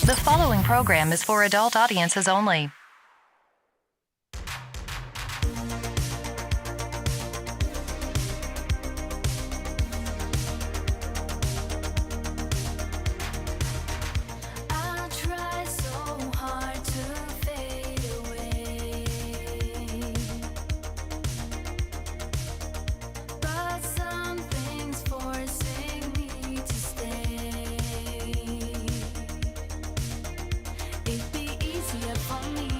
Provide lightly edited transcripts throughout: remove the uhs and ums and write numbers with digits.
The following program is for adult audiences only. It'd be easier for me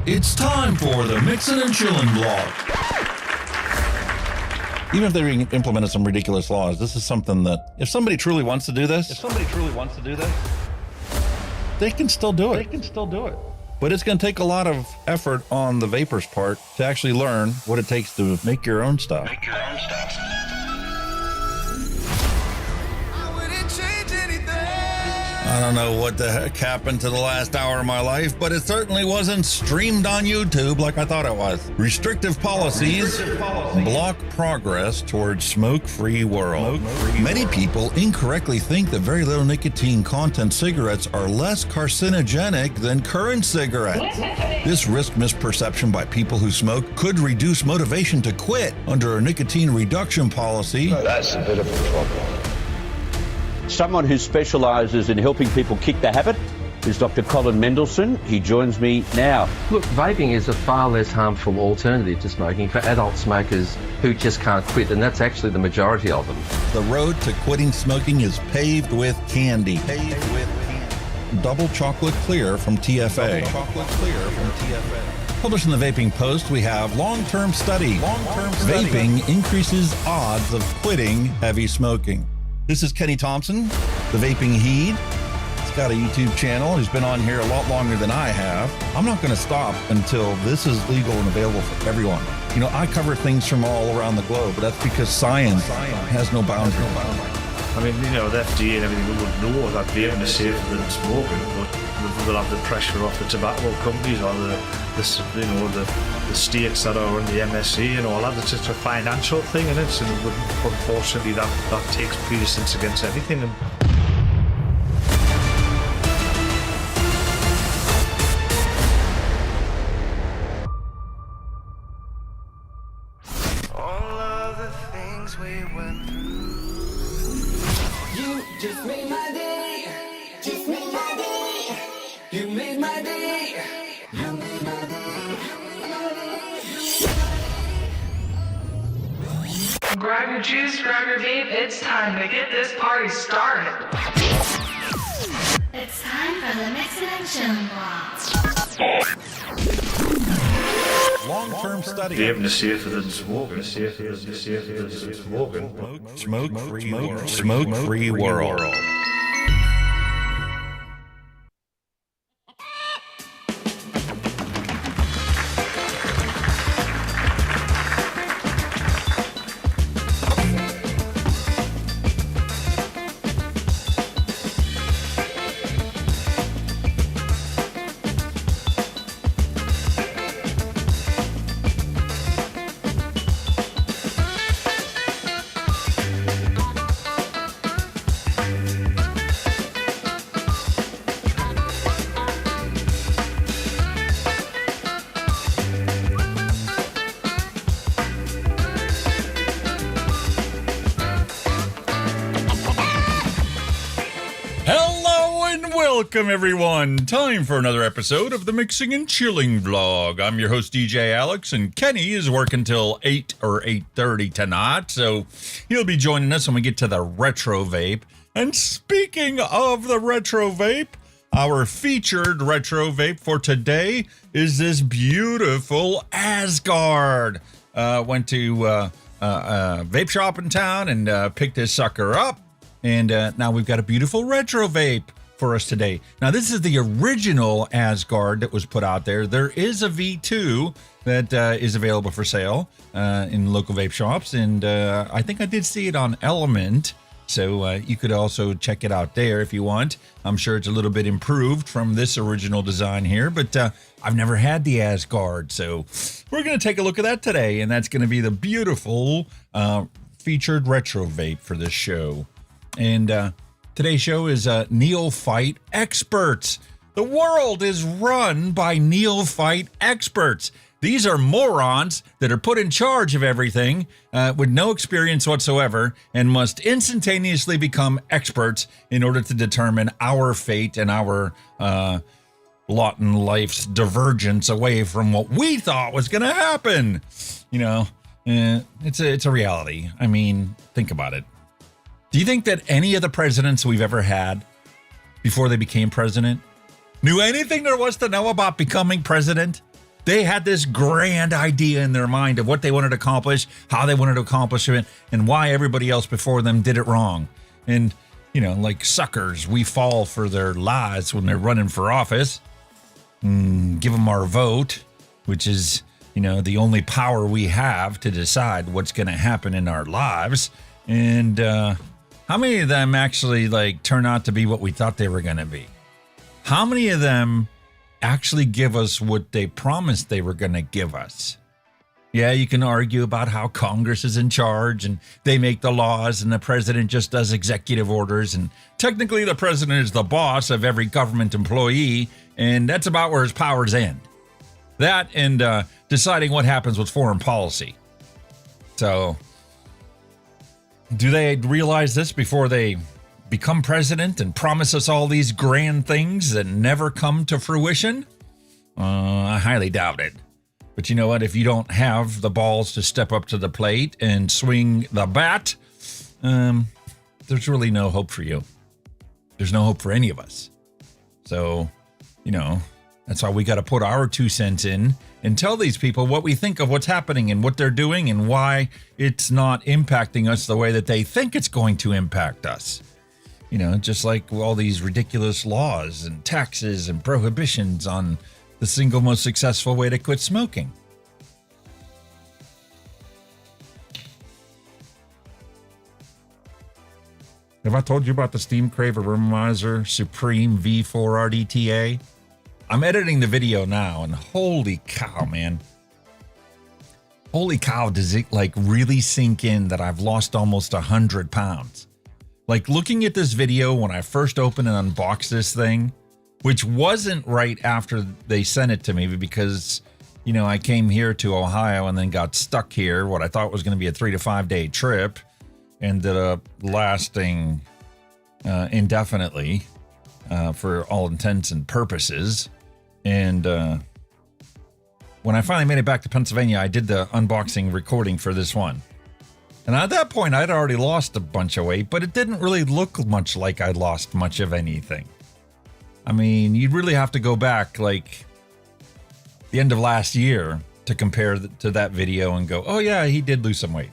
It's time for the Mixin and Chillin blog. Even if they implemented some ridiculous laws, this is something that if somebody truly wants to do this, they can still do it. But it's going to take a lot of effort on the Vaperz part to actually learn what it takes to make your own stuff. I don't know what the heck happened to the last hour of my life, but it certainly wasn't streamed on YouTube like I thought it was. Restrictive policies block progress towards smoke-free world. Many people incorrectly think that very little nicotine content cigarettes are less carcinogenic than current cigarettes. This risk misperception by people who smoke could reduce motivation to quit under a nicotine reduction policy. That's a bit of a problem. Someone who specialises in helping people kick the habit is Dr. Colin Mendelsohn. He joins me now. Look, vaping is a far less harmful alternative to smoking for adult smokers who just can't quit, and that's actually the majority of them. The road to quitting smoking is paved with candy. Double chocolate clear from TFA. Published in the Vaping Post, we have long-term study. Vaping increases odds of quitting heavy smoking. This is Kenny Thompson, the Vaping Heed. He's got a YouTube channel. He's been on here a lot longer than I have. I'm not going to stop until this is legal and available for everyone. You know, I cover things from all around the globe, but that's because science has no boundaries. I mean, you know, the FDA and everything would know that vaping is safer than smoking, but they'll have the pressure off the tobacco companies or the states that are in the MnC and all that. It's just a financial thing, and unfortunately that takes precedence against everything. And all of the things we went through. You just made my day. Just made my day. You made my day. You made my day. Grab your juice, grab your vape, it's time to get this party started. It's time for the Mixin and Chillin blog. Long-term study. vaping is safer than smoking. Smoke-free world. Welcome, everyone. Time for another episode of the Mixing and Chilling vlog. I'm your host, DJ Alex, and Kenny is working till 8 or 8:30 tonight, so he'll be joining us when we get to the retro vape. And speaking of the retro vape, our featured retro vape for today is this beautiful Asgard. Went to a vape shop in town and picked this sucker up, and now we've got a beautiful retro vape for us today. Now, this is the original Asgard that was put out there. There is a V2 that is available for sale in local vape shops, and I think I did see it on Element, so you could also check it out there if you want. I'm sure it's a little bit improved from this original design here, but I've never had the Asgard, so we're going to take a look at that today, and that's going to be the beautiful featured retro vape for this show. And today's show is Neophyte experts. The world is run by Neophyte experts. These are morons that are put in charge of everything with no experience whatsoever and must instantaneously become experts in order to determine our fate and our lot in life's divergence away from what we thought was going to happen. You know, it's a reality. I mean, think about it. Do you think that any of the presidents we've ever had before they became president knew anything there was to know about becoming president? They had this grand idea in their mind of what they wanted to accomplish, how they wanted to accomplish it, and why everybody else before them did it wrong. And, like suckers, we fall for their lies when they're running for office. Give them our vote, which is, the only power we have to decide what's going to happen in our lives. And how many of them actually turn out to be what we thought they were going to be? How many of them actually give us what they promised they were going to give us? Yeah, you can argue about how Congress is in charge and they make the laws and the president just does executive orders. And technically the president is the boss of every government employee. And that's about where his powers end. That and deciding what happens with foreign policy. So do they realize this before they become president and promise us all these grand things that never come to fruition? I highly doubt it. But you know what? If you don't have the balls to step up to the plate and swing the bat, there's really no hope for you. There's no hope for any of us. So, that's why we got to put our 2 cents in and tell these people what we think of what's happening and what they're doing and why it's not impacting us the way that they think it's going to impact us. Just like all these ridiculous laws and taxes and prohibitions on the single most successful way to quit smoking. Have I told you about the Steam Crave Aromizer Supreme V4 RDTA? I'm editing the video now, and holy cow, man. Holy cow, does it really sink in that I've lost almost 100 pounds? Looking at this video when I first opened and unboxed this thing, which wasn't right after they sent it to me because, I came here to Ohio and then got stuck here. What I thought was going to be a 3 to 5 day trip ended up lasting indefinitely for all intents and purposes. And when I finally made it back to Pennsylvania, I did the unboxing recording for this one. And at that point, I'd already lost a bunch of weight, but it didn't really look much like I'd lost much of anything. I mean, you'd really have to go back the end of last year to compare to that video and go, oh yeah, he did lose some weight.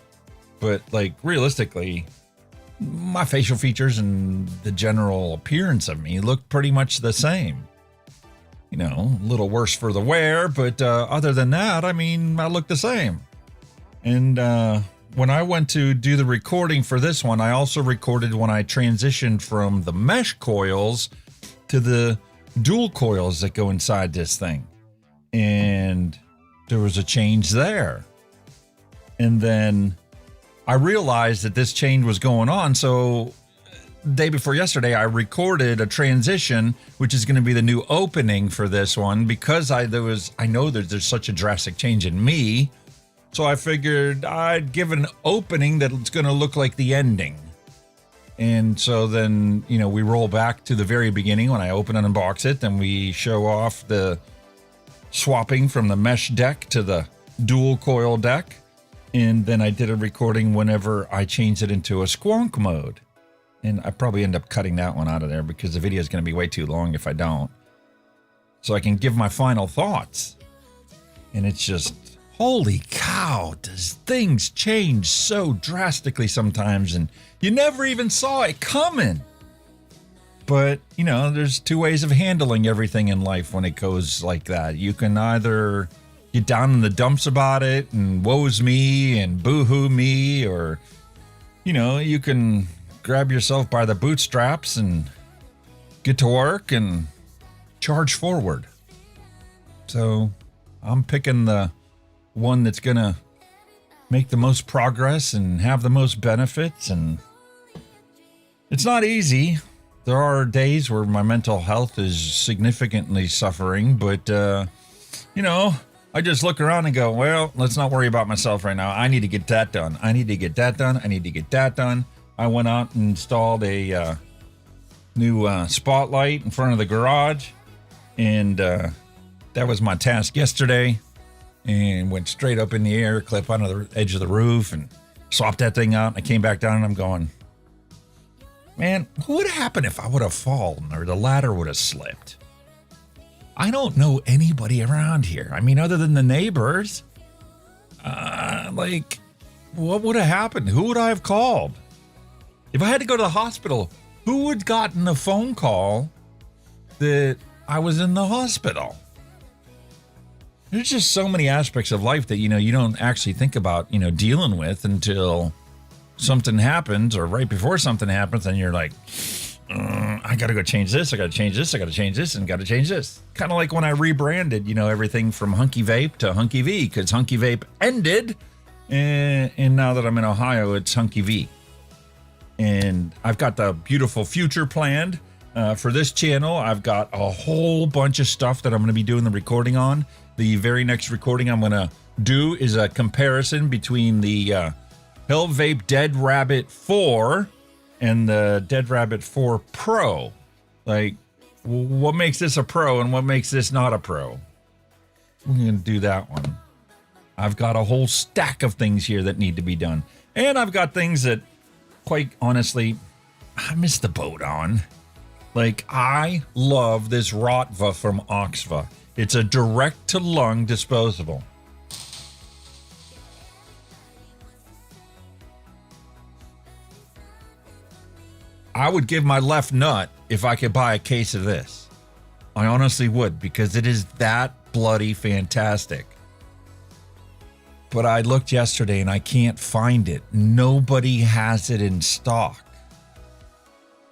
But realistically, my facial features and the general appearance of me looked pretty much the same. A little worse for the wear, but other than that, I mean, I look the same. And when I went to do the recording for this one, I also recorded when I transitioned from the mesh coils to the dual coils that go inside this thing. And there was a change there. And then I realized that this change was going on. So day before yesterday, I recorded a transition, which is going to be the new opening for this one, because I know that there's such a drastic change in me. So I figured I'd give an opening that's going to look like the ending. And so then, we roll back to the very beginning when I open and unbox it, and we show off the swapping from the mesh deck to the dual coil deck. And then I did a recording whenever I changed it into a squonk mode. And I probably end up cutting that one out of there because the video is going to be way too long if I don't. So I can give my final thoughts. And it's just, holy cow, does things change so drastically sometimes, and you never even saw it coming. But, there's 2 ways of handling everything in life when it goes like that. You can either get down in the dumps about it and woe's me and boo-hoo me, or, you can grab yourself by the bootstraps and get to work and charge forward. So I'm picking the one that's going to make the most progress and have the most benefits. And it's not easy. There are days where my mental health is significantly suffering, but, I just look around and go, well, let's not worry about myself right now. I need to get that done. I need to get that done. I need to get that done. I went out and installed a new spotlight in front of the garage, and that was my task yesterday. And went straight up in the air, clip onto the edge of the roof, and swapped that thing out. And I came back down, and I'm going, man, what would have happened if I would have fallen or the ladder would have slipped? I don't know anybody around here. I mean, other than the neighbors, like, what would have happened? Who would I have called? If I had to go to the hospital, who would have gotten a phone call that I was in the hospital? There's just so many aspects of life that, you don't actually think about, dealing with until something happens or right before something happens. And you're like, I got to go change this. I got to change this. I got to change this and got to change this. Kind of like when I rebranded, everything from Hunky Vape to Hunky V, because Hunky Vape ended. And now that I'm in Ohio, it's Hunky V. And I've got the beautiful future planned for this channel. I've got a whole bunch of stuff that I'm going to be doing the recording on. The very next recording I'm going to do is a comparison between the Hell Vape Dead Rabbit 4 and the Dead Rabbit 4 Pro. Like, what makes this a pro and what makes this not a pro? We're going to do that one. I've got a whole stack of things here that need to be done. And I've got things that, quite honestly, I missed the boat on. Like, I love this Rotva from Oxva. It's a direct-to-lung disposable. I would give my left nut if I could buy a case of this. I honestly would, because it is that bloody fantastic. But I looked yesterday and I can't find it. Nobody has it in stock.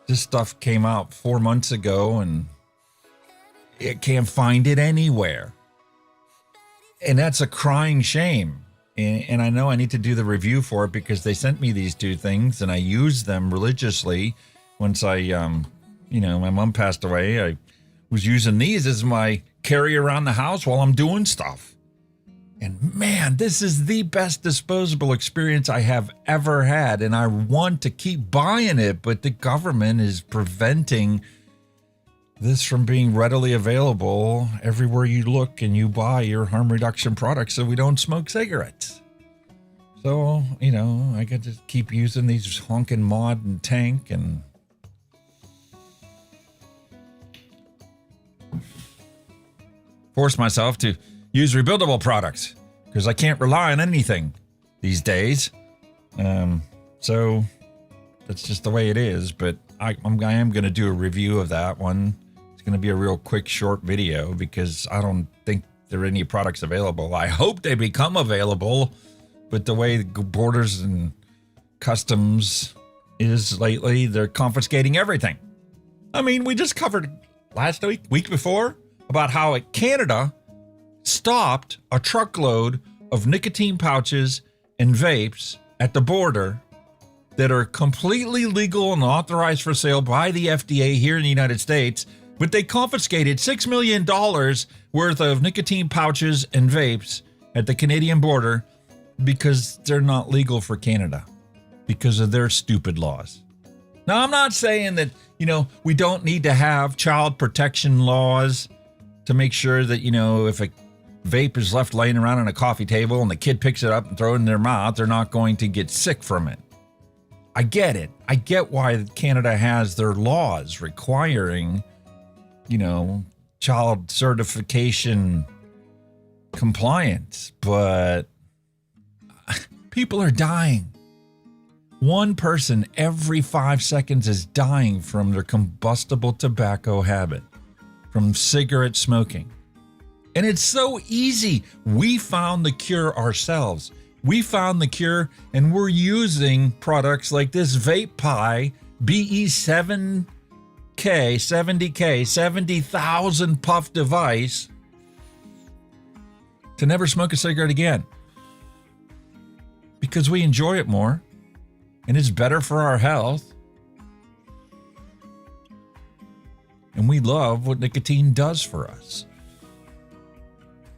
This stuff came out 4 months ago and it can't find it anywhere. And that's a crying shame. And I know I need to do the review for it because they sent me these two things and I used them religiously. Once I, my mom passed away, I was using these as my carry around the house while I'm doing stuff. And man, this is the best disposable experience I have ever had. And I want to keep buying it, but the government is preventing this from being readily available everywhere you look and you buy your harm reduction products so we don't smoke cigarettes. So, I got to keep using these honkin' mod and tank and force myself to use rebuildable products because I can't rely on anything these days. So that's just the way it is. But I am going to do a review of that one. It's going to be a real quick, short video because I don't think there are any products available. I hope they become available, but the way borders and customs is lately, they're confiscating everything. I mean, we just covered last week before, about how Canada stopped a truckload of nicotine pouches and vapes at the border that are completely legal and authorized for sale by the FDA here in the United States, but they confiscated $6 million worth of nicotine pouches and vapes at the Canadian border because they're not legal for Canada because of their stupid laws. Now, I'm not saying that, we don't need to have child protection laws to make sure that, if a vape is left laying around on a coffee table and the kid picks it up and throws it in their mouth, they're not going to get sick from it. I get it. I get why Canada has their laws requiring, child certification compliance, but people are dying. One person every 5 seconds is dying from their combustible tobacco habit, from cigarette smoking. And it's so easy. We found the cure ourselves. We found the cure and we're using products like this Vape Pi BE7K, 70K, 70,000 puff device to never smoke a cigarette again. Because we enjoy it more and it's better for our health. And we love what nicotine does for us.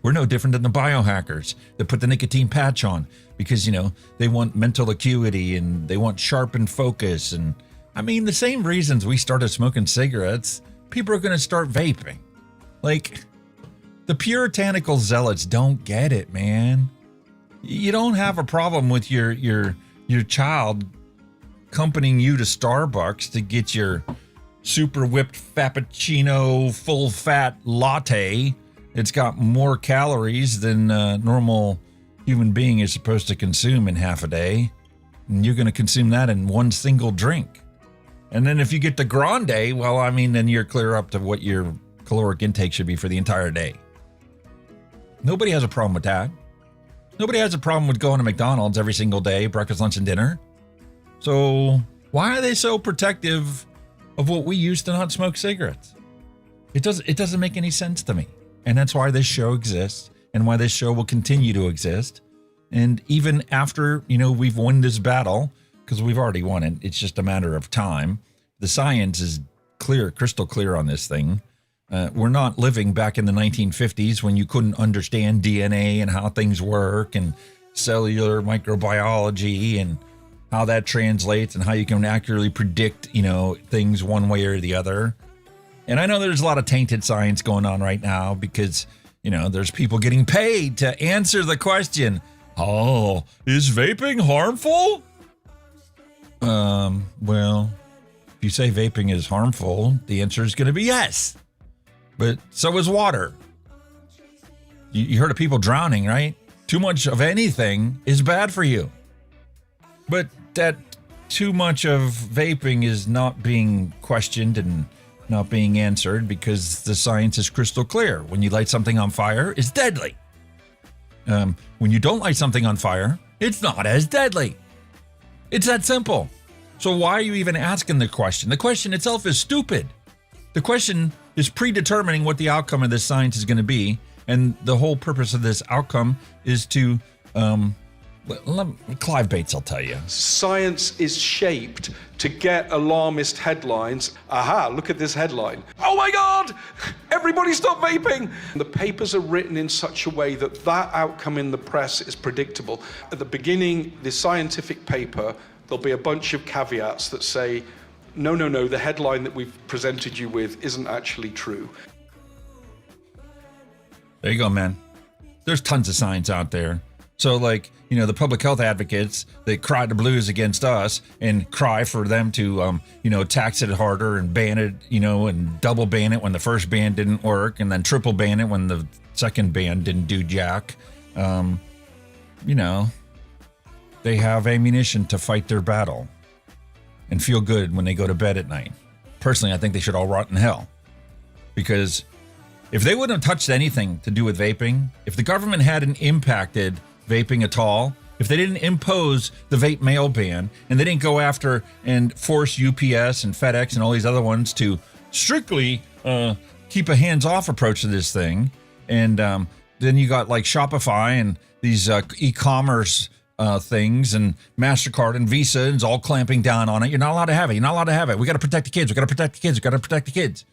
We're no different than the biohackers that put the nicotine patch on because, they want mental acuity and they want sharpened focus. And I mean, the same reasons we started smoking cigarettes, people are going to start vaping. Like, the puritanical zealots don't get it, man. You don't have a problem with your child accompanying you to Starbucks to get your super whipped frappuccino full fat latte. It's got more calories than a normal human being is supposed to consume in half a day. And you're going to consume that in one single drink. And then if you get the grande, well, I mean, then you're clear up to what your caloric intake should be for the entire day. Nobody has a problem with that. Nobody has a problem with going to McDonald's every single day, breakfast, lunch, and dinner. So why are they so protective of what we use to not smoke cigarettes? It doesn't make any sense to me. And that's why this show exists and why this show will continue to exist. And even after, we've won this battle, because we've already won it, it's just a matter of time. The science is clear, crystal clear on this thing. We're not living back in the 1950s when you couldn't understand DNA and how things work and cellular microbiology and how that translates and how you can accurately predict, things one way or the other. And I know there's a lot of tainted science going on right now because, there's people getting paid to answer the question, oh, is vaping harmful? Well, if you say vaping is harmful, the answer is going to be yes. But so is water. You heard of people drowning, right? Too much of anything is bad for you. But that too much of vaping is not being questioned and not being answered because the science is crystal clear. When you light something on fire, it's deadly. When you don't light something on fire, it's not as deadly. It's that simple. So why are you even asking the question? The question itself is stupid. The question is predetermining what the outcome of this science is going to be. And the whole purpose of this outcome is to, Clive Bates will tell you. Science is shaped to get alarmist headlines. Aha, look at this headline. Oh my God, everybody stop vaping. The papers are written in such a way that that outcome in the press is predictable. At the beginning, the scientific paper, there'll be a bunch of caveats that say, no, the headline that we've presented you with isn't actually true. There you go, man. There's tons of science out there. So the public health advocates, they cry the blues against us and cry for them to, tax it harder and ban it, and double ban it when the first ban didn't work and then triple ban it when the second ban didn't do jack. They have ammunition to fight their battle and feel good when they go to bed at night. Personally, I think they should all rot in hell. Because if they wouldn't have touched anything to do with vaping, if the government hadn't impacted vaping at all, if they didn't impose the vape mail ban, and they didn't go after and force UPS and FedEx and all these other ones to strictly keep a hands-off approach to this thing, and then you got like Shopify and these e-commerce things and MasterCard and Visa is all clamping down on it. You're not allowed to have it. You're not allowed to have it. We got to protect the kids. We got to protect the kids. We got to protect the kids.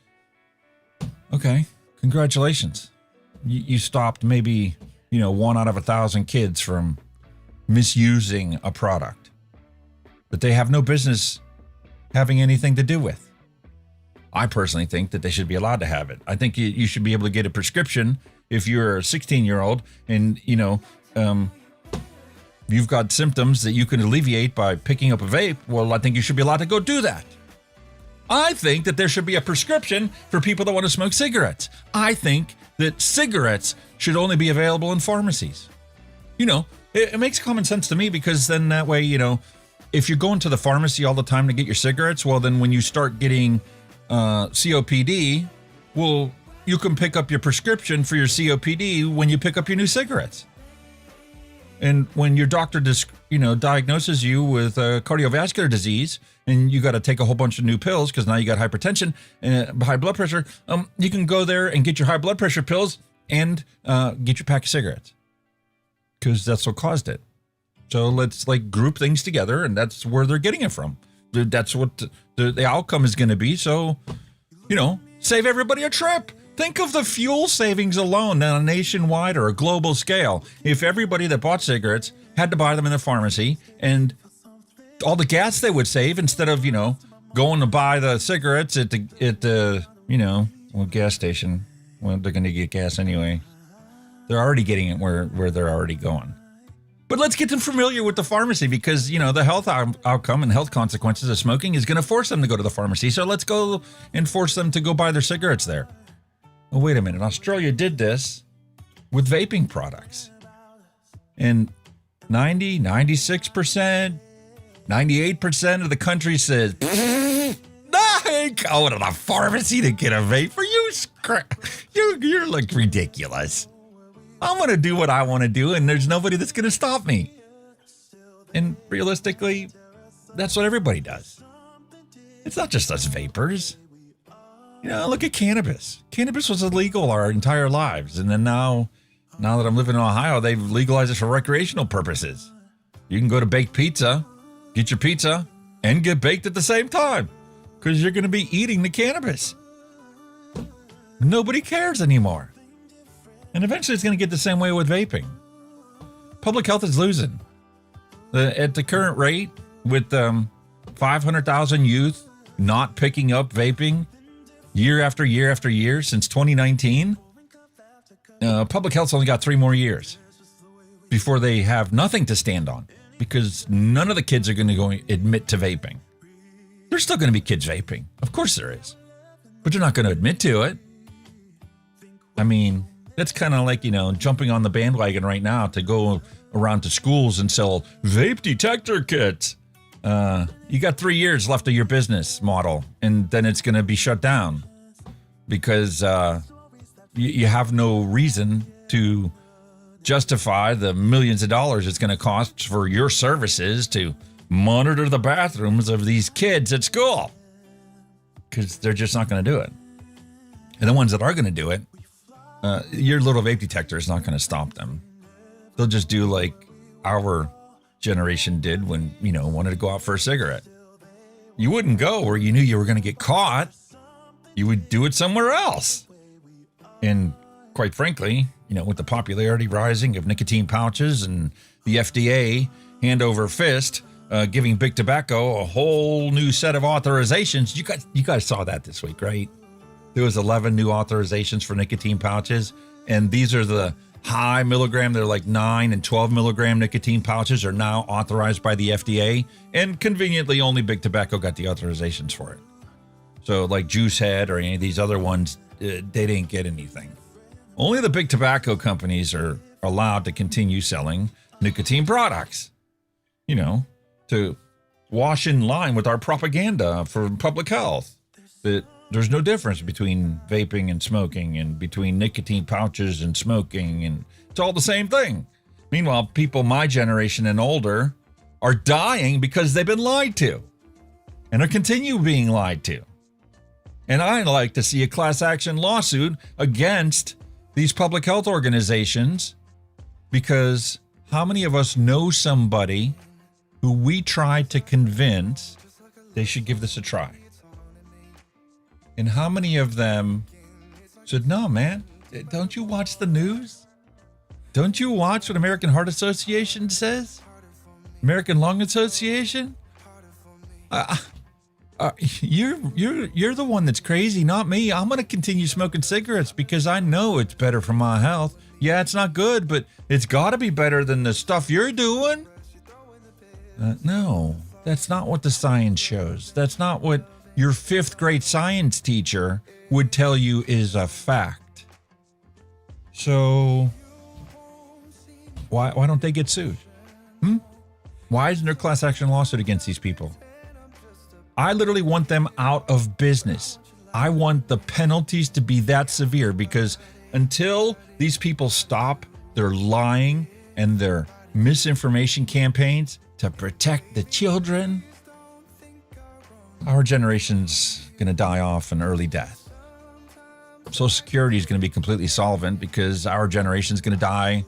Okay. Congratulations. You stopped maybe, 1 out of 1,000 kids from misusing a product that they have no business having anything to do with. I personally think that they should be allowed to have it. I think you should be able to get a prescription if you're a 16-year-old and, you've got symptoms that you can alleviate by picking up a vape. Well, I think you should be allowed to go do that. I think that there should be a prescription for people that want to smoke cigarettes. I think that cigarettes should only be available in pharmacies. It makes common sense to me because then that way, if you're going to the pharmacy all the time to get your cigarettes, well, then when you start getting COPD, well, you can pick up your prescription for your COPD when you pick up your new cigarettes. And when your doctor diagnoses you with cardiovascular disease and you got to take a whole bunch of new pills because now you got hypertension and high blood pressure, you can go there and get your high blood pressure pills and get your pack of cigarettes because that's what caused it. So let's group things together, and that's where they're getting it from. That's what the outcome is going to be. So, save everybody a trip. Think of the fuel savings alone on a nationwide or a global scale. If everybody that bought cigarettes had to buy them in the pharmacy and all the gas they would save instead of, going to buy the cigarettes at the gas station. Well, they're going to get gas anyway. They're already getting it where they're already going. But let's get them familiar with the pharmacy because, the health outcome and health consequences of smoking is going to force them to go to the pharmacy. So let's go and force them to go buy their cigarettes there. Oh, wait a minute. Australia did this with vaping products. And 90, 96%, 98% of the country says, I go to the pharmacy to get a vape. You're like ridiculous. I'm going to do what I want to do, and there's nobody that's going to stop me. And realistically, that's what everybody does. It's not just us vapors. Look at cannabis. Cannabis was illegal our entire lives, and then now that I'm living in Ohio, they've legalized it for recreational purposes. You can go to Baked Pizza, get your pizza, and get baked at the same time because you're going to be eating the cannabis. Nobody cares anymore. And eventually it's going to get the same way with vaping. Public health is losing. At the current rate, with 500,000 youth not picking up vaping year after year after year since 2019, public health's only got 3 more years before they have nothing to stand on because none of the kids are going to go admit to vaping. There's still going to be kids vaping. Of course there is. But they're not going to admit to it. I mean, that's kind of like, jumping on the bandwagon right now to go around to schools and sell vape detector kits. You got 3 years left of your business model, and then it's going to be shut down because you have no reason to justify the millions of dollars it's going to cost for your services to monitor the bathrooms of these kids at school because they're just not going to do it. And the ones that are going to do it, your little vape detector is not going to stop them. They'll just do like our generation did when, wanted to go out for a cigarette. You wouldn't go where you knew you were going to get caught. You would do it somewhere else. And quite frankly, with the popularity rising of nicotine pouches and the FDA hand over fist giving big tobacco a whole new set of authorizations. You guys saw that this week, right? There was 11 new authorizations for nicotine pouches, and these are the high milligram. They're like 9 and 12 milligram nicotine pouches are now authorized by the FDA, and conveniently only Big Tobacco got the authorizations for it. So like Juice Head or any of these other ones, they didn't get anything. Only the Big Tobacco companies are allowed to continue selling nicotine products, to wash in line with our propaganda for public health. That there's no difference between vaping and smoking and between nicotine pouches and smoking, and it's all the same thing. Meanwhile, people my generation and older are dying because they've been lied to and are continue being lied to. And I'd like to see a class action lawsuit against these public health organizations, because how many of us know somebody who we tried to convince they should give this a try? And how many of them said, no, man, don't you watch the news? Don't you watch what American Heart Association says? American Lung Association? You're the one that's crazy, not me. I'm going to continue smoking cigarettes because I know it's better for my health. Yeah, it's not good, but it's got to be better than the stuff you're doing. No, that's not what the science shows. That's not what your 5th grade science teacher would tell you is a fact. So why don't they get sued? Why isn't there a class action lawsuit against these people? I literally want them out of business. I want the penalties to be that severe, because until these people stop their lying and their misinformation campaigns to protect the children, our generation's going to die off an early death. Social Security is going to be completely solvent because our generation's going to die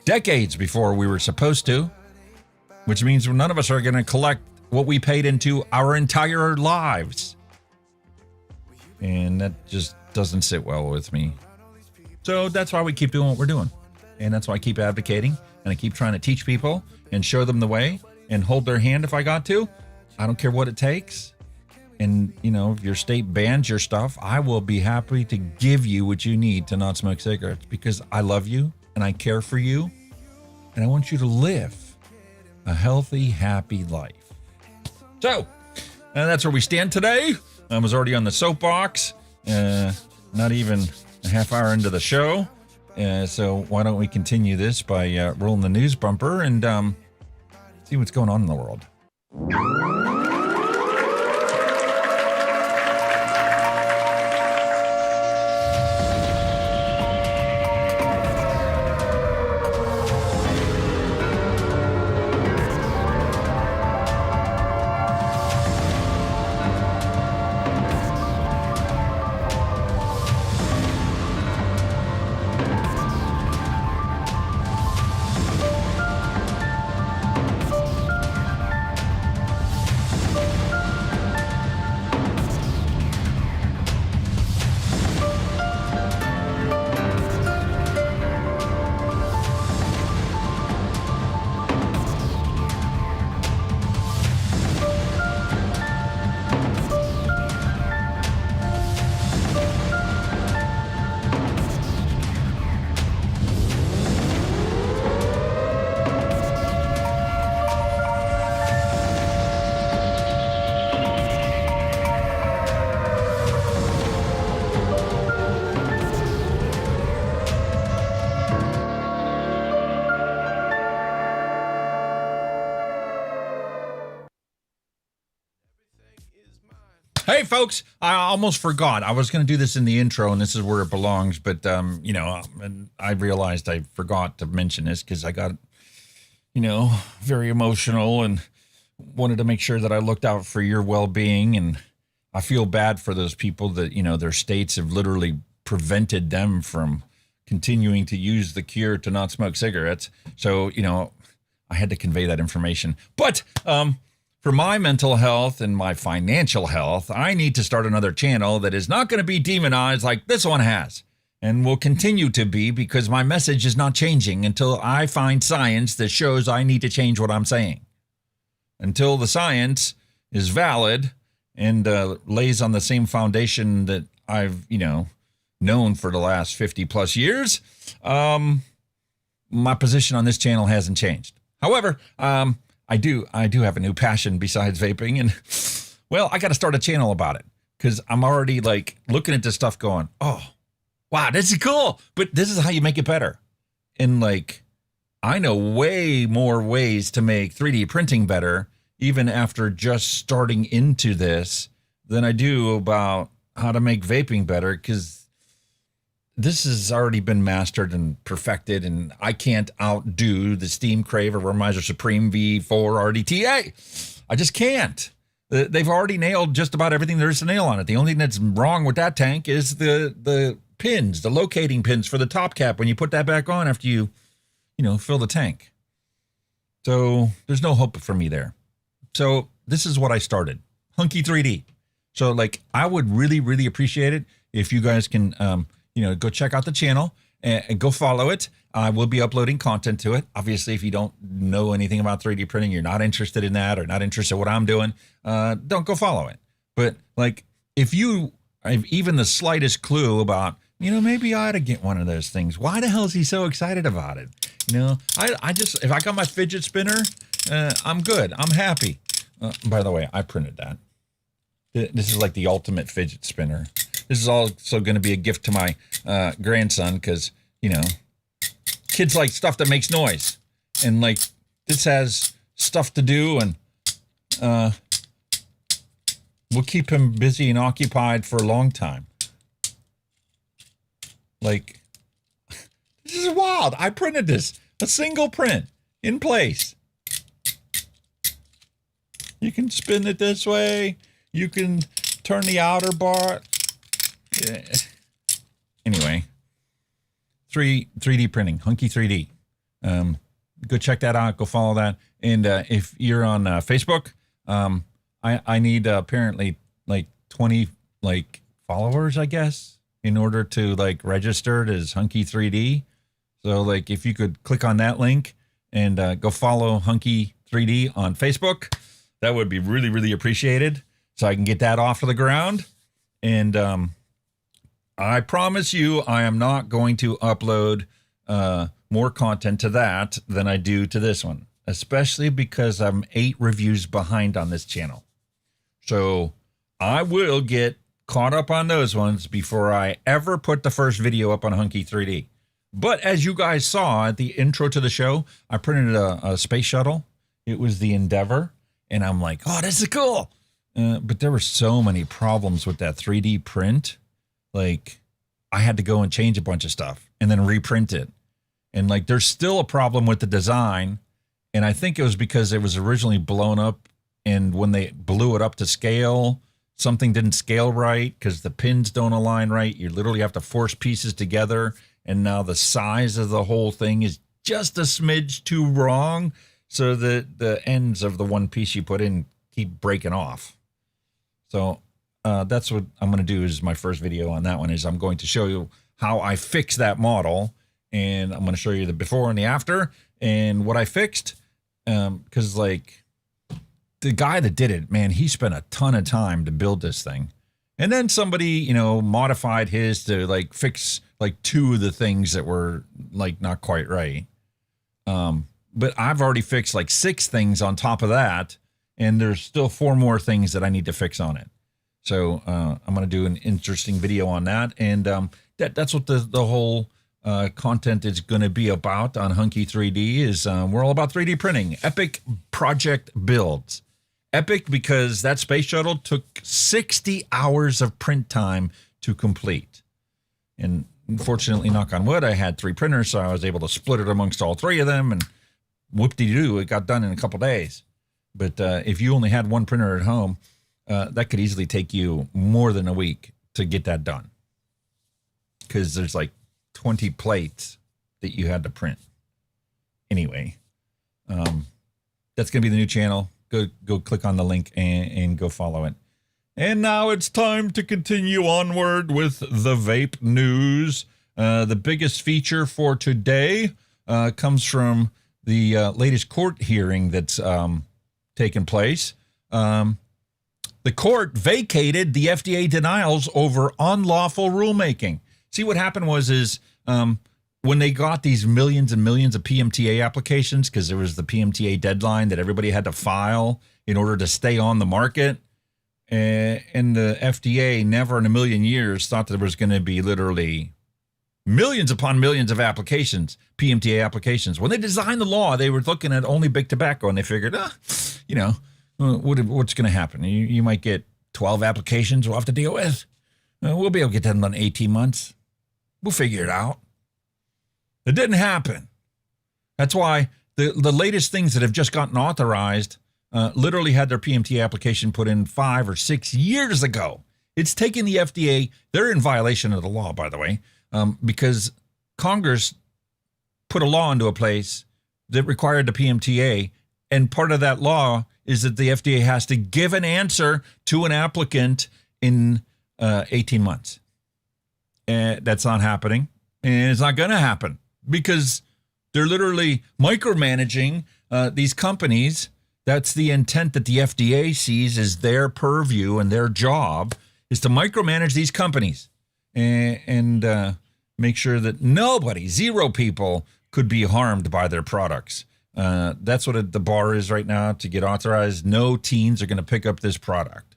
decades before we were supposed to, which means none of us are going to collect what we paid into our entire lives. And that just doesn't sit well with me. So that's why we keep doing what we're doing. And that's why I keep advocating, and I keep trying to teach people and show them the way and hold their hand if I got to. I don't care what it takes. And, if your state bans your stuff, I will be happy to give you what you need to not smoke cigarettes, because I love you and I care for you. and I want you to live a healthy, happy life. So, that's where we stand today. I was already on the soapbox, not even a half hour into the show. So why don't we continue this by rolling the news bumper and see what's going on in the world. Hey, folks, I almost forgot. I was going to do this in the intro, and this is where it belongs. But, and I realized I forgot to mention this because I got, very emotional and wanted to make sure that I looked out for your well-being. And I feel bad for those people that, their states have literally prevented them from continuing to use the cure to not smoke cigarettes. So, I had to convey that information. But, for my mental health and my financial health, I need to start another channel that is not going to be demonized like this one has, and will continue to be, because my message is not changing until I find science that shows I need to change what I'm saying. Until the science is valid and lays on the same foundation that I've, known for the last 50 plus years, my position on this channel hasn't changed. However, I do have a new passion besides vaping, and well, I got to start a channel about it because I'm already looking at this stuff going, oh, wow, this is cool, but this is how you make it better. And I know way more ways to make 3D printing better, even after just starting into this, than I do about how to make vaping better, because this has already been mastered and perfected, and I can't outdo the Steam Crave or Vermiser Supreme V4 RDTA. I just can't. They've already nailed just about everything there is to nail on it. The only thing that's wrong with that tank is the pins, the locating pins for the top cap when you put that back on after you fill the tank. So there's no hope for me there. So this is what I started. Hunky 3D. So I would really, really appreciate it if you guys can go check out the channel and go follow it. I will be uploading content to it. Obviously, if you don't know anything about 3D printing, you're not interested in that or not interested in what I'm doing, don't go follow it. But if you have even the slightest clue about, maybe I ought to get one of those things. Why the hell is he so excited about it? I just, if I got my fidget spinner, I'm good. I'm happy. By the way, I printed that. This is the ultimate fidget spinner. This is also going to be a gift to my grandson because, kids like stuff that makes noise. And this has stuff to do, and we'll keep him busy and occupied for a long time. This is wild. I printed this. A single print in place. You can spin it this way. You can turn the outer bar. Yeah. Anyway, 3D printing, Hunky 3D. Go check that out. Go follow that. And if you're on Facebook, I need apparently 20 followers, I guess, in order to register it as Hunky 3D. So if you could click on that link and go follow Hunky 3D on Facebook, that would be really, really appreciated. So I can get that off of the ground. And I promise you, I am not going to upload more content to that than I do to this one, especially because I'm 8 reviews behind on this channel. So I will get caught up on those ones before I ever put the first video up on Hunky 3D. But as you guys saw at the intro to the show, I printed a space shuttle. It was the Endeavor, and I'm like, oh, this is cool. But there were so many problems with that 3D print. Like, I had to go and change a bunch of stuff and then reprint it. And like, there's still a problem with the design. And I think it was because it was originally blown up, and when they blew it up to scale, something didn't scale right because the pins don't align right. You literally have to force pieces together. And now the size of the whole thing is just a smidge too wrong. So that the ends of the one piece you put in keep breaking off. So that's what I'm going to do is my first video on that one is I'm going to show you how I fix that model. And I'm going to show you the before and the after and what I fixed. Because like the guy that did it, man, he spent a ton of time to build this thing. And then somebody, you know, modified his to like fix like 2 of the things that were like not quite right. But I've already fixed like 6 things on top of that. And there's still 4 more things that I need to fix on it. So I'm going to do an interesting video on that. And that's what the whole content is going to be about on Hunky 3D is we're all about 3D printing. Epic project builds. Epic because that space shuttle took 60 hours of print time to complete. And unfortunately, knock on wood, I had 3 printers, so I was able to split it amongst all 3 of them. And whoop-de-doo, it got done in a couple days. But if you only had 1 printer at home, that could easily take you more than a week to get that done. Because there's like 20 plates that you had to print. Anyway, that's going to be the new channel. Go click on the link and go follow it. And now it's time to continue onward with the vape news. The biggest feature for today comes from the latest court hearing that's taken place. The court vacated the FDA denials over unlawful rulemaking. See, what happened was when they got these millions and millions of PMTA applications, because there was the PMTA deadline that everybody had to file in order to stay on the market, and the FDA never in a million years thought there was going to be literally millions upon millions of applications, PMTA applications. When they designed the law, they were looking at only big tobacco, and they figured, you know, what's going to happen? You might get 12 applications we'll have to deal with. We'll be able to get them done in 18 months. We'll figure it out. It didn't happen. That's why the latest things that have just gotten authorized literally had their PMTA application put in 5 or 6 years ago. It's taken the FDA, they're in violation of the law, by the way, because Congress put a law into a place that required the PMTA, and part of that law is that the FDA has to give an answer to an applicant in 18 months. And that's not happening, and it's not going to happen because they're literally micromanaging these companies. That's the intent that the FDA sees as their purview, and their job is to micromanage these companies and make sure that nobody, 0 people, could be harmed by their products. That's what the bar is right now to get authorized. No teens are going to pick up this product.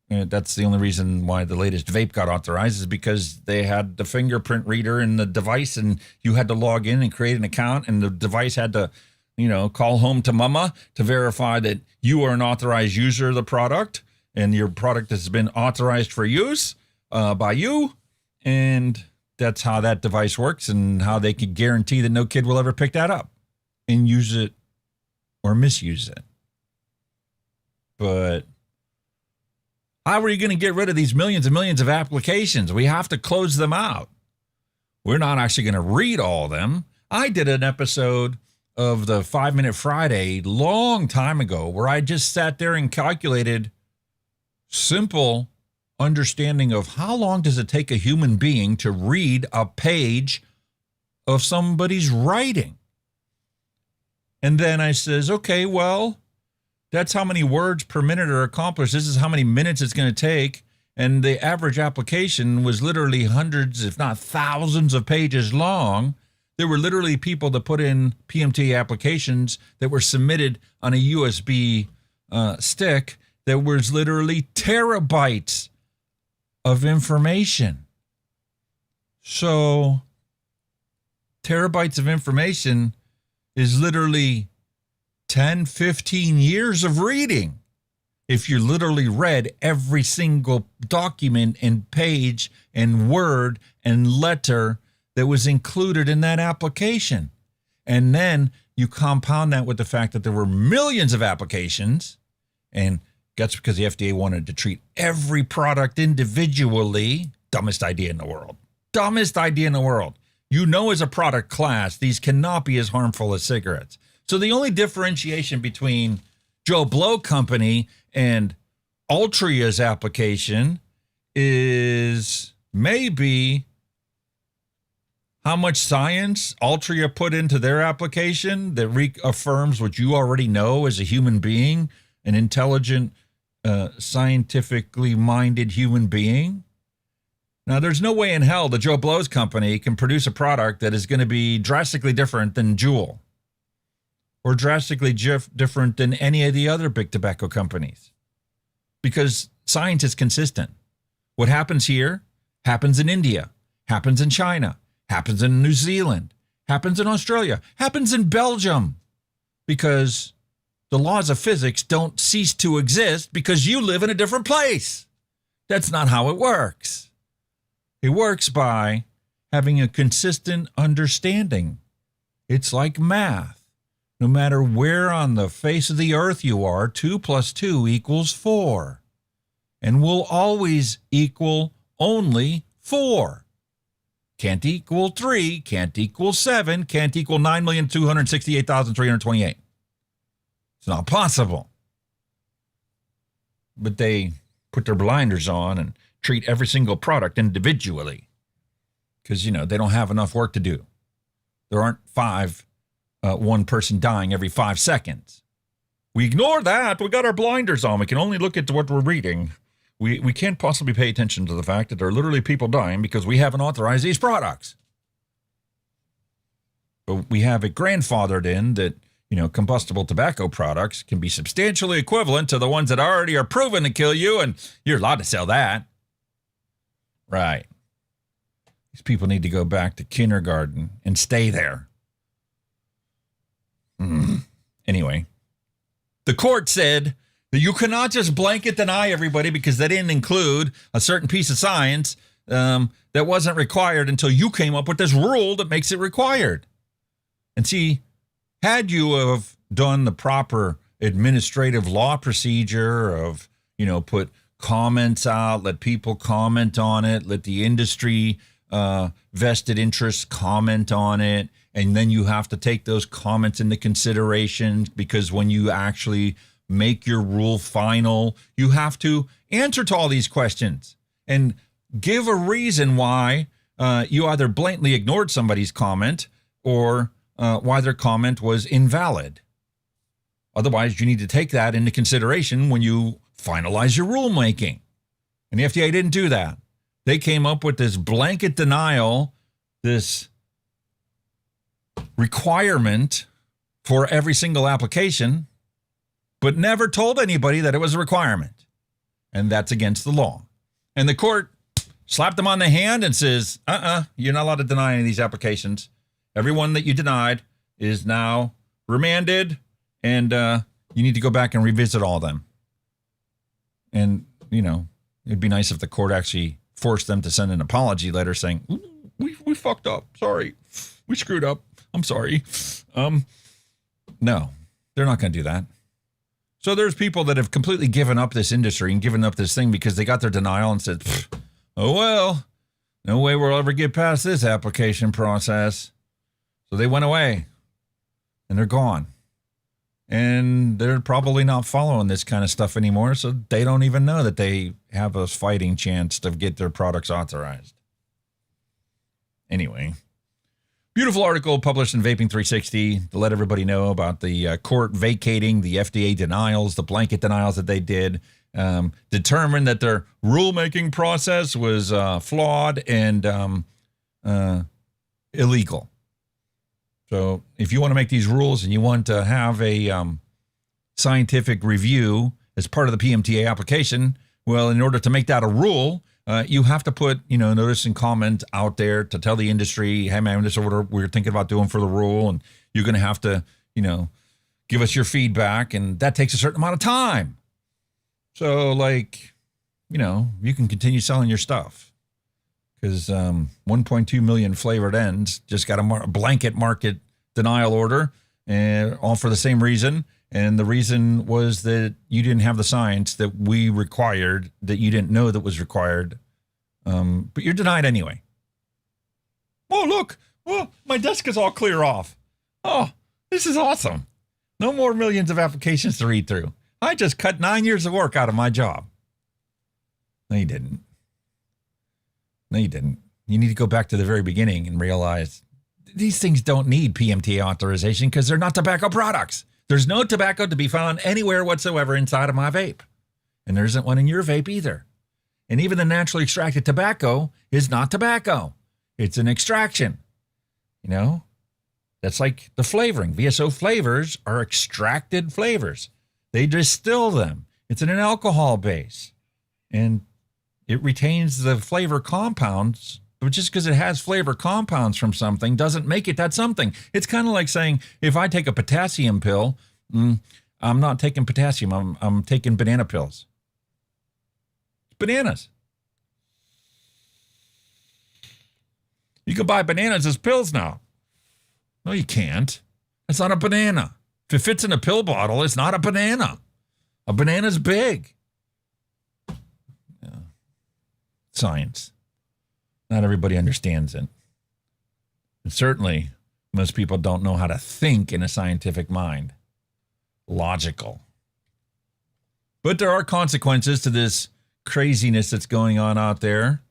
And that's the only reason why the latest vape got authorized is because they had the fingerprint reader in the device, and you had to log in and create an account, and the device had to, you know, call home to mama to verify that you are an authorized user of the product and your product has been authorized for use by you. And that's how that device works and how they could guarantee that no kid will ever pick that up and use it or misuse it. But how are you going to get rid of these millions and millions of applications? We have to close them out. We're not actually going to read all of them. I did an episode of the 5 Minute Friday long time ago where I just sat there and calculated simple understanding of how long does it take a human being to read a page of somebody's writing. And then I says, okay, well, that's how many words per minute are accomplished. This is how many minutes it's going to take. And the average application was literally hundreds, if not thousands of pages long. There were literally people that put in PMTA applications that were submitted on a USB stick that was literally terabytes of information. So terabytes of information is literally 10, 15 years of reading. If you literally read every single document and page and word and letter that was included in that application. And then you compound that with the fact that there were millions of applications, and that's because the FDA wanted to treat every product individually. Dumbest idea in the world. Dumbest idea in the world. You know, as a product class, these cannot be as harmful as cigarettes. So the only differentiation between Joe Blow Company and Altria's application is maybe how much science Altria put into their application that reaffirms what you already know as a human being, an intelligent, scientifically minded human being. Now, there's no way in hell that Joe Blow's company can produce a product that is going to be drastically different than Juul or drastically different than any of the other big tobacco companies, because science is consistent. What happens here happens in India, happens in China, happens in New Zealand, happens in Australia, happens in Belgium, because the laws of physics don't cease to exist because you live in a different place. That's not how it works. It works by having a consistent understanding. It's like math. No matter where on the face of the earth you are, 2 + 2 = 4. And will always equal only 4. Can't equal 3, can't equal 7, can't equal 9,268,328. It's not possible. But they put their blinders on and treat every single product individually because, you know, they don't have enough work to do. There aren't one person dying every 5 seconds. We ignore that. We got our blinders on. We can only look at what we're reading. We can't possibly pay attention to the fact that there are literally people dying because we haven't authorized these products. But we have it grandfathered in that, you know, combustible tobacco products can be substantially equivalent to the ones that already are proven to kill you, and you're allowed to sell that. Right. These people need to go back to kindergarten and stay there. Anyway, the court said that you cannot just blanket deny everybody because they didn't include a certain piece of science that wasn't required until you came up with this rule that makes it required. And see, had you have done the proper administrative law procedure of, you know, put comments out, let people comment on it, let the industry vested interests comment on it, and then you have to take those comments into consideration because when you actually make your rule final, you have to answer to all these questions and give a reason why you either blatantly ignored somebody's comment or why their comment was invalid. Otherwise, you need to take that into consideration when you finalize your rulemaking. And the FDA didn't do that. They came up with this blanket denial, this requirement for every single application, but never told anybody that it was a requirement. And that's against the law. And the court slapped them on the hand and says, you're not allowed to deny any of these applications. Everyone that you denied is now remanded, and you need to go back and revisit all of them. And, you know, it'd be nice if the court actually forced them to send an apology letter saying, we fucked up. Sorry. We screwed up. I'm sorry. No, they're not going to do that. So there's people that have completely given up this industry and given up this thing because they got their denial and said, oh, well, no way we'll ever get past this application process. So they went away and they're gone. And they're probably not following this kind of stuff anymore, so they don't even know that they have a fighting chance to get their products authorized. Anyway, beautiful article published in Vaping 360 to let everybody know about the court vacating the FDA denials, the blanket denials that they did, determined that their rulemaking process was flawed and illegal. So if you want to make these rules and you want to have a scientific review as part of the PMTA application, well, in order to make that a rule, you have to put, notice and comment out there to tell the industry, hey, man, this is what we're thinking about doing for the rule. And you're going to have to, give us your feedback. And that takes a certain amount of time. So, you can continue selling your stuff. Because 1.2 million flavored ends just got a blanket market denial order, and all for the same reason. And the reason was that you didn't have the science that we required, that you didn't know that was required. But you're denied anyway. Oh, look. Oh, my desk is all clear off. Oh, this is awesome. No more millions of applications to read through. I just cut 9 years of work out of my job. No, you didn't. No, you didn't. You need to go back to the very beginning and realize these things don't need PMTA authorization because they're not tobacco products. There's no tobacco to be found anywhere whatsoever inside of my vape. And there isn't one in your vape either. And even the naturally extracted tobacco is not tobacco. It's an extraction. That's like the flavoring. VSO flavors are extracted flavors. They distill them. It's in an alcohol base. And it retains the flavor compounds, but just because it has flavor compounds from something doesn't make it that something. It's kind of like saying, if I take a potassium pill, I'm not taking potassium. I'm taking banana pills. It's bananas. You can buy bananas as pills now. No, you can't. It's not a banana. If it fits in a pill bottle, it's not a banana. A banana's big. Science. Not everybody understands it. And certainly, most people don't know how to think in a scientific mind. Logical. But there are consequences to this craziness that's going on out there.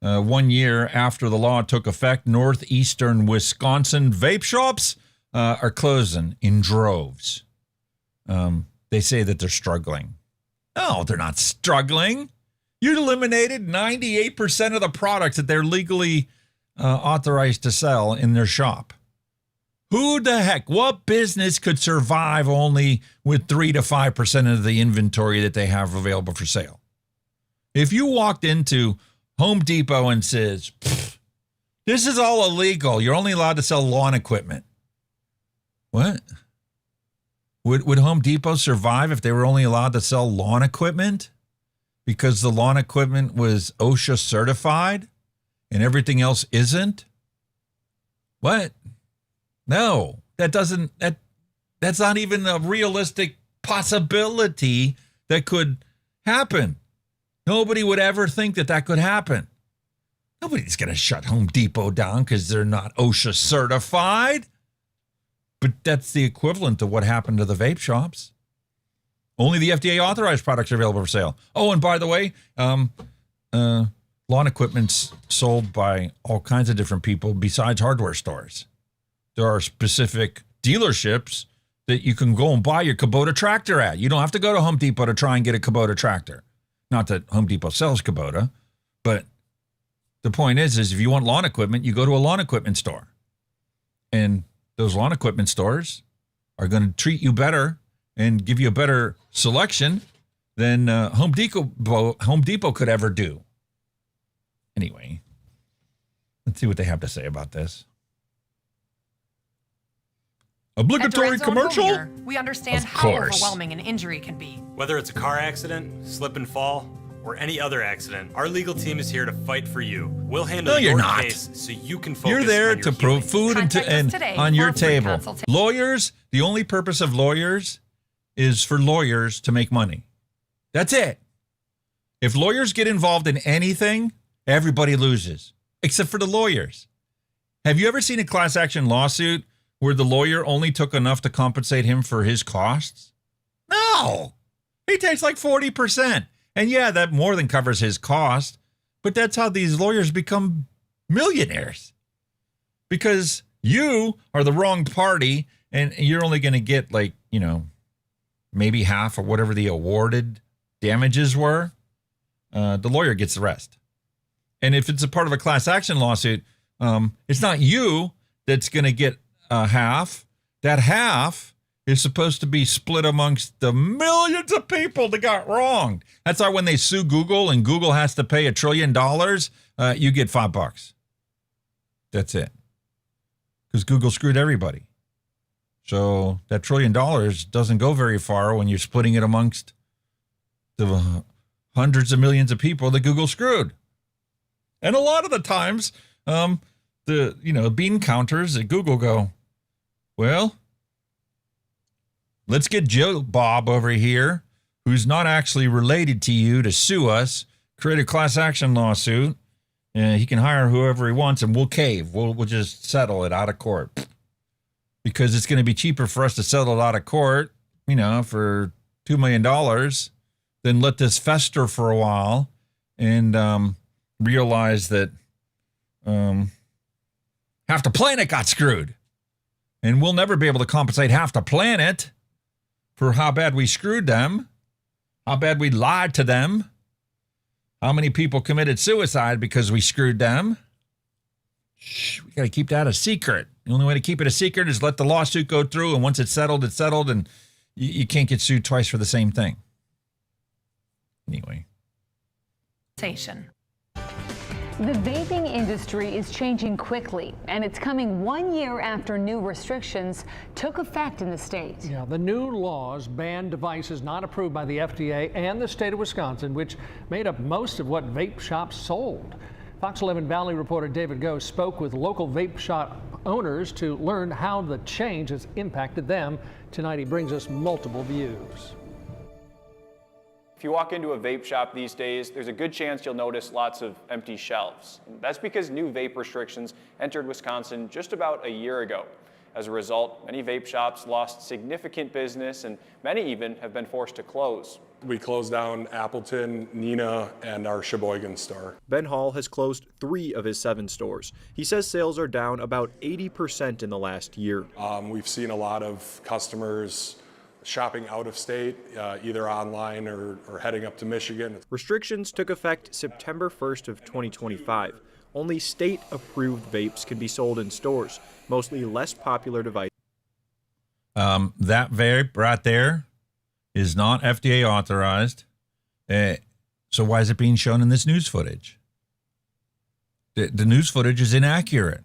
1 year after the law took effect, northeastern Wisconsin vape shops are closing in droves. They say that they're struggling. No, they're not struggling. You eliminated 98% of the products that they're legally authorized to sell in their shop. Who the heck, what business could survive only with 3 to 5% of the inventory that they have available for sale? If you walked into Home Depot and says, this is all illegal, you're only allowed to sell lawn equipment. What? Would Home Depot survive if they were only allowed to sell lawn equipment? Because the lawn equipment was OSHA certified and everything else isn't? What? No, that's not even a realistic possibility that could happen. Nobody would ever think that could happen. Nobody's going to shut Home Depot down because they're not OSHA certified. But that's the equivalent to what happened to the vape shops. Only the FDA authorized products are available for sale. Oh, and by the way, lawn equipment's sold by all kinds of different people besides hardware stores. There are specific dealerships that you can go and buy your Kubota tractor at. You don't have to go to Home Depot to try and get a Kubota tractor. Not that Home Depot sells Kubota, but the point is if you want lawn equipment, you go to a lawn equipment store. And those lawn equipment stores are going to treat you better and give you a better selection than Home Depot could ever do. Anyway, let's see what they have to say about this. Obligatory commercial? We understand how overwhelming an injury can be. Whether it's a car accident, slip and fall, or any other accident, our legal team is here to fight for you. We'll handle your case so you can focus. You're there on your to prove food and on your table. Lawyers, the only purpose of lawyers is for lawyers to make money. That's it. If lawyers get involved in anything, everybody loses, except for the lawyers. Have you ever seen a class action lawsuit where the lawyer only took enough to compensate him for his costs? No. He takes like 40%. And yeah, that more than covers his cost. But that's how these lawyers become millionaires. Because you are the wrong party and you're only going to get maybe half or whatever the awarded damages were. The lawyer gets the rest. And if it's a part of a class action lawsuit, it's not you that's going to get half. That half is supposed to be split amongst the millions of people that got wronged. That's why when they sue Google and Google has to pay $1 trillion, you get $5. That's it. Because Google screwed everybody. So that $1 trillion doesn't go very far when you're splitting it amongst the hundreds of millions of people that Google screwed. And a lot of the times, the bean counters at Google go, well, let's get Joe Bob over here, who's not actually related to you, to sue us, create a class action lawsuit, and he can hire whoever he wants, and we'll cave. We'll just settle it out of court. Because it's going to be cheaper for us to settle it out of court, for $2 million than let this fester for a while and realize that half the planet got screwed. And we'll never be able to compensate half the planet for how bad we screwed them, how bad we lied to them, how many people committed suicide because we screwed them. Shh, we got to keep that a secret. The only way to keep it a secret is let the lawsuit go through, and once it's settled, and you can't get sued twice for the same thing. Anyway. The vaping industry is changing quickly, and it's coming 1 year after new restrictions took effect in the state. Yeah, the new laws ban devices not approved by the FDA and the state of Wisconsin, which made up most of what vape shops sold. Fox 11 Valley reporter David Goh spoke with local vape shop owners to learn how the change has impacted them. Tonight he brings us multiple views. If you walk into a vape shop these days, there's a good chance you'll notice lots of empty shelves. That's because new vape restrictions entered Wisconsin just about a year ago. As a result, many vape shops lost significant business, and many even have been forced to close. We closed down Appleton, Neenah, and our Sheboygan store. Ben Hall has closed 3 of his 7 stores. He says sales are down about 80% in the last year. We've seen a lot of customers shopping out of state, either online or heading up to Michigan. Restrictions took effect September 1st of 2025. Only state-approved vapes can be sold in stores, mostly less popular devices. That vape right there is not FDA authorized. So why is it being shown in this news footage? The news footage is inaccurate.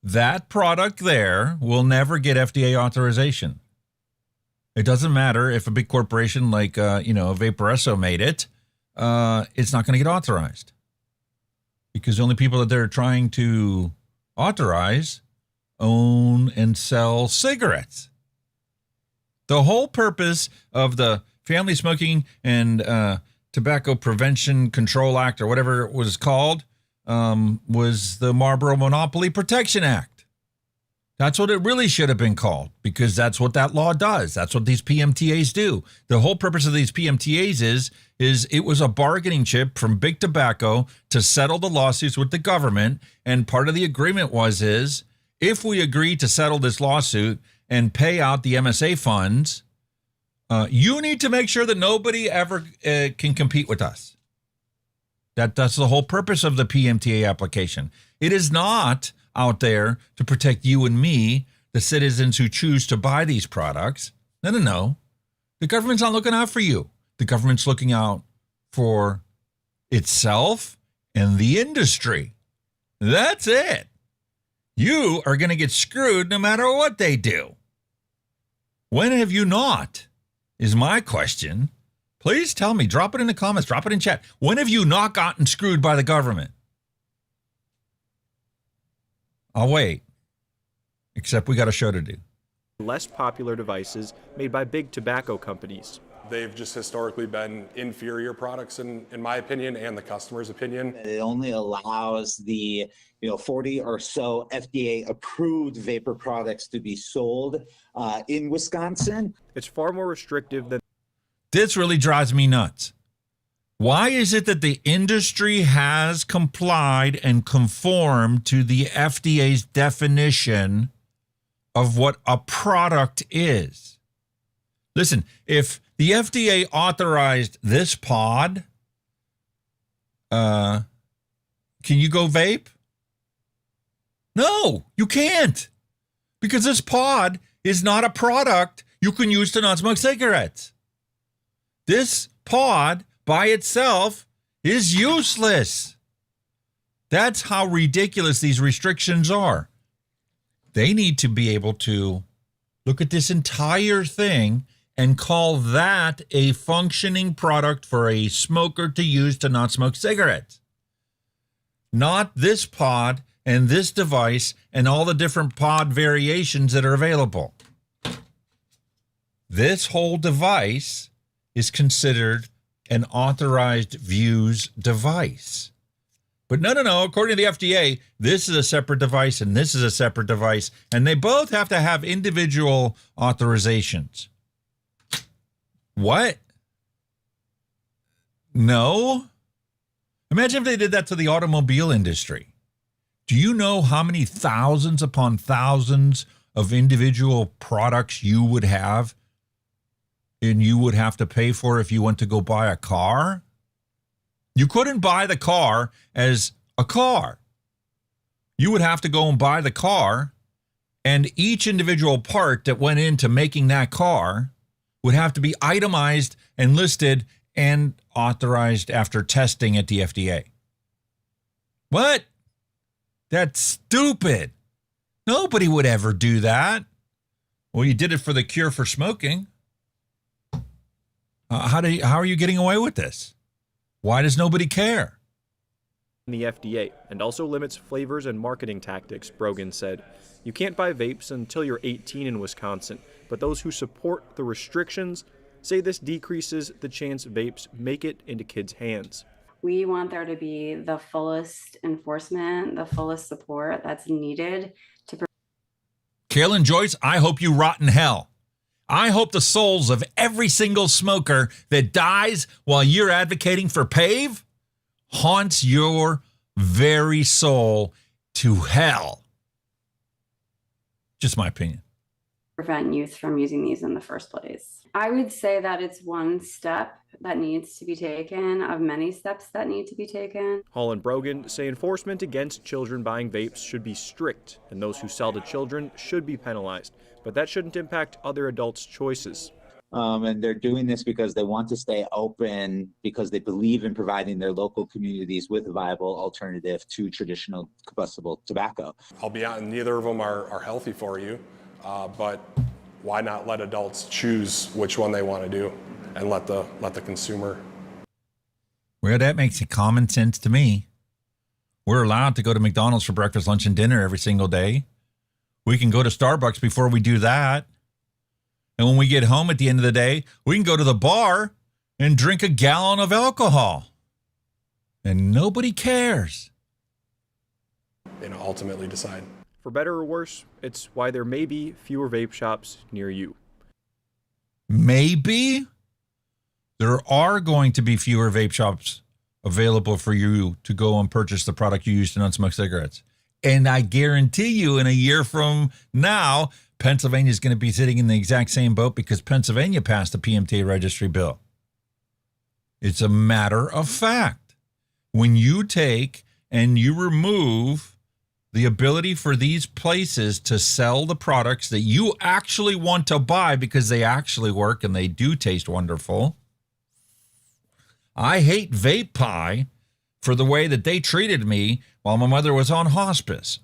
That product there will never get FDA authorization. It doesn't matter if a big corporation like, Vaperz made it, it's not going to get authorized. Because the only people that they're trying to authorize own and sell cigarettes. The whole purpose of the Family Smoking and Tobacco Prevention Control Act, or whatever it was called, was the Marlboro Monopoly Protection Act. That's what it really should have been called, because that's what that law does. That's what these PMTAs do. The whole purpose of these PMTAs is it was a bargaining chip from Big Tobacco to settle the lawsuits with the government. And part of the agreement is if we agree to settle this lawsuit and pay out the MSA funds, you need to make sure that nobody ever can compete with us. That's the whole purpose of the PMTA application. It is not out there to protect you and me, the citizens who choose to buy these products. No. The government's not looking out for you. The government's looking out for itself and the industry. That's it. You are going to get screwed no matter what they do. When have you not, is my question. Please tell me. Drop it in the comments. Drop it in chat. When have you not gotten screwed by the government? I'll wait. Except we got a show to do. Less popular devices made by big tobacco companies. They've just historically been inferior products, in my opinion, and the customer's opinion. It only allows the 40 or so FDA-approved vapor products to be sold in Wisconsin. It's far more restrictive than... This really drives me nuts. Why is it that the industry has complied and conformed to the FDA's definition of what a product is? Listen, if the FDA authorized this pod, can you go vape? No, you can't. Because this pod is not a product you can use to not smoke cigarettes. This pod by itself is useless. That's how ridiculous these restrictions are. They need to be able to look at this entire thing and call that a functioning product for a smoker to use to not smoke cigarettes. Not this pod and this device and all the different pod variations that are available. This whole device is considered an authorized views device. But no. According to the FDA, this is a separate device and this is a separate device, and they both have to have individual authorizations. What? No? Imagine if they did that to the automobile industry. Do you know how many thousands upon thousands of individual products you would have and you would have to pay for if you went to go buy a car? You couldn't buy the car as a car. You would have to go and buy the car, and each individual part that went into making that car would have to be itemized and listed and authorized after testing at the FDA. What? That's stupid. Nobody would ever do that. Well, you did it for the cure for smoking. How are you getting away with this? Why does nobody care? The FDA, and also limits flavors and marketing tactics, Brogan said. You can't buy vapes until you're 18 in Wisconsin, but those who support the restrictions say this decreases the chance vapes make it into kids' hands. We want there to be the fullest enforcement, the fullest support that's needed to. Kaylin Joyce, I hope you rot in hell. I hope the souls of every single smoker that dies while you're advocating for PAVE haunts your very soul to hell. Just my opinion. Prevent youth from using these in the first place. I would say that it's one step that needs to be taken of many steps that need to be taken. Hall and Brogan say enforcement against children buying vapes should be strict, and those who sell to children should be penalized, but that shouldn't impact other adults' choices. And they're doing this because they want to stay open, because they believe in providing their local communities with a viable alternative to traditional combustible tobacco. I'll be honest, neither of them are healthy for you, but why not let adults choose which one they want to do and let the consumer? Well, that makes it common sense to me. We're allowed to go to McDonald's for breakfast, lunch, and dinner every single day. We can go to Starbucks before we do that. And when we get home at the end of the day, we can go to the bar and drink a gallon of alcohol. And nobody cares. Ultimately decide. For better or worse, it's why there may be fewer vape shops near you. Maybe there are going to be fewer vape shops available for you to go and purchase the product you use to not smoke cigarettes. And I guarantee you in a year from now, Pennsylvania is going to be sitting in the exact same boat because Pennsylvania passed a PMTA registry bill. It's a matter of fact. When you take and you remove the ability for these places to sell the products that you actually want to buy because they actually work and they do taste wonderful. I hate Vape Pie for the way that they treated me while my mother was on hospice.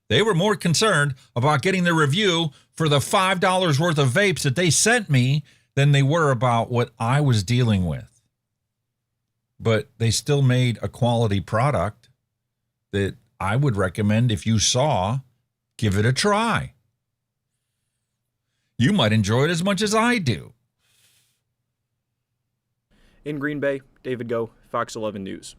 They were more concerned about getting the review for the $5 worth of vapes that they sent me than they were about what I was dealing with. But they still made a quality product that I would recommend if you saw, give it a try. You might enjoy it as much as I do. In Green Bay, David Go, Fox 11 News.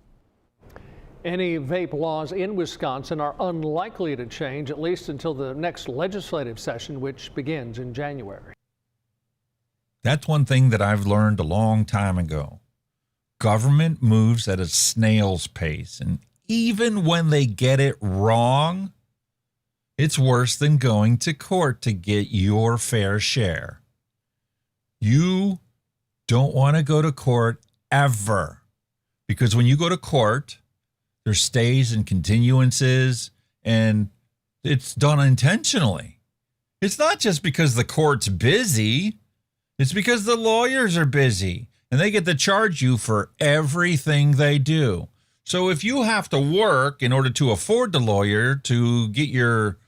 Any vape laws in Wisconsin are unlikely to change, at least until the next legislative session, which begins in January. That's one thing that I've learned a long time ago. Government moves at a snail's pace, and even when they get it wrong, it's worse than going to court to get your fair share. You don't want to go to court ever, because when you go to court, there's stays and continuances, and It's done intentionally. It's not just because the court's busy. It's because the lawyers are busy and they get to charge you for everything they do. So if you have to work in order to afford the lawyer to get your,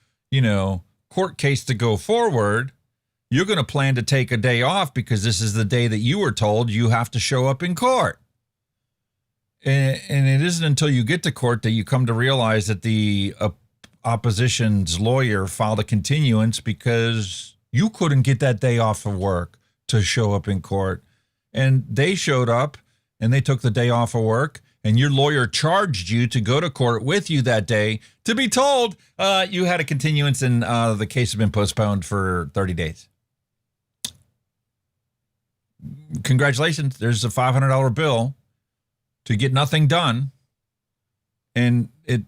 court case to go forward, you're going to plan to take a day off because this is the day that you were told you have to show up in court. And it isn't until you get to court that you come to realize that the opposition's lawyer filed a continuance because you couldn't get that day off of work to show up in court. And they showed up and they took the day off of work, and your lawyer charged you to go to court with you that day to be told you had a continuance and the case has been postponed for 30 days. Congratulations. There's a $500 bill to get nothing done. And it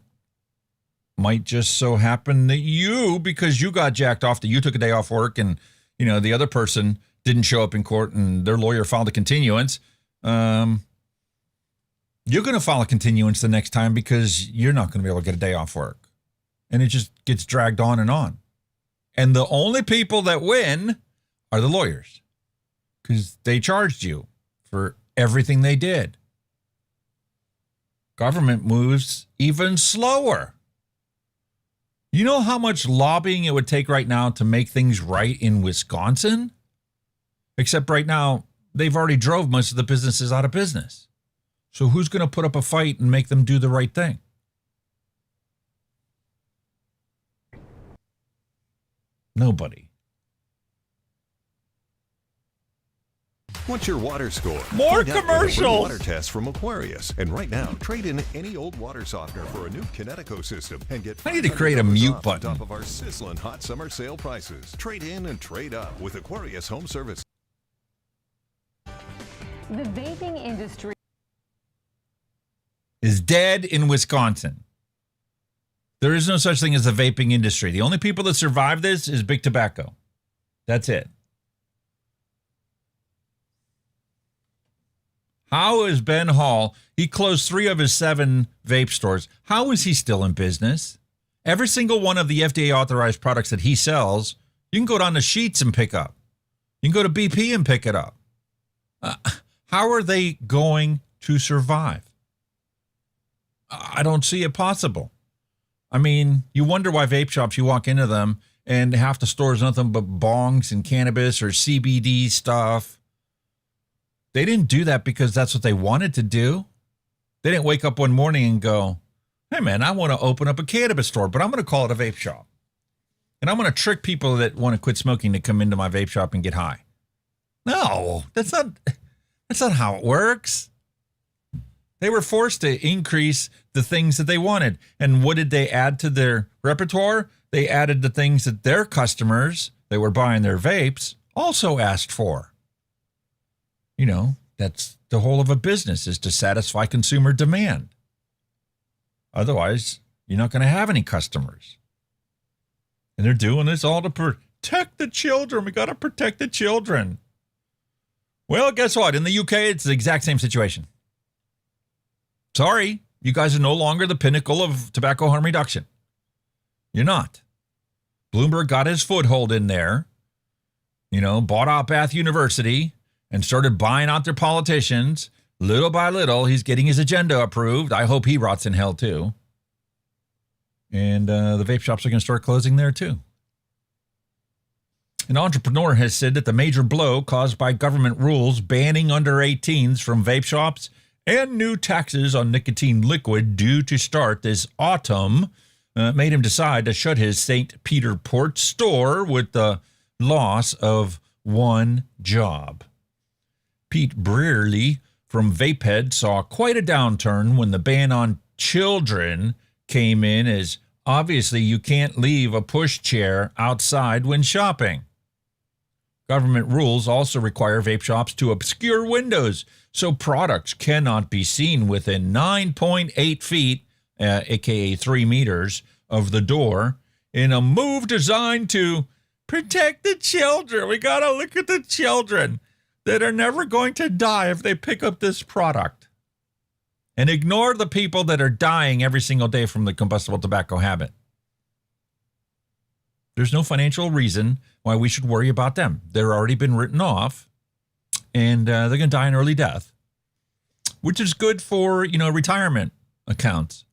might just so happen that you, because you got jacked off, that you took a day off work and, the other person didn't show up in court and their lawyer filed a continuance. You're going to file a continuance the next time because you're not going to be able to get a day off work. And it just gets dragged on. And the only people that win are the lawyers because they charged you for everything they did. Government moves even slower. You know how much lobbying it would take right now to make things right in Wisconsin? Except right now, they've already drove most of the businesses out of business. So who's going to put up a fight and make them do the right thing? Nobody. What's your water score? More Find out with a free commercials. water test from Aquarius. And right now, trade in any old water softener for a new Kinetico system and get I need to create a mute off button. on top of our sizzling hot summer sale prices. Trade in and trade up with Aquarius Home Service. The vaping industry is dead in Wisconsin. There is no such thing as a vaping industry. The only people that survive this is big tobacco. That's it. How is Ben Hall? He closed 3 of his 7 vape stores. How is he still in business? Every single one of the FDA authorized products that he sells, you can go down to Sheetz and pick up. You can go to BP and pick it up. How are they going to survive? I don't see it possible. I mean, you wonder why vape shops, you walk into them and half the store is nothing but bongs and cannabis or CBD stuff. They didn't do that because that's what they wanted to do. They didn't wake up one morning and go, hey man, I want to open up a cannabis store, but I'm going to call it a vape shop. And I'm going to trick people that want to quit smoking to come into my vape shop and get high. No, that's not how it works. They were forced to increase the things that they wanted. And what did they add to their repertoire? They added the things that their customers that were buying their vapes also asked for. That's the whole of a business, is to satisfy consumer demand. Otherwise, you're not going to have any customers. And they're doing this all to protect the children. We got to protect the children. Well, guess what? In the UK, it's the exact same situation. Sorry, you guys are no longer the pinnacle of tobacco harm reduction. You're not. Bloomberg got his foothold in there, bought out Bath University and started buying out their politicians. Little by little, he's getting his agenda approved. I hope he rots in hell too. And the vape shops are going to start closing there too. An entrepreneur has said that the major blow caused by government rules banning under 18s from vape shops and new taxes on nicotine liquid due to start this autumn made him decide to shut his St. Peter Port store with the loss of one job. Pete Brearley from Vapehead saw quite a downturn when the ban on children came in, as obviously you can't leave a pushchair outside when shopping. Government rules also require vape shops to obscure windows so products cannot be seen within 9.8 feet, aka 3 meters, of the door, in a move designed to protect the children. We got to look at the children that are never going to die if they pick up this product. And ignore the people that are dying every single day from the combustible tobacco habit. There's no financial reason why we should worry about them. They're already been written off, and they're going to die an early death, which is good for, retirement accounts,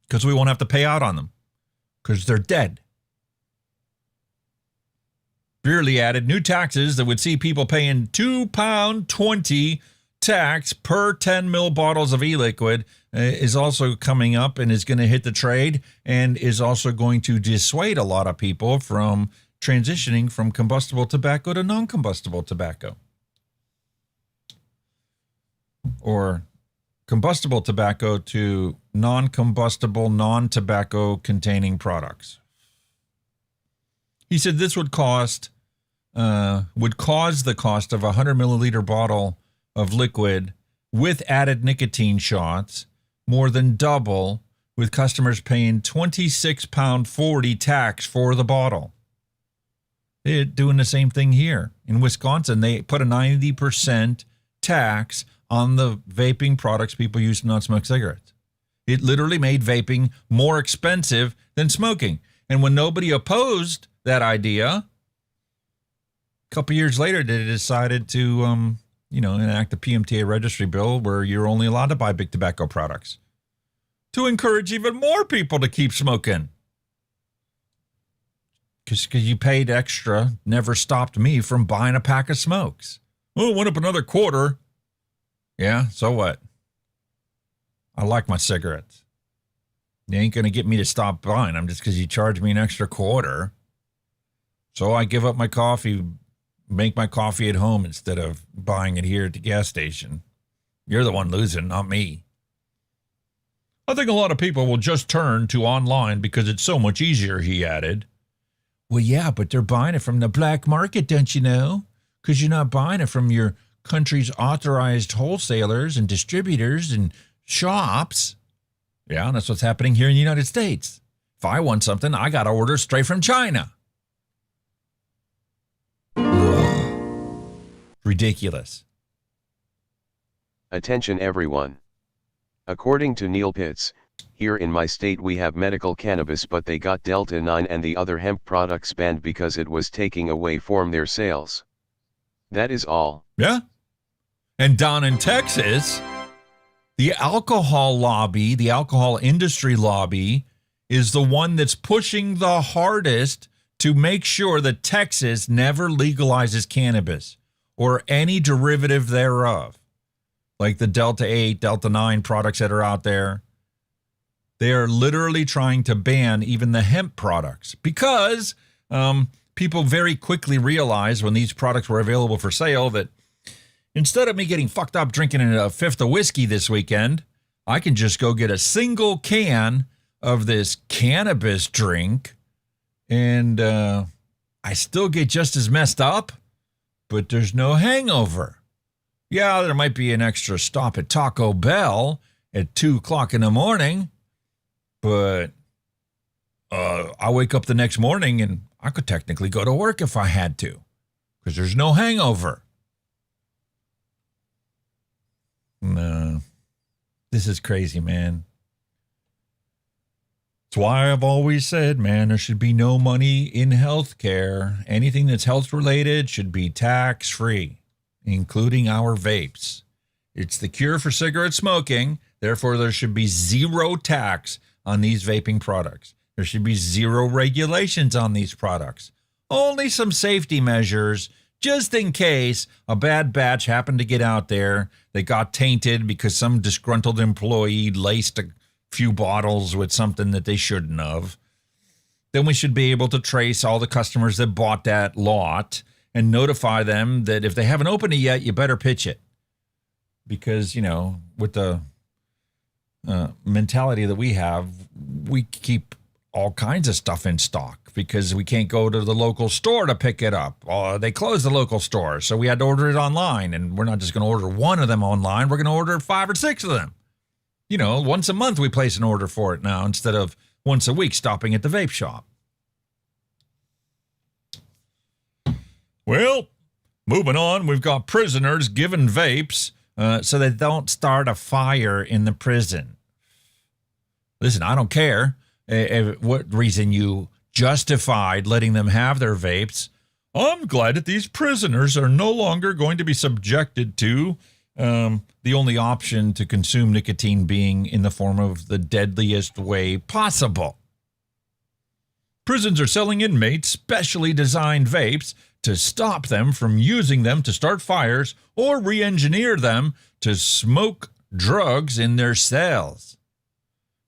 because we won't have to pay out on them because they're dead. Beerley added new taxes that would see people paying £2.20 tax per 10 ml bottles of e-liquid is also coming up and is going to hit the trade, and is also going to dissuade a lot of people from transitioning from combustible tobacco to non-combustible tobacco, or combustible tobacco to non-combustible, non-tobacco containing products. He said this would cause the cost of a 100 milliliter bottle of liquid with added nicotine shots more than double, with customers paying £26.40 tax for the bottle. They're doing the same thing here. In Wisconsin, they put a 90% tax on the vaping products people use to not smoke cigarettes. It literally made vaping more expensive than smoking. And when nobody opposed that idea, a couple years later, they decided to, enact the PMTA registry bill where you're only allowed to buy big tobacco products to encourage even more people to keep smoking. Because you paid extra never stopped me from buying a pack of smokes. Oh, it went up another quarter. Yeah, so what? I like my cigarettes. You ain't going to get me to stop buying them just because you charge me an extra quarter. So I give up my coffee, make my coffee at home instead of buying it here at the gas station. You're the one losing, not me. I think a lot of people will just turn to online because it's so much easier, he added. Well, yeah, but they're buying it from the black market, don't you know? Because you're not buying it from your country's authorized wholesalers and distributors and shops. Yeah, and that's what's happening here in the United States. If I want something, I got to order straight from China. Ridiculous. Attention everyone. According to Neil Pitts, here in my state we have medical cannabis, but they got Delta 9 and the other hemp products banned because it was taking away from their sales. That is all. Yeah. And down in Texas, the alcohol lobby, the alcohol industry lobby, is the one that's pushing the hardest to make sure that Texas never legalizes cannabis or any derivative thereof, like the Delta 8, Delta 9 products that are out there. They are literally trying to ban even the hemp products because people very quickly realized when these products were available for sale that instead of me getting fucked up drinking a fifth of whiskey this weekend, I can just go get a single can of this cannabis drink and I still get just as messed up, but there's no hangover. Yeah, there might be an extra stop at Taco Bell at 2 o'clock in the morning, but I wake up the next morning and I could technically go to work if I had to because there's no hangover. No, this is crazy, man. It's why I've always said, man, there should be no money in healthcare. Anything that's health related should be tax free, including our vapes. It's the cure for cigarette smoking. Therefore, there should be zero tax on these vaping products. There should be zero regulations on these products. Only some safety measures just in case a bad batch happened to get out there. They got tainted because some disgruntled employee laced a few bottles with something that they shouldn't have. Then we should be able to trace all the customers that bought that lot and notify them that if they haven't opened it yet, you better pitch it. Because, with the mentality that we have, we keep all kinds of stuff in stock because we can't go to the local store to pick it up. They closed the local store, so we had to order it online. And we're not just going to order one of them online. We're going to order 5 or 6 of them. Once a month we place an order for it now instead of once a week stopping at the vape shop. Well, moving on, we've got prisoners given vapes so they don't start a fire in the prison. Listen, I don't care what reason you justified letting them have their vapes. I'm glad that these prisoners are no longer going to be subjected to the only option to consume nicotine being in the form of the deadliest way possible. Prisons are selling inmates specially designed vapes to stop them from using them to start fires or re-engineer them to smoke drugs in their cells.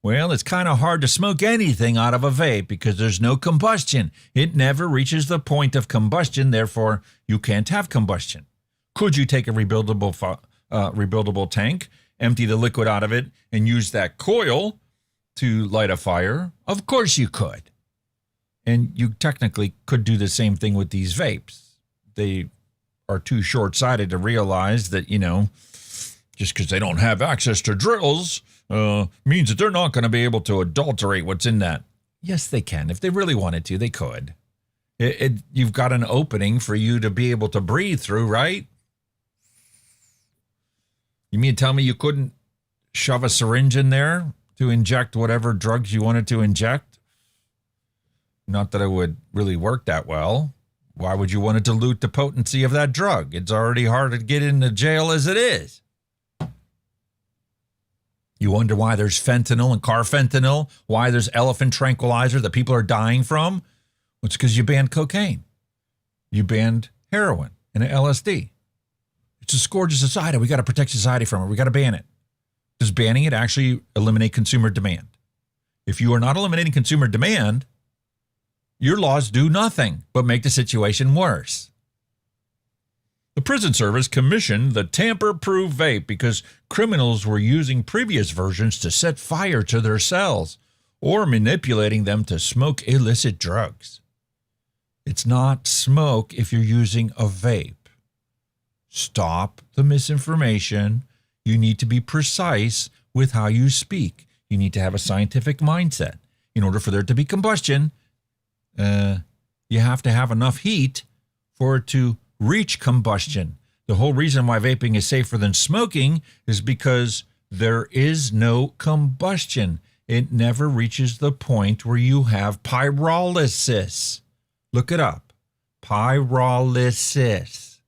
Well, it's kind of hard to smoke anything out of a vape because there's no combustion. It never reaches the point of combustion, therefore you can't have combustion. Could you take a rebuildable tank, empty the liquid out of it, and use that coil to light a fire? Of course you could. And you technically could do the same thing with these vapes. They are too short-sighted to realize that, just because they don't have access to drills means that they're not going to be able to adulterate what's in that. Yes, they can. If they really wanted to, they could. You've got an opening for you to be able to breathe through, right? You mean to tell me you couldn't shove a syringe in there to inject whatever drugs you wanted to inject? Not that it would really work that well. Why would you want to dilute the potency of that drug? It's already hard to get into jail as it is. You wonder why there's fentanyl and carfentanil, why there's elephant tranquilizer that people are dying from? Well, it's because you banned cocaine. You banned heroin and LSD. It's a scourge of society. We got to protect society from it. We got to ban it. Does banning it actually eliminate consumer demand? If you are not eliminating consumer demand, your laws do nothing but make the situation worse. The prison service commissioned the tamper-proof vape because criminals were using previous versions to set fire to their cells or manipulating them to smoke illicit drugs. It's not smoke if you're using a vape. Stop the misinformation. You need to be precise with how you speak. You need to have a scientific mindset. In order for there to be combustion, you have to have enough heat for it to reach combustion. The whole reason why vaping is safer than smoking is because there is no combustion. It never reaches the point where you have pyrolysis. Look it up. Pyrolysis.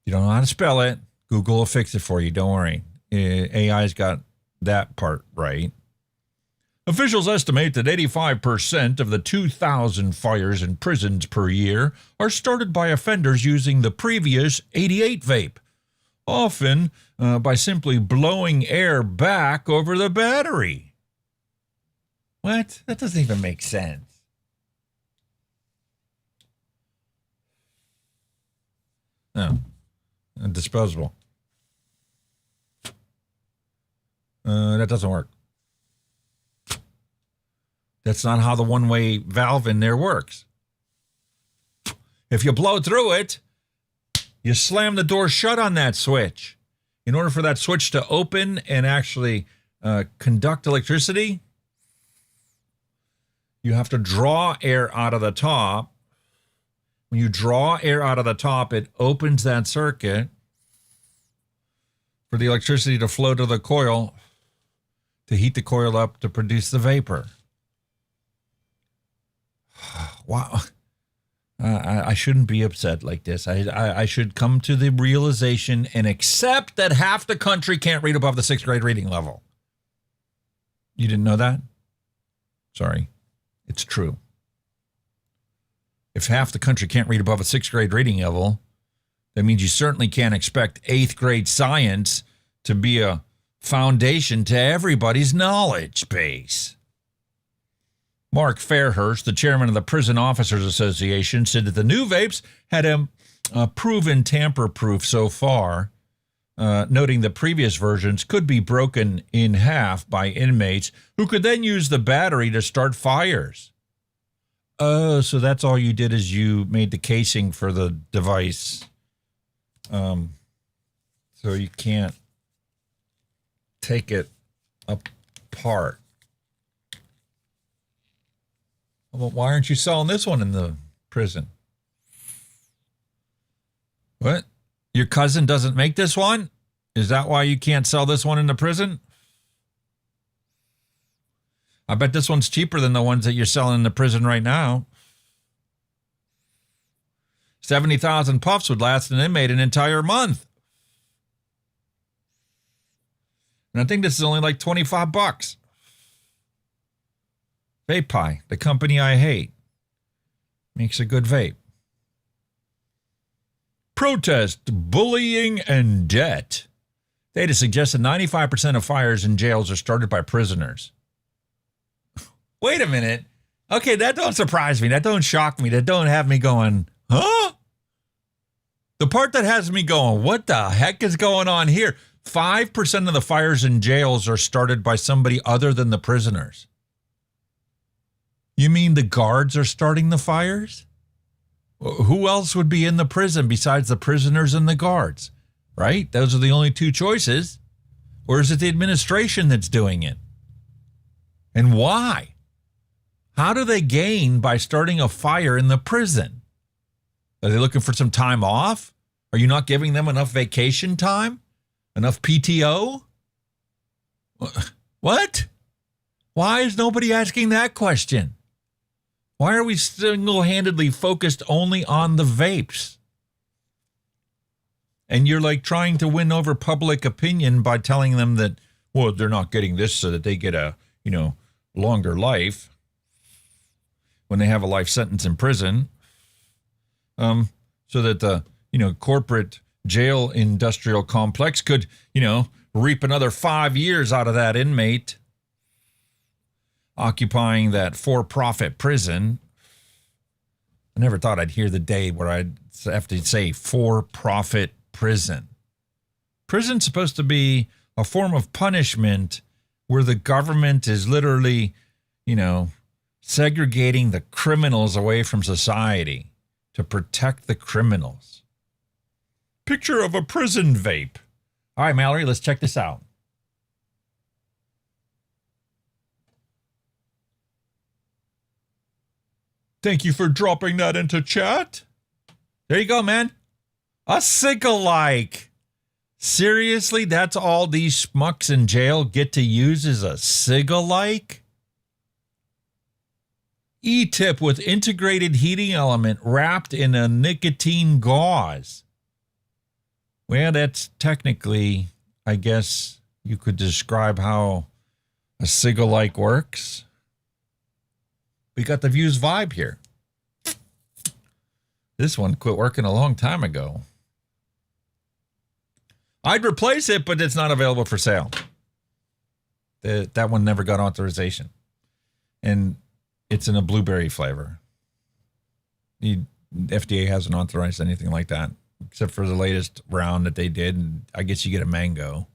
You don't know how to spell it, Google will fix it for you. Don't worry. AI's got that part right. Officials estimate that 85% of the 2,000 fires in prisons per year are started by offenders using the previous 88 vape, often by simply blowing air back over the battery. What? That doesn't even make sense. No. Disposable. That doesn't work. That's not how the one-way valve in there works. If you blow through it, you slam the door shut on that switch. In order for that switch to open and actually conduct electricity, you have to draw air out of the top. When you draw air out of the top, it opens that circuit for the electricity to flow to the coil to heat the coil up to produce the vapor. Wow. I shouldn't be upset like this. I should come to the realization and accept that half the country can't read above the 6th grade reading level. You didn't know that? Sorry. It's true. If half the country can't read above a 6th grade reading level, that means you certainly can't expect 8th grade science to be a foundation to everybody's knowledge base. Mark Fairhurst, the chairman of the Prison Officers Association, said that the new vapes had proven tamper-proof so far, noting the previous versions could be broken in half by inmates who could then use the battery to start fires. Oh, so that's all you did is you made the casing for the device. So you can't take it apart. Well, why aren't you selling this one in the prison? What? Your cousin doesn't make this one? Is that why you can't sell this one in the prison? I bet this one's cheaper than the ones that you're selling in the prison right now. 70,000 puffs would last an inmate an entire month. And I think this is only like $25. Vape Pie, the company I hate, makes a good vape. Protest, bullying, and debt. Data suggests that 95% of fires in jails are started by prisoners. Wait a minute. Okay, that don't surprise me. That don't shock me. That don't have me going, huh? The part that has me going, what the heck is going on here? 5% of the fires in jails are started by somebody other than the prisoners. You mean the guards are starting the fires? Who else would be in the prison besides the prisoners and the guards? Right? Those are the only two choices. Or is it the administration that's doing it? And why? How do they gain by starting a fire in the prison? Are they looking for some time off? Are you not giving them enough vacation time? Enough PTO? What? Why is nobody asking that question? Why are we single-handedly focused only on the vapes? And you're like trying to win over public opinion by telling them that, well, they're not getting this so that they get a, longer life when they have a life sentence in prison. So that the, corporate jail industrial complex could, reap another 5 years out of that inmate occupying that for-profit prison. I never thought I'd hear the day where I'd have to say for-profit prison. Prison's supposed to be a form of punishment where the government is literally, segregating the criminals away from society to protect the criminals. Picture of a prison vape. All right, Mallory, let's check this out. Thank you for dropping that into chat. There you go, man. A cig-alike. Seriously, that's all these schmucks in jail get to use is a cig-alike? E-tip with integrated heating element wrapped in a nicotine gauze. Well, that's technically, I guess you could describe how a cig-alike works. We got the Views vibe here. This one quit working a long time ago. I'd replace it, but it's not available for sale. That one never got authorization. And it's in a blueberry flavor. The FDA hasn't authorized anything like that, except for the latest round that they did. And I guess you get a mango.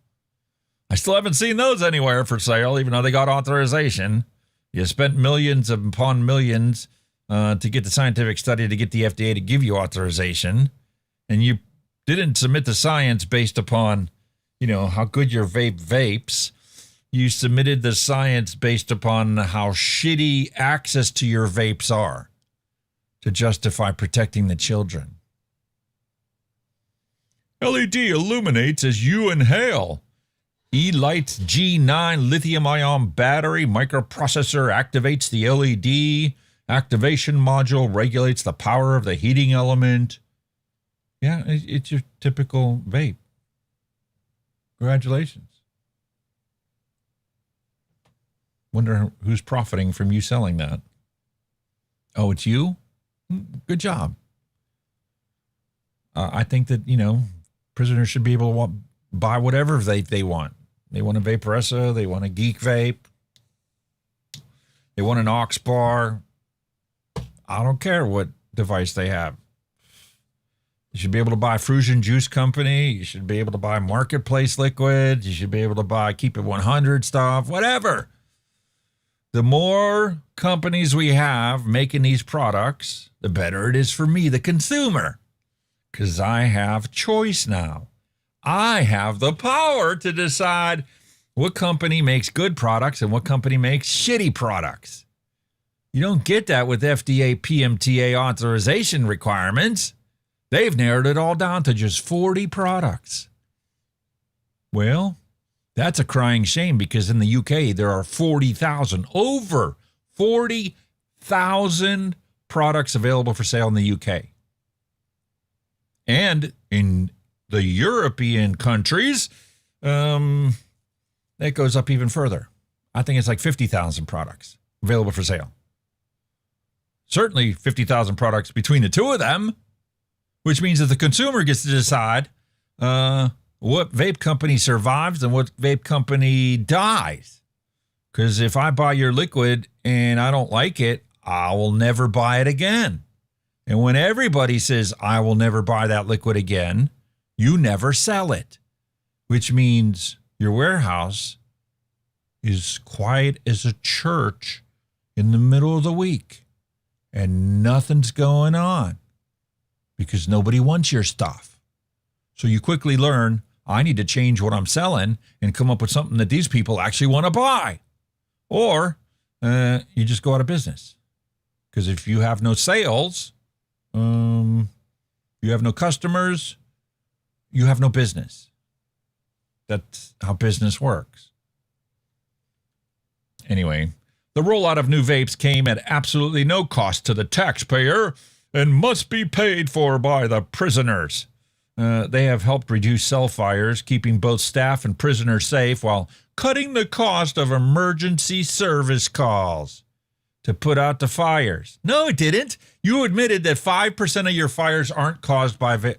I still haven't seen those anywhere for sale, even though they got authorization. You spent millions upon millions to get the scientific study to get the FDA to give you authorization. And you didn't submit the science based upon, how good your vape vapes. You submitted the science based upon how shitty access to your vapes are to justify protecting the children. LED illuminates as you inhale. E-Light's G9 lithium-ion battery microprocessor activates the LED. Activation module regulates the power of the heating element. Yeah, it's your typical vape. Congratulations. Wonder who's profiting from you selling that. Oh, it's you? Good job. I think that, prisoners should be able to buy whatever they want. They want a Vaperz, they want a Geek Vape, they want an aux bar. I don't care what device they have. You should be able to buy Frusion Juice Company. You should be able to buy Marketplace Liquid. You should be able to buy Keep It 100 stuff, whatever. The more companies we have making these products, the better it is for me, the consumer, because I have choice now. I have the power to decide what company makes good products and what company makes shitty products. You don't get that with FDA PMTA authorization requirements. They've narrowed it all down to just 40 products. Well, That's a crying shame because in the UK, there are 40,000, over 40,000 products available for sale in the UK. And in the European countries, that goes up even further. I think it's like 50,000 products available for sale. Certainly 50,000 products between the two of them, which means that the consumer gets to decide what vape company survives and what vape company dies. Because if I buy your liquid and I don't like it, I will never buy it again. And when everybody says, I will never buy that liquid again, you never sell it, which means your warehouse is quiet as a church in the middle of the week and nothing's going on because nobody wants your stuff. So you quickly learn, I need to change what I'm selling and come up with something that these people actually want to buy. Or you just go out of business. Because if you have no sales, you have no customers, you have no business. That's how business works. Anyway, the rollout of new vapes came at absolutely no cost to the taxpayer and must be paid for by the prisoners. They have helped reduce cell fires, keeping both staff and prisoners safe while cutting the cost of emergency service calls to put out the fires. No, it didn't. You admitted that 5% of your fires aren't caused by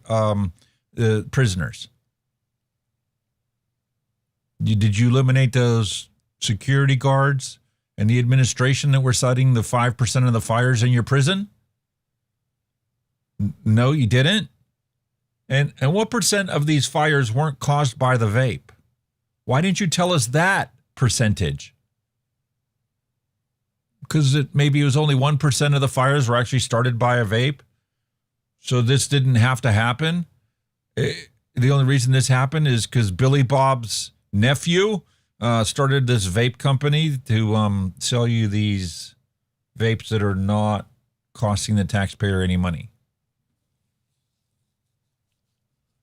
prisoners. Did you eliminate those security guards and the administration that were citing the 5% of the fires in your prison? No, you didn't. And what percent of these fires weren't caused by the vape? Why didn't you tell us that percentage? Because maybe it was only 1% of the fires were actually started by a vape. So this didn't have to happen. The only reason this happened is because Billy Bob's nephew started this vape company to sell you these vapes that are not costing the taxpayer any money.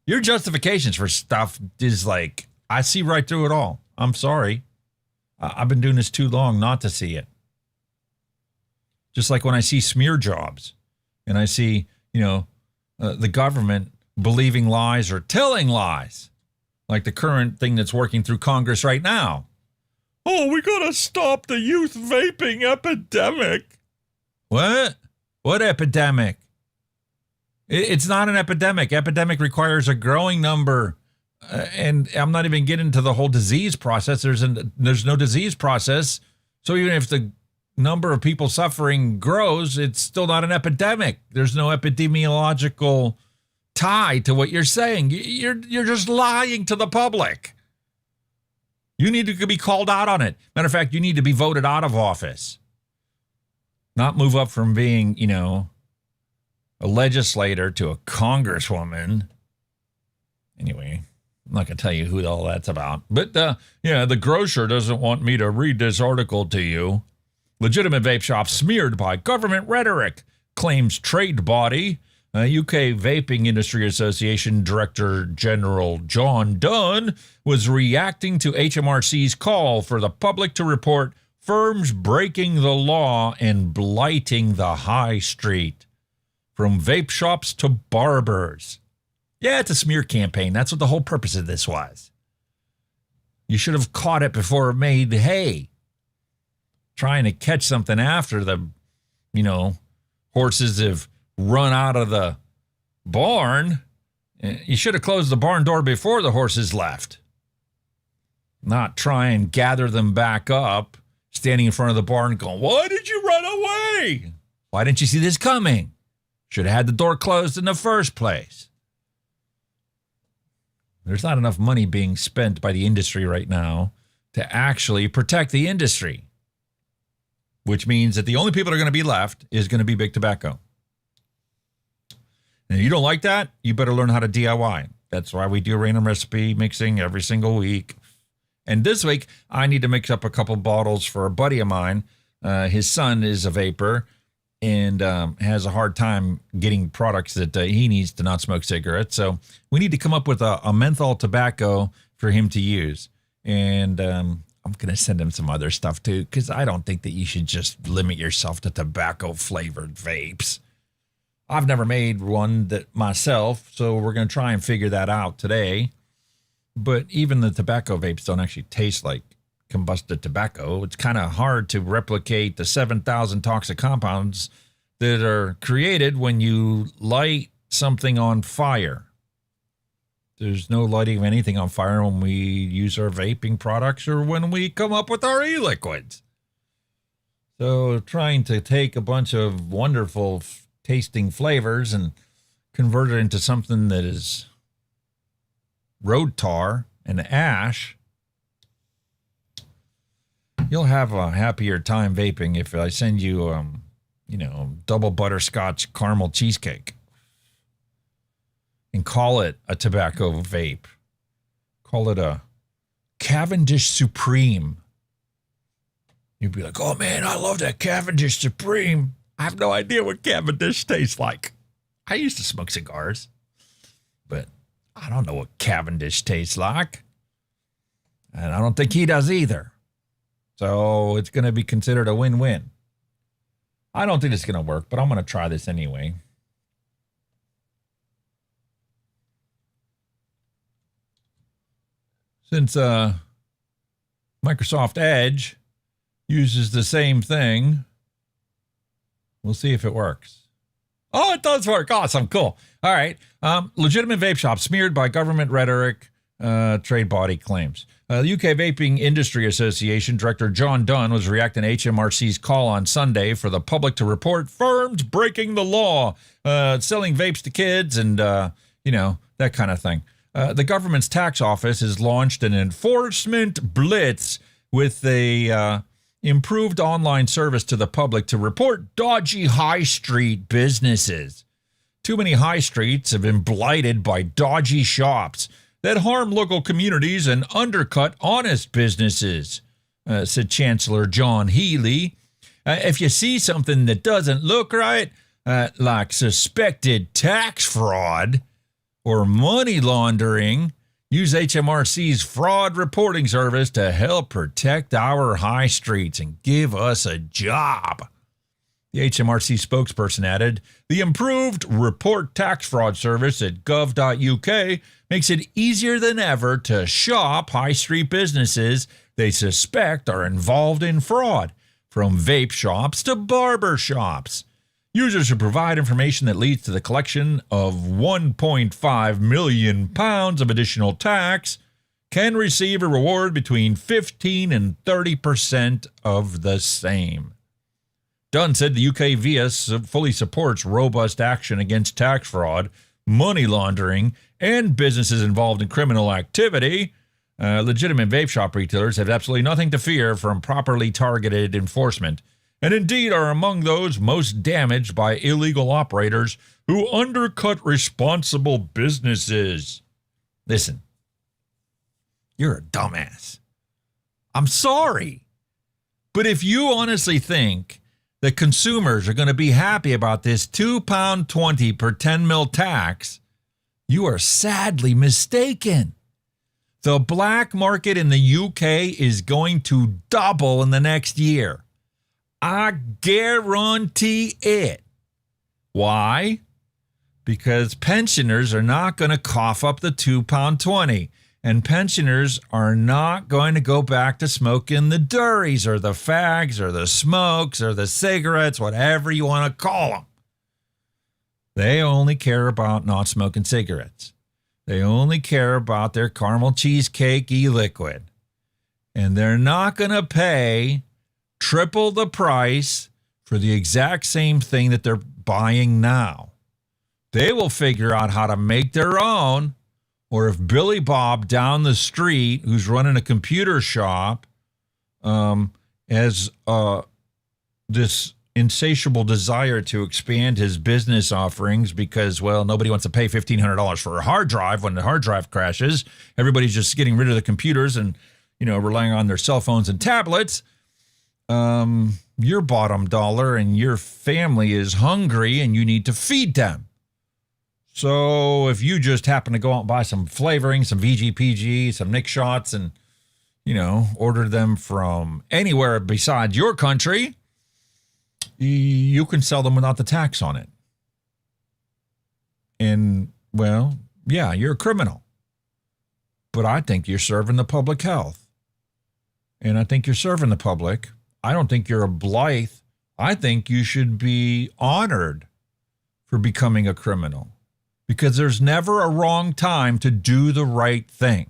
Your justifications for stuff is like, I see right through it all. I'm sorry. I've been doing this too long not to see it. Just like when I see smear jobs and I see, the government believing lies or telling lies, like the current thing that's working through Congress right now. Oh, we got to stop the youth vaping epidemic. What? What epidemic? It's not an epidemic. Epidemic requires a growing number. And I'm not even getting to the whole disease process. There's no disease process. So even if the number of people suffering grows, it's still not an epidemic. There's no epidemiological tie to what you're saying. You're just lying to the public. You need to be called out on it. Matter of fact, you need to be voted out of office. Not move up from being, a legislator to a congresswoman. Anyway, I'm not going to tell you who all that's about. But, the grocer doesn't want me to read this article to you. Legitimate vape shop smeared by government rhetoric, claims trade body. UK Vaping Industry Association Director General John Dunn was reacting to HMRC's call for the public to report firms breaking the law and blighting the high street. From vape shops to barbers. Yeah, it's a smear campaign. That's what the whole purpose of this was. You should have caught it before it made hay. Trying to catch something after the, horses have run out of the barn. You should have closed the barn door before the horses left. Not try and gather them back up, standing in front of the barn going, why did you run away? Why didn't you see this coming? Should have had the door closed in the first place. There's not enough money being spent by the industry right now to actually protect the industry, which means that the only people that are going to be left is going to be big tobacco. And if you don't like that, you better learn how to DIY. That's why we do random recipe mixing every single week. And this week, I need to mix up a couple bottles for a buddy of mine. His son is a vapor and has a hard time getting products that he needs to not smoke cigarettes. So we need to come up with a menthol tobacco for him to use. And I'm going to send him some other stuff too, because I don't think that you should just limit yourself to tobacco-flavored vapes. I've never made one that myself, so we're going to try and figure that out today. But even the tobacco vapes don't actually taste like combusted tobacco. It's kind of hard to replicate the 7,000 toxic compounds that are created when you light something on fire. There's no lighting of anything on fire when we use our vaping products or when we come up with our e-liquids. So trying to take a bunch of wonderful tasting flavors and convert it into something that is road tar and ash, you'll have a happier time vaping if I send you, double butterscotch caramel cheesecake and call it a tobacco vape. Call it a Cavendish Supreme. You'd be like, oh man, I love that Cavendish Supreme. I have no idea what Cavendish tastes like. I used to smoke cigars, but I don't know what Cavendish tastes like. And I don't think he does either. So it's going to be considered a win-win. I don't think it's going to work, but I'm going to try this anyway. Since Microsoft Edge uses the same thing, we'll see if it works. Oh, it does work. Awesome. Cool. All right. Legitimate vape shop smeared by government rhetoric, trade body claims. The UK Vaping Industry Association Director John Dunn was reacting to HMRC's call on Sunday for the public to report firms breaking the law, selling vapes to kids and, that kind of thing. The government's tax office has launched an enforcement blitz with a improved online service to the public to report dodgy high street businesses. Too many high streets have been blighted by dodgy shops that harm local communities and undercut honest businesses, said Chancellor John Healey. If you see something that doesn't look right, like suspected tax fraud or money laundering, use HMRC's fraud reporting service to help protect our high streets and give us a job. The HMRC spokesperson added, the improved report tax fraud service at gov.uk makes it easier than ever to shop high street businesses they suspect are involved in fraud, from vape shops to barber shops. Users who provide information that leads to the collection of £1.5 million of additional tax can receive a reward between 15 and 30% of the same. Dunn said the UK VIA fully supports robust action against tax fraud, money laundering, and businesses involved in criminal activity. Legitimate vape shop retailers have absolutely nothing to fear from properly targeted enforcement, and indeed are among those most damaged by illegal operators who undercut responsible businesses. Listen, you're a dumbass. I'm sorry. But if you honestly think that consumers are going to be happy about this £2.20 per 10 mil tax, you are sadly mistaken. The black market in the UK is going to double in the next year. I guarantee it. Why? Because pensioners are not going to cough up the £2.20. And pensioners are not going to go back to smoking the durries or the fags or the smokes or the cigarettes, whatever you want to call them. They only care about not smoking cigarettes. They only care about their caramel cheesecake e-liquid. And they're not going to pay triple the price for the exact same thing that they're buying now. They will figure out how to make their own. Or if Billy Bob down the street, who's running a computer shop, has this insatiable desire to expand his business offerings because, well, nobody wants to pay $1,500 for a hard drive when the hard drive crashes. Everybody's just getting rid of the computers and, relying on their cell phones and tablets. Your bottom dollar and your family is hungry and you need to feed them. So if you just happen to go out and buy some flavoring, some VGPG, some Nick shots, and, order them from anywhere besides your country, you can sell them without the tax on it. And, well, yeah, you're a criminal. But I think you're serving the public health. And I think you're serving the public. I don't think you're a Blythe. I think you should be honored for becoming a criminal. Because there's never a wrong time to do the right thing.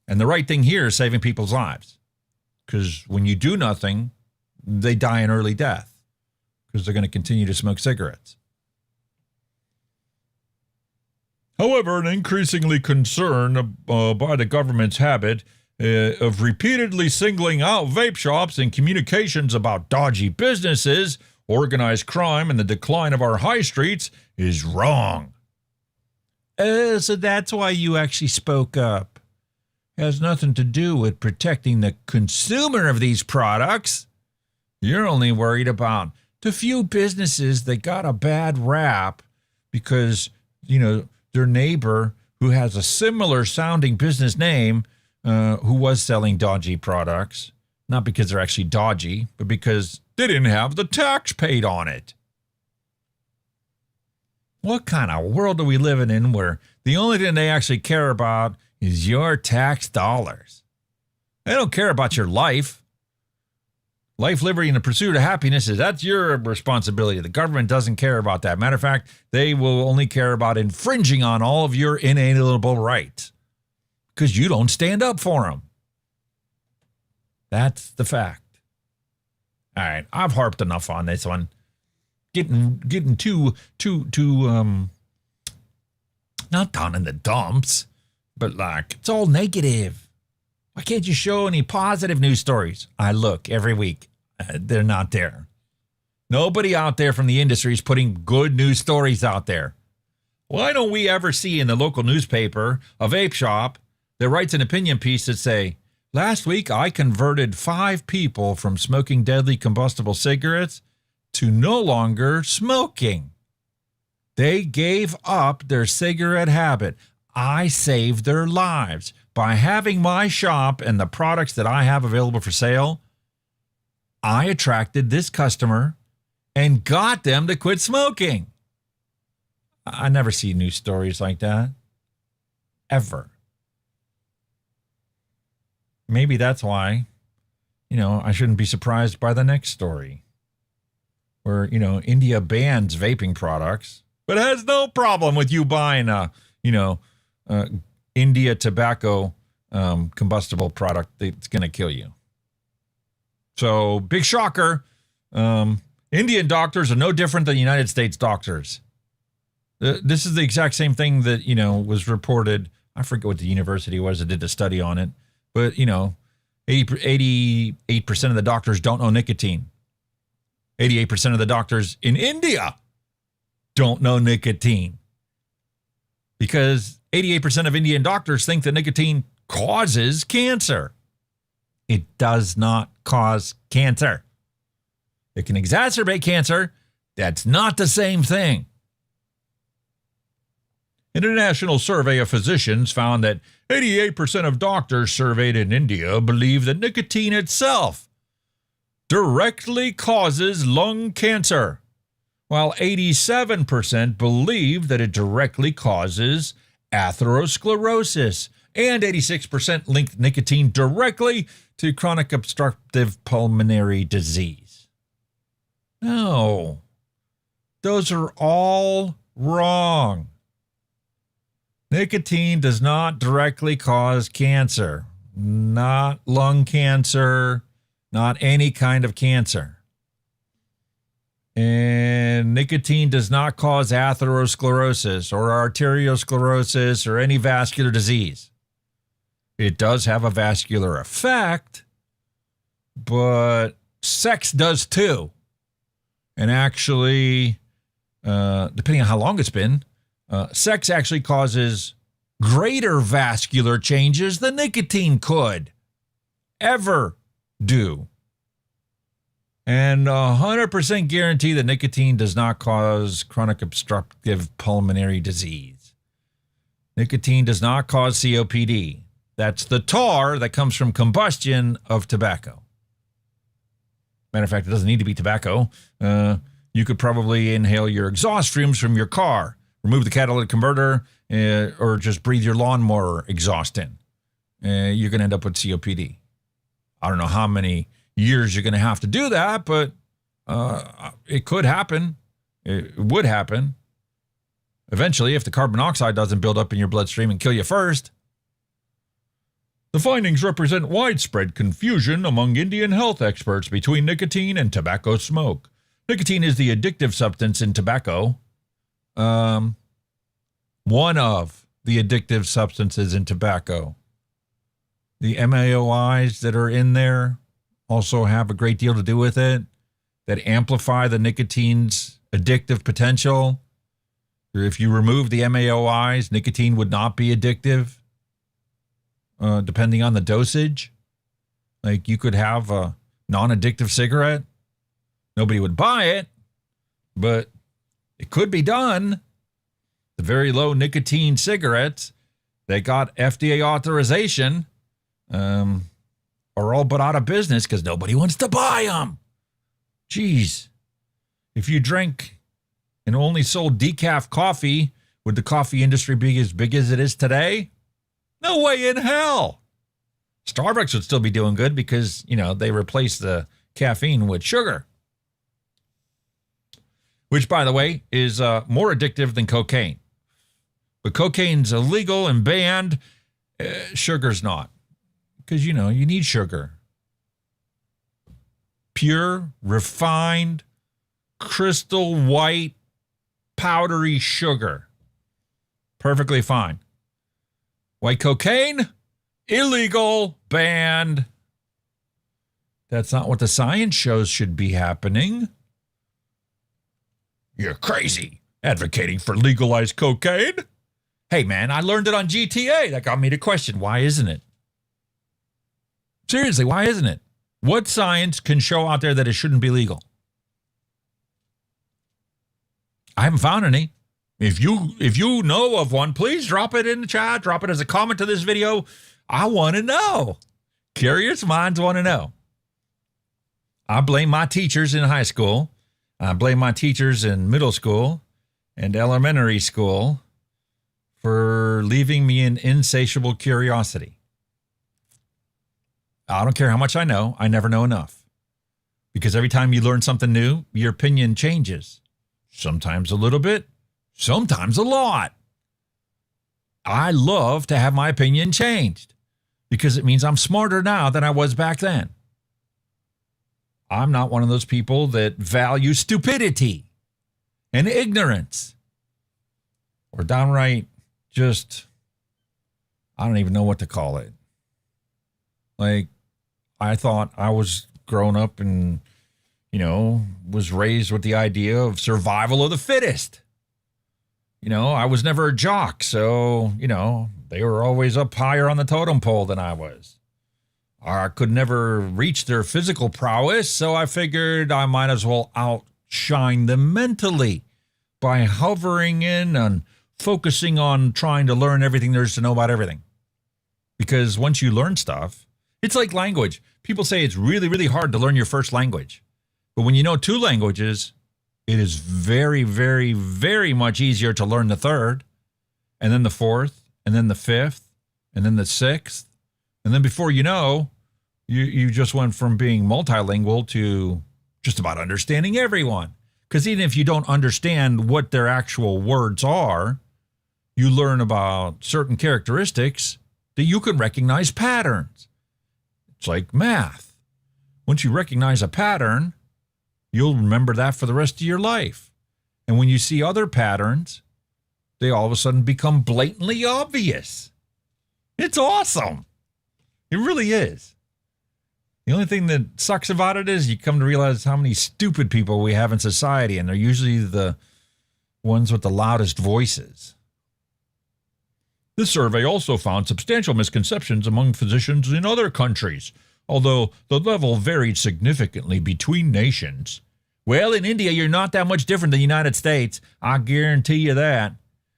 And the right thing here is saving people's lives. Because when you do nothing, they die an early death. Because they're going to continue to smoke cigarettes. However, an increasingly concern by the government's habit of repeatedly singling out vape shops and communications about dodgy businesses, organized crime, and the decline of our high streets is wrong. So that's why you actually spoke up. It has nothing to do with protecting the consumer of these products. You're only worried about the few businesses that got a bad rap because, their neighbor who has a similar sounding business name who was selling dodgy products, not because they're actually dodgy, but because they didn't have the tax paid on it. What kind of world are we living in where the only thing they actually care about is your tax dollars? They don't care about your life. Life, liberty, and the pursuit of happiness that's your responsibility. The government doesn't care about that. Matter of fact, they will only care about infringing on all of your inalienable rights because you don't stand up for them. That's the fact. All right, I've harped enough on this one. Getting too not down in the dumps, but like it's all negative. Why can't you show any positive news stories? I look every week. They're not there. Nobody out there from the industry is putting good news stories out there. Why don't we ever see in the local newspaper a vape shop that writes an opinion piece that say, last week I converted 5 people from smoking deadly combustible cigarettes to no longer smoking. They gave up their cigarette habit. I saved their lives. By having my shop and the products that I have available for sale, I attracted this customer and got them to quit smoking. I never see news stories like that. Ever. Maybe that's why, I shouldn't be surprised by the next story. Where, India bans vaping products, but has no problem with you buying India tobacco combustible product that's going to kill you. So, big shocker. Indian doctors are no different than United States doctors. This is the exact same thing that, was reported. I forget what the university was that did the study on it. But, 88% of the doctors don't know nicotine. 88% of the doctors in India don't know nicotine. Because 88% of Indian doctors think that nicotine causes cancer. It does not cause cancer. It can exacerbate cancer. That's not the same thing. An international survey of physicians found that 88% of doctors surveyed in India believe that nicotine itself directly causes lung cancer, while 87% believe that it directly causes atherosclerosis, and 86% linked nicotine directly to chronic obstructive pulmonary disease. No, those are all wrong. Nicotine does not directly cause cancer, not lung cancer, not any kind of cancer. And nicotine does not cause atherosclerosis or arteriosclerosis or any vascular disease. It does have a vascular effect, but sex does too. And actually, depending on how long it's been, sex actually causes greater vascular changes than nicotine could ever do. And 100% guarantee that nicotine does not cause chronic obstructive pulmonary disease. Nicotine does not cause COPD. That's the tar that comes from combustion of tobacco. Matter of fact, it doesn't need to be tobacco. You could probably inhale your exhaust fumes from your car, remove the catalytic converter, or just breathe your lawnmower exhaust in. You're going to end up with COPD. I don't know how many years you're going to have to do that, but it could happen. It would happen. Eventually, if the carbon monoxide doesn't build up in your bloodstream and kill you first. The findings represent widespread confusion among Indian health experts between nicotine and tobacco smoke. Nicotine is the addictive substance in tobacco. One of the addictive substances in tobacco. The MAOIs that are in there also have a great deal to do with it, that amplify the nicotine's addictive potential. If you remove the MAOIs, nicotine would not be addictive, depending on the dosage. Like, you could have a non-addictive cigarette. Nobody would buy it, but it could be done. The very low nicotine cigarettes that got FDA authorization are all but out of business because nobody wants to buy them. Jeez. If you drank and only sold decaf coffee, would the coffee industry be as big as it is today? No way in hell. Starbucks would still be doing good because, they replaced the caffeine with sugar. Which, by the way, is more addictive than cocaine. But cocaine's illegal and banned. Sugar's not. Because, you need sugar. Pure, refined, crystal white, powdery sugar. Perfectly fine. White cocaine? Illegal, banned. That's not what the science shows should be happening. You're crazy, advocating for legalized cocaine. Hey, man, I learned it on GTA. That got me to question, why isn't it? Seriously, why isn't it? What science can show out there that it shouldn't be legal? I haven't found any. If you know of one, please drop it in the chat. Drop it as a comment to this video. I want to know. Curious minds want to know. I blame my teachers in high school. I blame my teachers in middle school and elementary school for leaving me in insatiable curiosity. I don't care how much I know. I never know enough. Because every time you learn something new, your opinion changes. Sometimes a little bit, sometimes a lot. I love to have my opinion changed because it means I'm smarter now than I was back then. I'm not one of those people that value stupidity and ignorance or downright just, I don't even know what to call it. Like, I thought I was grown up and, was raised with the idea of survival of the fittest. I was never a jock, so, they were always up higher on the totem pole than I was. I could never reach their physical prowess, so I figured I might as well outshine them mentally by hovering in and focusing on trying to learn everything there is to know about everything. Because once you learn stuff, it's like language. People say it's really, really hard to learn your first language. But when you know two languages, it is very, very, very much easier to learn the third, and then the fourth, and then the fifth, and then the sixth. And then before you know, you just went from being multilingual to just about understanding everyone. Because even if you don't understand what their actual words are, you learn about certain characteristics that you can recognize patterns. It's like math. Once you recognize a pattern, you'll remember that for the rest of your life. And when you see other patterns, they all of a sudden become blatantly obvious. It's awesome. It really is. The only thing that sucks about it is you come to realize how many stupid people we have in society, and they're usually the ones with the loudest voices. This survey also found substantial misconceptions among physicians in other countries, although the level varied significantly between nations. Well, in India, you're not that much different than the United States. I guarantee you that.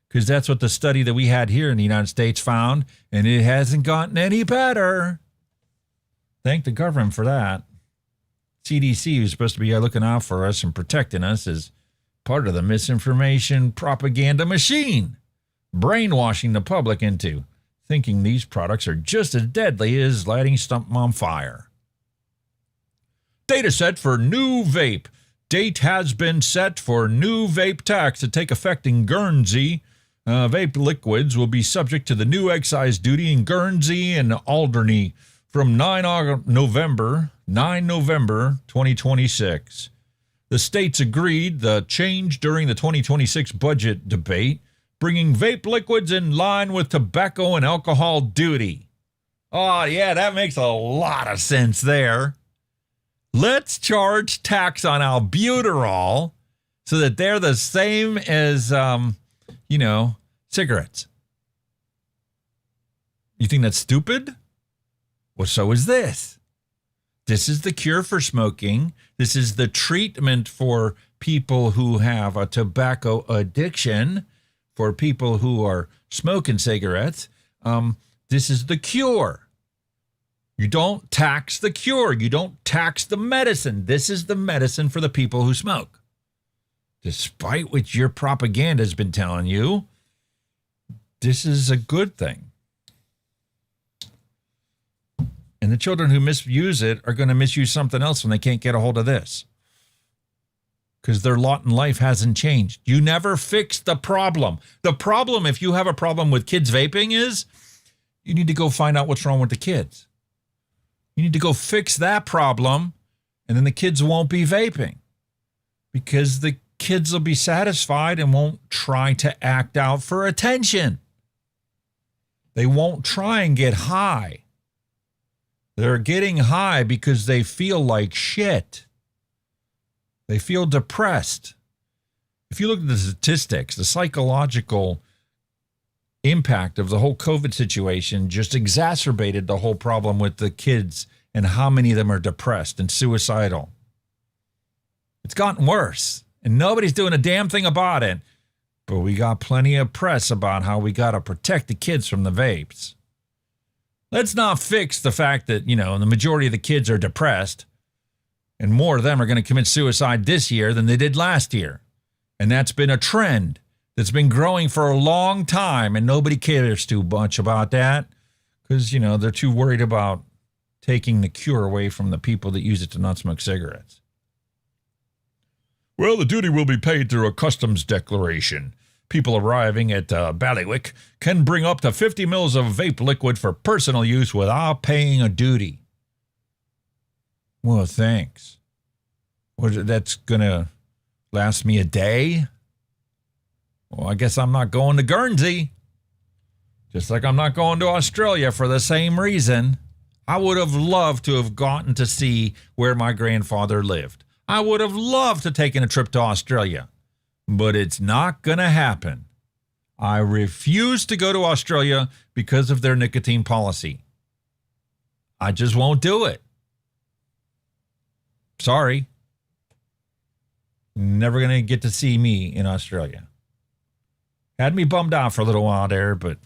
because that's what the study that we had here in the United States found, and it hasn't gotten any better. Thank the government for that. CDC, who's supposed to be looking out for us and protecting us, is part of the misinformation propaganda machine, brainwashing the public into thinking these products are just as deadly as lighting something on fire. Data set for new vape. Date has been set for new vape tax to take effect in Guernsey. Vape liquids will be subject to the new excise duty in Guernsey and Alderney from 9 November 2026. The states agreed the change during the 2026 budget debate, bringing vape liquids in line with tobacco and alcohol duty. Oh, yeah, that makes a lot of sense there. Let's charge tax on albuterol so that they're the same as, cigarettes. You think that's stupid? Well, so is this. This is the cure for smoking. This is the treatment for people who have a tobacco addiction, for people who are smoking cigarettes. This is the cure. You don't tax the cure. You don't tax the medicine. This is the medicine for the people who smoke. Despite what your propaganda has been telling you, this is a good thing. And the children who misuse it are going to misuse something else when they can't get a hold of this. Because their lot in life hasn't changed. You never fix the problem. The problem, if you have a problem with kids vaping, is you need to go find out what's wrong with the kids. You need to go fix that problem, and then the kids won't be vaping. Because the kids will be satisfied and won't try to act out for attention. They won't try and get high. They're getting high because they feel like shit. They feel depressed. If you look at the statistics, the psychological impact of the whole COVID situation just exacerbated the whole problem with the kids and how many of them are depressed and suicidal. It's gotten worse, and nobody's doing a damn thing about it. But we got plenty of press about how we got to protect the kids from the vapes. Let's not fix the fact that, the majority of the kids are depressed, and more of them are going to commit suicide this year than they did last year. And that's been a trend that's been growing for a long time, and nobody cares too much about that because, they're too worried about taking the cure away from the people that use it to not smoke cigarettes. Well, the duty will be paid through a customs declaration. People arriving at Ballywick can bring up to 50 mils of vape liquid for personal use without paying a duty. Well, thanks. That's going to last me a day? Well, I guess I'm not going to Guernsey. Just like I'm not going to Australia for the same reason. I would have loved to have gotten to see where my grandfather lived. I would have loved to have taken a trip to Australia. But it's not going to happen. I refuse to go to Australia because of their nicotine policy. I just won't do it. Sorry. Never going to get to see me in Australia. Had me bummed out for a little while there, but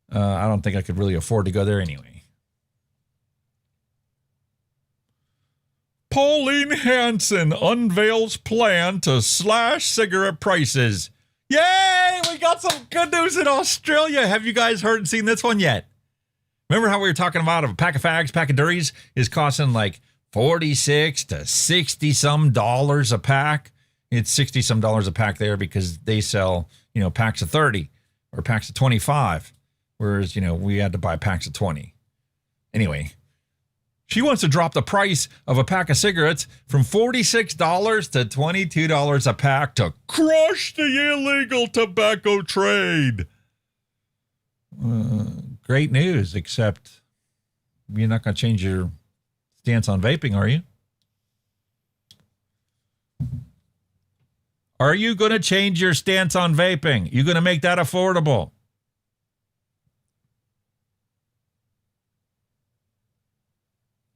I don't think I could really afford to go there anyway. Pauline Hanson unveils plan to slash cigarette prices. Yay! We got some good news in Australia. Have you guys heard and seen this one yet? Remember how we were talking about a pack of fags, pack of durries is costing like $46 to $60 some a pack? It's $60 some a pack there because they sell, packs of 30 or packs of 25. Whereas, we had to buy packs of 20. Anyway. She wants to drop the price of a pack of cigarettes from $46 to $22 a pack to crush the illegal tobacco trade. Great news, except you're not going to change your stance on vaping, are you? Are you going to change your stance on vaping? You going to make that affordable?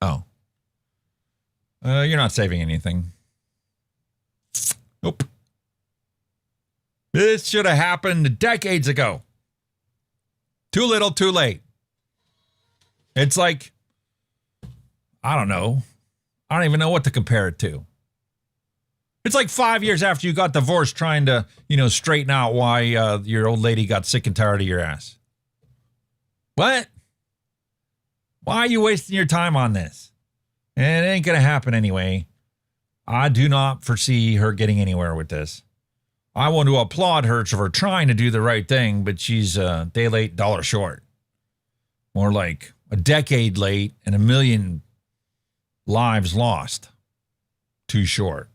Oh. You're not saving anything. Nope. This should have happened decades ago. Too little, too late. It's like, I don't know. I don't even know what to compare it to. It's like 5 years after you got divorced trying to, straighten out why your old lady got sick and tired of your ass. What? Why are you wasting your time on this? And it ain't going to happen anyway. I do not foresee her getting anywhere with this. I want to applaud her for trying to do the right thing, but she's a day late, dollar short. More like a decade late and 1 million lives lost. Too short.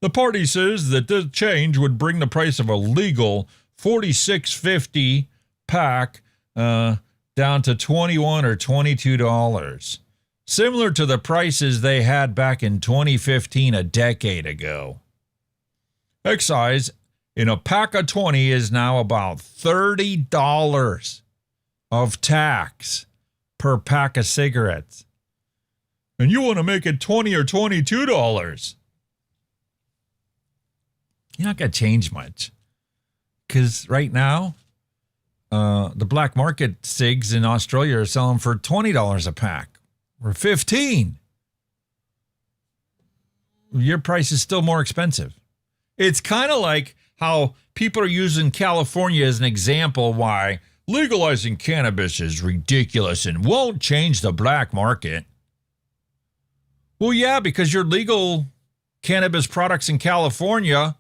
The party says that this change would bring the price of a legal $46.50 pack down to $21 or $22, similar to the prices they had back in 2015, a decade ago. Excise in a pack of 20 is now about $30 of tax per pack of cigarettes. And you want to make it $20 or $22. You're not going to change much. Because right now, the black market cigs in Australia are selling for $20 a pack. Or $15. Your price is still more expensive. It's kind of like how people are using California as an example why legalizing cannabis is ridiculous and won't change the black market. Well, yeah, because your legal cannabis products in California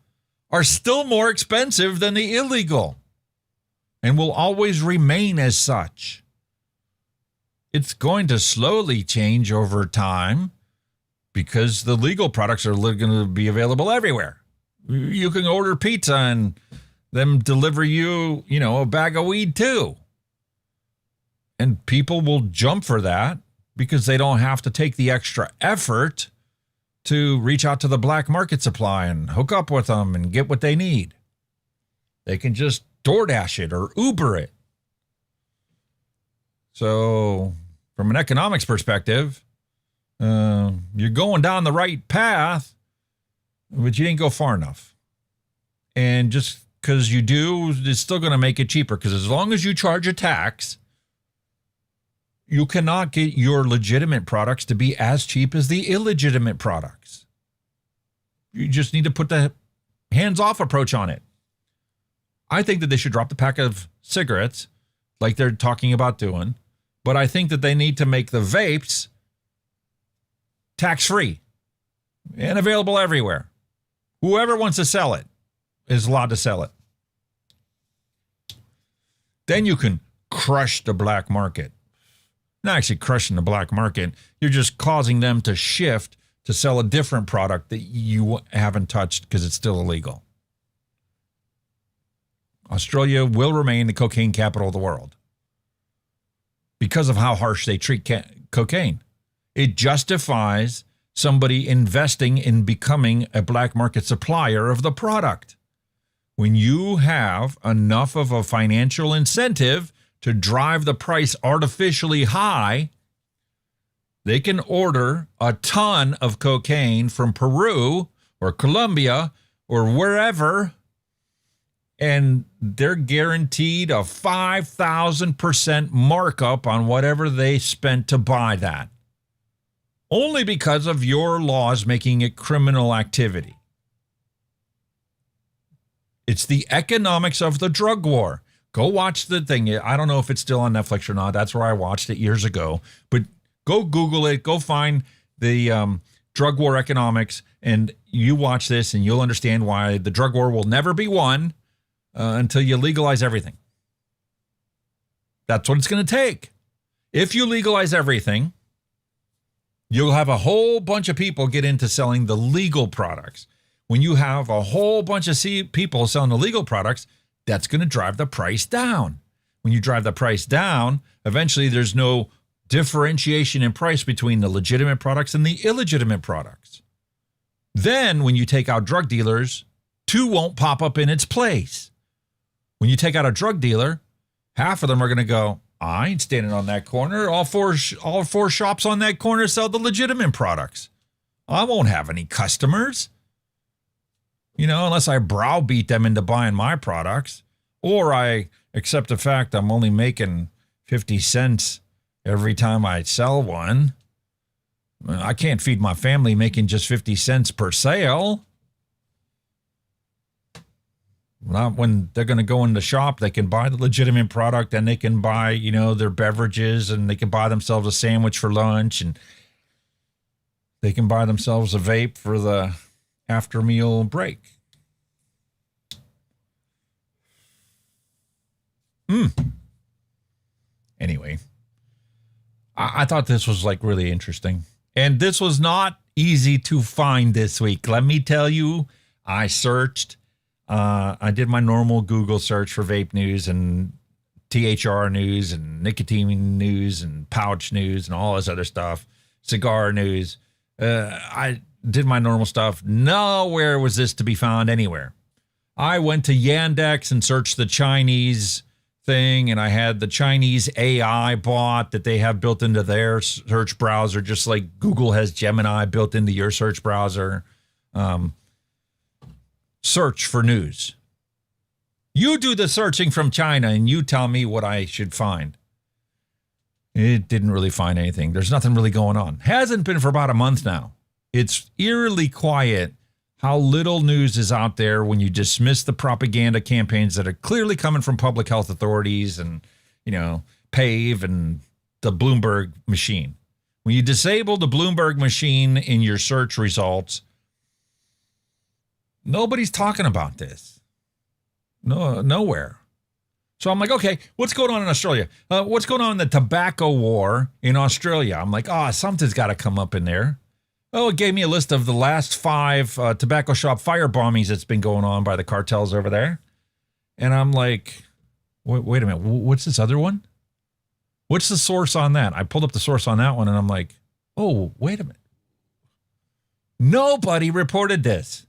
are still more expensive than the illegal and will always remain as such. It's going to slowly change over time because the legal products are going to be available everywhere. You can order pizza and them deliver you, a bag of weed too. And people will jump for that because they don't have to take the extra effort to reach out to the black market supply and hook up with them and get what they need. They can just DoorDash it or Uber it. So from an economics perspective, you're going down the right path, but you didn't go far enough. And just because you do, it's still going to make it cheaper because as long as you charge a tax, you cannot get your legitimate products to be as cheap as the illegitimate products. You just need to put the hands-off approach on it. I think that they should drop the pack of cigarettes like they're talking about doing, but I think that they need to make the vapes tax-free and available everywhere. Whoever wants to sell it is allowed to sell it. Then you can crush the black market. Not actually crushing the black market. You're just causing them to shift to sell a different product that you haven't touched because it's still illegal. Australia will remain the cocaine capital of the world because of how harsh they treat cocaine. It justifies somebody investing in becoming a black market supplier of the product. When you have enough of a financial incentive to drive the price artificially high, they can order a ton of cocaine from Peru or Colombia or wherever, and they're guaranteed a 5,000% markup on whatever they spent to buy that. Only because of your laws making it criminal activity. It's the economics of the drug war. Go watch the thing. I don't know if it's still on Netflix or not. That's where I watched it years ago. But go Google it. Go find the drug war economics, and you watch this, and you'll understand why the drug war will never be won until you legalize everything. That's what it's going to take. If you legalize everything, you'll have a whole bunch of people get into selling the legal products. When you have a whole bunch of people selling the legal products, that's going to drive the price down. When you drive the price down, eventually there's no differentiation in price between the legitimate products and the illegitimate products. Then when you take out drug dealers, two won't pop up in its place. When you take out a drug dealer, half of them are going to go, I ain't standing on that corner. All four shops on that corner sell the legitimate products. I won't have any customers. unless I browbeat them into buying my products, or I accept the fact I'm only making 50 cents every time I sell one. I can't feed my family making just 50 cents per sale. Not when they're going to go in the shop, they can buy the legitimate product and they can buy, their beverages, and they can buy themselves a sandwich for lunch, and they can buy themselves a vape for the after meal break. Anyway, I thought this was really interesting. And this was not easy to find this week. Let me tell you, I searched. I did my normal Google search for vape news and THR news and nicotine news and pouch news and all this other stuff, cigar news. I did my normal stuff. Nowhere was this to be found anywhere. I went to Yandex and searched the Chinese thing, and I had the Chinese AI bot that they have built into their search browser, just like Google has Gemini built into your search browser. Search for news. You do the searching from China and you tell me what I should find. It didn't really find anything. There's nothing really going on. Hasn't been for about a month now. It's eerily quiet how little news is out there when you dismiss the propaganda campaigns that are clearly coming from public health authorities and, PAVE and the Bloomberg machine. When you disable the Bloomberg machine in your search results, nobody's talking about this. No, nowhere. So I'm like, okay, what's going on in Australia? What's going on in the tobacco war in Australia? I'm like, something's got to come up in there. Oh, it gave me a list of the last 5 tobacco shop fire bombings that's been going on by the cartels over there. And I'm like, wait a minute, what's this other one? What's the source on that? I pulled up the source on that one, and I'm like, oh, wait a minute. Nobody reported this.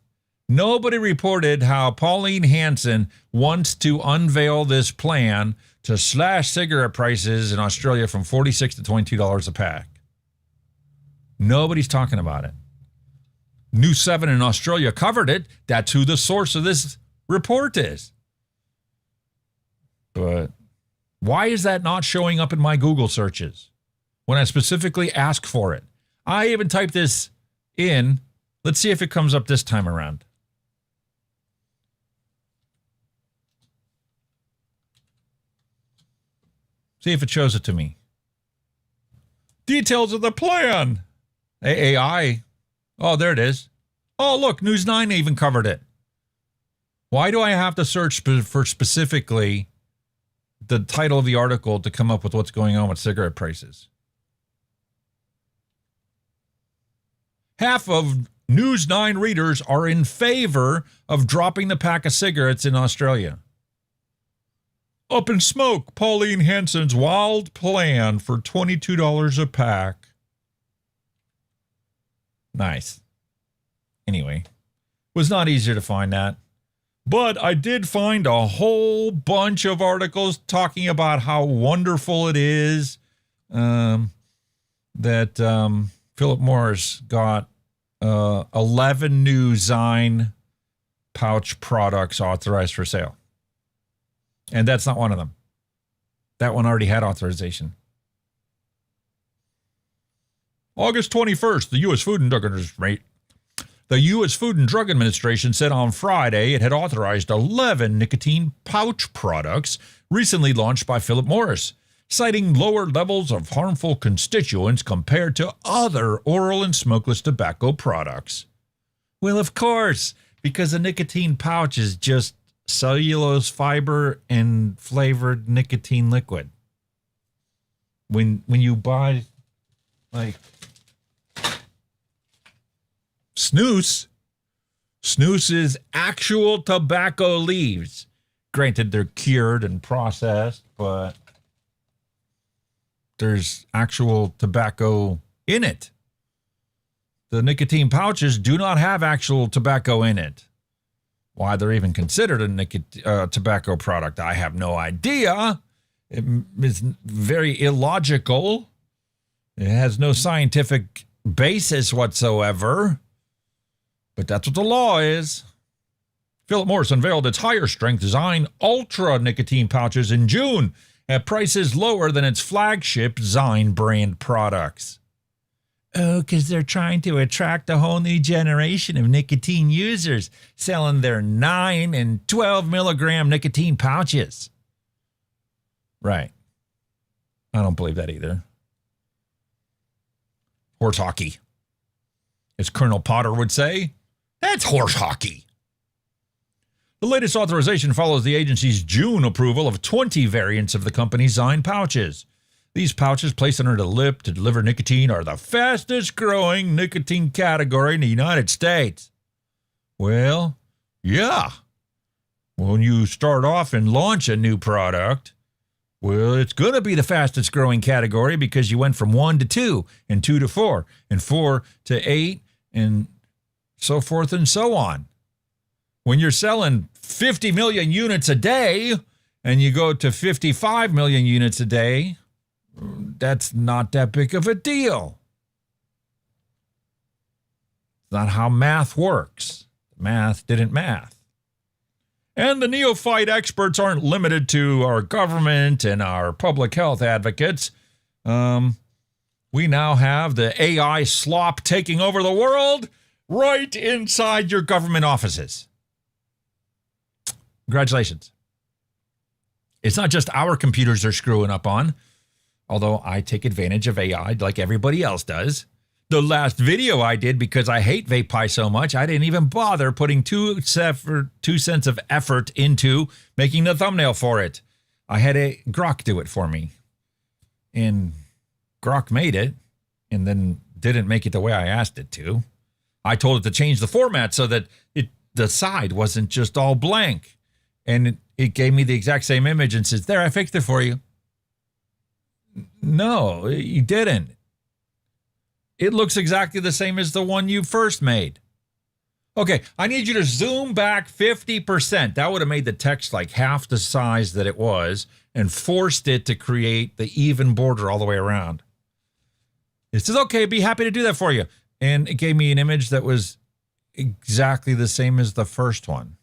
Nobody reported how Pauline Hanson wants to unveil this plan to slash cigarette prices in Australia from $46 to $22 a pack. Nobody's talking about it. News 7 in Australia covered it. That's who the source of this report is. But why is that not showing up in my Google searches when I specifically ask for it? I even typed this in. Let's see if it comes up this time around. See if it shows it to me. Details of the plan. AI. Oh, there it is. Oh, look, News 9 even covered it. Why do I have to search for specifically the title of the article to come up with what's going on with cigarette prices? Half of News 9 readers are in favor of dropping the pack of cigarettes in Australia. Up in smoke, Pauline Hanson's wild plan for $22 a pack. Nice. Anyway, was not easier to find that. But I did find a whole bunch of articles talking about how wonderful it is that Philip Morris got 11 new Zine pouch products authorized for sale. And that's not one of them. That one already had authorization. August 21st, the U.S. Food and Drug Administration said on Friday it had authorized 11 nicotine pouch products recently launched by Philip Morris, citing lower levels of harmful constituents compared to other oral and smokeless tobacco products. Well, of course, because a nicotine pouch is just cellulose fiber and flavored nicotine liquid. When you buy snus is actual tobacco leaves. Granted, they're cured and processed, but there's actual tobacco in it. The nicotine pouches do not have actual tobacco in it. Why they're even considered a tobacco product, I have no idea. It is very illogical. It has no scientific basis whatsoever. But that's what the law is. Philip Morris unveiled its higher strength Zine Ultra nicotine pouches in June at prices lower than its flagship Zine brand products. Oh, because they're trying to attract a whole new generation of nicotine users, selling their 9 and 12 milligram nicotine pouches. Right. I don't believe that either. Horse hockey. As Colonel Potter would say, that's horse hockey. The latest authorization follows the agency's June approval of 20 variants of the company's Zine pouches. These pouches placed under the lip to deliver nicotine are the fastest growing nicotine category in the United States. Well, yeah. When you start off and launch a new product, well, it's going to be the fastest growing category because you went from 1 to 2 and 2 to 4 and 4 to 8 and so forth and so on. When you're selling 50 million units a day and you go to 55 million units a day, that's not that big of a deal. It's not how math works. Math didn't math. And the Neophyte experts aren't limited to our government and our public health advocates. We now have the AI slop taking over the world right inside your government offices. Congratulations. It's not just our computers they're screwing up on, although I take advantage of AI like everybody else does. The last video I did, because I hate vape pie so much, I didn't even bother putting 2 cents of effort into making the thumbnail for it. I had a Grok do it for me. And Grok made it and then didn't make it the way I asked it to. I told it to change the format so that the side wasn't just all blank. And it gave me the exact same image and says, there, I fixed it for you. No, you didn't. It looks exactly the same as the one you first made. Okay, I need you to zoom back 50%. That would have made the text like half the size that it was and forced it to create the even border all the way around. It says, okay, be happy to do that for you. And it gave me an image that was exactly the same as the first one.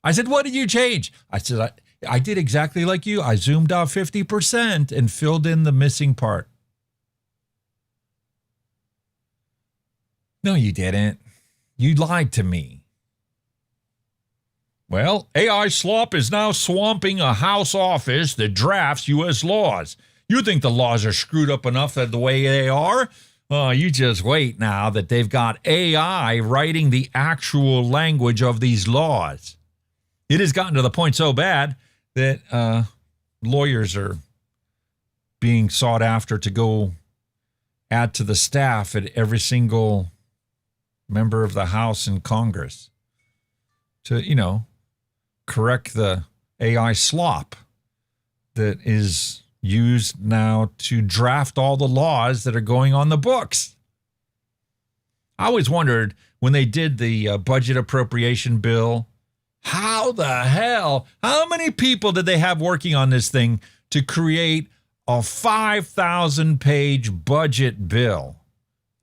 I said, what did you change? I said, I did exactly like you. I zoomed out 50% and filled in the missing part. No, you didn't. You lied to me. Well, AI slop is now swamping a House office that drafts U.S. laws. You think the laws are screwed up enough that the way they are? Oh, you just wait now that they've got AI writing the actual language of these laws. It has gotten to the point so bad that lawyers are being sought after to go add to the staff at every single member of the House and Congress to, correct the AI slop that is used now to draft all the laws that are going on the books. I always wondered when they did the budget appropriation bill, how many people did they have working on this thing to create a 5,000-page budget bill?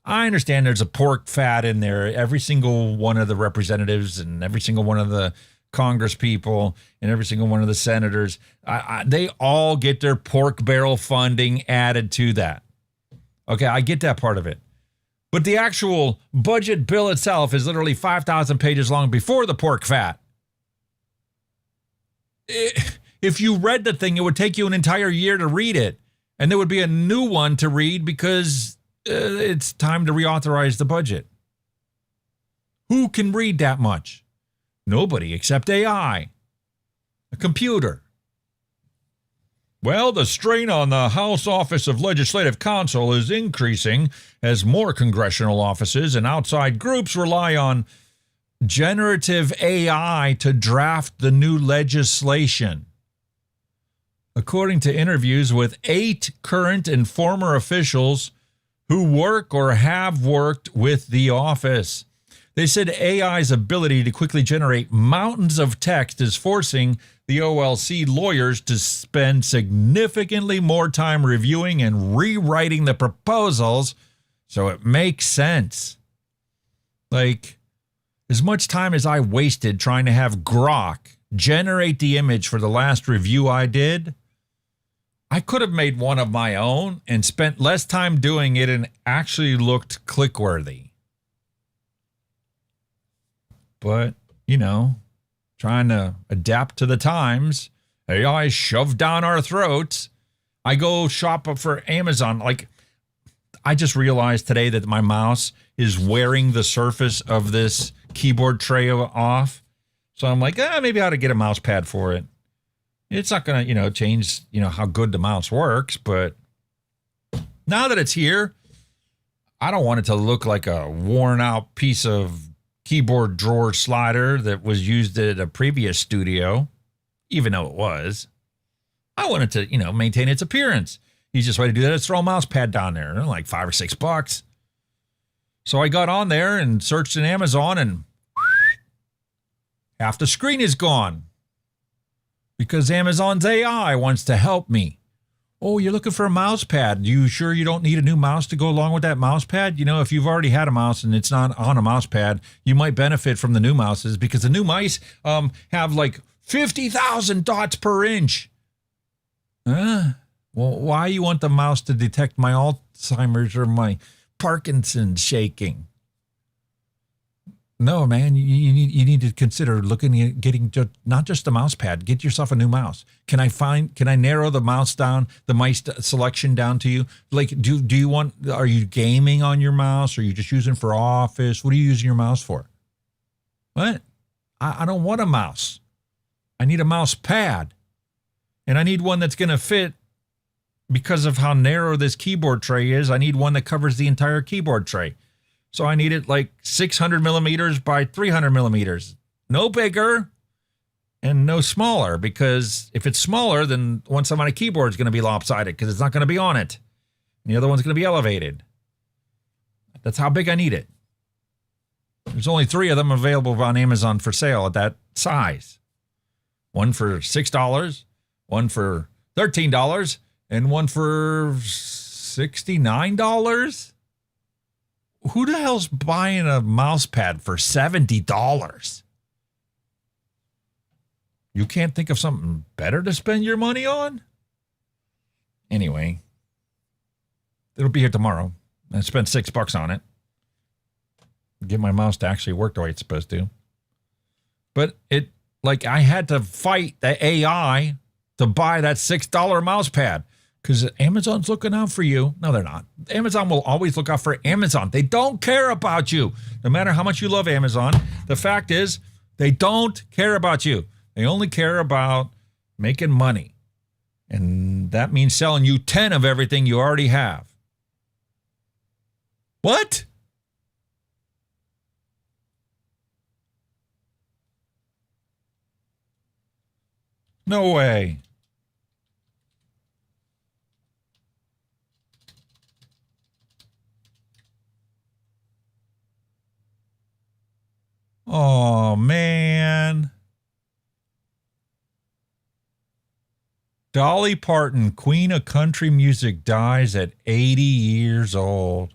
I understand there's a pork fat in there. Every single one of the representatives and every single one of the Congress people and every single one of the senators, they all get their pork barrel funding added to that. Okay, I get that part of it. But the actual budget bill itself is literally 5,000 pages long before the pork fat. If you read the thing, it would take you an entire year to read it. And there would be a new one to read because it's time to reauthorize the budget. Who can read that much? Nobody except AI. A computer. Well, the strain on the House Office of Legislative Counsel is increasing as more congressional offices and outside groups rely on generative AI to draft the new legislation. According to interviews with 8 current and former officials who work or have worked with the office, they said AI's ability to quickly generate mountains of text is forcing the OLC lawyers to spend significantly more time reviewing and rewriting the proposals so it makes sense. Like, as much time as I wasted trying to have Grok generate the image for the last review I did, I could have made one of my own and spent less time doing it and actually looked click-worthy. But, you know, trying to adapt to the times, AI shoved down our throats. I go shop up for Amazon. Like, I just realized today that my mouse is wearing the surface of this keyboard tray off. So I'm like, maybe I ought to get a mouse pad for it. It's not going to, change, how good the mouse works. But now that it's here, I don't want it to look like a worn out piece of keyboard drawer slider that was used at a previous studio, even though it was. I want it to, maintain its appearance. Easiest way to do that is throw a mouse pad down there. They're like $5 or $6. So I got on there and searched in Amazon, and half the screen is gone because Amazon's AI wants to help me. Oh, you're looking for a mouse pad. You sure you don't need a new mouse to go along with that mouse pad? If you've already had a mouse and it's not on a mouse pad, you might benefit from the new mouses because the new mice have like 50,000 dots per inch. Well, why you want the mouse to detect my Alzheimer's or my Parkinson's shaking? No, man, you need to consider looking at getting not just a mouse pad. Get yourself a new mouse. Can I narrow the mouse down, the mice selection down to you? Like, are you gaming on your mouse? Or are you just using for office? What are you using your mouse for? What? I don't want a mouse. I need a mouse pad. And I need one that's going to fit because of how narrow this keyboard tray is. I need one that covers the entire keyboard tray. So I need it like 600 millimeters by 300 millimeters. No bigger and no smaller, because if it's smaller, then one side of my keyboard is going to be lopsided because it's not going to be on it. And the other one's going to be elevated. That's how big I need it. There's only 3 of them available on Amazon for sale at that size. One for $6, one for $13, and one for $69. Who the hell's buying a mouse pad for $70? You can't think of something better to spend your money on? Anyway, it'll be here tomorrow. I spent $6 on it. Get my mouse to actually work the way it's supposed to. But I had to fight the AI to buy that $6 mouse pad. Because Amazon's looking out for you. No, they're not. Amazon will always look out for Amazon. They don't care about you. No matter how much you love Amazon, the fact is they don't care about you. They only care about making money. And that means selling you 10 of everything you already have. What? No way. Oh, man. Dolly Parton, queen of country music, dies at 80 years old.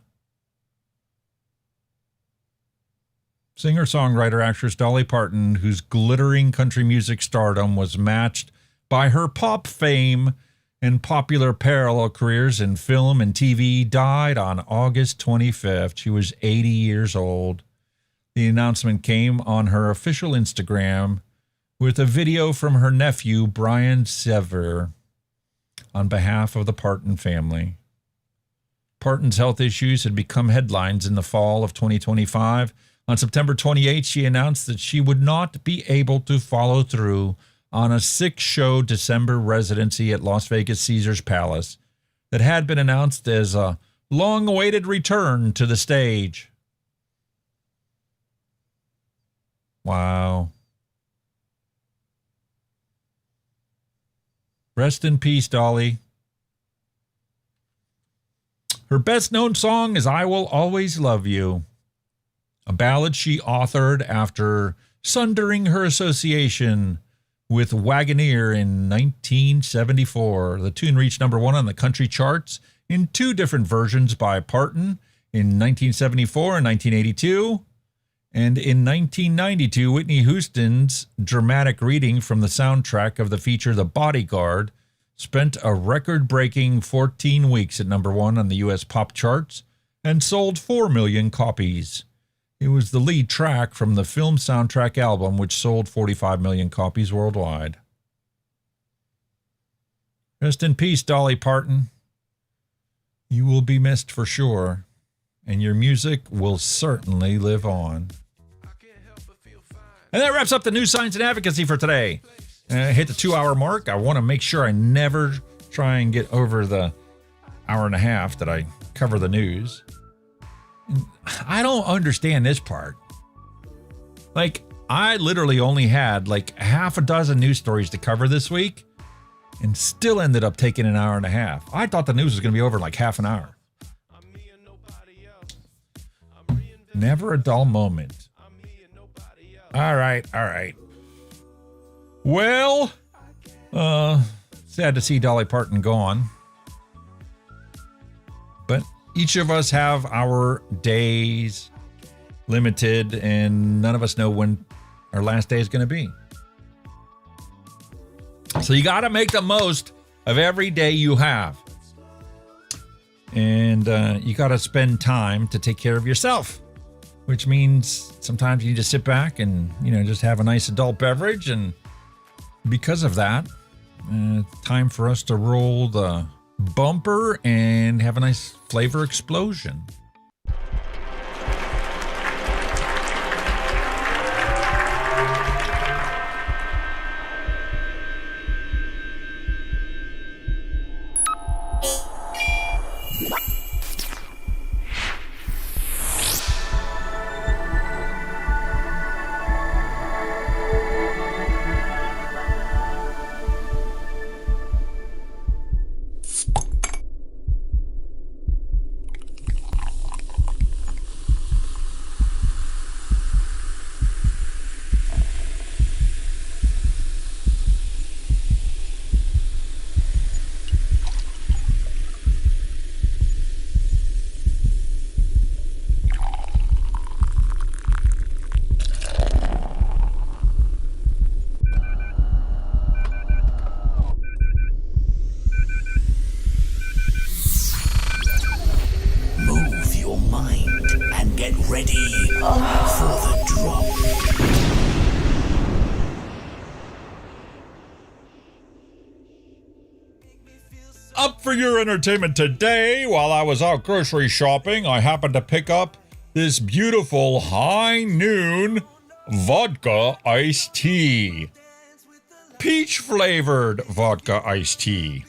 Singer-songwriter actress Dolly Parton, whose glittering country music stardom was matched by her pop fame and popular parallel careers in film and TV, died on August 25th. She was 80 years old. The announcement came on her official Instagram with a video from her nephew, Brian Sever, on behalf of the Parton family. Parton's health issues had become headlines in the fall of 2025. On September 28th, she announced that she would not be able to follow through on a 6-show December residency at Las Vegas Caesars Palace that had been announced as a long-awaited return to the stage. Wow. Rest in peace, Dolly. Her best-known song is I Will Always Love You, a ballad she authored after sundering her association with Wagoneer in 1974. The tune reached number 1 on the country charts in 2 different versions by Parton in 1974 and 1982. And in 1992, Whitney Houston's dramatic reading from the soundtrack of the feature The Bodyguard spent a record-breaking 14 weeks at #1 on the U.S. pop charts and sold 4 million copies. It was the lead track from the film soundtrack album, which sold 45 million copies worldwide. Rest in peace, Dolly Parton. You will be missed for sure, and your music will certainly live on. And that wraps up the news, science, and advocacy for today. Hit the 2-hour mark. I want to make sure I never try and get over the hour and a half that I cover the news. I don't understand this part. Like, I literally only had like half a dozen news stories to cover this week and still ended up taking an hour and a half. I thought the news was going to be over in like half an hour. Never a dull moment. All right. Well, sad to see Dolly Parton gone. But each of us have our days limited, and none of us know when our last day is going to be. So you got to make the most of every day you have. And you got to spend time to take care of yourself, which means sometimes you just sit back and, just have a nice adult beverage. And because of that, time for us to roll the bumper and have a nice flavor explosion. For your entertainment today, while I was out grocery shopping, I happened to pick up this beautiful High Noon vodka iced tea. Peach flavored vodka iced tea.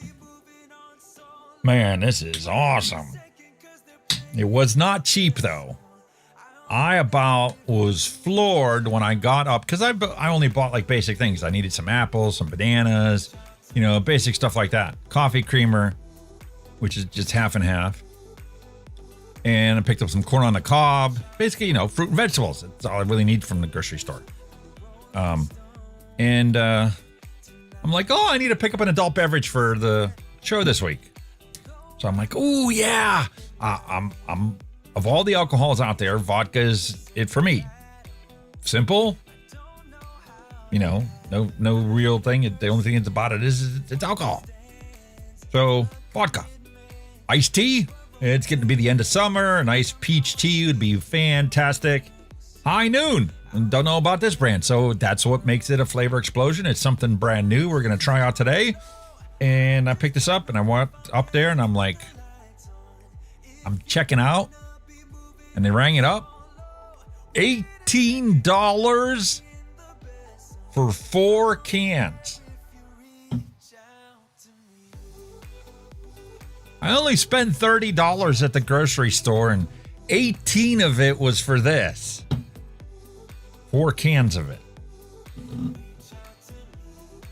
Man, this is awesome. It was not cheap though. I about was floored when I got up, because I only bought like basic things. I needed some apples, some bananas, basic stuff like that. Coffee creamer, which is just half and half. And I picked up some corn on the cob. Basically, fruit and vegetables. That's all I really need from the grocery store. I'm like, I need to pick up an adult beverage for the show this week. So I'm like, oh yeah. I'm of all the alcohols out there, vodka is it for me. Simple. No real thing. The only thing that's about it is it's alcohol. So vodka. Iced tea, it's getting to be the end of summer. A nice peach tea would be fantastic. High Noon, don't know about this brand, so that's what makes it a flavor explosion. It's something brand new we're going to try out today. And I picked this up and I went up there and I'm like, I'm checking out. And they rang it up. $18 for 4 cans. I only spent $30 at the grocery store, and 18 of it was for this. 4 cans of it.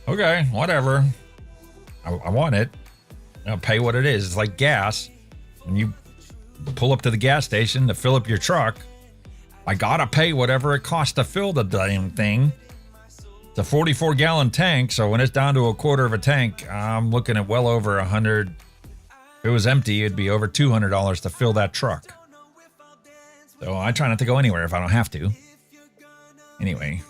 Okay, whatever. I want it. I'll pay what it is. It's like gas. When you pull up to the gas station to fill up your truck, I gotta pay whatever it costs to fill the damn thing. It's a 44-gallon tank, so when it's down to a quarter of a tank, I'm looking at well over 100. If it was empty, it'd be over $200 to fill that truck. So I try not to go anywhere if I don't have to. Anyway,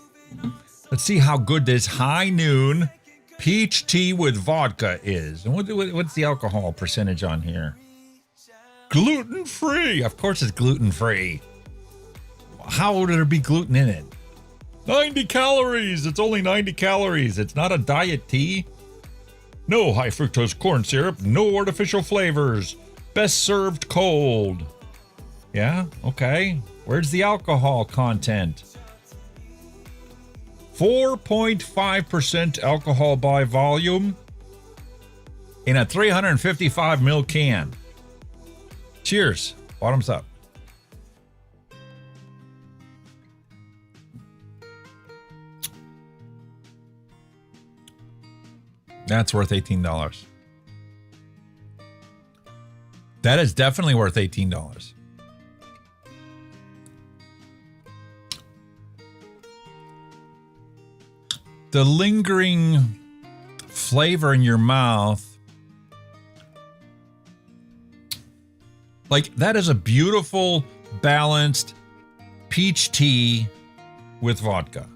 let's see how good this high noon peach tea with vodka is. And what's the alcohol percentage on here? Gluten-free. Of course it's gluten-free. How would there be gluten in it? 90 calories. It's only 90 calories. It's not a diet tea. No high fructose corn syrup. No artificial flavors. Best served cold. Yeah, okay. Where's the alcohol content? 4.5% alcohol by volume in a 355 ml can. Cheers. Bottoms up. That's worth $18. That is definitely worth $18. The lingering flavor in your mouth, like that is a beautiful, balanced peach tea with vodka.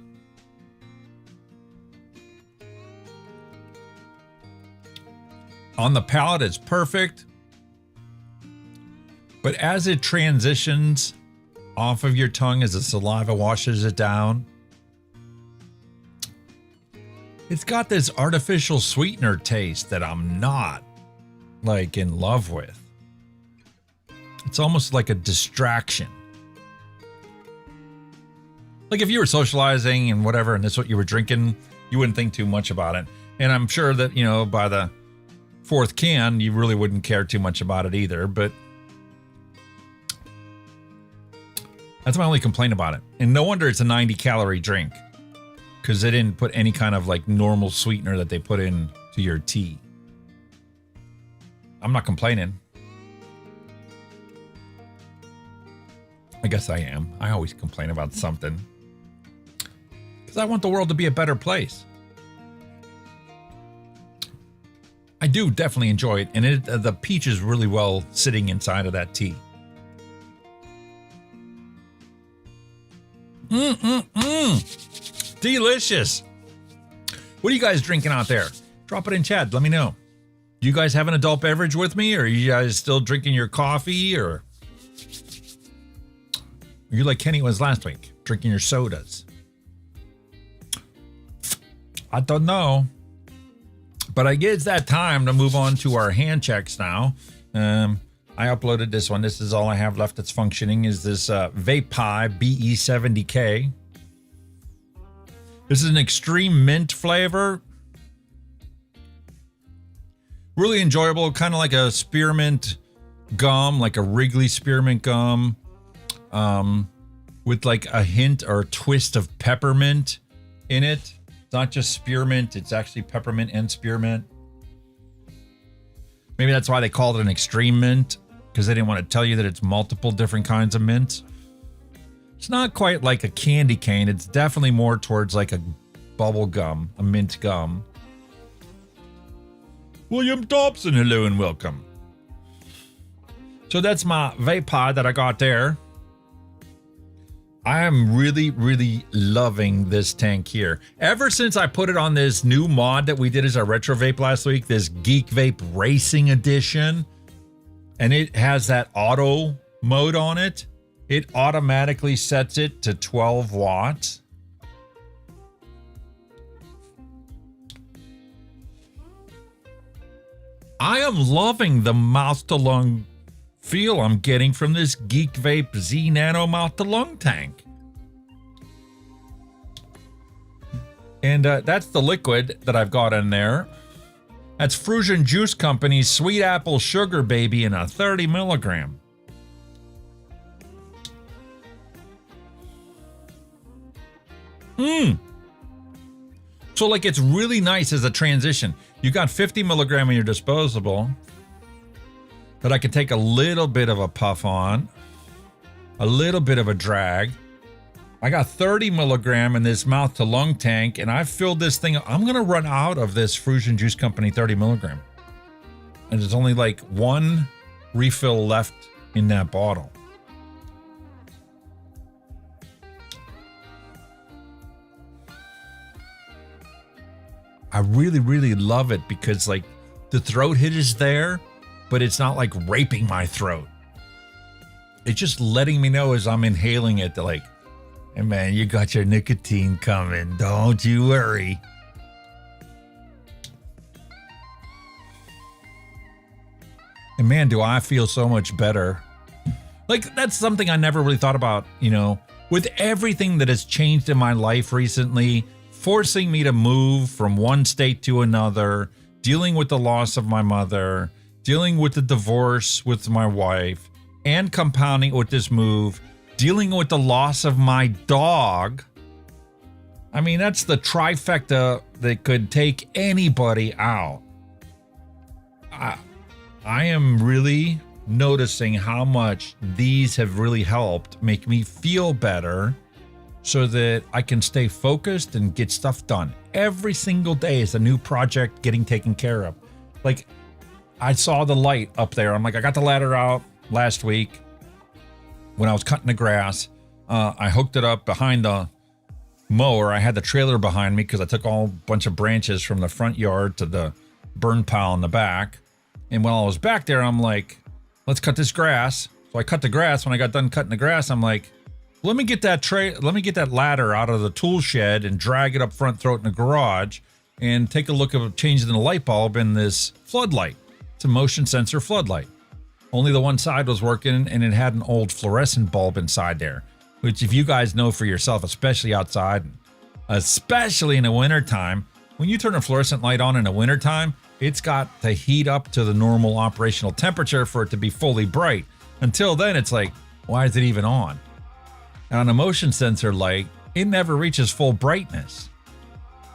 On the palate, it's perfect. But as it transitions off of your tongue, as the saliva washes it down, it's got this artificial sweetener taste that I'm not like in love with. It's almost like a distraction. Like if you were socializing and whatever, and that's what you were drinking, you wouldn't think too much about it. And I'm sure that, you know, by the fourth can, you really wouldn't care too much about it either, but that's my only complaint about it. And no wonder it's a 90 calorie drink, because they didn't put any kind of like normal sweetener that they put in to your tea. I'm not complaining. I guess I am. I always complain about something, because I want the world to be a better place. I do definitely enjoy it, and the peach is really well sitting inside of that tea. Delicious. What are you guys drinking out there? Drop it in chat. Let me know. Do you guys have an adult beverage with me, or are you guys still drinking your coffee, or are you like Kenny was last week, drinking your sodas? I don't know. But I guess it's that time to move on to our hand checks now. I uploaded this one. This is all I have left that's functioning, is this Vape BE70K. This is an extreme mint flavor. Really enjoyable, kind of like a spearmint gum, like a Wrigley spearmint gum, with like a hint or a twist of peppermint in it. Not just spearmint, it's actually peppermint and spearmint. Maybe that's why they called it an extreme mint, because they didn't want to tell you that it's multiple different kinds of mints. It's not quite like a candy cane. It's definitely more towards like a bubble gum, a mint gum. William Dobson, hello and welcome. So that's my vape pod that I got there. I am really, really loving this tank here. Ever since I put it on this new mod that we did as our retro vape last week, this Geek Vape Racing Edition, and it has that auto mode on it, it automatically sets it to 12 watts. I am loving the mouth to lung feel I'm getting from this Geek Vape Z Nano mouth to lung tank. And that's the liquid that I've got in there. That's Frusion Juice Company's Sweet Apple Sugar Baby in a 30 milligram. So like it's really nice as a transition. You got 50 milligram in your disposable that I can take a little bit of a puff on, a little bit of a drag. I got 30 milligram in this mouth to lung tank, and I've filled this thing. I'm going to run out of this Frusion Juice Company 30 milligram. And there's only like one refill left in that bottle. I really, really love it because like the throat hit is there, but it's not like raping my throat. It's just letting me know as I'm inhaling it that like, hey man, you got your nicotine coming. Don't you worry. And man, do I feel so much better. Like, that's something I never really thought about, you know, with everything that has changed in my life recently, forcing me to move from one state to another, dealing with the loss of my mother, dealing with the divorce with my wife, and compounding with this move, dealing with the loss of my dog. I mean, that's the trifecta that could take anybody out. I am really noticing how much these have really helped make me feel better so that I can stay focused and get stuff done. Every single day is a new project getting taken care of. Like, I saw the light up there. I'm like, I got the ladder out last week when I was cutting the grass. I hooked it up behind the mower. I had the trailer behind me because I took all a bunch of branches from the front yard to the burn pile in the back. And while I was back there, I'm like, let's cut this grass. So I cut the grass. When I got done cutting the grass, I'm like, let me get that ladder out of the tool shed and drag it up front, throw it in the garage, and take a look at changing the light bulb in this floodlight. It's a motion sensor floodlight. Only the one side was working, and it had an old fluorescent bulb inside there, which if you guys know for yourself, especially outside, especially in the wintertime, when you turn a fluorescent light on in the wintertime, it's got to heat up to the normal operational temperature for it to be fully bright. Until then, it's like, why is it even on? And on a motion sensor light, it never reaches full brightness.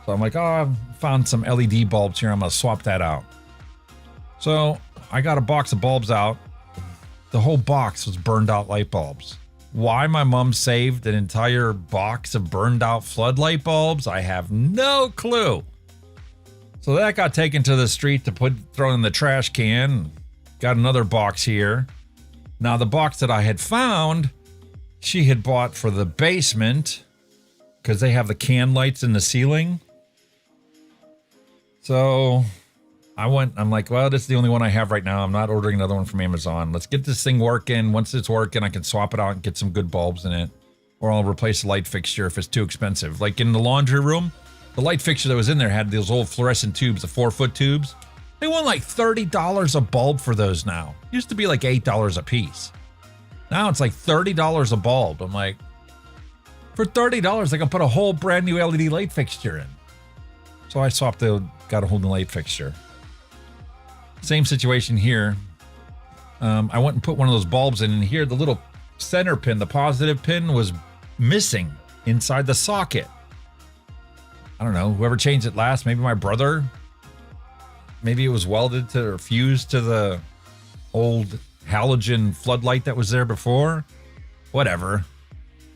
So I'm like, oh, I found some LED bulbs here. I'm going to swap that out. So I got a box of bulbs out. The whole box was burned out light bulbs. Why my mom saved an entire box of burned out floodlight bulbs, I have no clue. So that got taken to the street to thrown in the trash can. Got another box here. Now the box that I had found, she had bought for the basement because they have the can lights in the ceiling. So I'm like, well, this is the only one I have right now. I'm not ordering another one from Amazon. Let's get this thing working. Once it's working, I can swap it out and get some good bulbs in it. Or I'll replace the light fixture if it's too expensive. Like in the laundry room, the light fixture that was in there had those old fluorescent tubes, the 4-foot tubes. They want like $30 a bulb for those now. Used to be like $8 a piece. Now it's like $30 a bulb. I'm like, for $30, I can put a whole brand new LED light fixture in. So I got a whole new light fixture. Same situation here. I went and put one of those bulbs in, and here the little center pin, the positive pin, was missing inside the socket. I don't know, whoever changed it last, maybe my brother. Maybe it was welded to or fused to the old halogen floodlight that was there before. Whatever.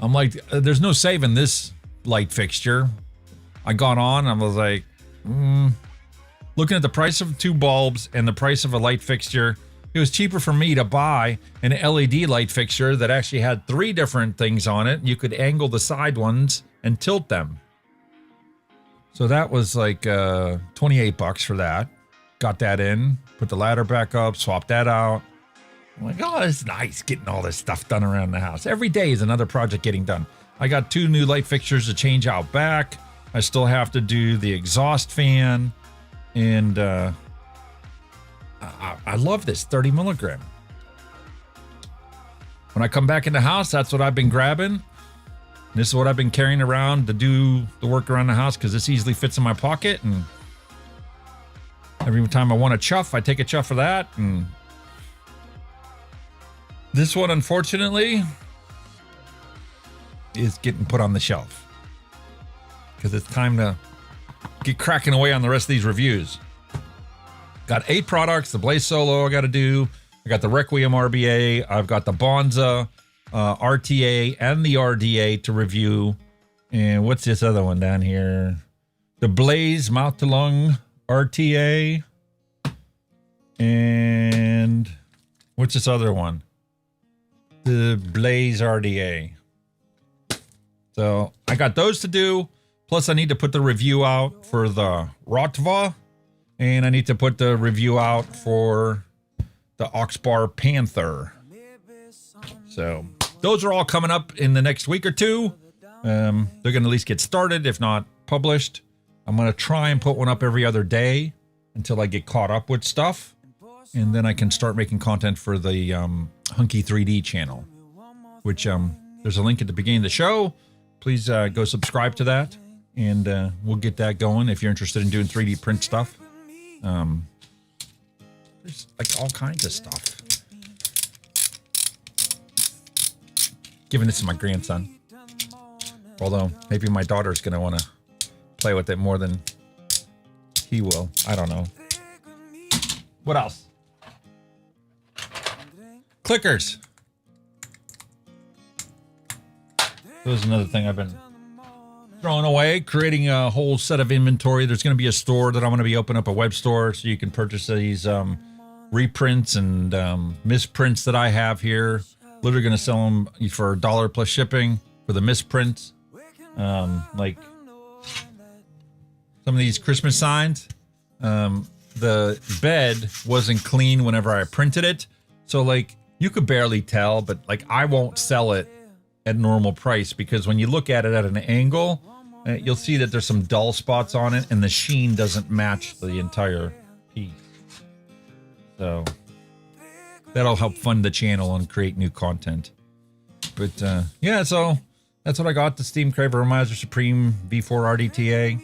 I'm like, there's no saving this light fixture. I got on, I was like, looking at the price of 2 bulbs and the price of a light fixture, it was cheaper for me to buy an LED light fixture that actually had 3 different things on it. You could angle the side ones and tilt them. So that was like $28 for that. Got that in, put the ladder back up, swapped that out. I'm like, oh, it's nice getting all this stuff done around the house. Every day is another project getting done. I got 2 new light fixtures to change out back. I still have to do the exhaust fan. And I love this 30 milligram. When I come back in the house, that's what I've been grabbing. This is what I've been carrying around to do the work around the house because this easily fits in my pocket. And every time I want a chuff, I take a chuff of that. And this one, unfortunately, is getting put on the shelf because it's time to get cracking away on the rest of these reviews. Got 8 products. The Blaze Solo I got to do. I got the Requiem RBA. I've got the Bonza RTA and the RDA to review. And what's this other one down here? The Blaze Mouth to Lung RTA. And what's this other one? The Blaze RDA. So I got those to do. Plus, I need to put the review out for the Rotva, and I need to put the review out for the Oxbar Panther. So those are all coming up in the next week or two. They're going to at least get started, if not published. I'm going to try and put one up every other day until I get caught up with stuff. And then I can start making content for the Hunky 3D channel, which there's a link at the beginning of the show. Please go subscribe to that, and we'll get that going if you're interested in doing 3D print stuff. There's like all kinds of stuff. Giving this to my grandson. Although maybe my daughter's going to want to play with it more than he will. I don't know. What else? Clickers. There's another thing I've been throwing away, creating a whole set of inventory. There's going to be a store that I'm going to be opening up, a web store, so you can purchase these reprints and misprints that I have here. Literally going to sell them for $1 plus shipping for the misprints. Like some of these Christmas signs. The bed wasn't clean whenever I printed it. So like you could barely tell, but like I won't sell it at normal price because when you look at it at an angle, you'll see that there's some dull spots on it and the sheen doesn't match the entire piece. So that'll help fund the channel and create new content. But yeah, so that's what I got. The Steam Crave Aromizer Supreme V4 RDTA.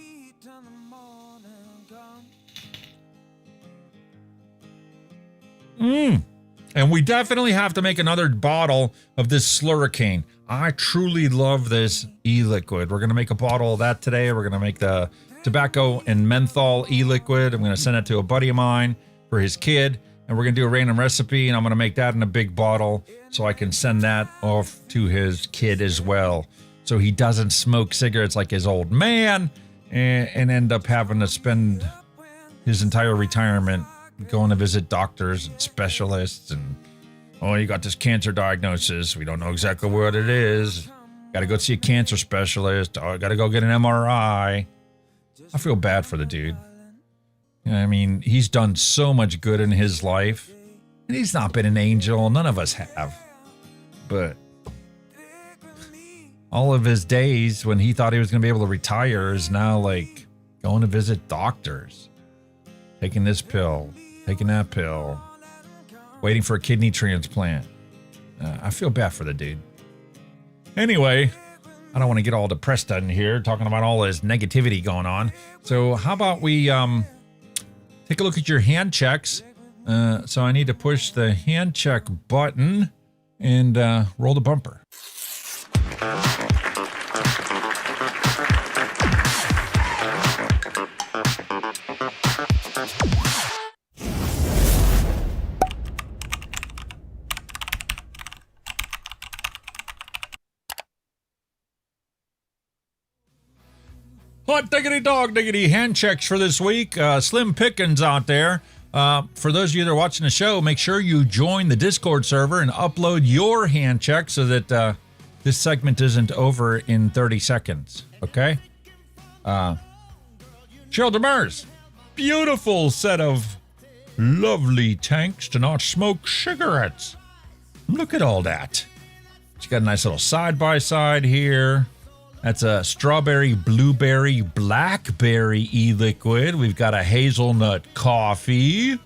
And we definitely have to make another bottle of this Slurricane. I truly love this e-liquid. We're going to make a bottle of that today. We're going to make the tobacco and menthol e-liquid. I'm going to send it to a buddy of mine for his kid. And we're going to do a random recipe, and I'm going to make that in a big bottle so I can send that off to his kid as well. So he doesn't smoke cigarettes like his old man and end up having to spend his entire retirement going to visit doctors and specialists and, oh, you got this cancer diagnosis. We don't know exactly what it is. Got to go see a cancer specialist. Oh, I got to go get an MRI. I feel bad for the dude. I mean, he's done so much good in his life. And he's not been an angel. None of us have. But all of his days when he thought he was going to be able to retire is now like going to visit doctors. Taking this pill. Taking that pill. Waiting for a kidney transplant. I feel bad for the dude. Anyway, I don't want to get all depressed in here talking about all this negativity going on. So how about we take a look at your hand checks. So I need to push the hand check button and roll the bumper. Hot diggity dog diggity hand checks for this week. Slim pickings out there. For those of you that are watching the show, make sure you join the Discord server and upload your hand check so that this segment isn't over in 30 seconds. Okay? Cheryl Demers. Beautiful set of lovely tanks to not smoke cigarettes. Look at all that. She's got a nice little side-by-side here. That's a strawberry, blueberry, blackberry e-liquid. We've got a hazelnut coffee.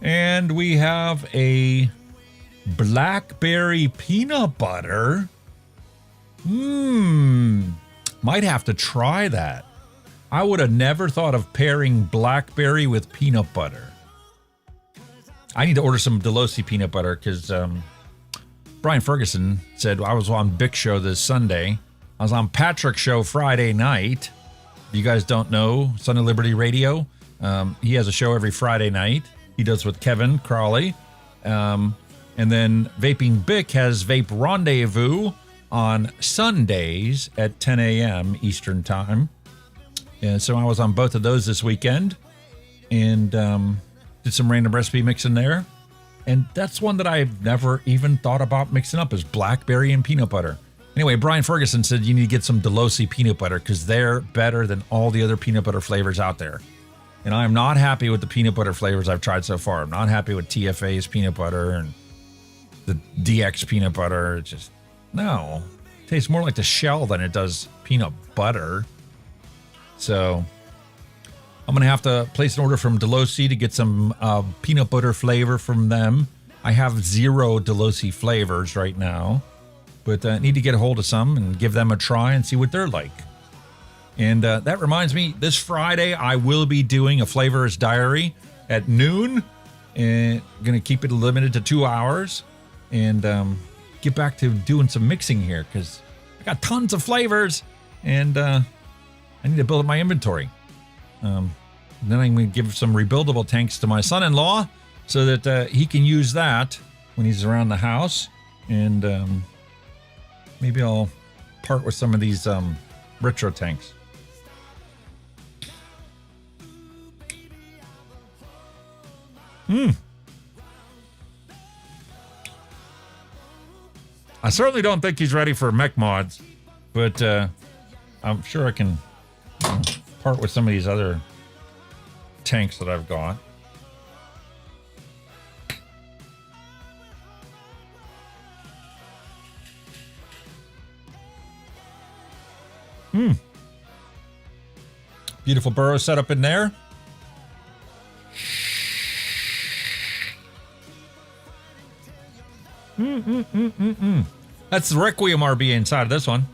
And we have a blackberry peanut butter. Might have to try that. I would have never thought of pairing blackberry with peanut butter. I need to order some Delosi peanut butter because Brian Ferguson said I was on Bick's show this Sunday. I was on Patrick's show Friday night. If you guys don't know, Son of Liberty Radio. He has a show every Friday night. He does with Kevin Crawley. And then Vaping Bick has Vape Rendezvous on Sundays at 10 a.m. Eastern Time. And so I was on both of those this weekend and did some random recipe mixing there. And that's one that I've never even thought about mixing up is blackberry and peanut butter. Anyway, Brian Ferguson said you need to get some Delosi peanut butter because they're better than all the other peanut butter flavors out there. And I am not happy with the peanut butter flavors I've tried so far. I'm not happy with TFA's peanut butter and the DX peanut butter. It's just, no. It tastes more like the shell than it does peanut butter. So I'm going to have to place an order from Delosi to get some peanut butter flavor from them. I have 0 Delosi flavors right now, but I need to get a hold of some and give them a try and see what they're like. And that reminds me, this Friday, I will be doing a flavorist diary at noon. And going to keep it limited to 2 hours. And get back to doing some mixing here because I got tons of flavors. And I need to build up my inventory. Then I'm going to give some rebuildable tanks to my son-in-law so that he can use that when he's around the house. And maybe I'll part with some of these retro tanks. I certainly don't think he's ready for mech mods, but I'm sure I can part with some of these other tanks that I've got. Beautiful burrow set up in there. That's the Requiem RB inside of this one.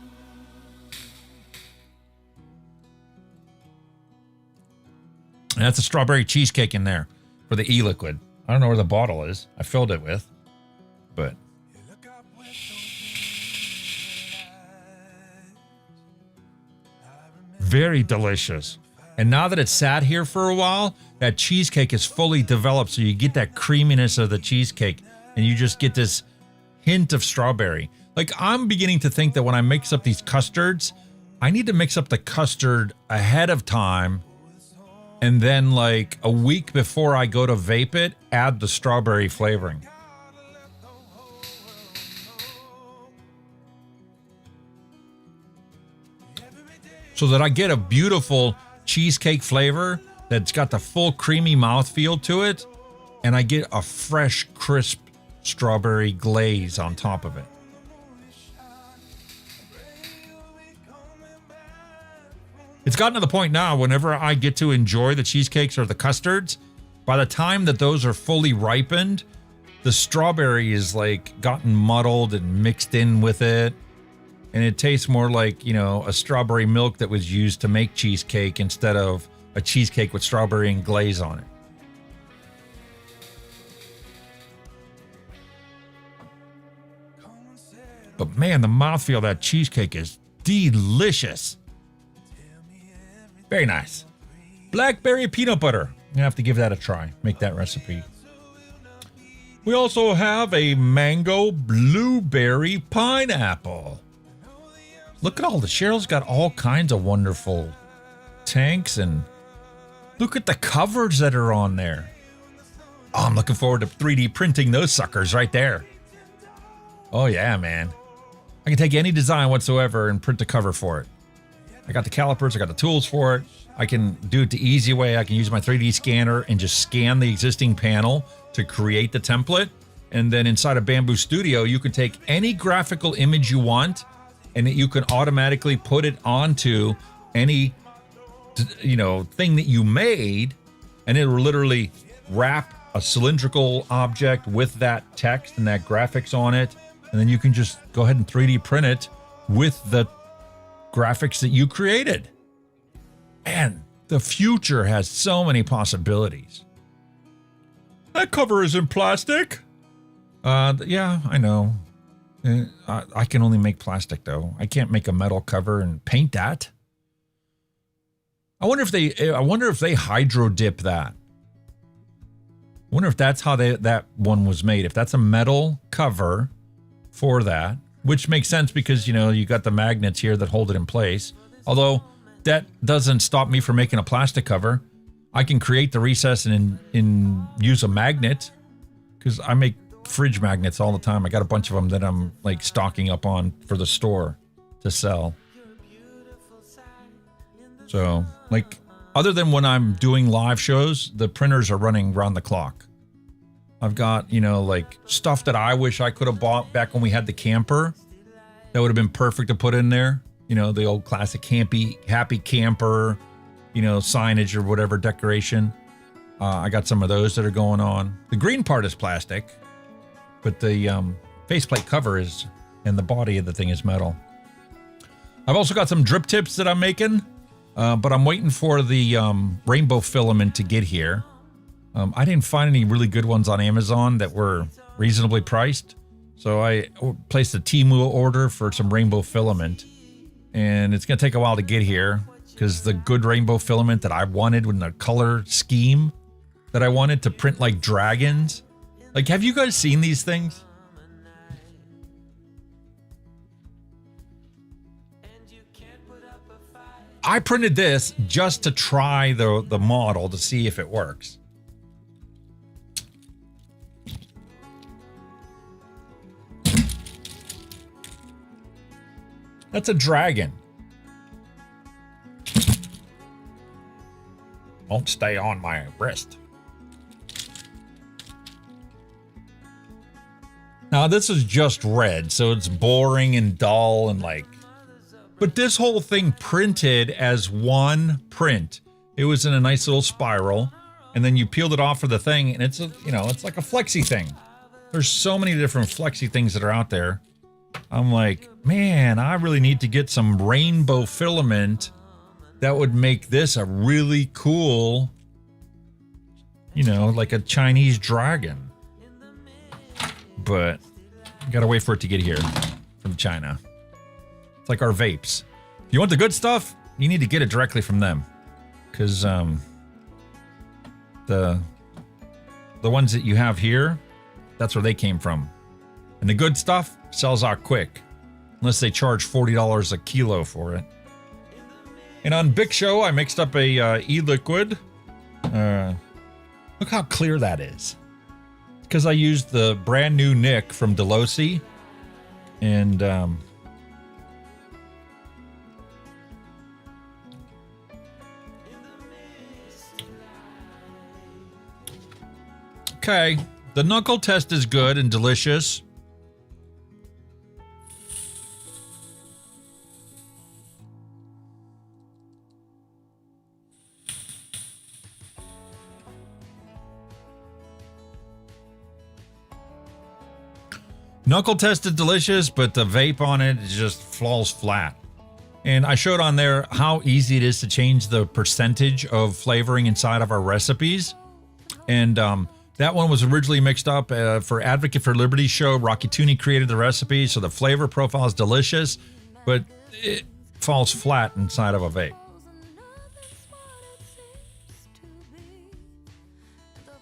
And that's a strawberry cheesecake in there for the e-liquid. I don't know where the bottle is. I filled it with, but very delicious. And now that it's sat here for a while, that cheesecake is fully developed, so you get that creaminess of the cheesecake, and you just get this hint of strawberry. Like, I'm beginning to think that when I mix up these custards, I need to mix up the custard ahead of time, and then like a week before I go to vape it, add the strawberry flavoring. So that I get a beautiful cheesecake flavor that's got the full creamy mouthfeel to it, and I get a fresh, crisp strawberry glaze on top of it. It's gotten to the point now, whenever I get to enjoy the cheesecakes or the custards, by the time that those are fully ripened, the strawberry is like gotten muddled and mixed in with it. And it tastes more like, you know, a strawberry milk that was used to make cheesecake instead of a cheesecake with strawberry and glaze on it. But man, the mouthfeel of that cheesecake is delicious. Very nice. Blackberry peanut butter. I'm gonna have to give that a try. Make that recipe. We also have a mango blueberry pineapple. Look at all the Cheryl's got all kinds of wonderful tanks, and look at the covers that are on there. Oh, I'm looking forward to 3D printing those suckers right there. Oh yeah, man. I can take any design whatsoever and print the cover for it. I got the calipers, I got the tools for it. I can do it the easy way. I can use my 3D scanner and just scan the existing panel to create the template. And then inside of Bamboo Studio, you can take any graphical image you want, and you can automatically put it onto any, you know, thing that you made, and it will literally wrap a cylindrical object with that text and that graphics on it, and then you can just go ahead and 3D print it with the graphics that you created. Man, the future has so many possibilities. That cover is in plastic. Yeah, I know. I can only make plastic though. I can't make a metal cover and paint that. I wonder if they hydro dip that. I wonder if that's how that one was made. If that's a metal cover for that, which makes sense because, you know, you got the magnets here that hold it in place. Although that doesn't stop me from making a plastic cover. I can create the recess and use a magnet, because I make fridge magnets all the time. I got a bunch of them that I'm like stocking up on for the store to sell. So, like, other than when I'm doing live shows, the printers are running round the clock. I've got, you know, like stuff that I wish I could have bought back when we had the camper. That would have been perfect to put in there. You know, the old classic happy camper, you know, signage or whatever decoration. I got some of those that are going on. The green part is plastic, but the faceplate cover is, and the body of the thing is metal. I've also got some drip tips that I'm making, but I'm waiting for the rainbow filament to get here. I didn't find any really good ones on Amazon that were reasonably priced. So I placed a Temu order for some rainbow filament, and it's going to take a while to get here because the good rainbow filament that I wanted in the color scheme that I wanted to print like dragons. Like, have you guys seen these things? I printed this just to try the model to see if it works. That's a dragon. Won't stay on my wrist. Now this is just red, so it's boring and dull and like, but this whole thing printed as one print. It was in a nice little spiral, and then you peeled it off for the thing, and it's a, you know, it's like a flexi thing. There's so many different flexi things that are out there. I'm like, man, I really need to get some rainbow filament that would make this a really cool, you know, like a Chinese dragon. But you gotta wait for it to get here from China. It's like our vapes. If you want the good stuff, you need to get it directly from them. Because the ones that you have here, that's where they came from. And the good stuff sells out quick, unless they charge $40 a kilo for it. And on Big Show, I mixed up a e-liquid. Look how clear that is. Because I used the brand new Nick from Delosi, and okay, the knuckle test is good and delicious. Knuckle test is delicious, but the vape on it just falls flat. And I showed on there how easy it is to change the percentage of flavoring inside of our recipes. And that one was originally mixed up for Advocate for Liberty show. Rocky Tooney created the recipe, so the flavor profile is delicious, but it falls flat inside of a vape.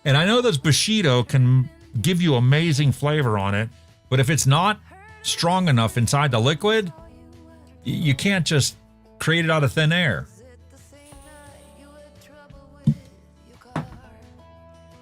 And I know this Bushido can give you amazing flavor on it, but if it's not strong enough inside the liquid, you can't just create it out of thin air.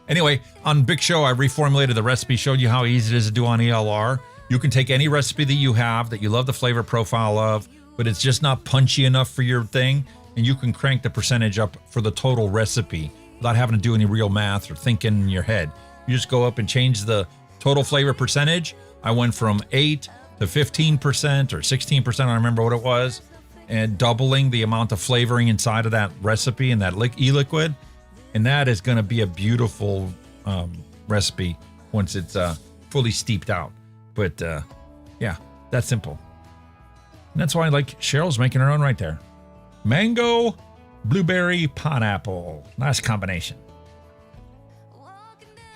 Anyway, on Big Show, I reformulated the recipe, showed you how easy it is to do on ELR. You can take any recipe that you have that you love the flavor profile of, but it's just not punchy enough for your thing, and you can crank the percentage up for the total recipe without having to do any real math or thinking in your head. You just go up and change the total flavor percentage. I went from 8 to 15% or 16%, I don't remember what it was, and doubling the amount of flavoring inside of that recipe and that e-liquid. And that is going to be a beautiful recipe once it's fully steeped out. But yeah, that's simple. And that's why I like Cheryl's making her own right there. Mango, blueberry, pineapple. Nice combination.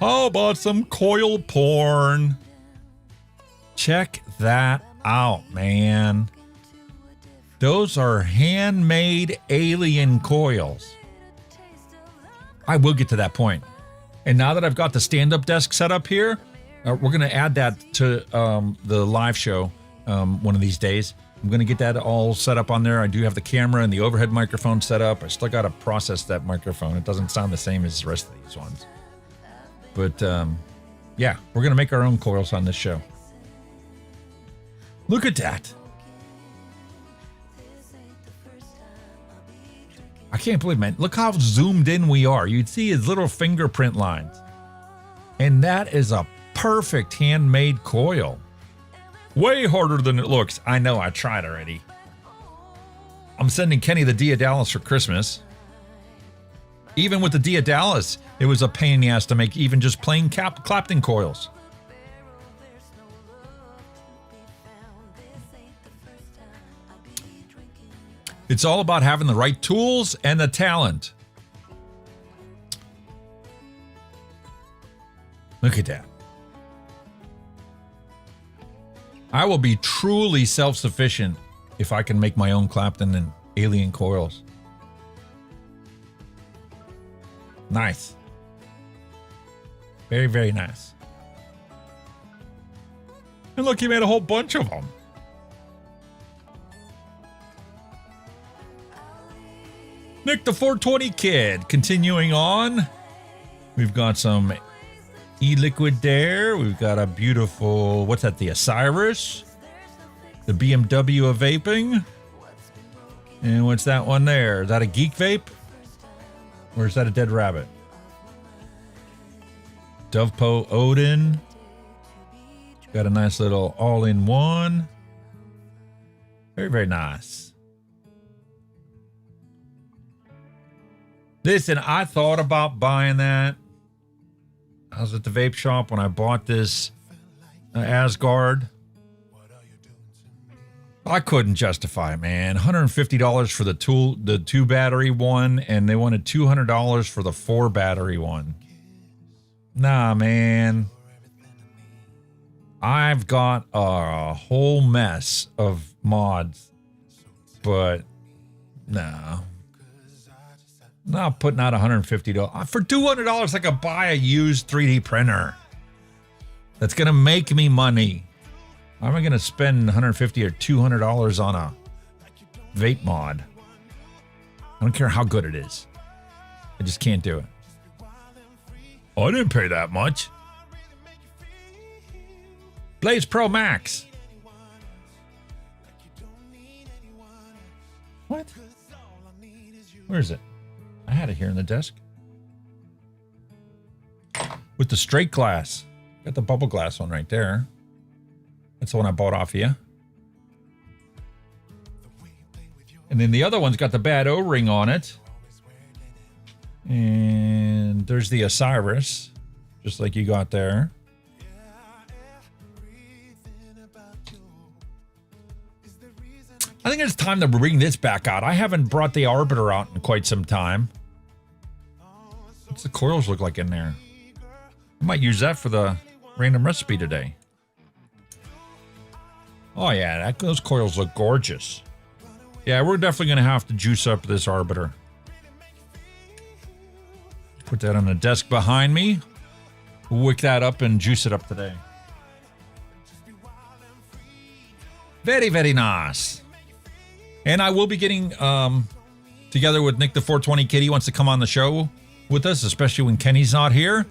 How about some coil porn? Check that out, man. Those are handmade alien coils. I will get to that point. And now that I've got the stand-up desk set up here, we're going to add that to the live show one of these days. I'm going to get that all set up on there. I do have the camera and the overhead microphone set up. I still got to process that microphone. It doesn't sound the same as the rest of these ones. But Yeah, we're going to make our own coils on this show. Look at that. I can't believe, man. Look how zoomed in we are. You'd see his little fingerprint lines. And that is a perfect handmade coil. Way harder than it looks. I know, I tried already. I'm sending Kenny the Diadalis for Christmas. Even with the Diadalis, it was a pain in the ass to make even just plain Clapton coils. It's all about having the right tools and the talent. Look at that. I will be truly self-sufficient if I can make my own Clapton and Alien coils. Nice. Very, very nice. And look, he made a whole bunch of them. Nick the 420 Kid, continuing on. We've got some e-liquid there. We've got a beautiful, what's that, the Osiris? The BMW of vaping. And what's that one there? Is that a Geek Vape? Or is that a Dead Rabbit? Dovepo Odin. Got a nice little all-in-one. Very, very nice. Listen, I thought about buying that. I was at the vape shop when I bought this Asgard. I couldn't justify it, man. $150 for the 2 battery one, and they wanted $200 for the 4 battery one. Nah, man. I've got a whole mess of mods, but no. Not putting out $150. For $200, I could buy a used 3D printer. That's going to make me money. How am I going to spend $150 or $200 on a vape mod? I don't care how good it is. I just can't do it. Oh, I didn't pay that much. Blaze Pro Max. What? Where is it? I had it here in the desk. With the straight glass. Got the bubble glass one right there. That's the one I bought off of you. And then the other one's got the bad O-ring on it. And there's the Osiris. Just like you got there. I think it's time to bring this back out. I haven't brought the Arbiter out in quite some time. What's the coils look like in there? I might use that for the random recipe today. Oh yeah, those coils look gorgeous. Yeah, we're definitely going to have to juice up this Arbiter. Put that on the desk behind me. We'll wick that up and juice it up today. Very, very nice. And I will be getting together with Nick the 420 Kid. He wants to come on the show with us, especially when Kenny's not here.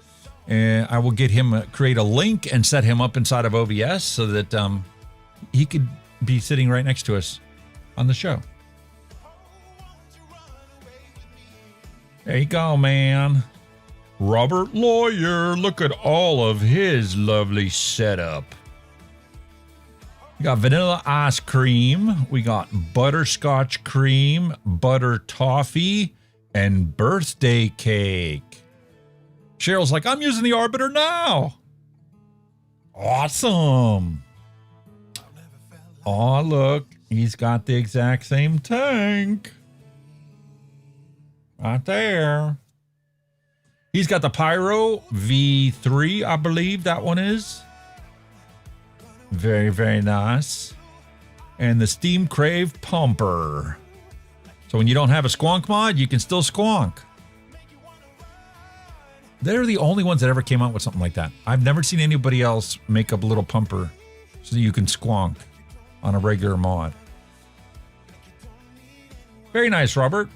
And I will get him create a link and set him up inside of OBS so that he could be sitting right next to us on the show. There you go, man. Robert Lawyer, look at all of his lovely setup. We got vanilla ice cream. We got butterscotch cream, butter toffee, and birthday cake. Cheryl's like, I'm using the Arbiter now. Awesome. Oh, look. He's got the exact same tank. Right there. He's got the Pyro V3, I believe that one is. Very, very nice. And the Steam Crave Pumper. So when you don't have a squonk mod, you can still squonk. They're the only ones that ever came out with something like that. I've never seen anybody else make up a little pumper so that you can squonk on a regular mod. Very nice, Robert.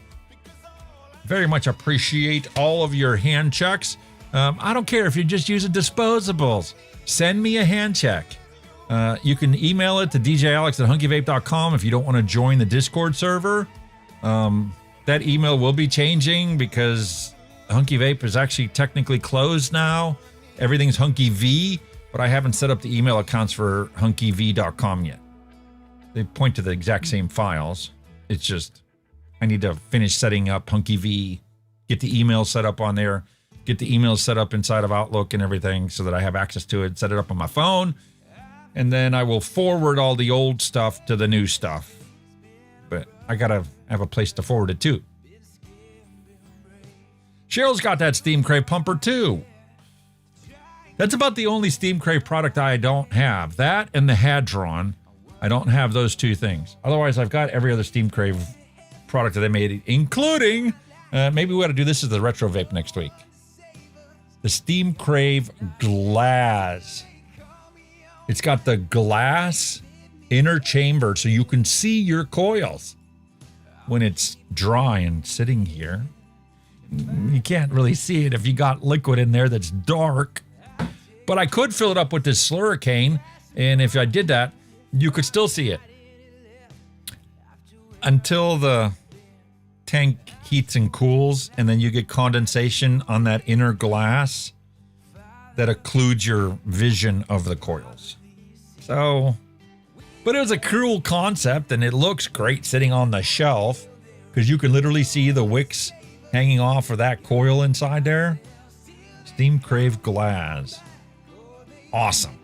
Very much appreciate all of your hand checks. I don't care if you're just using disposables. Send me a hand check. You can email it to djalex@hunkyvape.com if you don't want to join the Discord server. That email will be changing because Hunky Vape is actually technically closed now. Everything's Hunky V, but I haven't set up the email accounts for hunkyv.com yet. They point to the exact same files. It's just I need to finish setting up Hunky V, get the email set up on there, get the emails set up inside of Outlook and everything so that I have access to it, set it up on my phone, and then I will forward all the old stuff to the new stuff. But I gotta have a place to forward it to. Cheryl's got that Steam Crave pumper too. That's about the only Steam Crave product I don't have. That and the Hadron. I don't have those two things. Otherwise, I've got every other Steam Crave product that they made, including, maybe we ought to do this as the retro vape next week. The Steam Crave glass. It's got the glass inner chamber so you can see your coils when it's dry and sitting here. You can't really see it if you got liquid in there that's dark. But I could fill it up with this slurricane, and if I did that, you could still see it. Until the tank heats and cools, and then you get condensation on that inner glass that occludes your vision of the coils. So, but it was a cool concept, and it looks great sitting on the shelf because you can literally see the wicks hanging off of that coil inside there. Steam Crave glass. Awesome.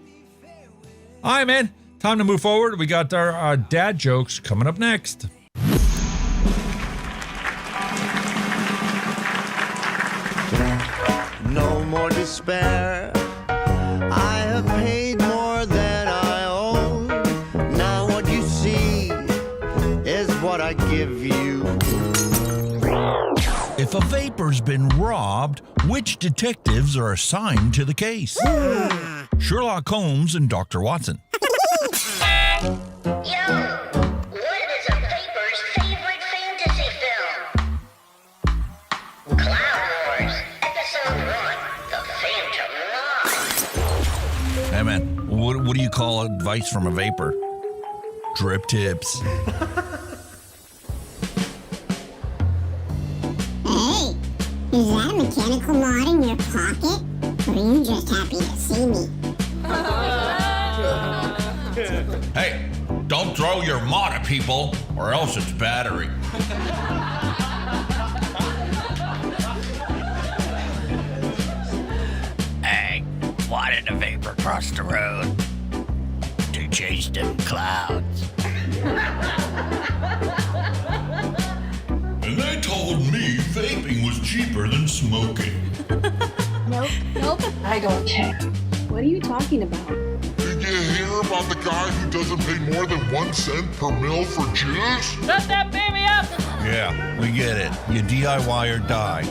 All right, man. Time to move forward. We got our dad jokes coming up next. No more despair. I have paid more than I owe. Now what you see is what I give you. If a vapor's been robbed, which detectives are assigned to the case? Sherlock Holmes and Dr. Watson. Yo, what is a vapor's favorite fantasy film? Cloud Wars, Episode 1, The Phantom Line. Hey man, what do you call advice from a vapor? Drip tips. Hey, is that a mechanical mod in your pocket? Or are you just happy to see me? Hey, don't throw your mod at people, or else it's battery. Hey, why did a vapor cross the road? To chase them clouds. And they told me vaping was cheaper than smoking. Nope, I don't care. What are you talking about? Did you hear about the guy who doesn't pay more than 1 cent per mil for juice? Shut that baby up! Yeah, we get it. You DIY or die.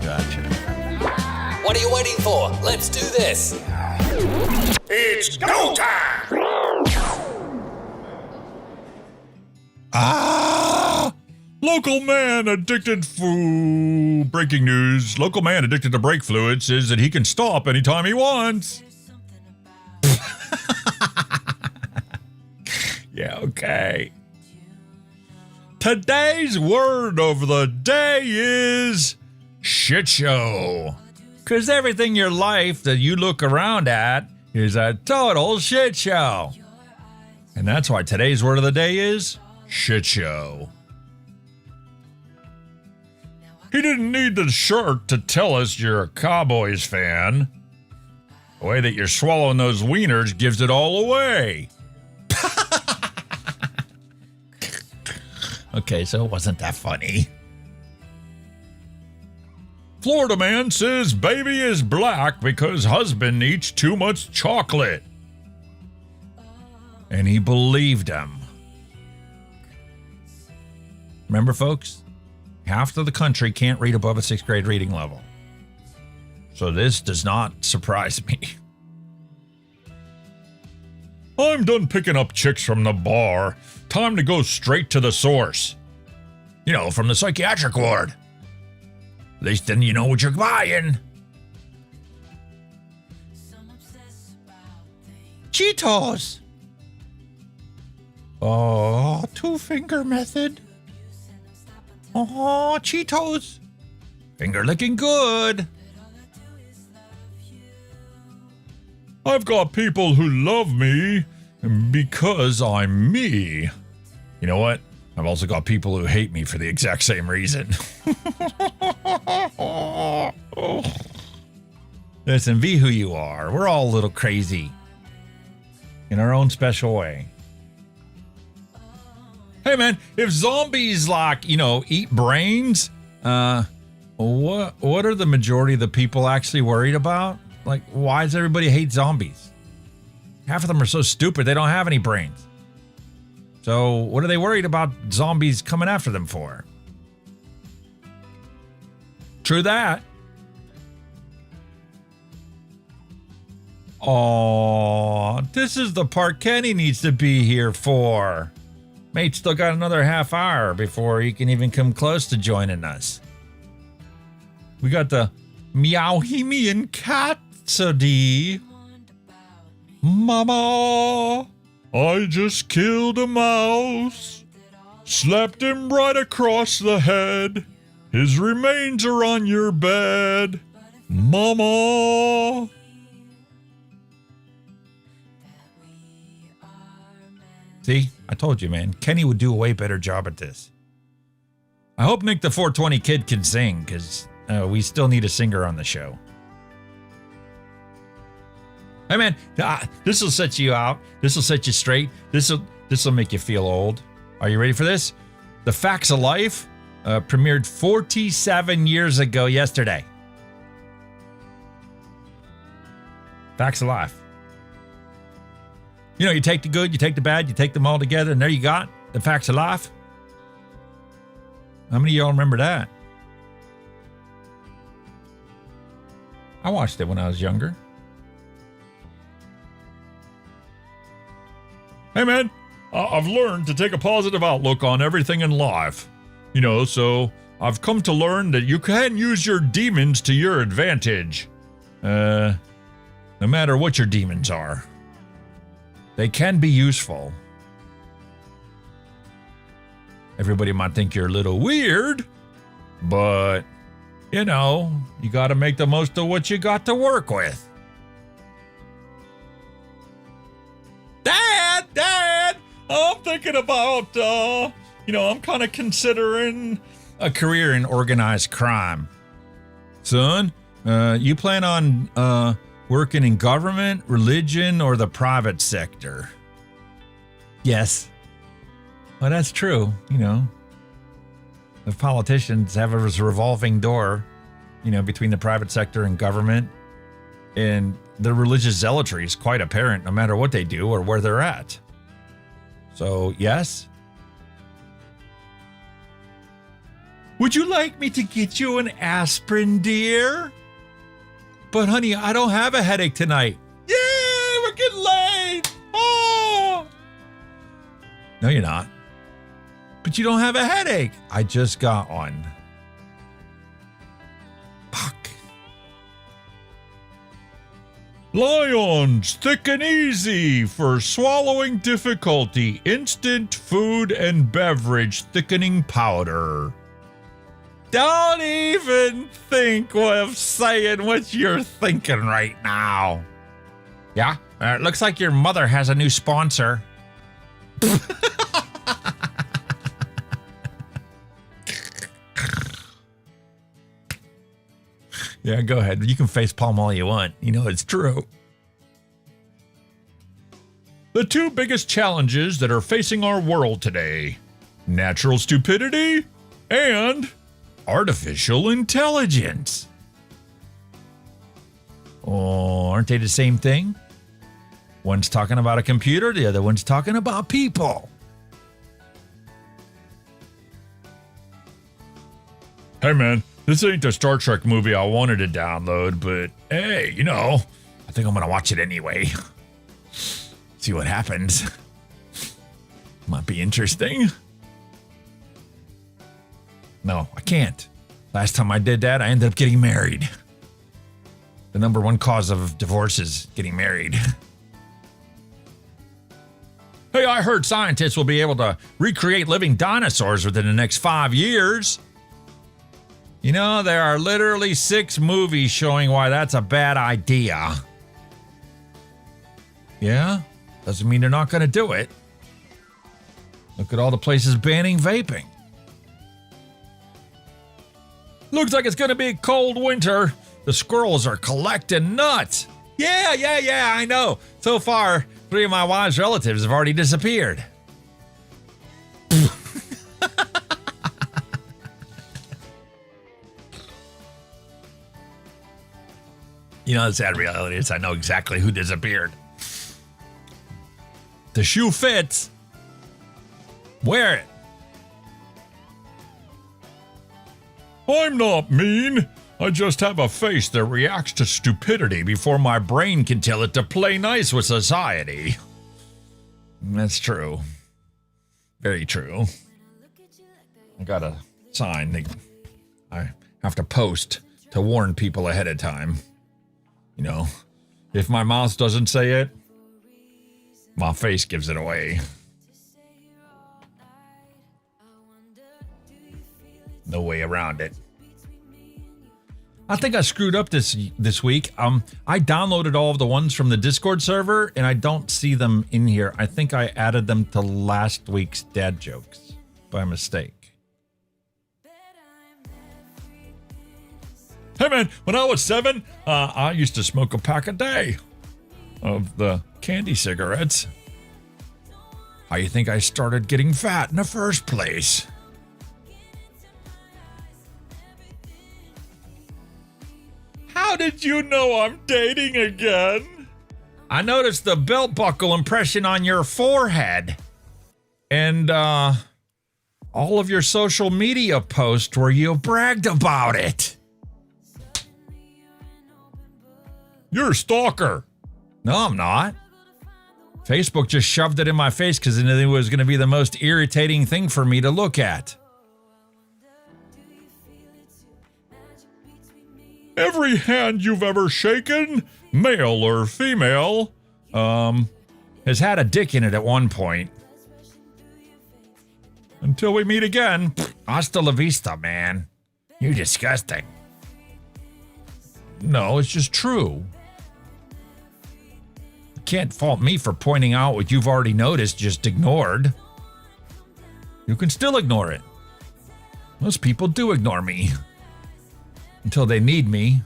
Gotcha. What are you waiting for? Let's do this. It's go time! Local man addicted to breaking news. Local man addicted to brake fluid says that he can stop anytime he wants. Yeah, okay. Today's word of the day is shit show. Because everything in your life that you look around at is a total shit show. And that's why today's word of the day is shit show. He didn't need the shirt to tell us you're a Cowboys fan. The way that you're swallowing those wieners gives it all away. Okay, so it wasn't that funny. Florida man says baby is black because husband eats too much chocolate. And he believed him. Remember, folks? Half of the country can't read above a 6th grade reading level. So this does not surprise me. I'm done picking up chicks from the bar. Time to go straight to the source. You know, from the psychiatric ward. At least then you know what you're buying. Cheetos. Oh, two-finger method. Oh, Cheetos. Finger looking good. I've got people who love me because I'm me. You know what? I've also got people who hate me for the exact same reason. Listen, be who you are. We're all a little crazy in our own special way. Hey man, if zombies eat brains, what are the majority of the people actually worried about? Like, why does everybody hate zombies? Half of them are so stupid they don't have any brains. So what are they worried about zombies coming after them for? True that. Oh, this is the part Kenny needs to be here for. Mate's still got another half hour before he can even come close to joining us. We got the Meowhemian Catsody. Mama, I just killed a mouse. Slapped him right across the head. His remains are on your bed. Mama. See, I told you, man. Kenny would do a way better job at this. I hope Nick the 420 kid can sing, because we still need a singer on the show. Hey, man, this will set you out. This will set you straight. This will make you feel old. Are you ready for this? The Facts of Life premiered 47 years ago yesterday. Facts of Life. You know, you take the good, you take the bad, you take them all together, and there you got the Facts of Life. How many of y'all remember that? I watched it when I was younger. Hey man, I've learned to take a positive outlook on everything in life. So I've come to learn that you can use your demons to your advantage. No matter what your demons are. They can be useful. Everybody might think you're a little weird, but, you gotta make the most of what you got to work with. Dad, I'm thinking about, I'm kind of considering a career in organized crime. Son, you plan on working in government, religion, or the private sector? Yes. Well, that's true, The politicians have a revolving door, between the private sector and government. And the religious zealotry is quite apparent no matter what they do or where they're at. So, yes. Would you like me to get you an aspirin, dear? But honey, I don't have a headache tonight. Yay, we're getting late. Oh. No, you're not. But you don't have a headache. I just got one. Fuck. Lions, thick and easy for swallowing difficulty. Instant food and beverage thickening powder. Don't even think of saying what you're thinking right now. Yeah, it looks like your mother has a new sponsor. Yeah, go ahead. You can facepalm all you want. It's true. The two biggest challenges that are facing our world today: natural stupidity and artificial intelligence. Oh, aren't they the same thing? One's talking about a computer, the other one's talking about people. Hey man, this ain't the Star Trek movie I wanted to download, but hey, I think I'm gonna watch it anyway. See what happens. Might be interesting. No, I can't. Last time I did that, I ended up getting married. The number one cause of divorce is getting married. I heard scientists will be able to recreate living dinosaurs within the next 5 years. You know, there are literally 6 movies showing why that's a bad idea. Yeah? Doesn't mean they're not going to do it. Look at all the places banning vaping. Looks like it's going to be a cold winter. The squirrels are collecting nuts. Yeah, I know. So far, 3 of my wife's relatives have already disappeared. You know, the sad reality is I know exactly who disappeared. The shoe fits. Wear it. I'm not mean. I just have a face that reacts to stupidity before my brain can tell it to play nice with society. That's true. Very true. I got a sign that I have to post to warn people ahead of time. You know, if my mouth doesn't say it, my face gives it away. No way around it. I think I screwed up this week. I downloaded all of the ones from the Discord server, and I don't see them in here. I think I added them to last week's dad jokes by mistake. Hey man, when I was 7, I used to smoke a pack a day of the candy cigarettes. How you think I started getting fat in the first place? How did you know I'm dating again? I noticed the belt buckle impression on your forehead. And all of your social media posts where you bragged about it. You're a stalker. No, I'm not. Facebook just shoved it in my face because it was going to be the most irritating thing for me to look at. Every hand you've ever shaken, male or female, has had a dick in it at one point. Until we meet again, hasta la vista, man. You're disgusting. No, it's just true. You can't fault me for pointing out what you've already noticed, just ignored. You can still ignore it. Most people do ignore me. Until they need me.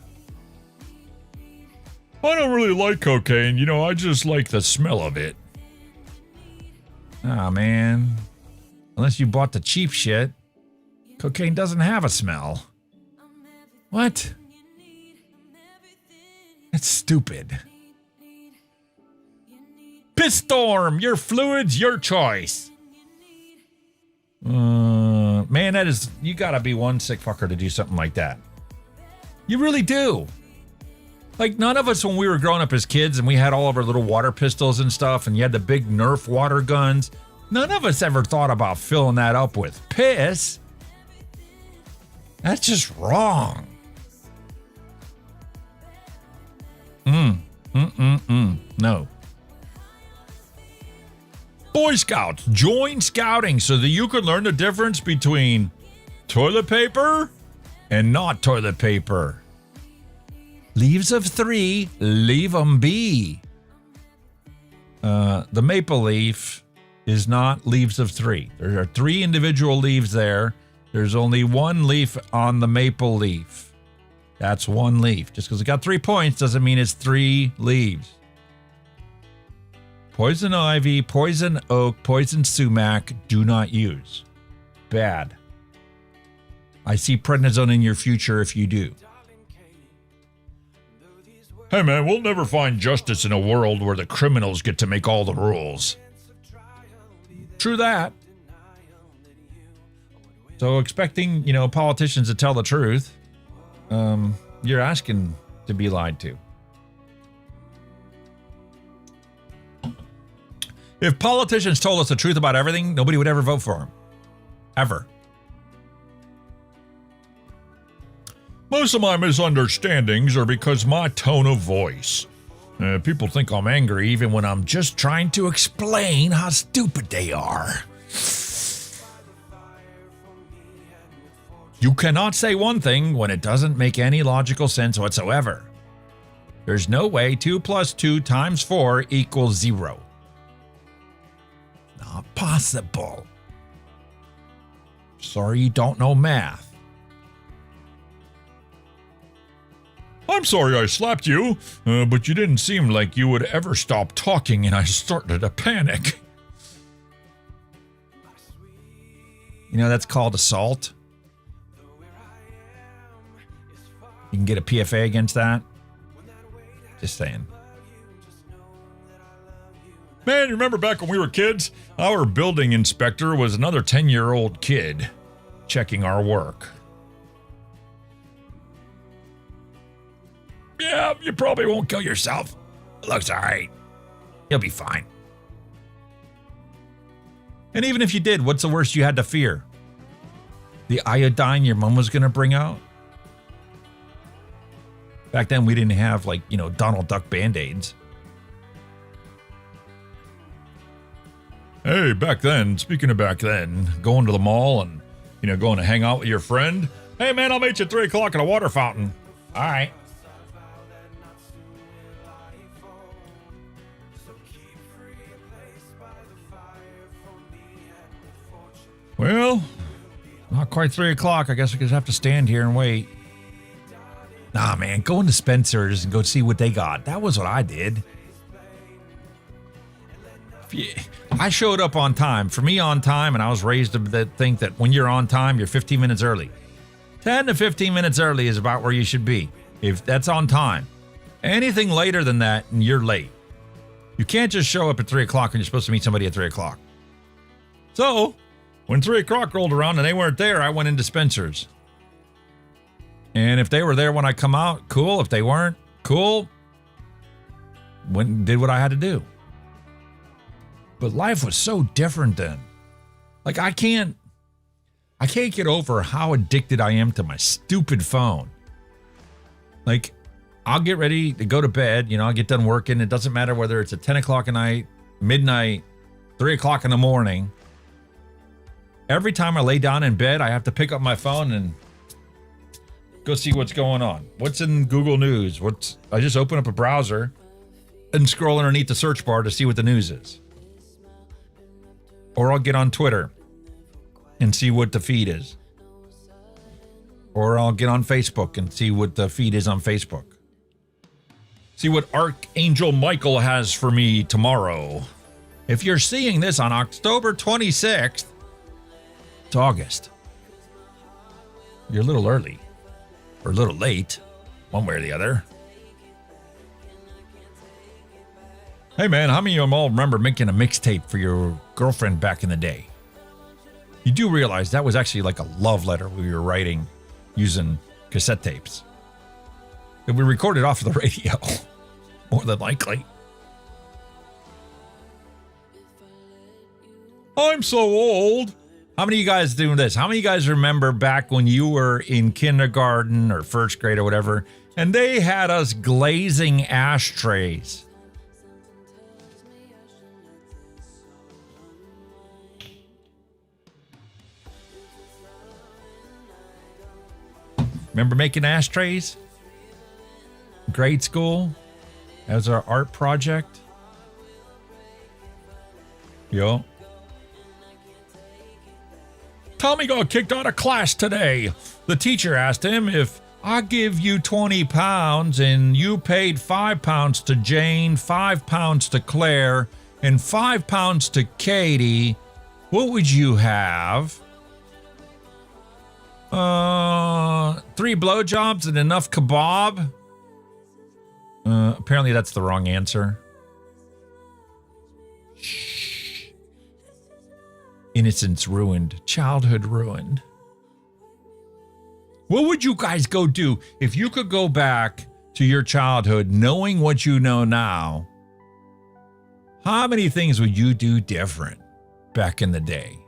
I don't really like cocaine, you know, I just like the smell of it. Ah, man. Unless you bought the cheap shit, cocaine doesn't have a smell. What? That's stupid. Pissstorm, your fluids, your choice. Man, that is, you gotta be one sick fucker to do something like that. You really do. Like, none of us, when we were growing up as kids and we had all of our little water pistols and stuff and you had the big Nerf water guns, none of us ever thought about filling that up with piss. That's just wrong. No. Boy Scouts, join scouting so that you can learn the difference between toilet paper and not toilet paper. Leaves of 3, leave them be. The maple leaf is not leaves of 3. There are 3 individual leaves there. There's only 1 leaf on the maple leaf. That's 1 leaf. Just because it got 3 points doesn't mean it's 3 leaves. Poison ivy, poison oak, poison sumac, do not use. Bad. I see prednisone in your future if you do. Hey man, we'll never find justice in a world where the criminals get to make all the rules. True that. So expecting, politicians to tell the truth, you're asking to be lied to. If politicians told us the truth about everything, nobody would ever vote for them. Ever. Most of my misunderstandings are because my tone of voice. People think I'm angry even when I'm just trying to explain how stupid they are. You cannot say one thing when it doesn't make any logical sense whatsoever. There's no way 2 + 2 × 4 = 0. Not possible. Sorry you don't know math. I'm sorry I slapped you, but you didn't seem like you would ever stop talking and I started to panic. You know, that's called assault. You can get a PFA against that. Just saying. Man, you remember back when we were kids? Our building inspector was another 10-year-old kid checking our work. Yeah, you probably won't kill yourself. It looks alright. You'll be fine. And even if you did, what's the worst you had to fear? The iodine your mom was going to bring out? Back then, we didn't have, like, you know, Donald Duck Band-Aids. Hey, back then, speaking of back then, going to the mall and, you know, going to hang out with your friend. Hey, man, I'll meet you at 3 o'clock at a water fountain. All right. Well, not quite 3 o'clock. I guess we just have to stand here and wait. Nah, man, go into Spencer's and go see what they got. That was what I did. I showed up on time. For me, on time, and I was raised to think that when you're on time, you're 15 minutes early. 10 to 15 minutes early is about where you should be. If that's on time. Anything later than that, and you're late. You can't just show up at 3 o'clock when you're supposed to meet somebody at 3 o'clock. So, when 3 o'clock rolled around and they weren't there, I went into Spencer's. And if they were there when I come out, cool. If they weren't, cool. Went and did what I had to do. But life was so different then. Like, I can't get over how addicted I am to my stupid phone. Like, I'll get ready to go to bed. You know, I'll get done working. It doesn't matter whether it's at 10 o'clock at night, midnight, 3 o'clock in the morning. Every time I lay down in bed, I have to pick up my phone and go see what's going on. What's in Google News? I just open up a browser and scroll underneath the search bar to see what the news is. Or I'll get on Twitter and see what the feed is. Or I'll get on Facebook and see what the feed is on Facebook. See what Archangel Michael has for me tomorrow. If you're seeing this on October 26th, it's August. You're a little early. Or a little late, one way or the other. Hey man, how many of you all remember making a mixtape for your girlfriend back in the day? You do realize that was actually like a love letter we were writing using cassette tapes. That we recorded off of the radio, more than likely. I'm so old. How many of you guys doing this? How many of you guys remember back when you were in kindergarten or first grade or whatever, and they had us glazing ashtrays? Remember making ashtrays? Grade school? As our art project? Yo. Tommy got kicked out of class today. The teacher asked him, if I give you 20 pounds and you paid 5 pounds to Jane, 5 pounds to Claire, and 5 pounds to Katie, what would you have? 3 blowjobs and enough kebab? Apparently that's the wrong answer. Innocence ruined. Childhood ruined. What would you guys go do if you could go back to your childhood knowing what you know now? How many things would you do different back in the day?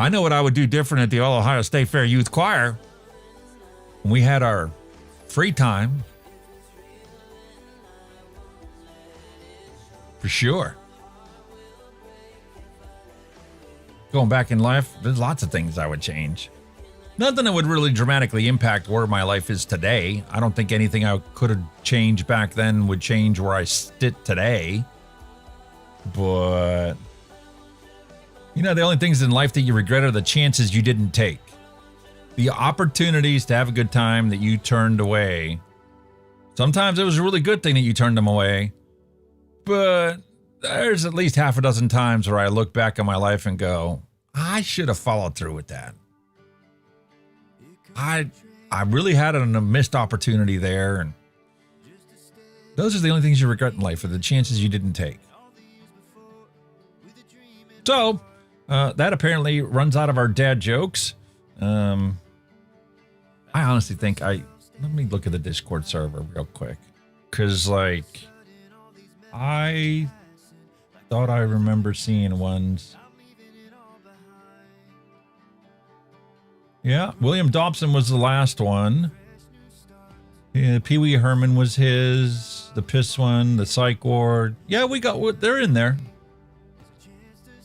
I know what I would do different at the All Ohio State Fair Youth Choir. When we had our free time. For sure. Going back in life, there's lots of things I would change. Nothing that would really dramatically impact where my life is today. I don't think anything I could have changed back then would change where I sit today. But, you know, the only things in life that you regret are the chances you didn't take. The opportunities to have a good time that you turned away. Sometimes it was a really good thing that you turned them away. But there's at least half a dozen times where I look back on my life and go, I should have followed through with that. I really had a missed opportunity there. And those are the only things you regret in life, are the chances you didn't take. So, that apparently runs out of our dad jokes. I honestly think let me look at the Discord server real quick. Because, like, I thought I remember seeing ones. Yeah, William Dobson was the last one. Yeah, Pee Wee Herman was his. The Piss one, the Psych Ward. Yeah, they're in there.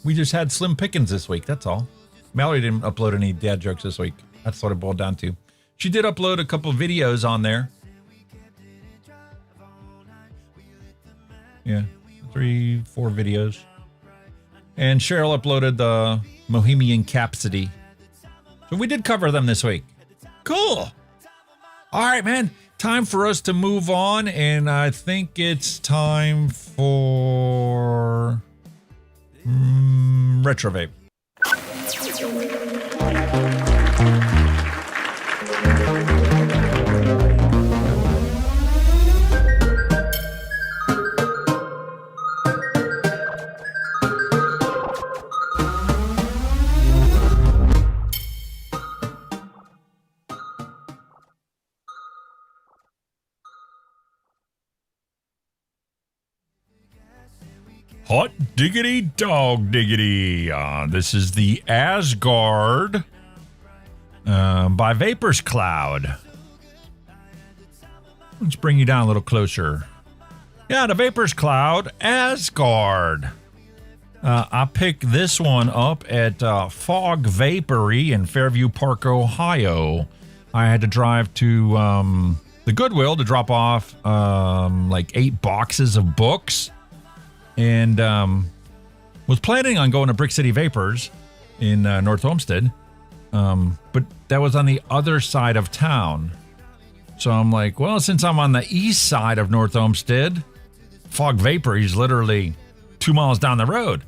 We just had slim pickings this week, that's all. Mallory didn't upload any dad jokes this week. That's what it boiled down to. She did upload a couple videos on there. Yeah, 3-4 videos. And Cheryl uploaded the Bohemian Capsody. So we did cover them this week. Cool. All right, man. Time for us to move on. And I think it's time for Retro Vape. Hot diggity dog diggity. This is the Asgard by Vaperz Cloud. Let's bring you down a little closer. Yeah, the Vaperz Cloud Asgard. I picked this one up at Fog Vapery in Fairview Park, Ohio. I had to drive to the Goodwill to drop off like 8 boxes of books. And was planning on going to Brick City Vaperz in North Homestead, but that was on the other side of town. So I'm like, well, since I'm on the east side of North Homestead, Fog Vapery is literally 2 miles down the road.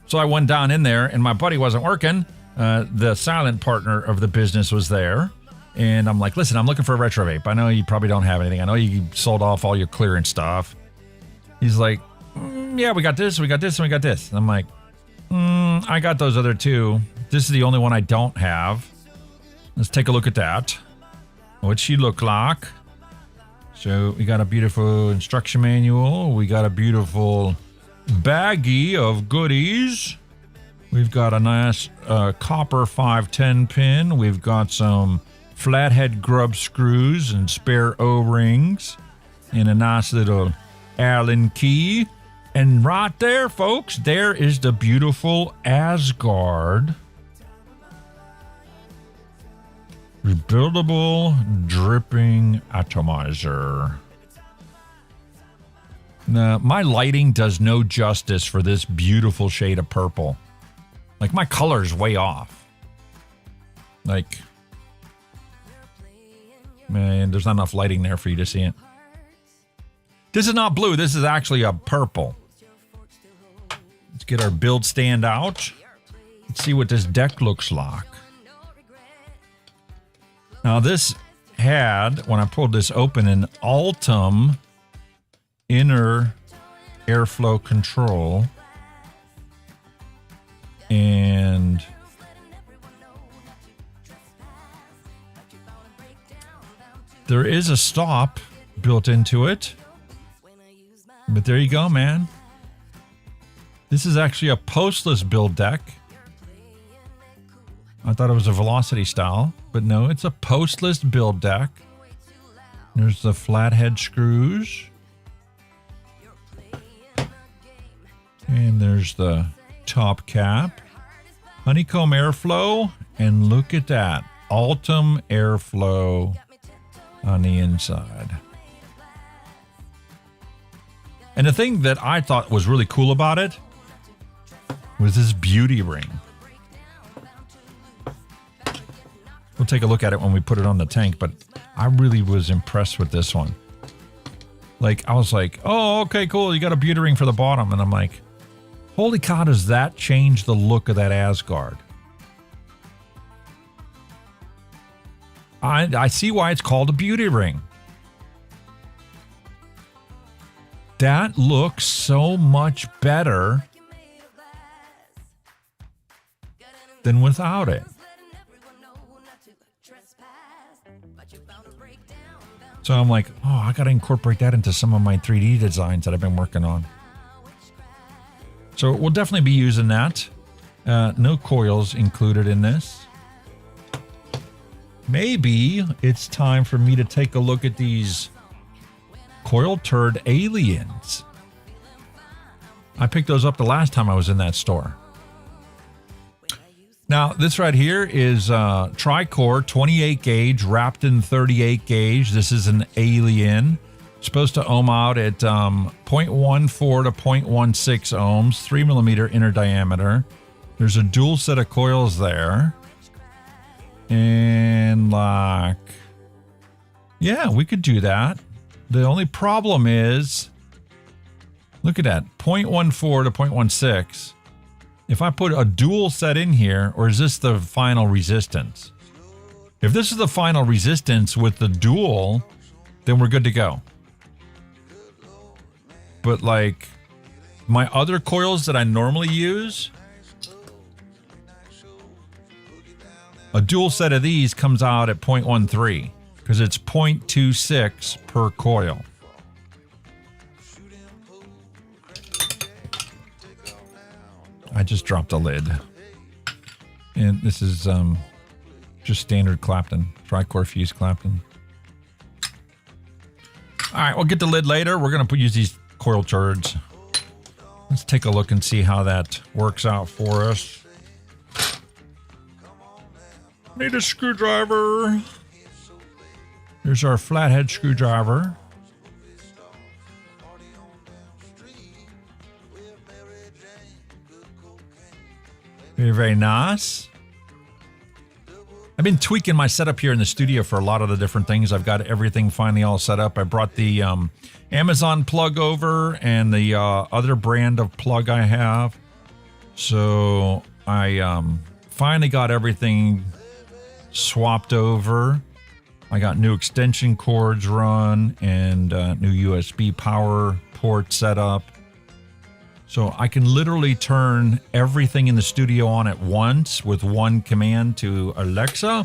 So I went down in there, and my buddy wasn't working. The silent partner of the business was there. And I'm like, listen, I'm looking for a retro vape. I know you probably don't have anything. I know you sold off all your clearance stuff. He's like, yeah, we got this, and we got this. And I'm like, I got those other two. This is the only one I don't have. Let's take a look at that. What's she look like? So we got a beautiful instruction manual. We got a beautiful baggie of goodies. We've got a nice copper 510 pin. We've got some flathead grub screws and spare O-rings. And a nice little Allen key. And right there, folks, there is the beautiful Asgard rebuildable dripping atomizer. Now, my lighting does no justice for this beautiful shade of purple. Like, my color's way off. Like, man, there's not enough lighting there for you to see it. This is not blue. This is actually a purple. Let's get our build stand out. Let's see what this deck looks like. Now, this had, when I pulled this open, an Altum inner airflow control. And there is a stop built into it. But there you go, man. This is actually a postless build deck. I thought it was a Velocity style, but no, it's a postless build deck. There's the flathead screws. And there's the top cap. Honeycomb airflow. And look at that. Ultim airflow on the inside. And the thing that I thought was really cool about it was this beauty ring. We'll take a look at it when we put it on the tank, but I really was impressed with this one. Like, I was like, oh, okay, cool. You got a beauty ring for the bottom. And I'm like, holy cow, does that change the look of that Asgard? I see why it's called a beauty ring. That looks so much better than without it. So I'm like, oh, I got to incorporate that into some of my 3D designs that I've been working on. So we'll definitely be using that. No coils included in this. Maybe it's time for me to take a look at these coil turd aliens. I picked those up the last time I was in that store. Now, this right here is tri-core 28 gauge wrapped in 38 gauge. This is an alien. Supposed to ohm out at 0.14 to 0.16 ohms, 3 millimeter inner diameter. There's a dual set of coils there. And like, yeah, we could do that. The only problem is, look at that, 0.14 to 0.16. If I put a dual set in here, or is this the final resistance? If this is the final resistance with the dual, then we're good to go. But like my other coils that I normally use, a dual set of these comes out at 0.13 because it's 0.26 per coil. I just dropped a lid. And this is just standard Clapton, tri-core fuse Clapton. All right, we'll get the lid later. We're going to use these coil turds. Let's take a look and see how that works out for us. Need a screwdriver. There's our flathead screwdriver. Very, very nice. I've been tweaking my setup here in the studio for a lot of the different things. I've got everything finally all set up. I brought the Amazon plug over and the other brand of plug I have. So I finally got everything swapped over. I got new extension cords run and new USB power port set up. So I can literally turn everything in the studio on at once with one command to Alexa,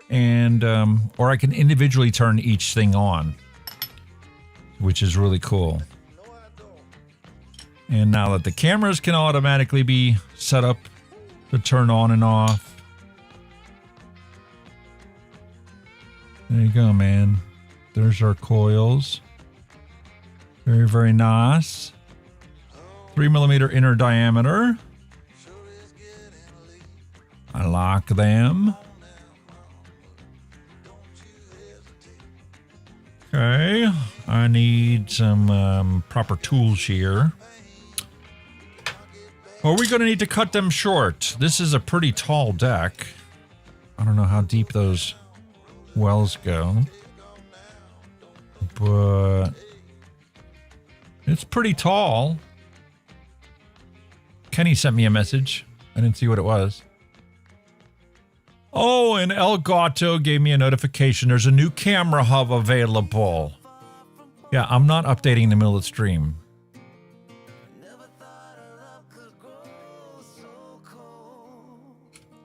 and or I can individually turn each thing on, which is really cool. And now that the cameras can automatically be set up to turn on and off. There you go, man. There's our coils. Very, very nice. 3 millimeter inner diameter. I lock them. Okay, I need some proper tools here. Are we going to need to cut them short? This is a pretty tall deck. I don't know how deep those wells go, but it's pretty tall. Kenny sent me a message. I didn't see what it was. Oh, and El Gato gave me a notification. There's a new camera hub available. Yeah, I'm not updating in the middle of the stream.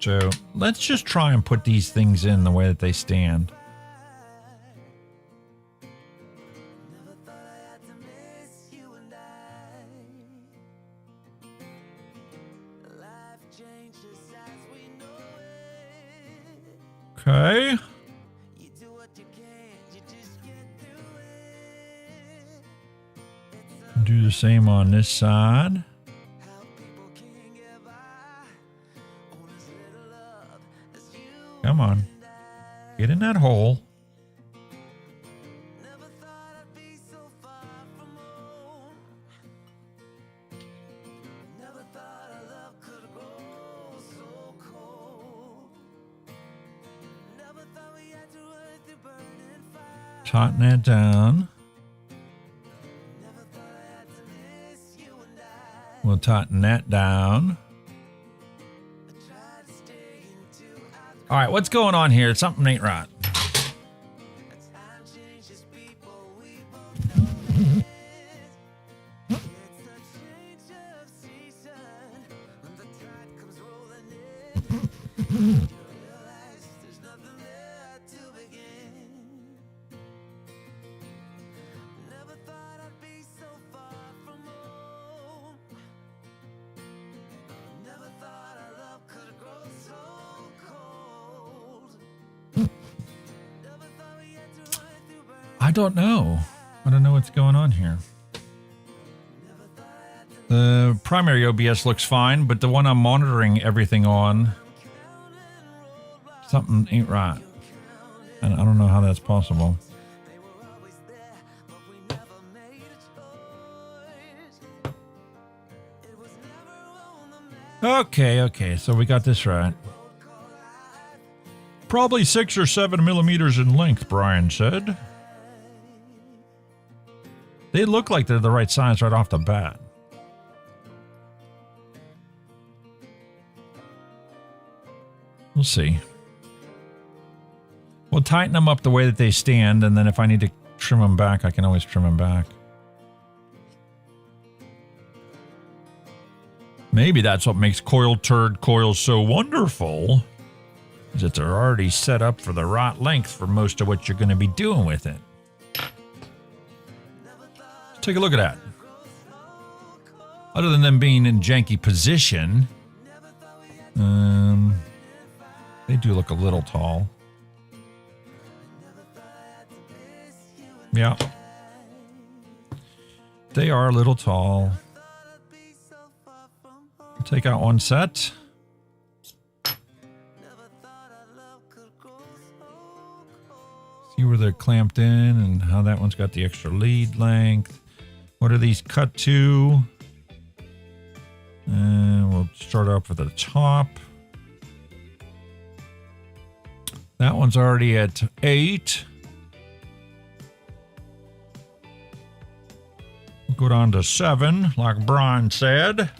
So let's just try and put these things in the way that they stand. Okay. Do the same on this side. Come on. Get in that hole. Tighten that down. We'll tighten that down. All right, what's going on here? Something ain't right. I don't know. I don't know what's going on here. The primary OBS looks fine, but the one I'm monitoring everything on, something ain't right. And I don't know how that's possible. Okay, so we got this right. Probably 6 or 7 millimeters in length, Brian said. They look like they're the right size right off the bat. We'll see. We'll tighten them up the way that they stand, and then if I need to trim them back, I can always trim them back. Maybe that's what makes coil turd coils so wonderful, is that they're already set up for the right length for most of what you're going to be doing with it. Take a look at that. Other than them being in janky position, they do look a little tall. Yeah. They are a little tall. Take out one set. See where they're clamped in and how that one's got the extra lead length. What are these cut to? And we'll start off with the top. That one's already at 8. We'll go down to 7, like Brian said.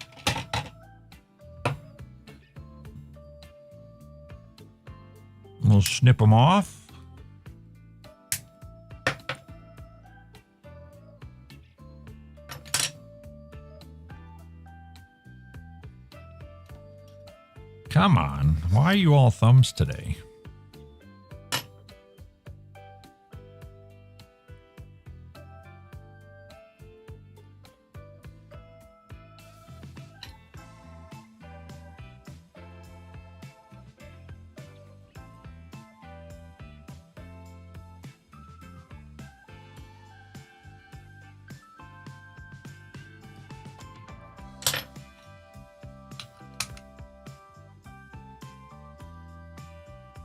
We'll snip them off. Come on, why are you all thumbs today?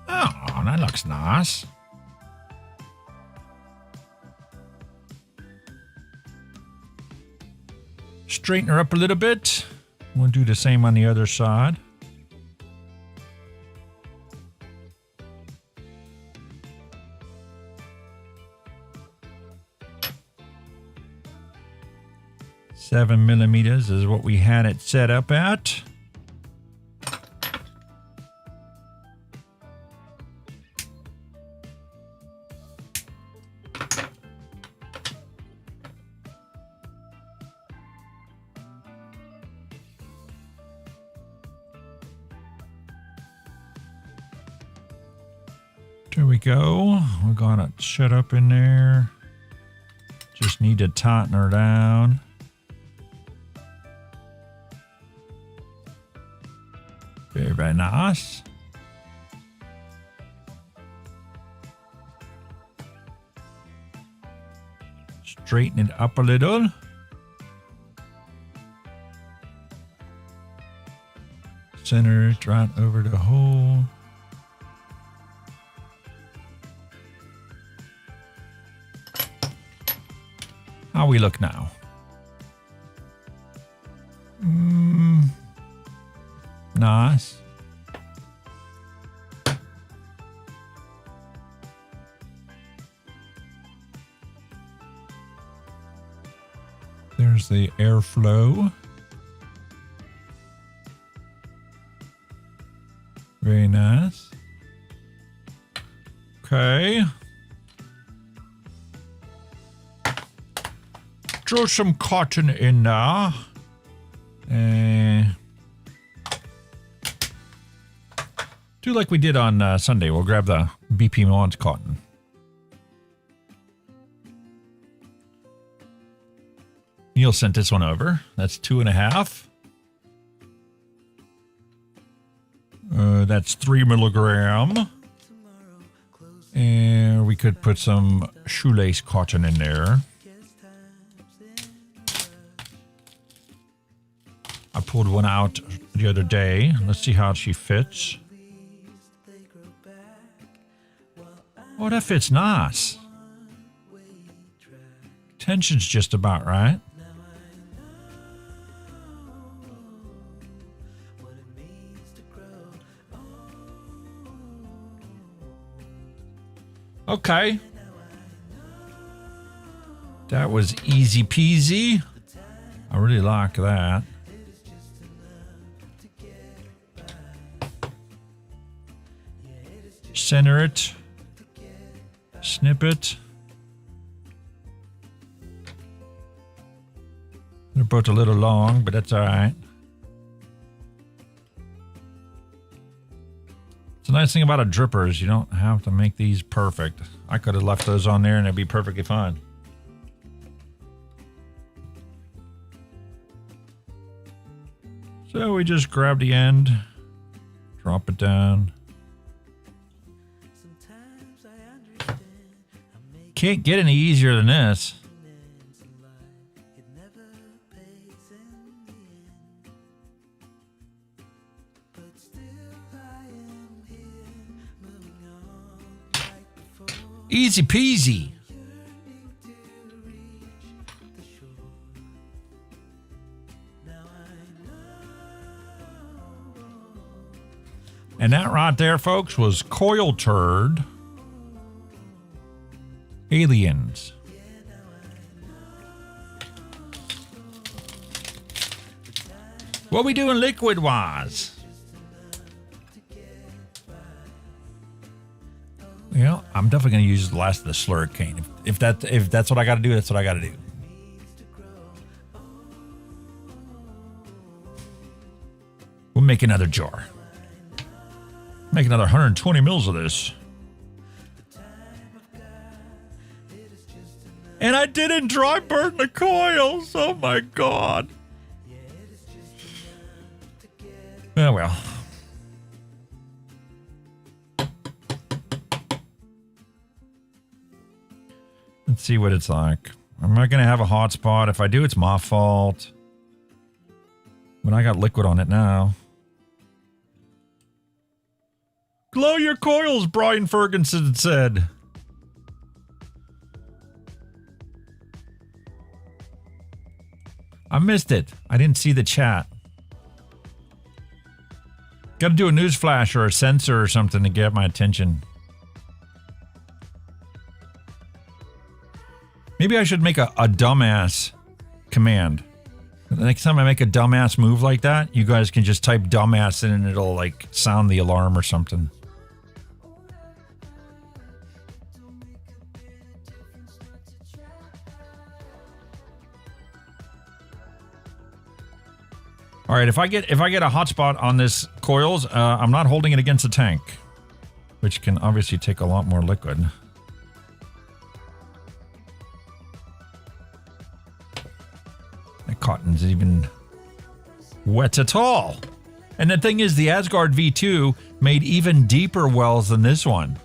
Oh, that looks nice. Straighten her up a little bit. We'll do the same on the other side. Seven millimeters is what we had it set up at. There we go. We got it shut up in there. Just need to tighten her down. Very, very nice. Straighten it up a little. Center it right over the hole. How we look now? Nice. There's the airflow. Very nice. Okay. Throw some cotton in there. Do like we did on Sunday. We'll grab the BP Mons cotton. Neil sent this one over. That's 2.5. That's 3 milligram. And we could put some shoelace cotton in there. I pulled one out the other day. Let's see how she fits. Oh, that fits nice. Tension's just about right. Okay. That was easy peasy. I really like that. Center it. Snip it. They're both a little long, but that's all right. It's a nice thing about a dripper is you don't have to make these perfect. I could have left those on there and it'd be perfectly fine. So we just grab the end, drop it down. Can't get any easier than this. Easy peasy. And that right there, folks, was Coil Turd Aliens. What we doing liquid wise? Well, I'm definitely going to use the last of the slurricane. If that's what I got to do, that's what I got to do. We'll make another jar. Make another 120 mils of this. And I didn't dry burn the coils. Oh my God. Oh well. Let's see what it's like. I'm not going to have a hot spot. If I do, it's my fault. But I got liquid on it now. Glow your coils, Brian Ferguson said. I missed it. I didn't see the chat. Got to do a news flash or a sensor or something to get my attention. Maybe I should make a dumbass command. The next time I make a dumbass move like that, you guys can just type dumbass in and it'll like sound the alarm or something. All right, if I get a hotspot on this coils, I'm not holding it against the tank, which can obviously take a lot more liquid. That cotton's even wet at all. And the thing is, the Asgard V2 made even deeper wells than this one,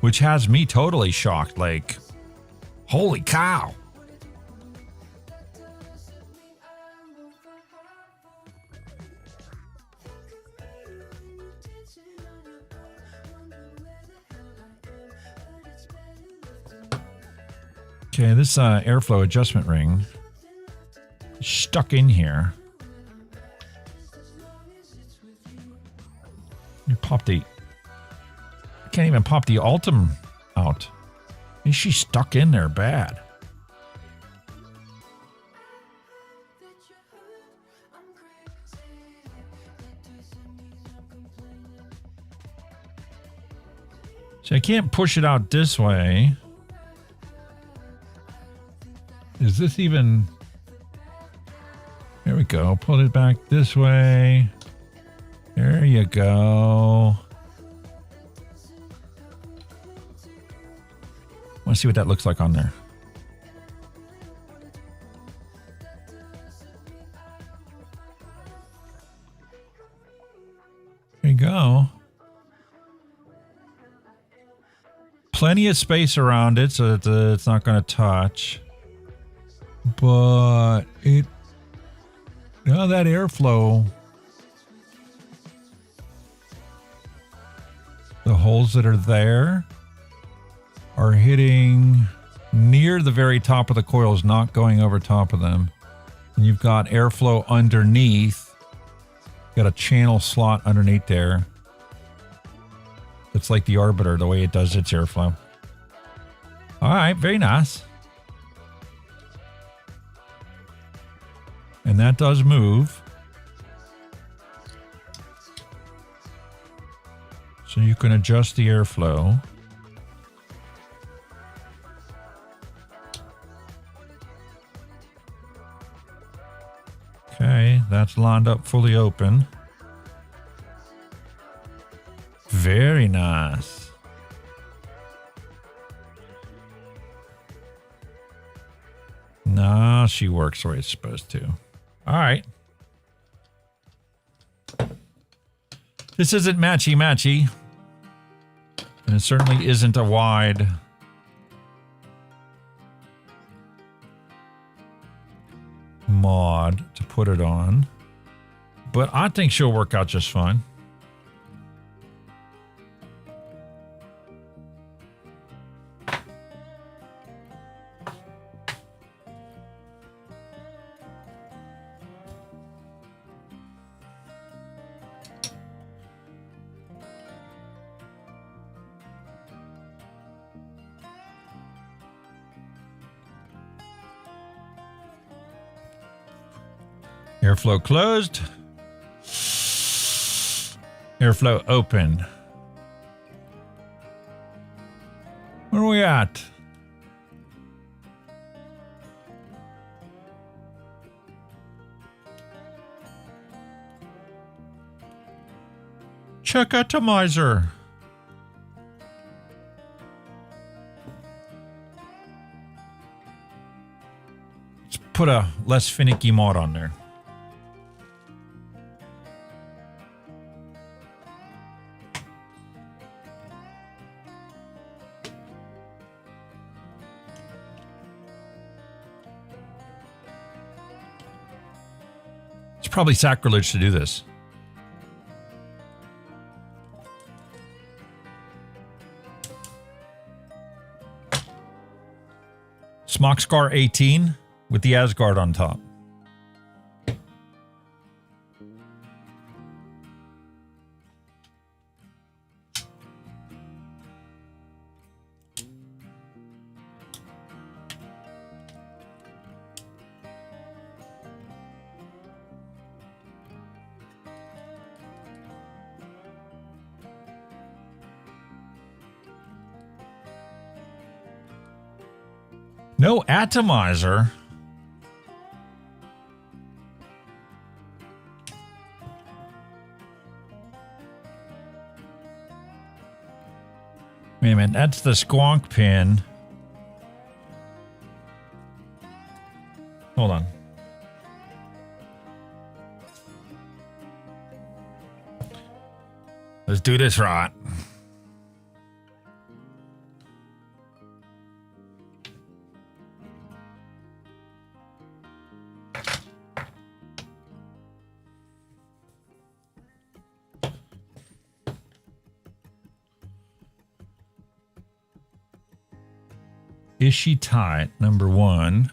which has me totally shocked. Like, holy cow. Okay, this airflow adjustment ring is stuck in here. You pop the... I can't even pop the Ultim out. She's stuck in there bad. So I can't push it out this way. Is this even... There we go. Pull it back this way. There you go. I want to see what that looks like on there. There you go. Plenty of space around it so that it's not going to touch. But it... Oh, that airflow... The holes that are there are hitting near the very top of the coils, not going over top of them. And you've got airflow underneath. Got a channel slot underneath there. It's like the Arbiter, the way it does its airflow. All right, very nice. And that does move. So you can adjust the airflow. Okay, that's lined up fully open. Very nice. Nah, she works the way it's supposed to. All right. This isn't matchy-matchy. And it certainly isn't a wide mod to put it on. But I think she'll work out just fine. Airflow closed. Airflow open. Where are we at? Check atomizer. Let's put a less finicky mod on there. Probably sacrilege to do this. Smock Scar 18 with the Asgard on top. No atomizer. Wait a minute, that's the squonk pin. Hold on. Let's do this right. Is she tight? Number one.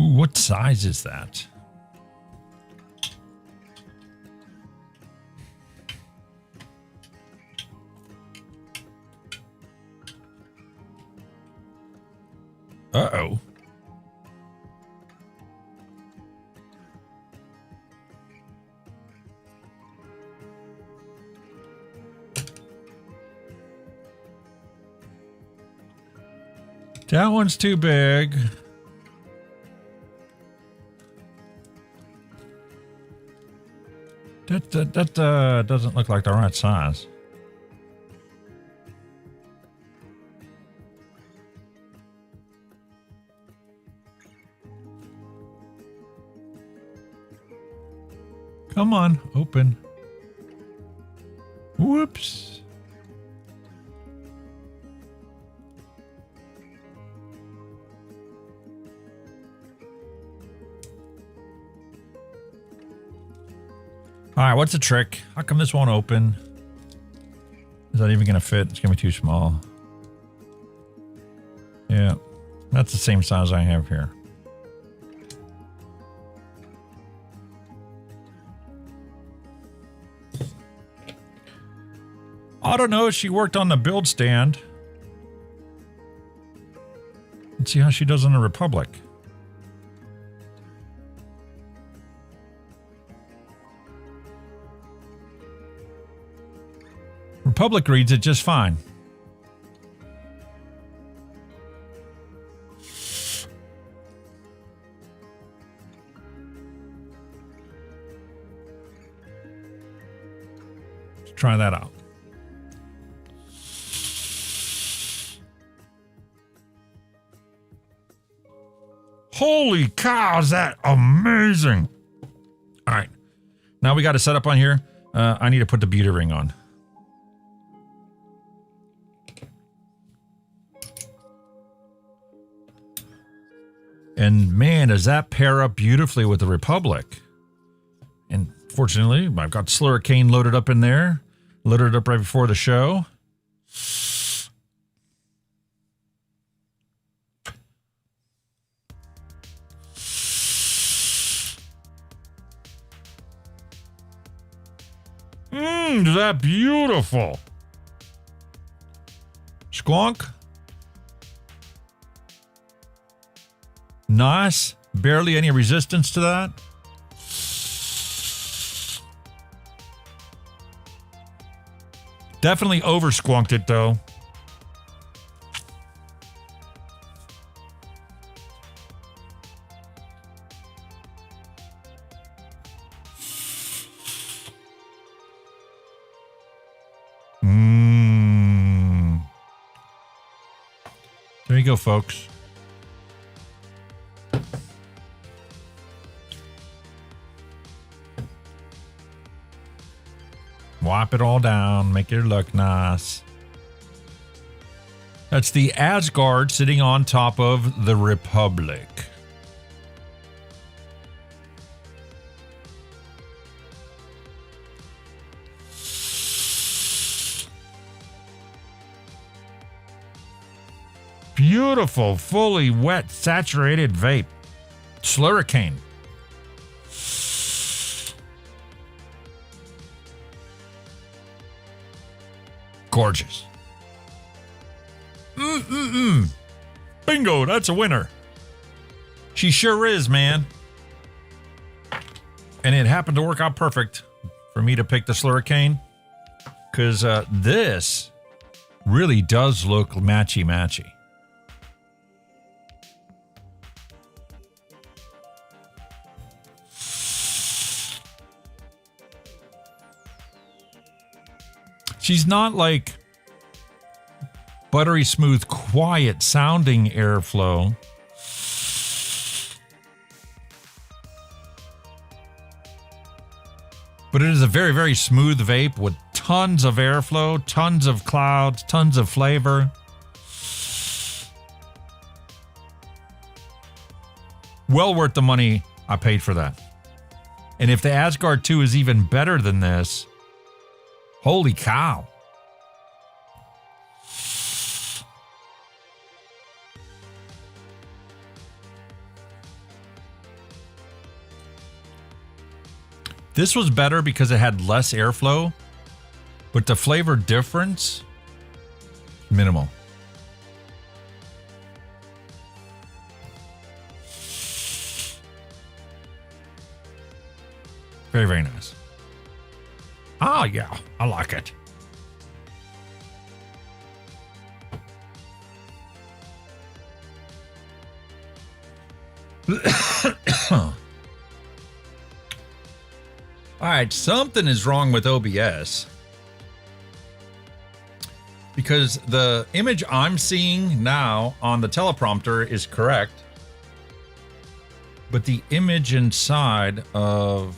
Ooh, what size is that? Uh-oh. That one's too big. That doesn't look like the right size. Come on, open. Whoops. All right, what's the trick? How come this won't open? Is that even going to fit? It's going to be too small. Yeah, that's the same size I have here. I don't know. She worked on the build stand. Let's see how she does on the Republic. Republic reads it just fine. Let's try that out. Holy cow, is that amazing? All right. Now we got to set up on here. I need to put the beta ring on. And man, does that pair up beautifully with the Republic. And fortunately, I've got Slurricane loaded up in there. Loaded up right before the show. Is that beautiful? Squonk. Nice. Barely any resistance to that. Definitely over squonked it though. There you go, folks. Wipe it all down, make it look nice. That's the Asgard sitting on top of the Republic. Beautiful, fully wet, saturated vape. Slurricane. Gorgeous. Bingo, that's a winner. She sure is, man. And it happened to work out perfect for me to pick the Slurricane. Because this really does look matchy-matchy. She's not like buttery smooth, quiet sounding airflow. But it is a very, very smooth vape with tons of airflow, tons of clouds, tons of flavor. Well worth the money I paid for that. And if the Asgard 2 is even better than this, holy cow. This was better because it had less airflow, but the flavor difference, minimal. Very, very nice. Oh, yeah, I like it. All right, something is wrong with OBS because the image I'm seeing now on the teleprompter is correct, but the image inside of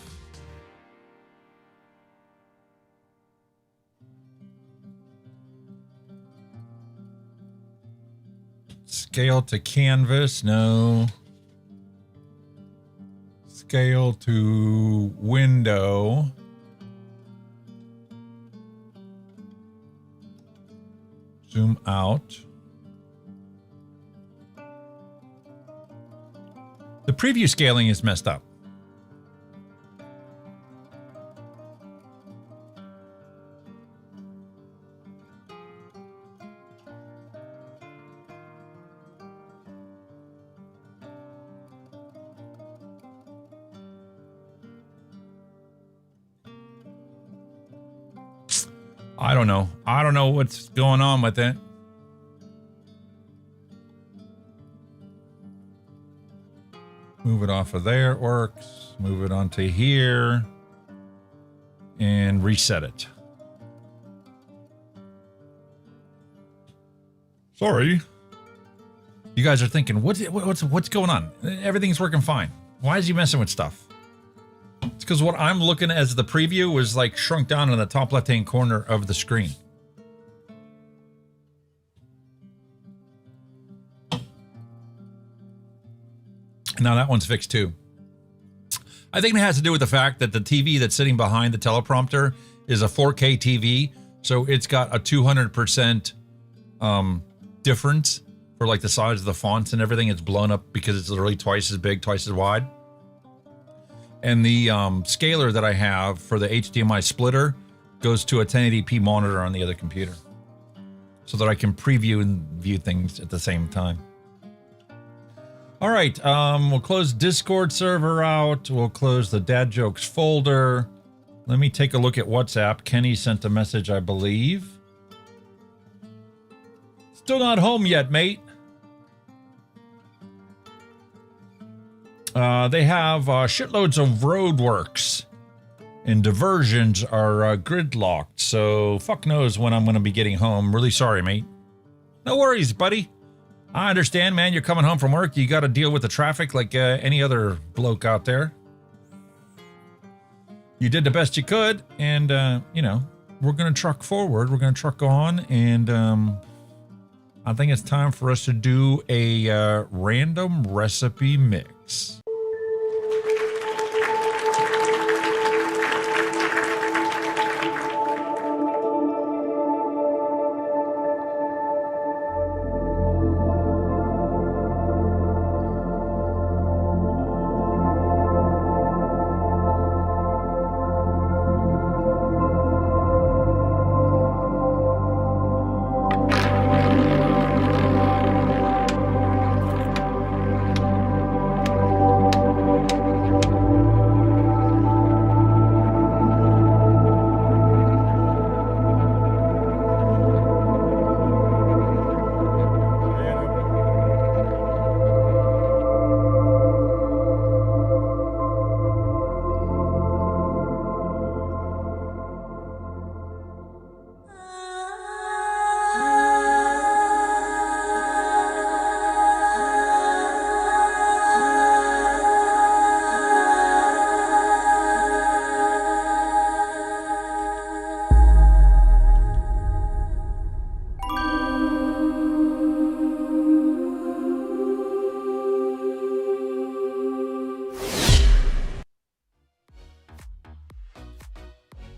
scale to canvas, no. Scale to window. Zoom out. The preview scaling is messed up. I don't know. I don't know what's going on with it. Move it off of there, it works. Move it onto here and reset it. Sorry. You guys are thinking, what's going on? Everything's working fine. Why is he messing with stuff? It's because what I'm looking at as the preview was like shrunk down in the top left-hand corner of the screen. Now that one's fixed too. I think it has to do with the fact that the TV that's sitting behind the teleprompter is a 4K TV. So it's got a 200% difference for like the size of the fonts and everything. It's blown up because it's literally twice as big, twice as wide. And the scaler that I have for the HDMI splitter goes to a 1080p monitor on the other computer so that I can preview and view things at the same time. All right, we'll close Discord server out. We'll close the Dad Jokes folder. Let me take a look at WhatsApp. Kenny sent a message, I believe. Still not home yet, mate. They have shitloads of roadworks and diversions are gridlocked. So fuck knows when I'm going to be getting home. Really sorry, mate. No worries, buddy. I understand, man. You're coming home from work. You got to deal with the traffic like any other bloke out there. You did the best you could. And, you know, we're going to truck forward. We're going to truck on. And I think it's time for us to do a random recipe mix.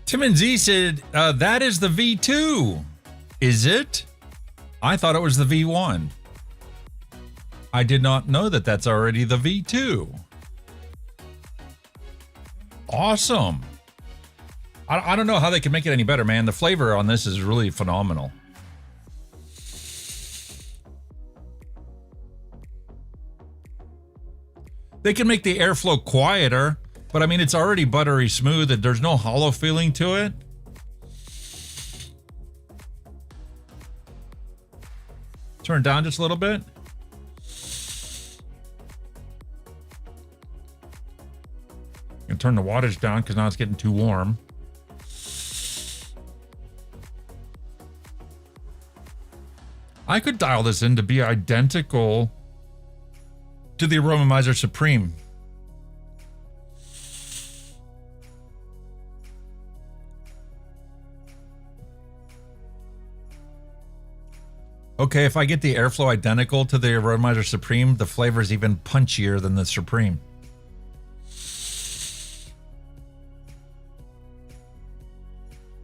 MnC said, that is the V2. Is it? I thought it was the V1. I did not know that that's already the V2. Awesome. I don't know how they can make it any better, man. The flavor on this is really phenomenal. They can make the airflow quieter, but I mean, it's already buttery smooth. There's no hollow feeling to it. Turn it down just a little bit. And turn the wattage down because now it's getting too warm. I could dial this in to be identical to the Aromizer Supreme. Okay, if I get the airflow identical to the Aromizer Supreme, the flavor is even punchier than the Supreme.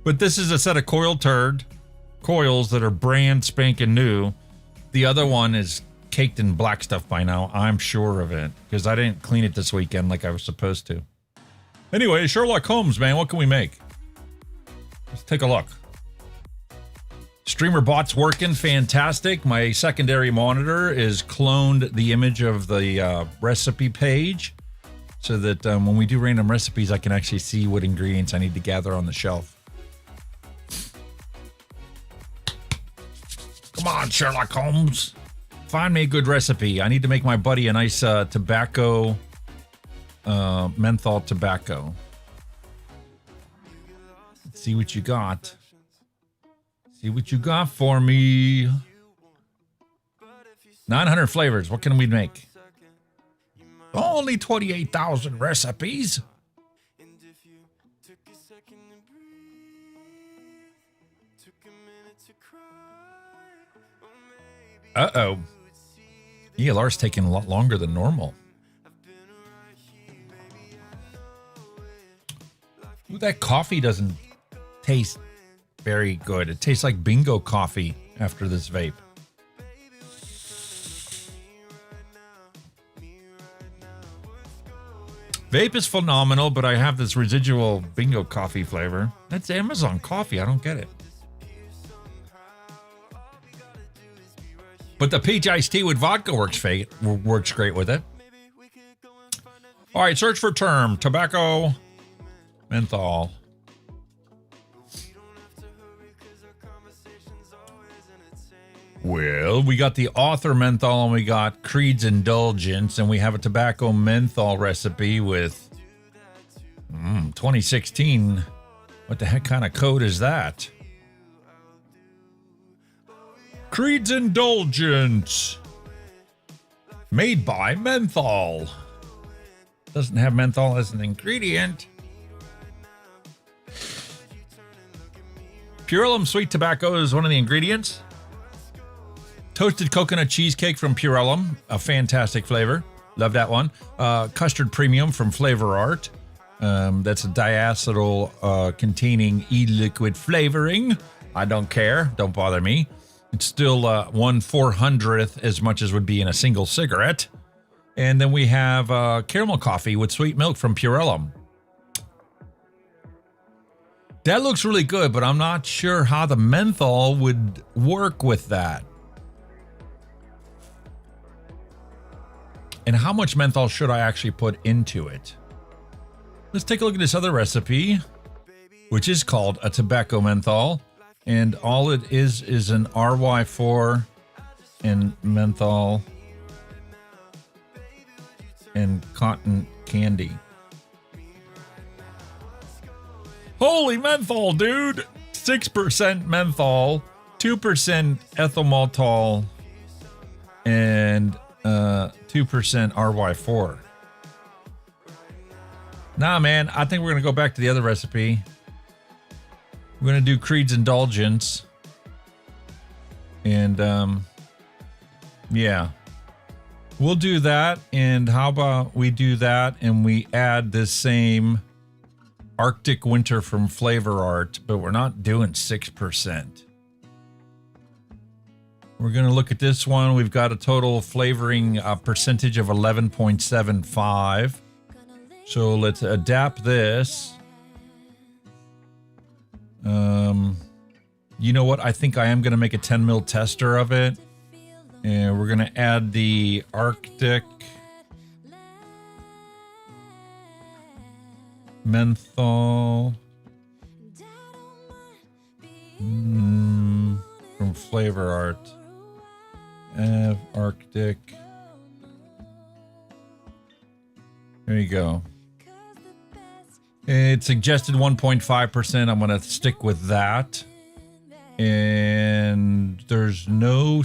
But this is a set of coils that are brand spanking new. The other one is caked in black stuff by now. I'm sure of it because I didn't clean it this weekend like I was supposed to. Anyway, Sherlock Holmes, man, what can we make? Let's take a look. Streamer bot's working fantastic. My secondary monitor is cloned the image of the recipe page so that when we do random recipes, I can actually see what ingredients I need to gather on the shelf. Come on, Sherlock Holmes. Find me a good recipe. I need to make my buddy a nice tobacco, menthol tobacco. Let's see what you got. See what you got for me. 900 flavors. What can we make? Only 28,000 recipes. Uh-oh. ELR's taking a lot longer than normal. Ooh, that coffee doesn't taste very good. It tastes like bingo coffee after this vape. Vape is phenomenal, but I have this residual bingo coffee flavor. That's Amazon coffee. I don't get it. But the peach iced tea with vodka works great with it. All right, search for term. Tobacco, menthol. Well, we got the author menthol and we got Creed's Indulgence, and we have a tobacco menthol recipe with 2016. What the heck kind of code is that? Creed's Indulgence. Made by menthol. Doesn't have menthol as an ingredient. Purellum sweet tobacco is one of the ingredients. Toasted coconut cheesecake from Purellum, a fantastic flavor. Love that one. Custard premium from Flavor Art. That's a diacetyl containing e-liquid flavoring. I don't care. Don't bother me. It's still 1/400th as much as would be in a single cigarette. And then we have caramel coffee with sweet milk from Purellum. That looks really good, but I'm not sure how the menthol would work with that. And how much menthol should I actually put into it? Let's take a look at this other recipe, which is called a tobacco menthol. And all it is an RY4 and menthol and cotton candy. Holy menthol, dude! 6% menthol, 2% ethyl maltol, and 2% RY4. Nah, man, I think we're going to go back to the other recipe. We're going to do Creed's Indulgence. And, yeah. We'll do that. And how about we do that and we add this same Arctic Winter from Flavor Art, but we're not doing 6%. We're going to look at this one. We've got a total flavoring percentage of 11.75. So let's adapt this. You know what? I think I am going to make a 10 mil tester of it. And we're going to add the Arctic menthol from Flavor Art. Arctic. There you go. It suggested 1.5%. I'm going to stick with that. And there's no...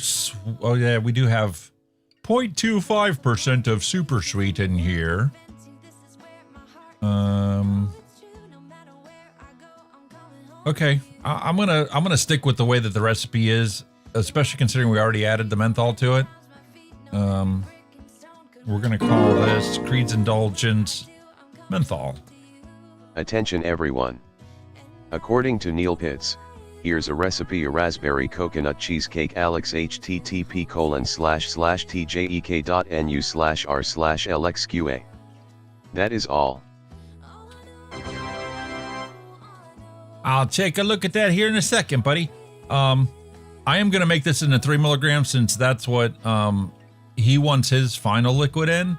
Oh, yeah, we do have 0.25% of super sweet in here. Okay, I'm gonna stick with the way that the recipe is, especially considering we already added the menthol to it. We're gonna call this Creed's Indulgence Menthol. Attention everyone. According to Neophyte, here's a recipe: a raspberry coconut cheesecake. Alex http://tjek.nu/r/lxqa. That is all. I'll take a look at that here in a second, buddy. I am going to make this in a 3 milligram since that's what he wants his final liquid in.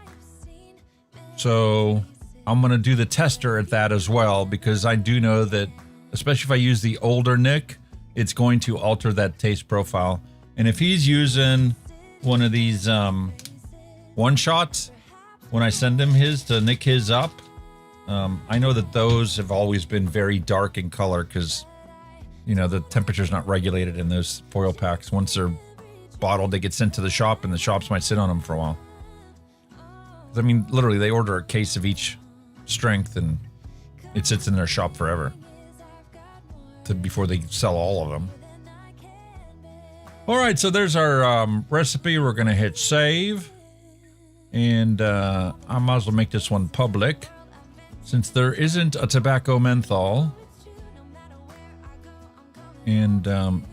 So I'm going to do the tester at that as well, because I do know that, especially if I use the older Nick, it's going to alter that taste profile. And if he's using one of these one shots, when I send him his to nick his up, I know that those have always been very dark in color because, you know, the temperature's not regulated in those foil packs. Once they're bottled, they get sent to the shop, and the shops might sit on them for a while. I mean, literally, they order a case of each strength, and it sits in their shop forever before they sell all of them. All right, so there's our recipe. We're going to hit save, and I might as well make this one public, since there isn't a tobacco menthol. And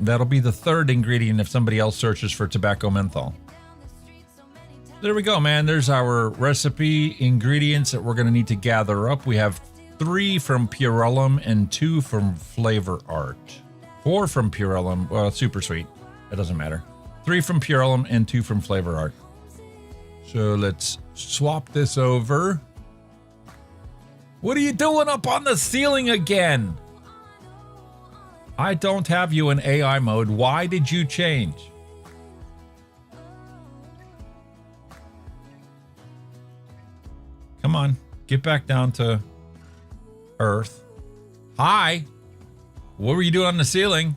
that'll be the third ingredient if somebody else searches for tobacco menthol. There we go, man. There's our recipe ingredients that we're going to need to gather up. We have 3 from Purellum and 2 from Flavor Art. 4 from Purellum. Well, super sweet. It doesn't matter. 3 from Purellum and 2 from Flavor Art. So let's swap this over. What are you doing up on the ceiling again? I don't have you in AI mode. Why did you change? Come on, get back down to Earth. Hi. What were you doing on the ceiling?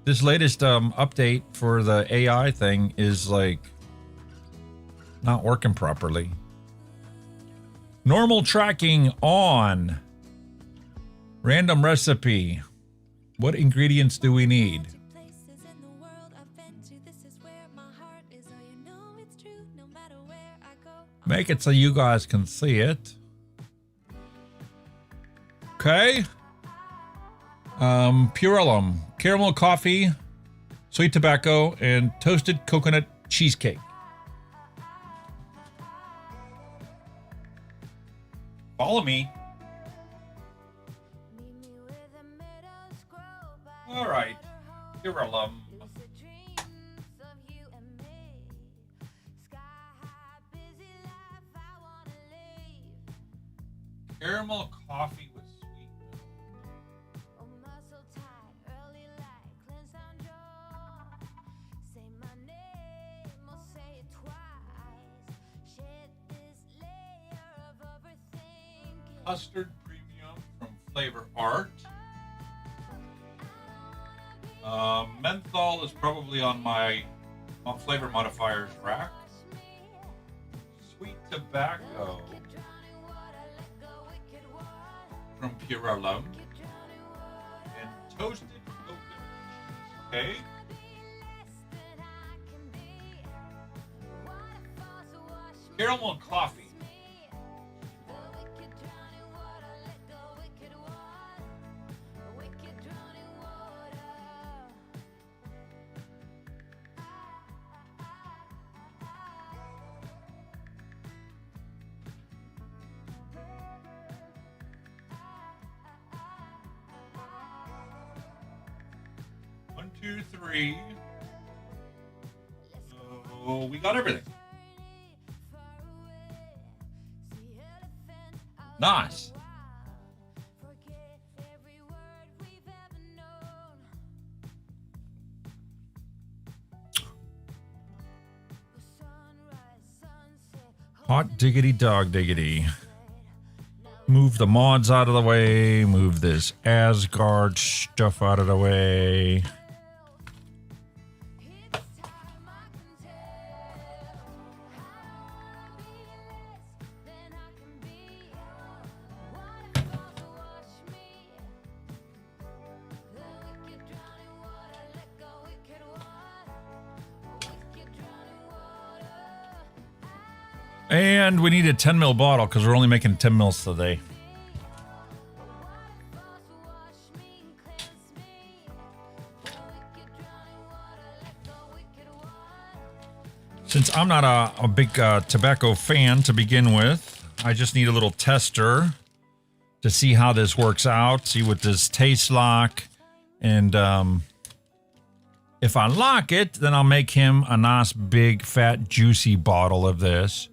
This latest update for the AI thing is like not working properly. Normal tracking on. Random recipe. What ingredients do we need? Make it so you guys can see it. Okay. Purellum, caramel coffee, sweet tobacco, and toasted coconut cheesecake. Follow me. All right, Purellum. Caramel coffee with sweet custard premium from Flavor Art. Menthol is probably on my flavor modifiers rack. Sweet tobacco from Purellum, and toasted coconut cheesecake. Caramel coffee 2, 3. So we got everything. Nice. Hot diggity dog diggity. Move the mods out of the way. Move this Asgard stuff out of the way. And we need a 10 ml bottle because we're only making 10 mils today. Since I'm not a big tobacco fan to begin with, I just need a little tester to see how this works out, see what this tastes like. And if I like it, then I'll make him a nice big fat juicy bottle of this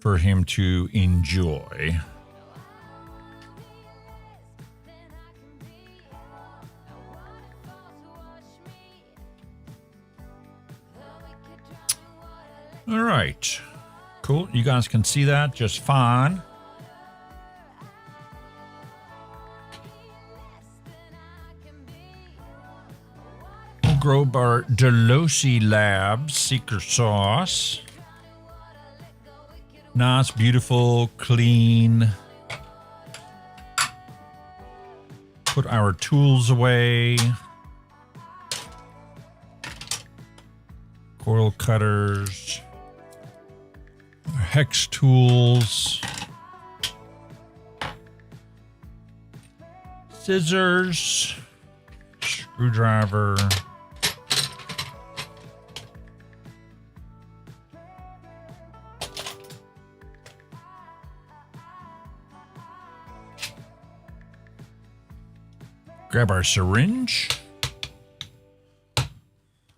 for him to enjoy. All right, cool. You guys can see that just fine. We'll grab our Delosi Labs Secret Sauce. Nice, beautiful, clean. Put our tools away. Coil cutters. Hex tools. Scissors. Screwdriver. Grab our syringe.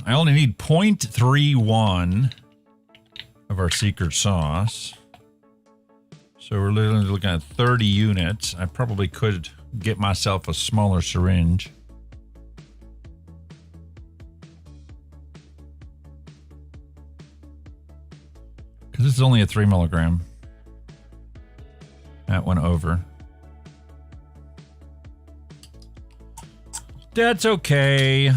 I only need 0.31 of our secret sauce. So we're literally looking at 30 units. I probably could get myself a smaller syringe. Because this is only a 3 milligram. That went over. That's okay.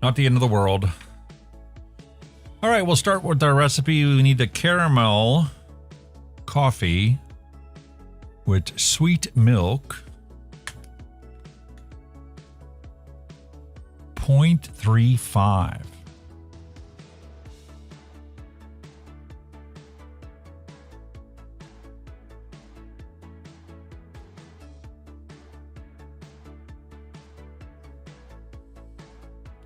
Not the end of the world. All right, we'll start with our recipe. We need the caramel coffee with sweet milk. 0.35.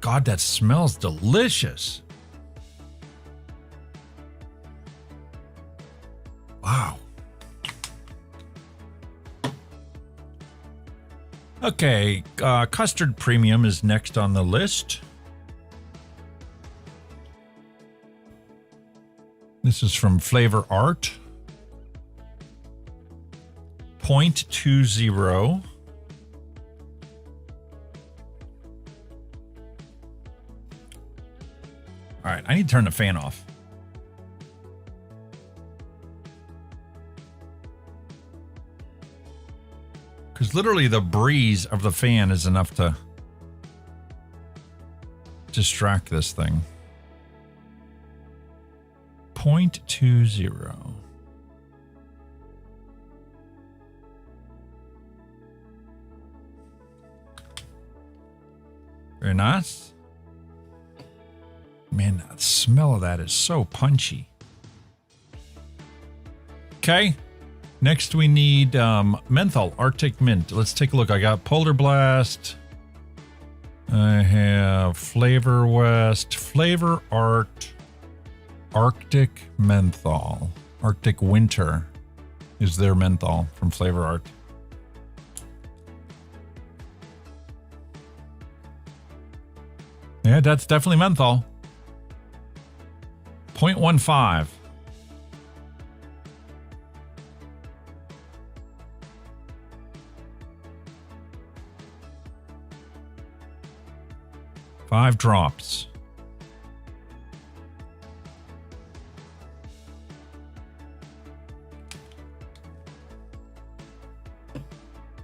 God, that smells delicious. Wow. Okay, custard premium is next on the list. This is from Flavor Art. 0.20. All right, I need to turn the fan off. Because literally the breeze of the fan is enough to distract this thing. 0.20. Very nice. Man, the smell of that is so punchy. Okay. Next, we need menthol, Arctic Mint. Let's take a look. I got Polar Blast. I have Flavor West, Flavor Art, Arctic Menthol. Arctic Winter is their menthol from Flavor Art. that's definitely menthol. 0.15. Five drops.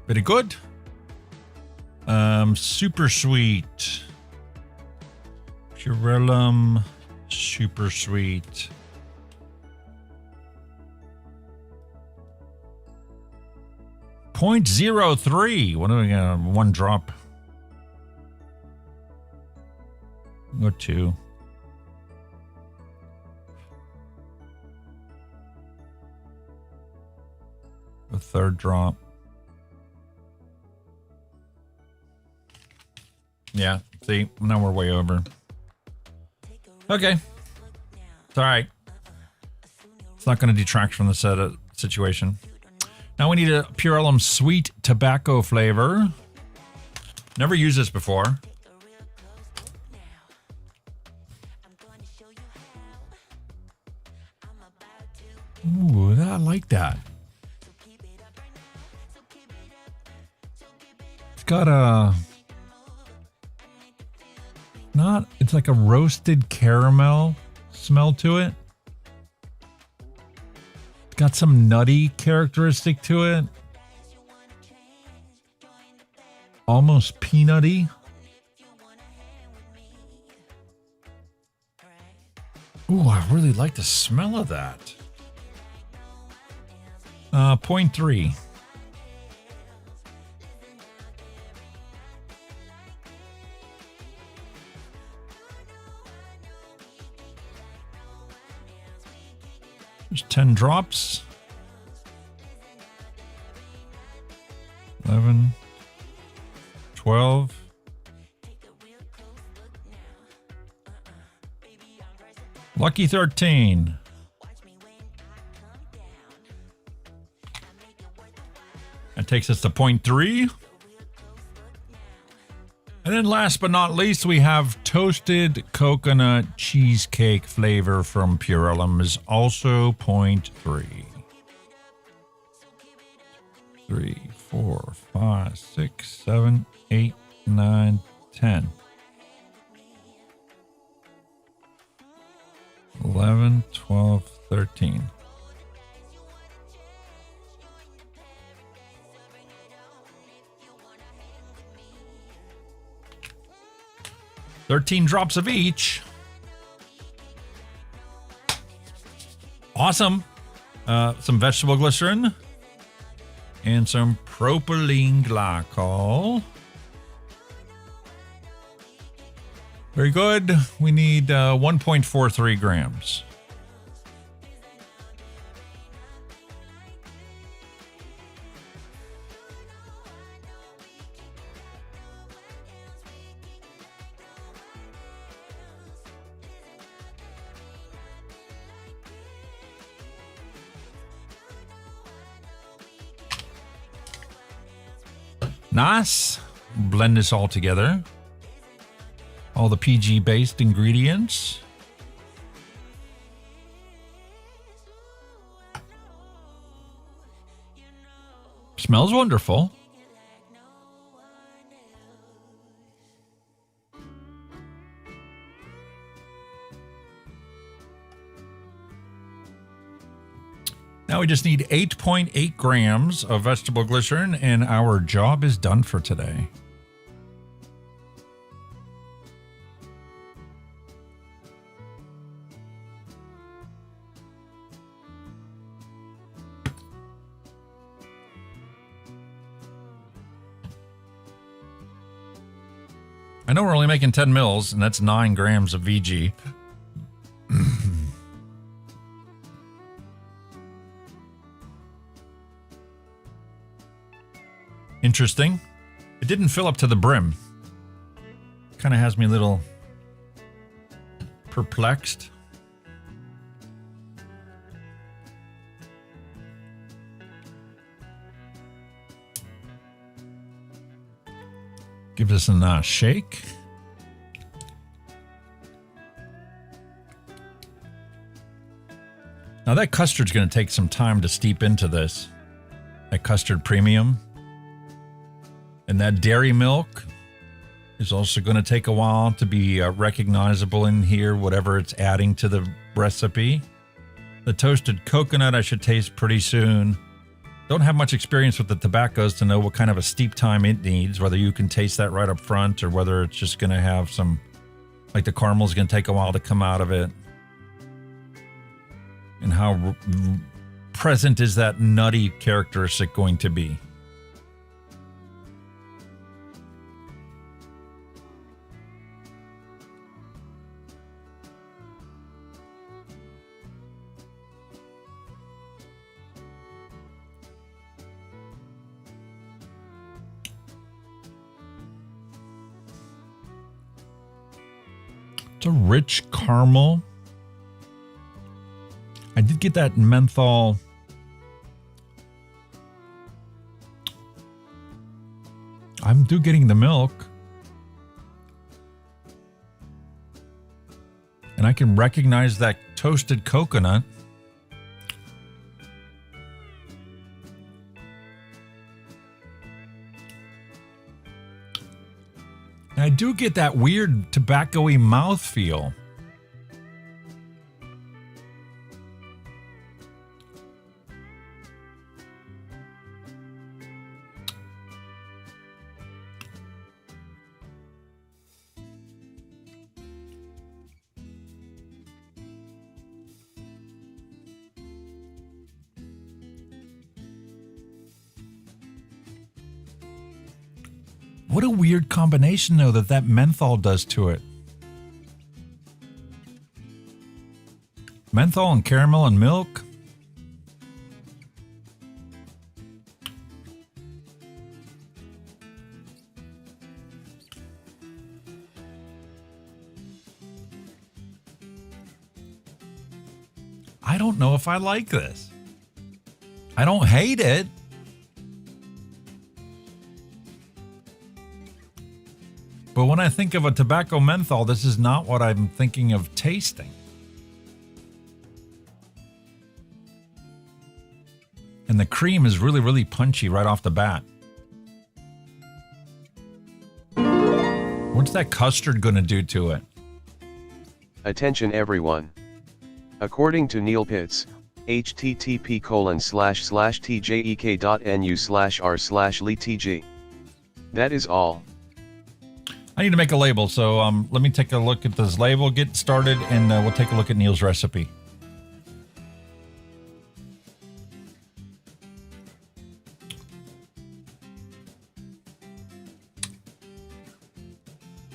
Very good. Super sweet. Purellum, super sweet. .03. What do we got? One drop. Or two. A third drop. Yeah, see, now we're way over. Okay. It's all right. It's not going to detract from the situation. Now we need a Purellum sweet tobacco flavor. Never used this before. Ooh, I like that. It's got a... it's like a roasted caramel smell to it. It's got some nutty characteristic to it. Almost peanutty. Ooh, I really like the smell of that. 0.3. There's 10 drops. 11. 12. Lucky 13. That takes us to 0.3. And then last but not least, we have toasted coconut cheesecake flavor from Purellum is also 0.3. 3, 4, 5, 6, 7, 8, 9, 10. 11, 12, 13. $13 drops of each. Awesome. Some vegetable glycerin and some propylene glycol. Very good. We need 1.43 grams. Nice. Blend this all together. All the PG-based ingredients. Smells wonderful. Now we just need 8.8 grams of vegetable glycerin and our job is done for today. I know we're only making 10 mils, and that's 9 grams of VG. Interesting. It didn't fill up to the brim. Kind of has me a little perplexed. Give this a nice shake. Now that custard's going to take some time to steep into this. That custard premium. And that dairy milk is also going to take a while to be recognizable in here, whatever it's adding to the recipe. The toasted coconut I should taste pretty soon. Don't have much experience with the tobaccos to know what kind of a steep time it needs, whether you can taste that right up front or whether it's just going to have some, like the caramel's going to take a while to come out of it. And how present is that nutty characteristic going to be? It's a rich caramel. I did get that menthol. I'm getting the milk. And I can recognize that toasted coconut. And I do get that weird tobacco-y mouthfeel. What a weird combination, though, that menthol does to it. Menthol and caramel and milk. I don't know if I like this. I don't hate it. But when I think of a tobacco menthol, this is not what I'm thinking of tasting. And the cream is really, really punchy right off the bat. What's that custard going to do to it? Attention everyone. According to Neophyte, http://tjek.nu/r/litg. That is all. I need to make a label, so let me take a look at this label, get started, and we'll take a look at Neil's recipe.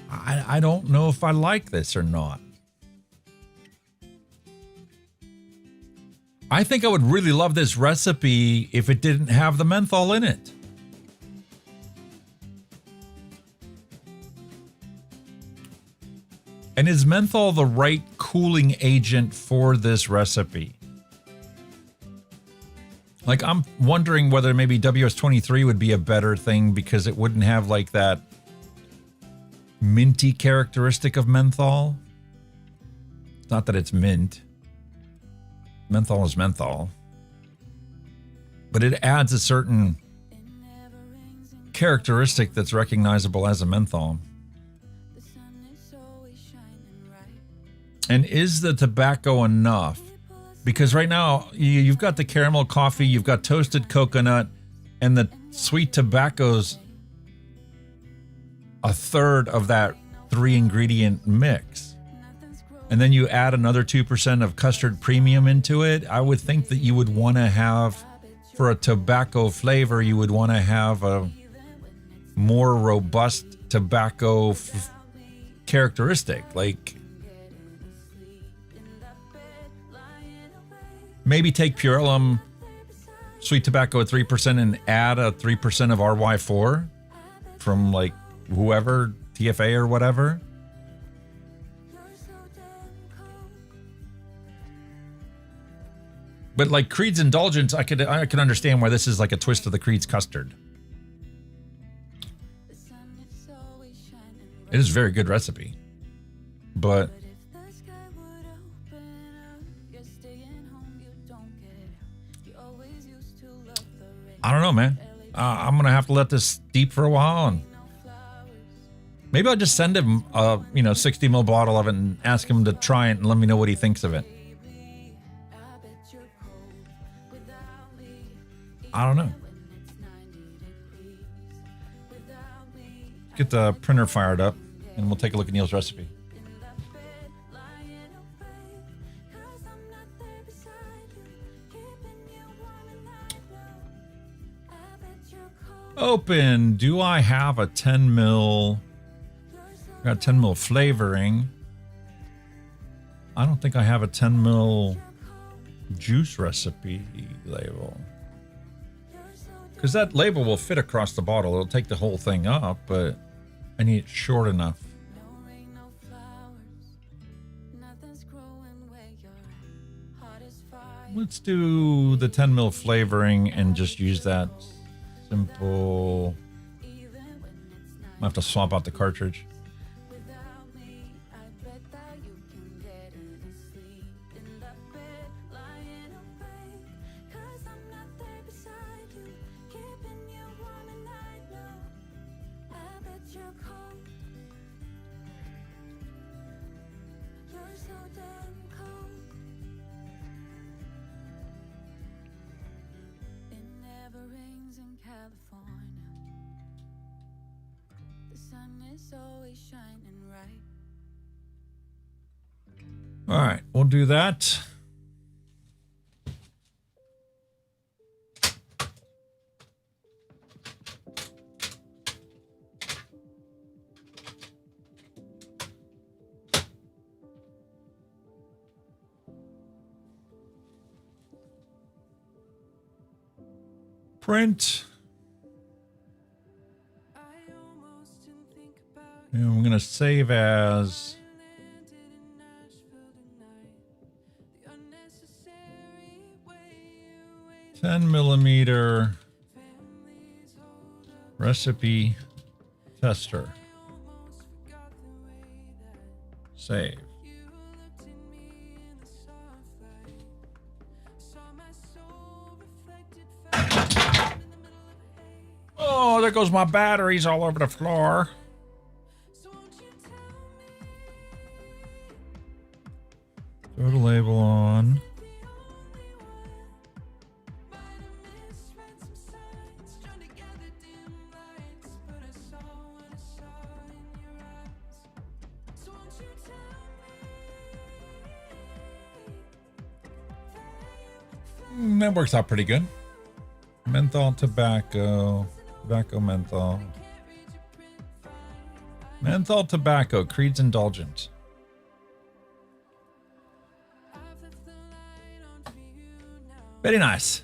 I don't know if I like this or not. I think I would really love this recipe if it didn't have the menthol in it. And is menthol the right cooling agent for this recipe? Like, I'm wondering whether maybe WS-23 would be a better thing because it wouldn't have like that minty characteristic of menthol. It's not that it's mint. Menthol is menthol. But it adds a certain characteristic that's recognizable as a menthol. And is the tobacco enough? Because right now, you've got the caramel coffee, you've got toasted coconut, and the sweet tobacco's a third of that 3-ingredient mix. And then you add another 2% of custard premium into it. I would think that you would want to have, for a tobacco flavor, you would want to have a more robust tobacco characteristic. Like, maybe take Purellum sweet tobacco at 3% and add a 3% of RY4 from like whoever, TFA or whatever. But like Creed's Indulgence, I could understand why this is like a twist of the Creed's Custard. It is a very good recipe. But I don't know, man. I'm going to have to let this steep for a while, and maybe I'll just send him a 60 ml bottle of it and ask him to try it and let me know what he thinks of it. I don't know. Get the printer fired up and we'll take a look at Neil's recipe. Open. Do I have a 10 ml? Got 10 ml flavoring. I don't think I have a 10 ml juice recipe label. Because that label will fit across the bottle. It'll take the whole thing up, but I need it short enough. Let's do the 10 ml flavoring and just use that simple. I have to swap out the cartridge. All right, we'll do that. Print. And I'm going to save as 10 millimeter recipe tester. Save. Oh, there goes my batteries all over the floor. Throw the label on. That works out pretty good. Menthol, tobacco, menthol. Menthol, tobacco, Creed's Indulgent. Very nice.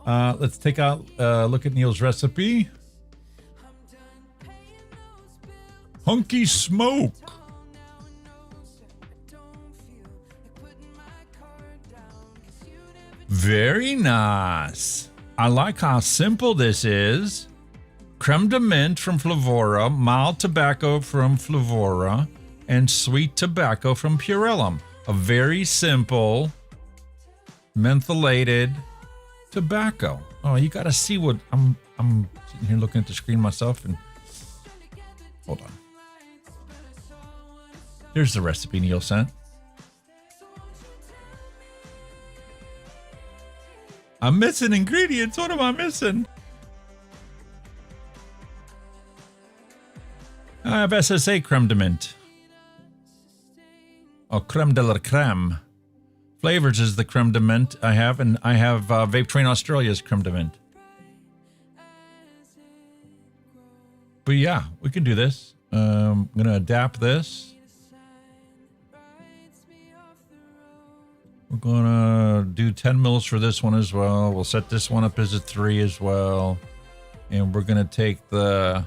Let's take a look at Neil's recipe. Hunky smoke. Very nice. I like how simple this is. Creme de menthe from Flavora, mild tobacco from Flavora, and sweet tobacco from Purellum. A very simple mentholated tobacco. Oh, you got to see what I'm sitting here looking at the screen myself, and hold on. Here's the recipe Neil sent. I'm missing ingredients. What am I missing? I have SSA creme de menthe. Oh, creme de la creme. Flavors is the creme de menthe I have, and I have Vape Train Australia's creme de menthe. But yeah, we can do this. I'm going to adapt this. We're going to do 10 mils for this one as well. We'll set this one up as a 3 as well. And we're going to take the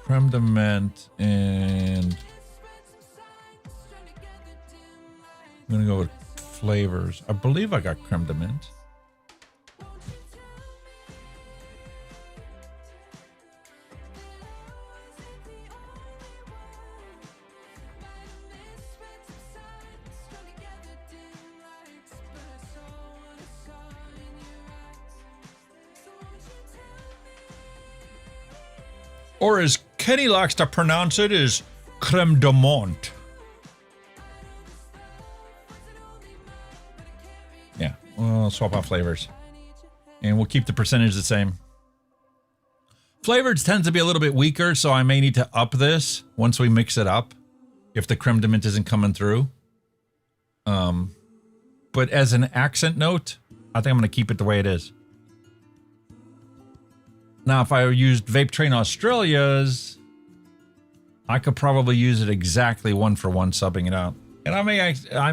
creme de menthe and I'm going to go with flavors. I believe I got creme de menthe. Or as Kenny likes to pronounce it, is creme de menthe. Yeah, we'll swap out flavors. And we'll keep the percentage the same. Flavors tends to be a little bit weaker, so I may need to up this once we mix it up if the creme de menthe isn't coming through. But as an accent note, I think I'm going to keep it the way it is. Now, if I used Vape Train Australia's, I could probably use it exactly 1-for-1, subbing it out. And I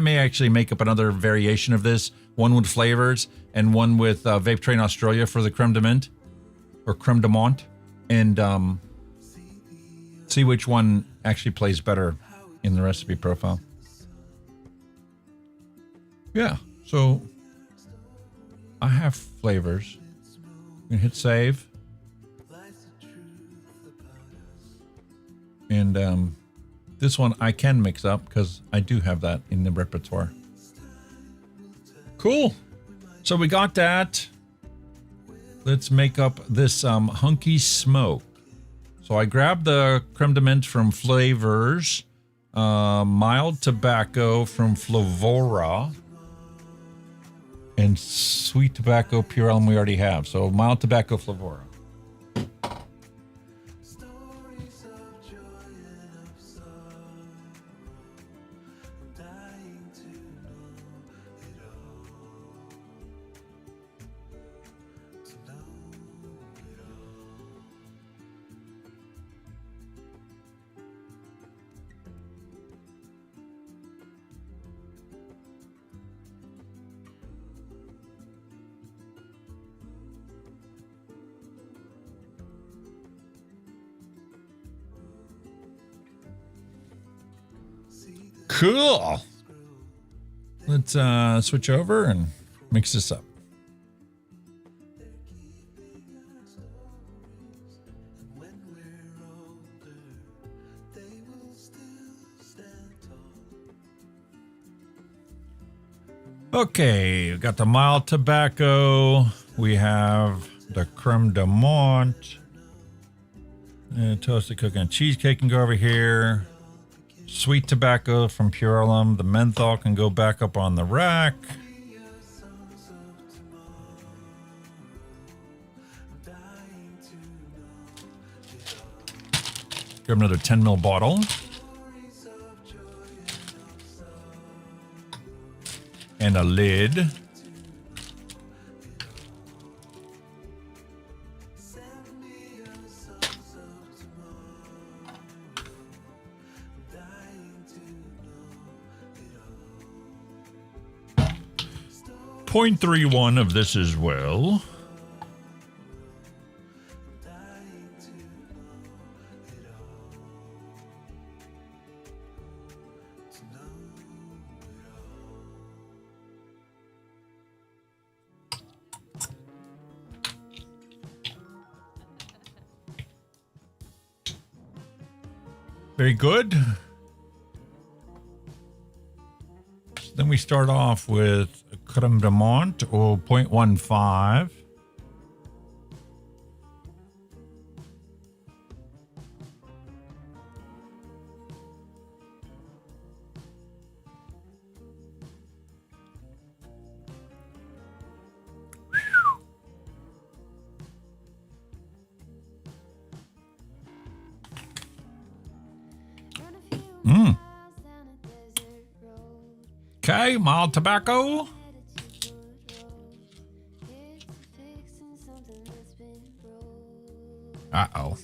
may actually make up another variation of this, one with flavors and one with Vape Train Australia for the creme de menthe or creme de menthe, and see which one actually plays better in the recipe profile. Yeah, so I have flavors. I'm gonna hit save. And this one I can mix up because I do have that in the repertoire. Cool. So we got that. Let's make up this Hunky Smoke. So I grabbed the creme de menthe from Flavors, mild tobacco from Flavora, and sweet tobacco pure elm we already have. So mild tobacco Flavora. Cool. Let's switch over and mix this up. Okay, we got the mild tobacco. We have the creme de menthe. Toasted coconut cheesecake can go over here. Sweet tobacco from Pure Elm. The menthol can go back up on the rack. Grab another 10 ml bottle. And a lid. .31 of this as well. Very good. Then we start off with creme de menthe, or 0.15. Okay, mild tobacco. Uh-oh.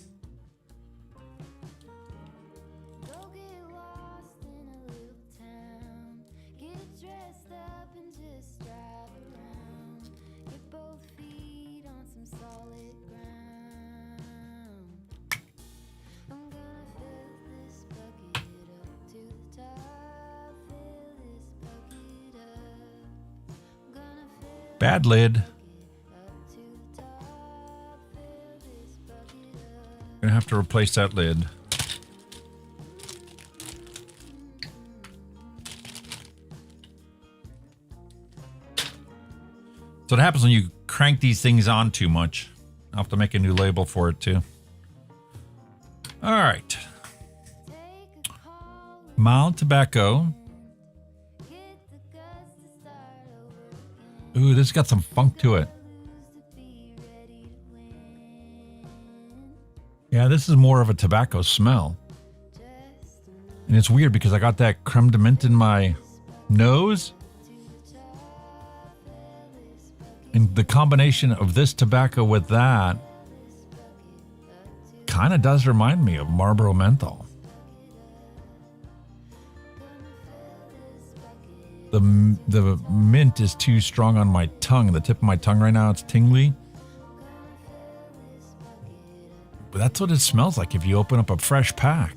Bad lid. Gonna have to replace that lid. So what happens when you crank these things on too much? I'll have to make a new label for it too. All right. Mild tobacco. Ooh, this has got some funk to it. Yeah, this is more of a tobacco smell. And it's weird because I got that creme de menthe in my nose. And the combination of this tobacco with that kind of does remind me of Marlboro Menthol. The mint is too strong on my tongue. The tip of my tongue right now, it's tingly. But that's what it smells like if you open up a fresh pack.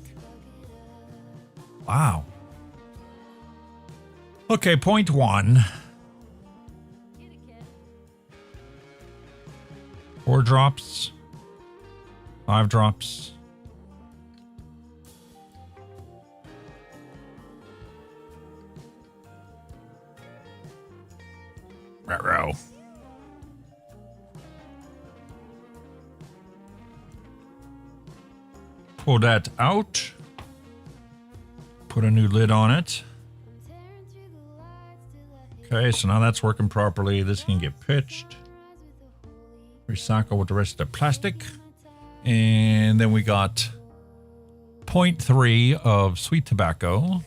Wow. Okay, point 1. 4 drops. 5 drops. Row. Pull that out. Put a new lid on it. Okay, so now that's working properly. This can get pitched. Recycle with the rest of the plastic. And then we got 0.3 of sweet tobacco.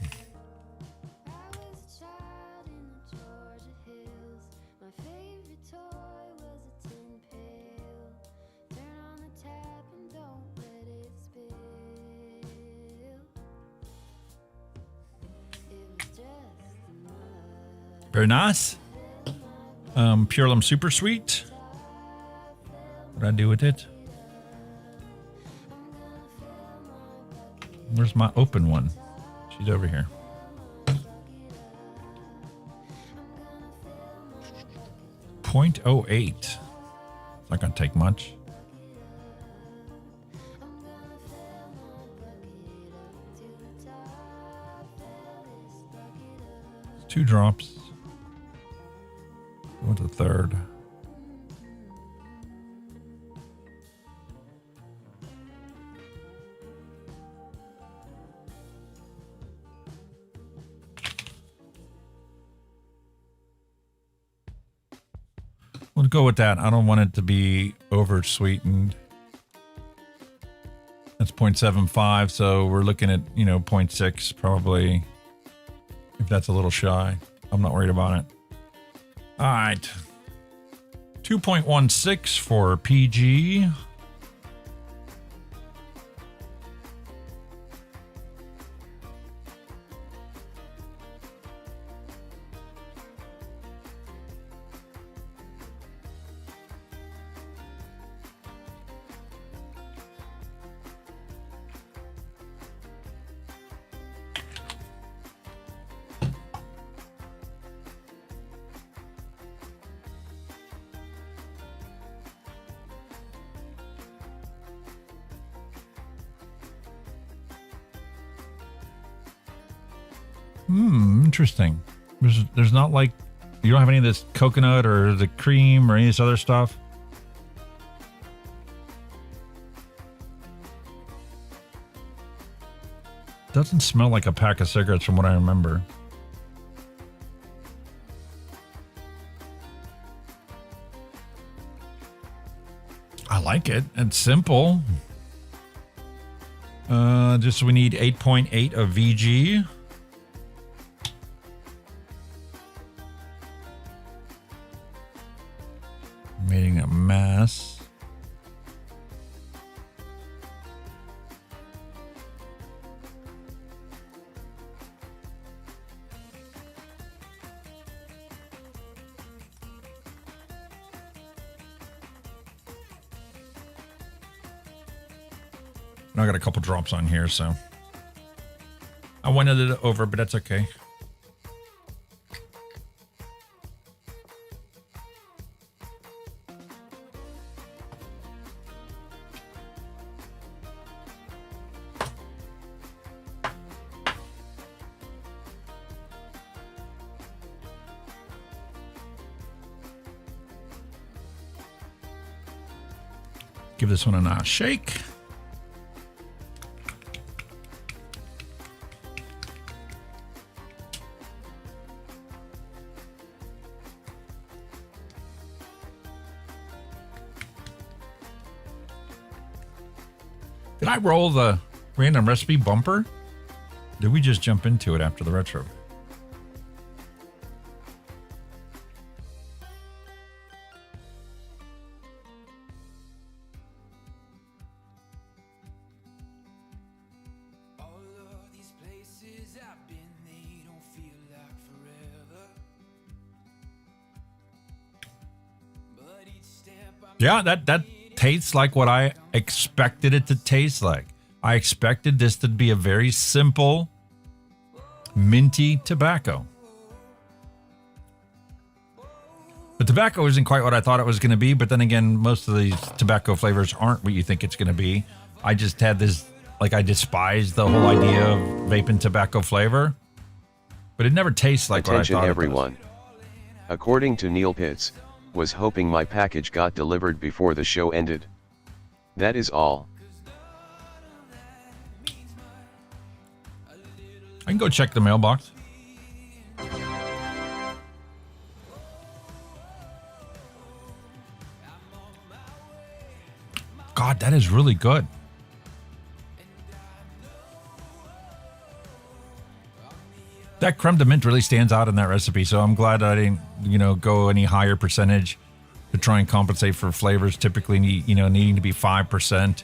Very nice. Pure Lum Super Sweet. What did I do with it? Where's my open one? She's over here. .08. It's not gonna take much. It's 2 drops. Go to the 3rd. We'll go with that. I don't want it to be over sweetened. That's 0.75, so we're looking at, 0.6 probably. If that's a little shy, I'm not worried about it. All right. 2.16 for PG. Interesting. There's not like, you don't have any of this coconut or the cream or any of this other stuff. Doesn't smell like a pack of cigarettes from what I remember. I like it. It's simple. We need 8.8 of VG. Making a mess. I got a couple drops on here, so I wanted it over, but that's okay. Give this one a nice shake. Did I roll the random recipe bumper? Did we just jump into it after the retro? Yeah, that tastes like what I expected it to taste like. I expected this to be a very simple, minty tobacco. The tobacco isn't quite what I thought it was going to be, but then again, most of these tobacco flavors aren't what you think it's going to be. I just had this, like, I despise the whole idea of vape and tobacco flavor, but it never tastes like Attention what I thought everyone. it does. According to Neophyte, was hoping my package got delivered before the show ended. That is all. I can go check the mailbox. God, that is really good. That creme de menthe really stands out in that recipe, so I'm glad I didn't, go any higher percentage to try and compensate for flavors typically needing to be 5%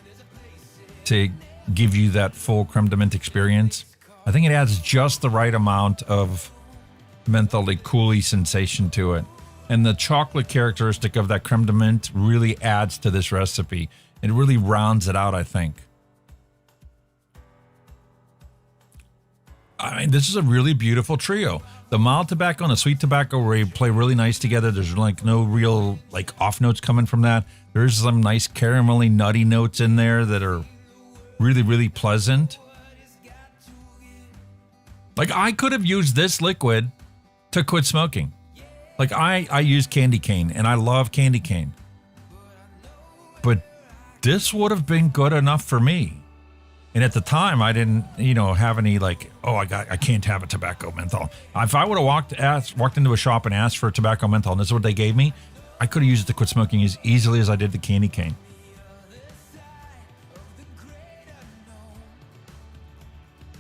to give you that full creme de menthe experience. I think it adds just the right amount of mentholy cooly sensation to it. And the chocolate characteristic of that creme de menthe really adds to this recipe. It really rounds it out, I think. I mean, this is a really beautiful trio. The mild tobacco and the sweet tobacco really play really nice together. There's like no real like off notes coming from that. There's some nice caramelly nutty notes in there that are really, really pleasant. Like, I could have used this liquid to quit smoking. Like, I use candy cane and I love candy cane. But this would have been good enough for me. And at the time, I didn't, have any like, I can't have a tobacco menthol. If I would have walked into a shop and asked for a tobacco menthol, and this is what they gave me, I could have used it to quit smoking as easily as I did the candy cane.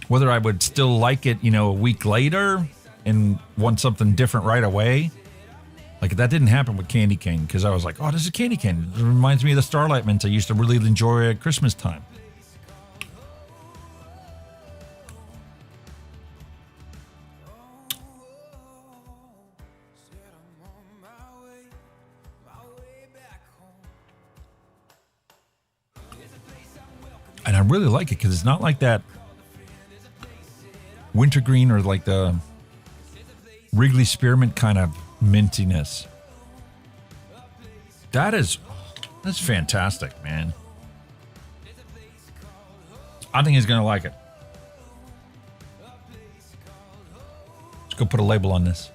Whether I would still like it, a week later and want something different right away, like that didn't happen with candy cane because I was like, oh, this is candy cane. It reminds me of the Starlight Mint I used to really enjoy at Christmas time. And I really like it because it's not like that wintergreen or like the Wrigley Spearmint kind of mintiness. That's fantastic, man. I think he's going to like it. Let's go put a label on this.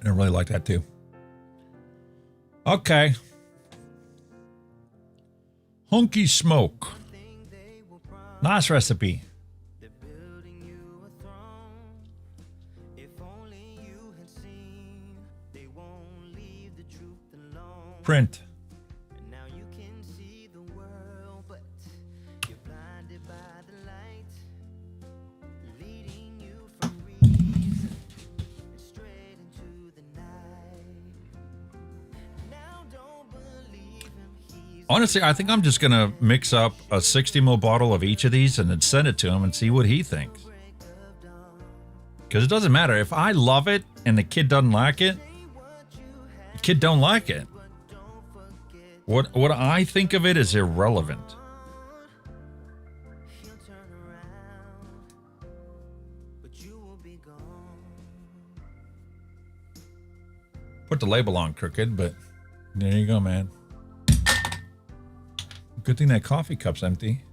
I really like that too. Okay. Hunky Smoke. Nice recipe. Print. Honestly, I think I'm just going to mix up a 60 ml bottle of each of these and then send it to him and see what he thinks. Because it doesn't matter. If I love it and the kid doesn't like it, the kid don't like it. What I think of it is irrelevant. Put the label on crooked, but there you go, man. Good thing that coffee cup's empty.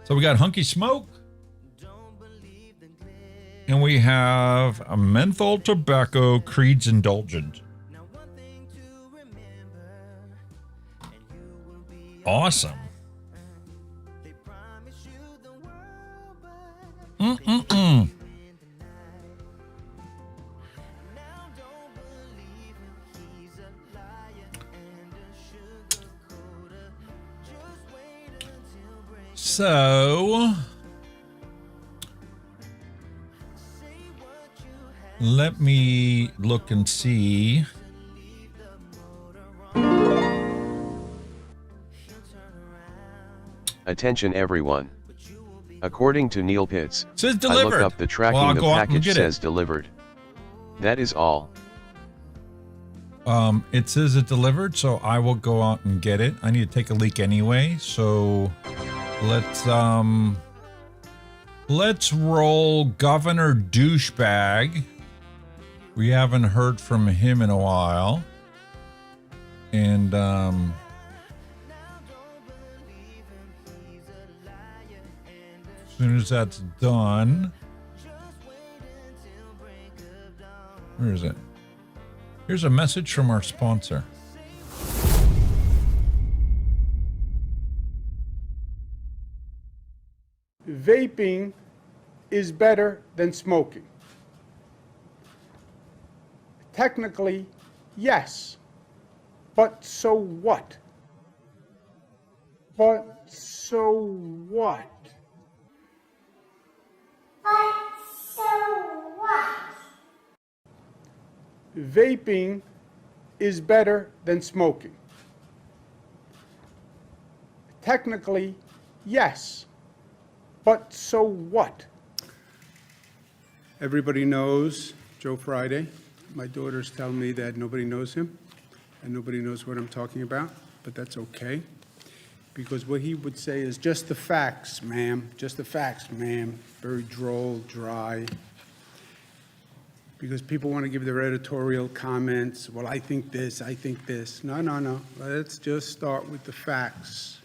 So we got Hunky Smoke. And we have a menthol tobacco Creed's Indulgent. awesome. So let me look and see. Attention everyone. According to Neil Pitts, says I delivered. looked up the tracking Well, I'll the go out and package get says it. delivered. That is all. It says it delivered, so I will go out and get it. I need to take a leak anyway, so let's roll Governor Douchebag. We haven't heard from him in a while. And as soon as that's done, where is it? Here's a message from our sponsor. Vaping is better than smoking. Technically, yes. But so what? But so what? But so what? Vaping is better than smoking. Technically, yes. But so what? Everybody knows Joe Friday. My daughters tell me that nobody knows him and nobody knows what I'm talking about, but that's okay. Because what he would say is just the facts, ma'am. Just the facts, ma'am. Very droll, dry. Because people want to give their editorial comments. Well, I think this, I think this. No, no, no. Let's just start with the facts.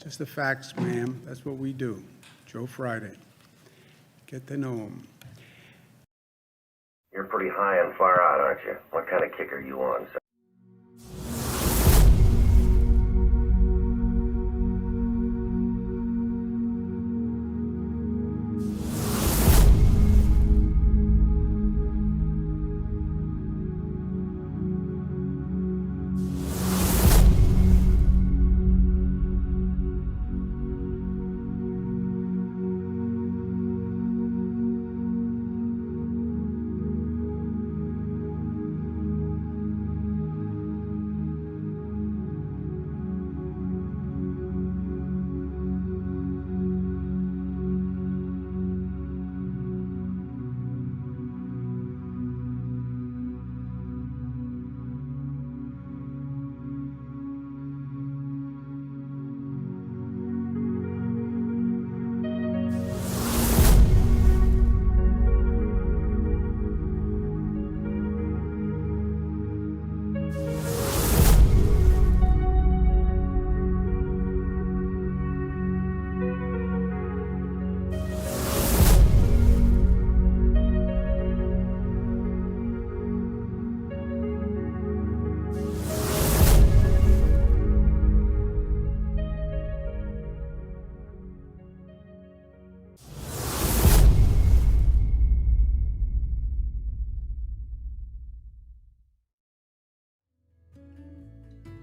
Just the facts, ma'am. That's what we do. Joe Friday. Get to know him. You're pretty high and far out, aren't you? What kind of kick are you on, sir?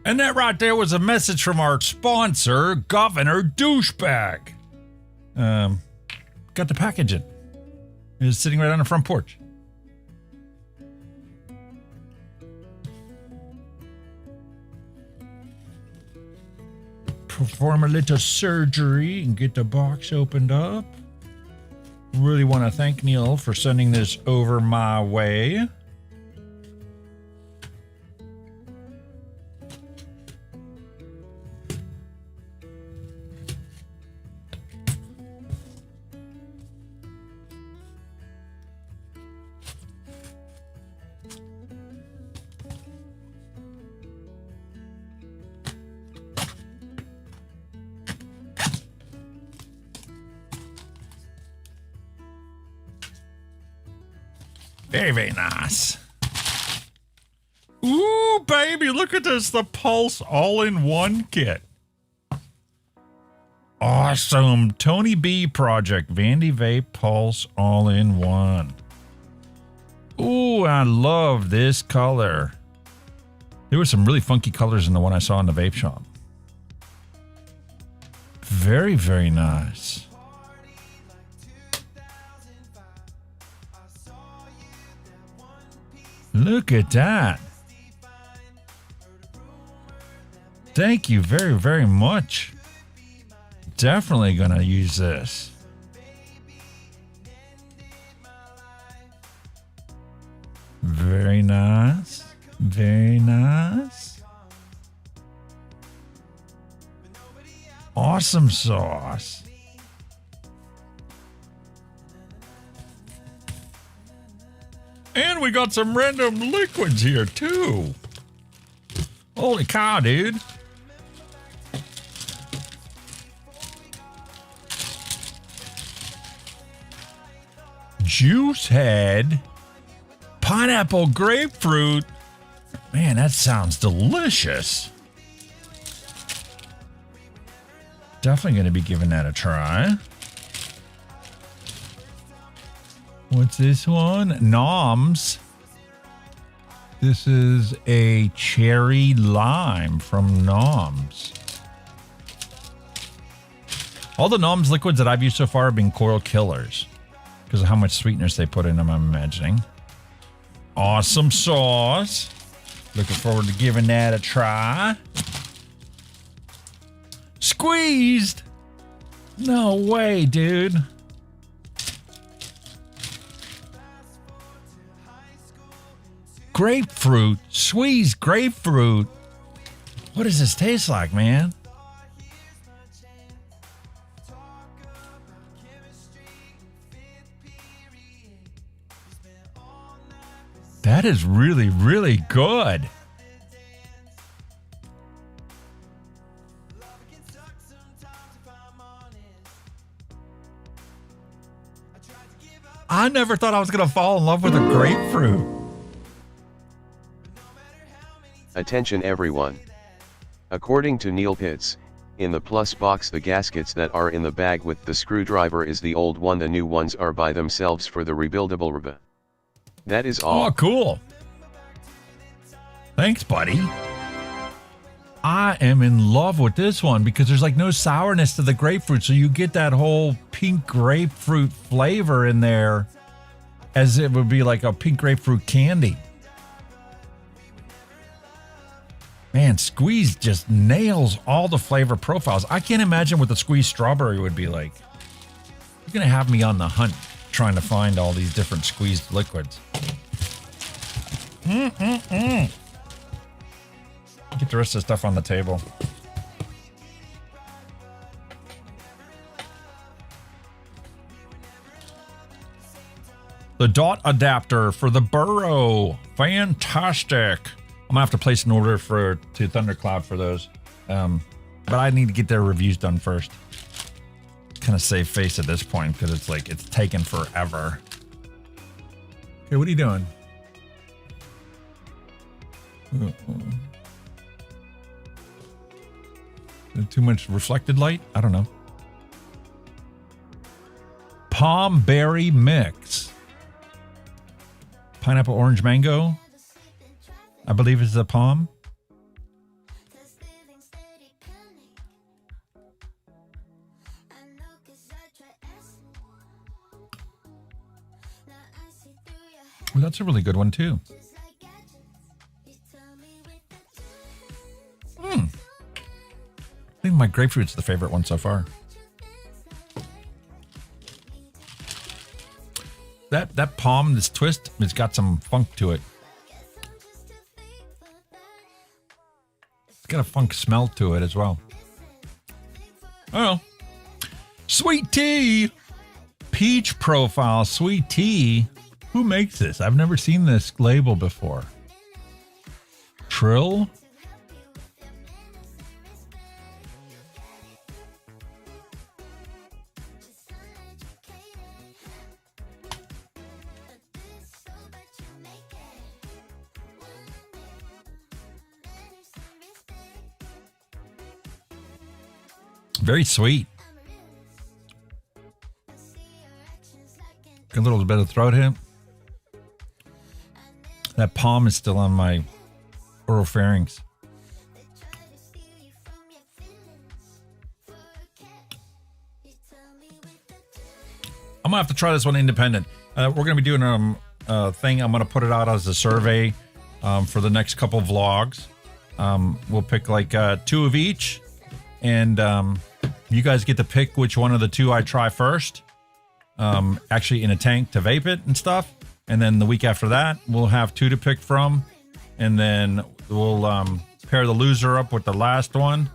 And that right there was a message from our sponsor, Governor Douchebag. Got the packaging. It was sitting right on the front porch. Perform a little surgery and get the box opened up. Really want to thank Neil for sending this over my way. Very, very nice. Ooh, baby, look at this. The Pulse all-in-one kit. Awesome. Tony B Project. Vandy Vape Pulse all in one. Ooh, I love this color. There were some really funky colors in the one I saw in the vape shop. Very, very nice. Look at that. Thank you very, very much. Definitely gonna use this. Very nice. Very nice. Awesome sauce. And we got some random liquids here too. Holy cow, dude. Juice head. Pineapple grapefruit. Man, that sounds delicious. Definitely going to be giving that a try. What's this one? Noms. This is a cherry lime from Noms. All the Noms liquids that I've used so far have been coil killers because of how much sweetness they put in them, I'm imagining. Awesome sauce. Looking forward to giving that a try. Squeezed. No way, dude. Grapefruit. Squeezed grapefruit. What does this taste like, man? That is really, really good. I never thought I was going to fall in love with a grapefruit. Attention everyone. According to Neophyte, in the plus box the gaskets that are in the bag with the screwdriver is the old one, the new ones are by themselves for the rebuildable ribbon. That is all. Oh, cool. Thanks, buddy. I am in love with this one because there's like no sourness to the grapefruit, so you get that whole pink grapefruit flavor in there as it would be like a pink grapefruit candy. Man, Squeeze just nails all the flavor profiles. I can't imagine what the squeezed strawberry would be like. You're going to have me on the hunt trying to find all these different squeezed liquids. Get the rest of the stuff on the table. The dot adapter for the Burrow. Fantastic. I'm gonna have to place an order to Thundercloud for those. But I need to get their reviews done first. Kind of save face at this point because it's like it's taken forever. Okay, what are you doing? Too much reflected light? I don't know. Palm berry mix. Pineapple, orange, mango. I believe it's the palm. Well, that's a really good one too. I think my grapefruit's the favorite one so far. That palm, this twist, it's got some funk to it. It's got a funk smell to it as well. Oh, sweet tea, peach profile, sweet tea. Who makes this? I've never seen this label before. Trill. Very sweet. A little bit of throat hit. That palm is still on my oropharynx. I'm gonna have to try this one independent. We're gonna be doing a thing. I'm gonna put it out as a survey for the next couple vlogs. We'll pick like 2 of each, and you guys get to pick which one of the 2 I try first. Actually in a tank to vape it and stuff. And then the week after that, we'll have 2 to pick from. And then we'll pair the loser up with the last one.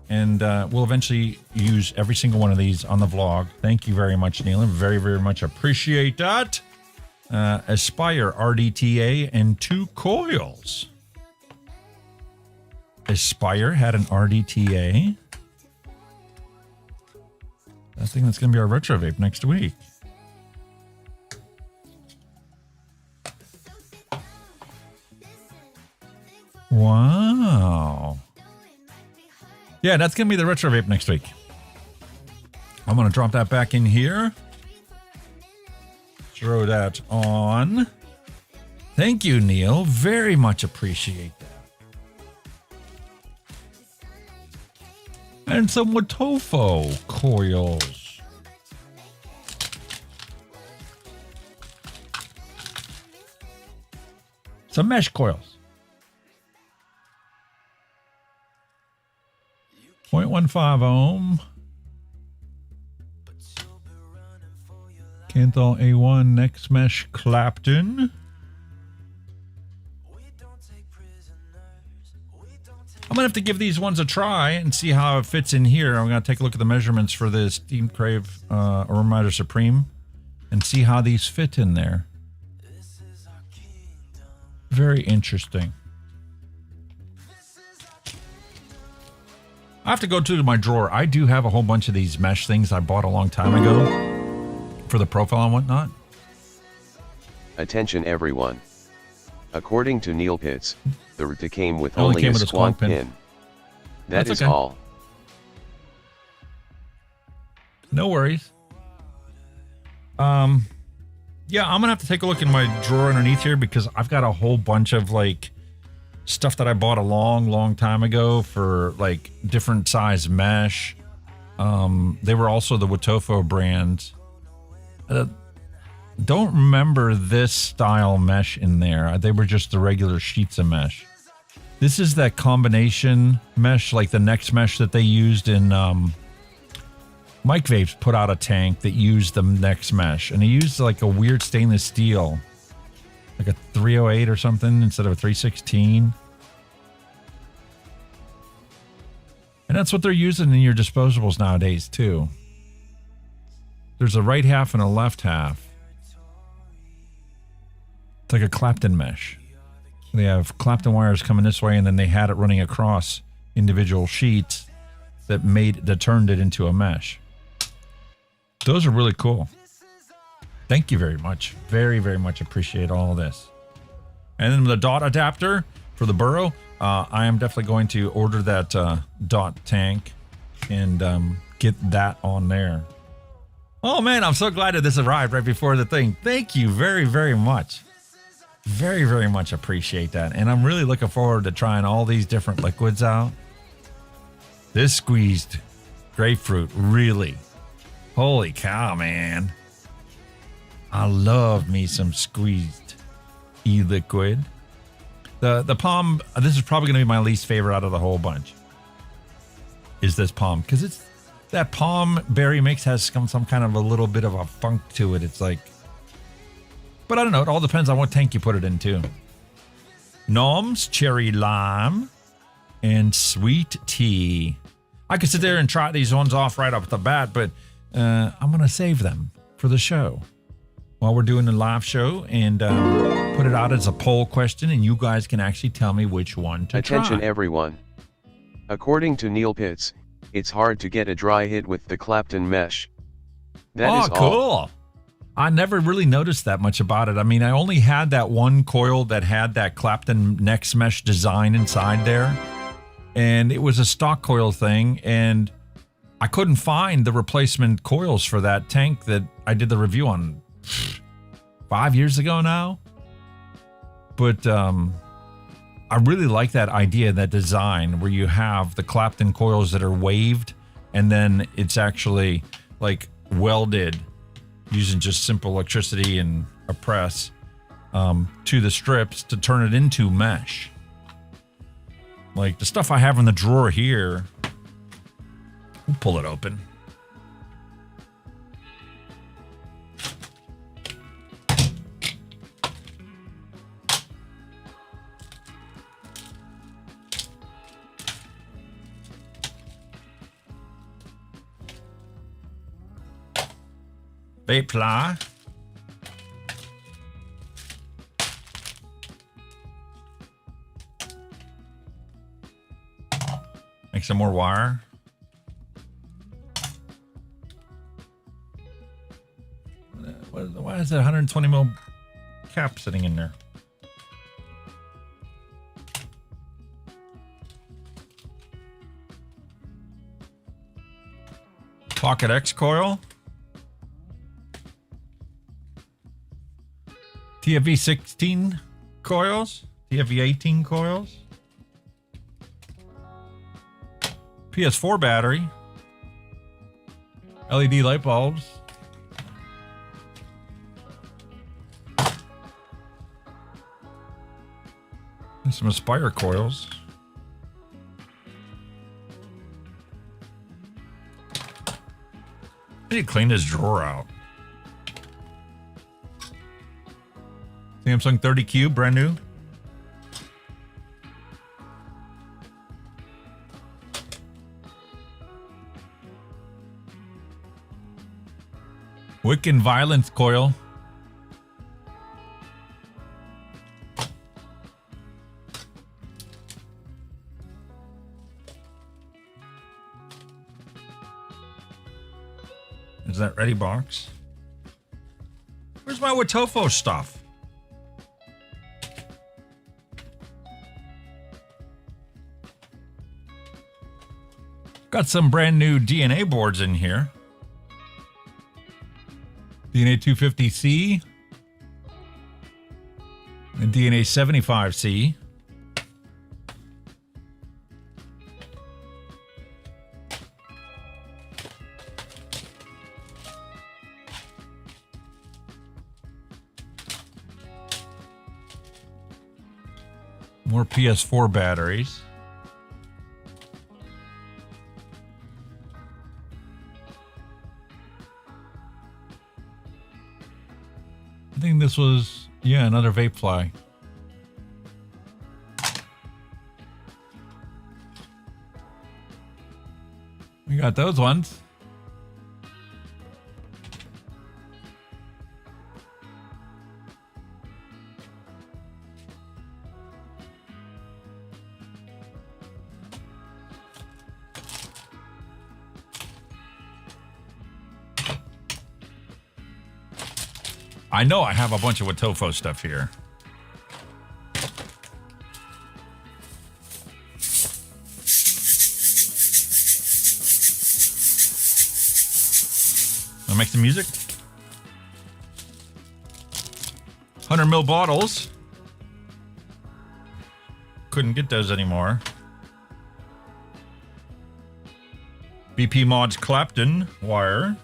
And we'll eventually use every single one of these on the vlog. Thank you very much, Neil. Very, very much appreciate that. Aspire RDTA and 2 coils. Aspire had an RDTA. I think that's going to be our retro vape next week. Wow. Yeah, that's going to be the retro vape next week. I'm going to drop that back in here. Throw that on. Thank you, Neil. Very much appreciate that. And some Watofo coils. Some mesh coils. 0.15 ohm. Canthal A1 Next Mesh Clapton. I'm going to have to give these ones a try and see how it fits in here. I'm going to take a look at the measurements for the Steam Crave Aromizer Supreme and see how these fit in there. Very interesting. I have to go to my drawer. I do have a whole bunch of these mesh things I bought a long time ago for the profile and whatnot. Attention everyone. According to Neophyte, the rhetoric came with only a squonk pin. That is all. No worries. Yeah, I'm gonna have to take a look in my drawer underneath here because I've got a whole bunch of like stuff that I bought a long time ago for like different size mesh. They were also the Watofo brand. Don't remember this style mesh in there. They were just the regular sheets of mesh. This is that combination mesh, like the next mesh that they used in Mike Vapes put out a tank that used the next mesh, and he used like a weird stainless steel, like a 308 or something instead of a 316. And that's what they're using in your disposables nowadays too. There's a right half and a left half. It's like a Clapton mesh. They have Clapton wires coming this way, and then they had it running across individual sheets that turned it into a mesh. Those are really cool. Thank you very much. Very, very much appreciate all of this. And then the dot adapter for the burrow. I am definitely going to order that dot tank and get that on there. Oh man, I'm so glad that this arrived right before the thing. Thank you very, very much. Very, very much appreciate that. And I'm really looking forward to trying all these different liquids out. This squeezed grapefruit, really. Holy cow, man. I love me some squeezed e-liquid. The palm, this is probably going to be my least favorite out of the whole bunch. Is this palm. Because it's that palm berry mix has some kind of a little bit of a funk to it. It's like, but I don't know. It all depends on what tank you put it into. Noms, cherry lime, and sweet tea. I could sit there and try these ones off right off the bat, but I'm going to save them for the show while we're doing the live show and put it out as a poll question, and you guys can actually tell me which one to try. Attention everyone. According to Neophyte, it's hard to get a dry hit with the Clapton mesh. That is all. Cool. I never really noticed that much about it. I mean, I only had that one coil that had that Clapton next mesh design inside there. And it was a stock coil thing. And I couldn't find the replacement coils for that tank that I did the review on 5 years ago now. But I really like that idea, that design where you have the Clapton coils that are waved and then it's actually like welded using just simple electricity and a press to the strips to turn it into mesh. Like the stuff I have in the drawer here, we'll pull it open. Vape fly. Make some more wire. Why is that 120 mil cap sitting in there? Pocket X coil. TFV 16 coils. TFV 18 coils. PS4 battery. LED light bulbs. And some Aspire coils. I need to clean this drawer out. Samsung 30 Cube, brand new. Wiccan Violence coil. Is that ready box? Where's my Watofo stuff? Got some brand new DNA boards in here. DNA 250C and DNA 75C. More PS4 batteries. I think this was, yeah, another vape fly. We got those ones. I know I have a bunch of Watofo stuff here. Wanna make some music? 100 ml bottles. Couldn't get those anymore. BP Mods Clapton wire.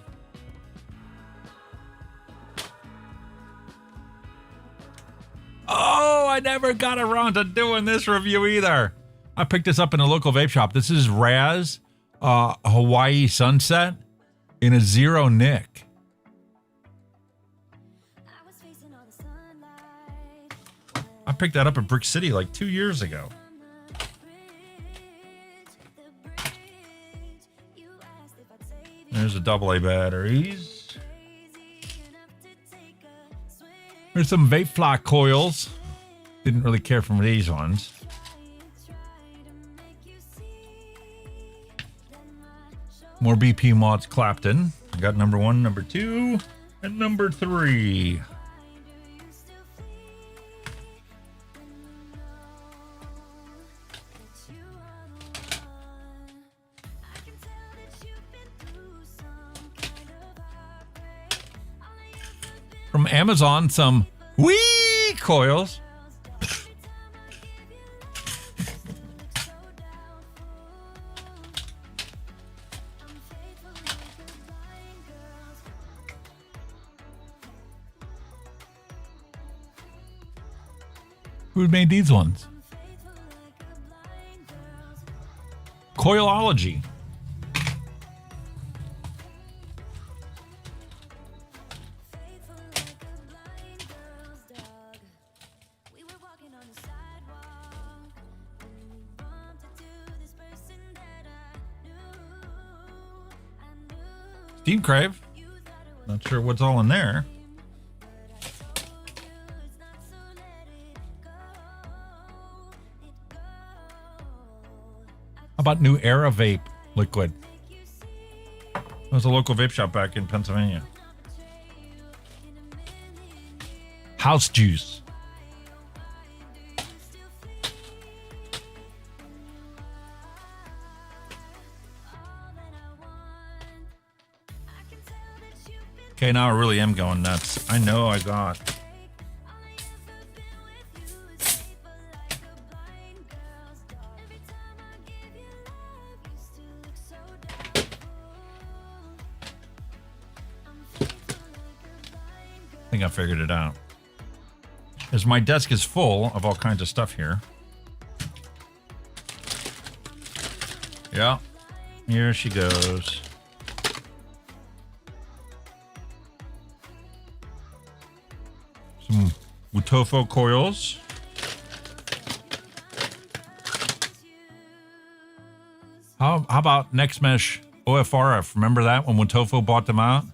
I never got around to doing this review either. I picked this up in a local vape shop. This is Raz Hawaii Sunset in a zero nick. I picked that up at Brick City like 2 years ago. There's the AA batteries. There's some vape fly coils. Didn't really care for these ones. More BP Mods Clapton. I got number 1, number 2, and number 3. From Amazon, some wee coils. Who made these ones? Coilology. Steam Crave. Not sure what's all in there. How about New Era Vape liquid? It was a local vape shop back in Pennsylvania. House juice. Okay, now I really am going nuts. I know I got. I think I figured it out. As my desk is full of all kinds of stuff here. Yeah, here she goes. Some Wutofo coils. How about Next Mesh OFRF? Remember that when Wutofo bought them out?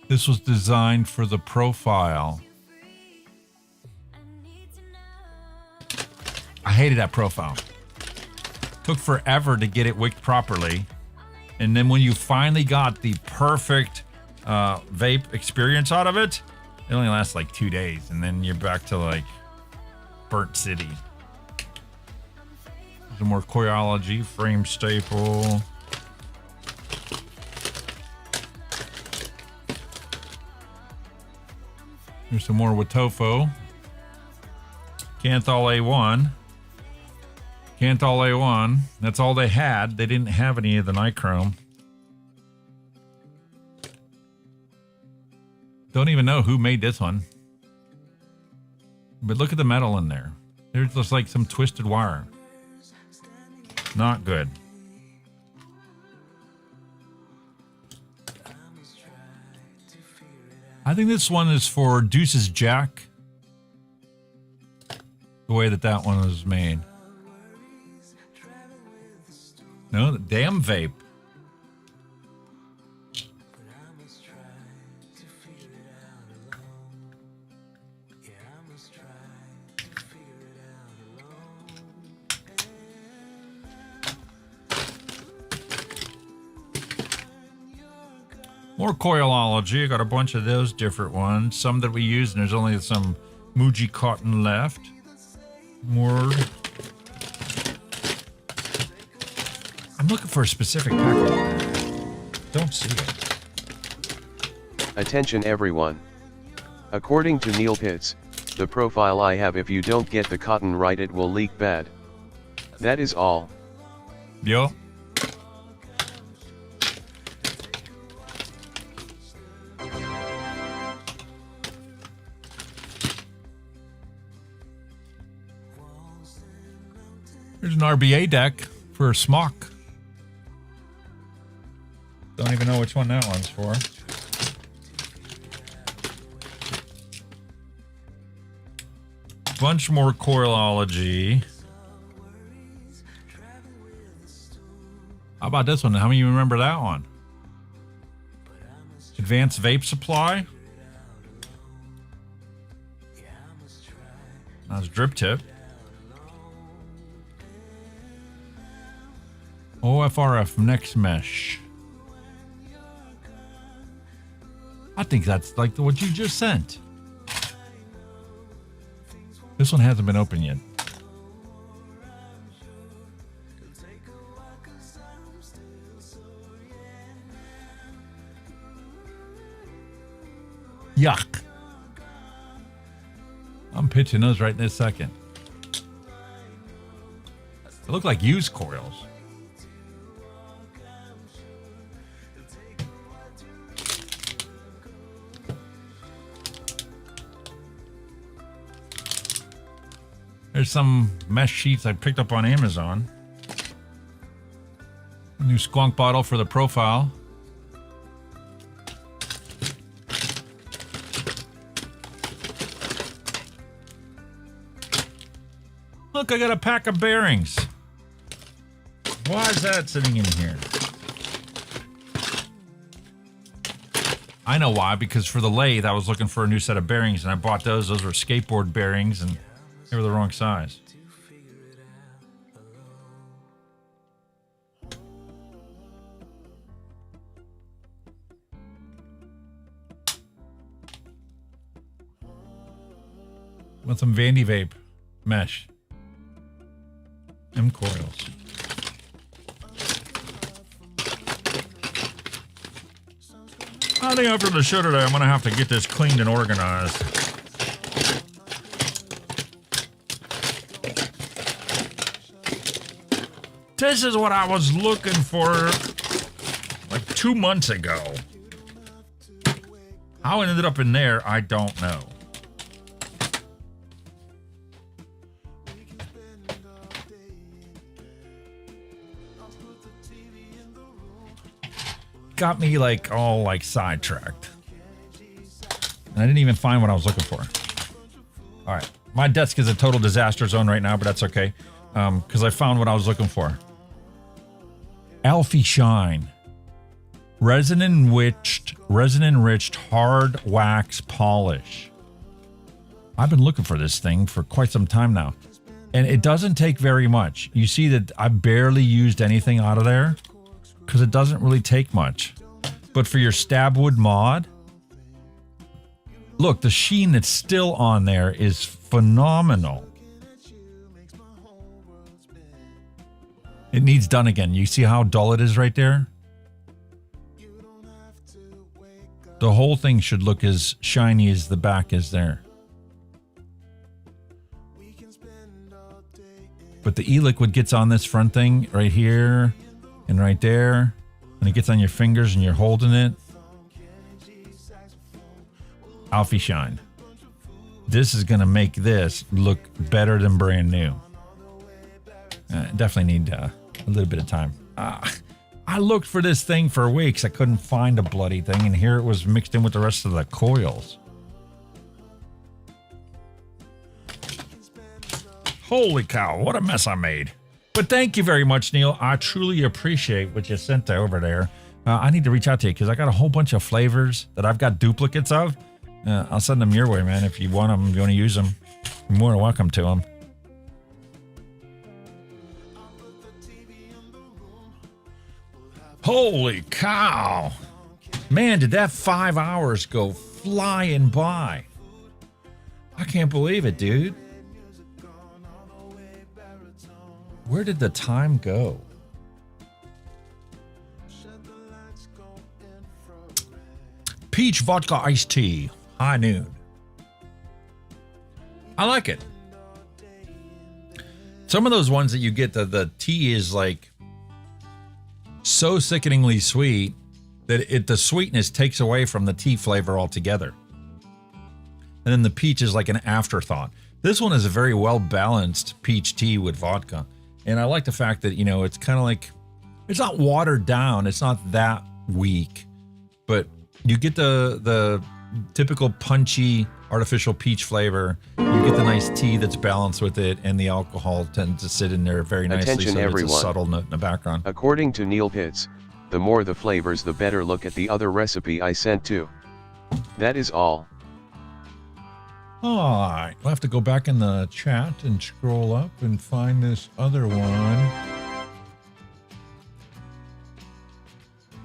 This was designed for the profile. I hated that profile. Took forever to get it wicked properly. And then when you finally got the perfect vape experience out of it, it only lasts like 2 days. And then you're back to like Burnt City. Some more Coilology, frame staple. Here's some more Wutofo. Canthal A1. Canthal A1. That's all they had. They didn't have any of the nichrome. Don't even know who made this one. But look at the metal in there. There's just like some twisted wire. Not good. I think this one is for Deuce's Jack. The way that one was made. No, the damn vape. More Coilology. I got a bunch of those different ones. Some that we use, and there's only some Muji cotton left. More. I'm looking for a specific pack. Don't see it. Attention everyone. According to Neophyte, the profile I have, if you don't get the cotton right, it will leak bad. That is all. Yo. Here's an RBA deck for a smock. Don't even know which one that one's for. Bunch more Coilology. How about this one? How many of you remember that one? Advanced Vape Supply. That's Drip Tip. OFRF Next Mesh. I think that's like what you just sent. This one hasn't been opened yet. Yuck. I'm pitching those right in this second. They look like used coils. There's some mesh sheets I picked up on Amazon. A new squonk bottle for the profile. Look, I got a pack of bearings. Why is that sitting in here? I know why, because for the lathe, I was looking for a new set of bearings, and I bought those. Those were skateboard bearings, and they were the wrong size. Want some Vandy Vape mesh. M coils. I think after the show today, I'm going to have to get this cleaned and organized. This is what I was looking for like 2 months ago. How it ended up in there, I don't know. Got me like all like sidetracked. And I didn't even find what I was looking for. All right. My desk is a total disaster zone right now, but that's okay. Because I found what I was looking for. Alfie Shine. Resin enriched hard wax polish. I've been looking for this thing for quite some time now. And it doesn't take very much. You see that I barely used anything out of there because it doesn't really take much. But for your stabwood mod, look, the sheen that's still on there is phenomenal. It needs done again. You see how dull it is right there? The whole thing should look as shiny as the back is there. But the e-liquid gets on this front thing right here and right there. And it gets on your fingers and you're holding it. Alfie Shine. This is going to make this look better than brand new. Definitely need a little bit of time. I looked for this thing for weeks. I couldn't find a bloody thing. And here it was mixed in with the rest of the coils. Holy cow, what a mess I made. But thank you very much, Neil. I truly appreciate what you sent over there. I need to reach out to you because I got a whole bunch of flavors that I've got duplicates of. I'll send them your way, man. If you want them, you want to use them, you're more than welcome to them. Holy cow. Man, did that 5 hours go flying by. I can't believe it, dude. Where did the time go? Peach vodka iced tea, high noon. I like it. Some of those ones that you get, the tea is like so sickeningly sweet that the sweetness takes away from the tea flavor altogether. And then the peach is like an afterthought. This one is a very well balanced peach tea with vodka. And I like the fact that, you know, it's kind of like, it's not watered down. It's not that weak, but you get the typical punchy artificial peach flavor. You get the nice tea that's balanced with it, and the alcohol tends to sit in there very nicely. Attention so everyone. It's a subtle note in the background. According to Neophyte, the more the flavors the better. Look at the other recipe I sent too. That is all. All right, we'll have to go back in the chat and scroll up and find this other one.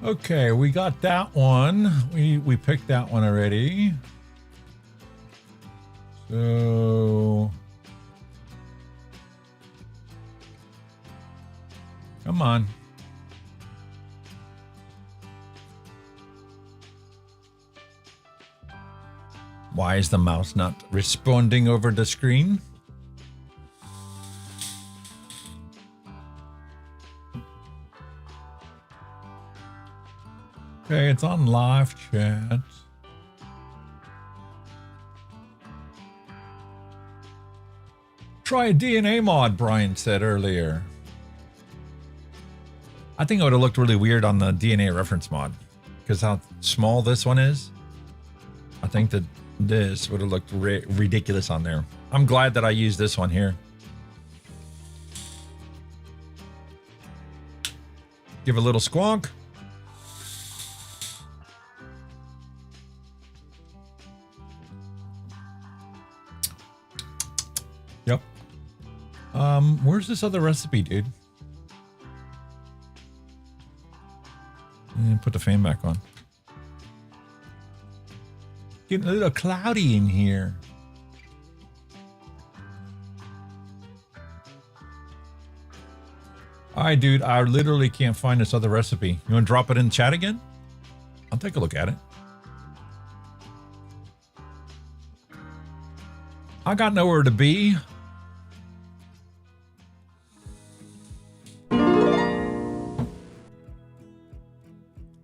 Okay, we got that one. We picked that one already. So, come on. Why is the mouse not responding over the screen? Okay, it's on live chat. Try a DNA mod, Brian said earlier. I think it would have looked really weird on the DNA reference mod because how small this one is. I think that this would have looked ridiculous on there. I'm glad that I used this one here. Give a little squonk. Yep. Where's this other recipe, dude? And put the fan back on. Getting a little cloudy in here. All right, dude, I literally can't find this other recipe. You want to drop it in the chat again? I'll take a look at it. I got nowhere to be.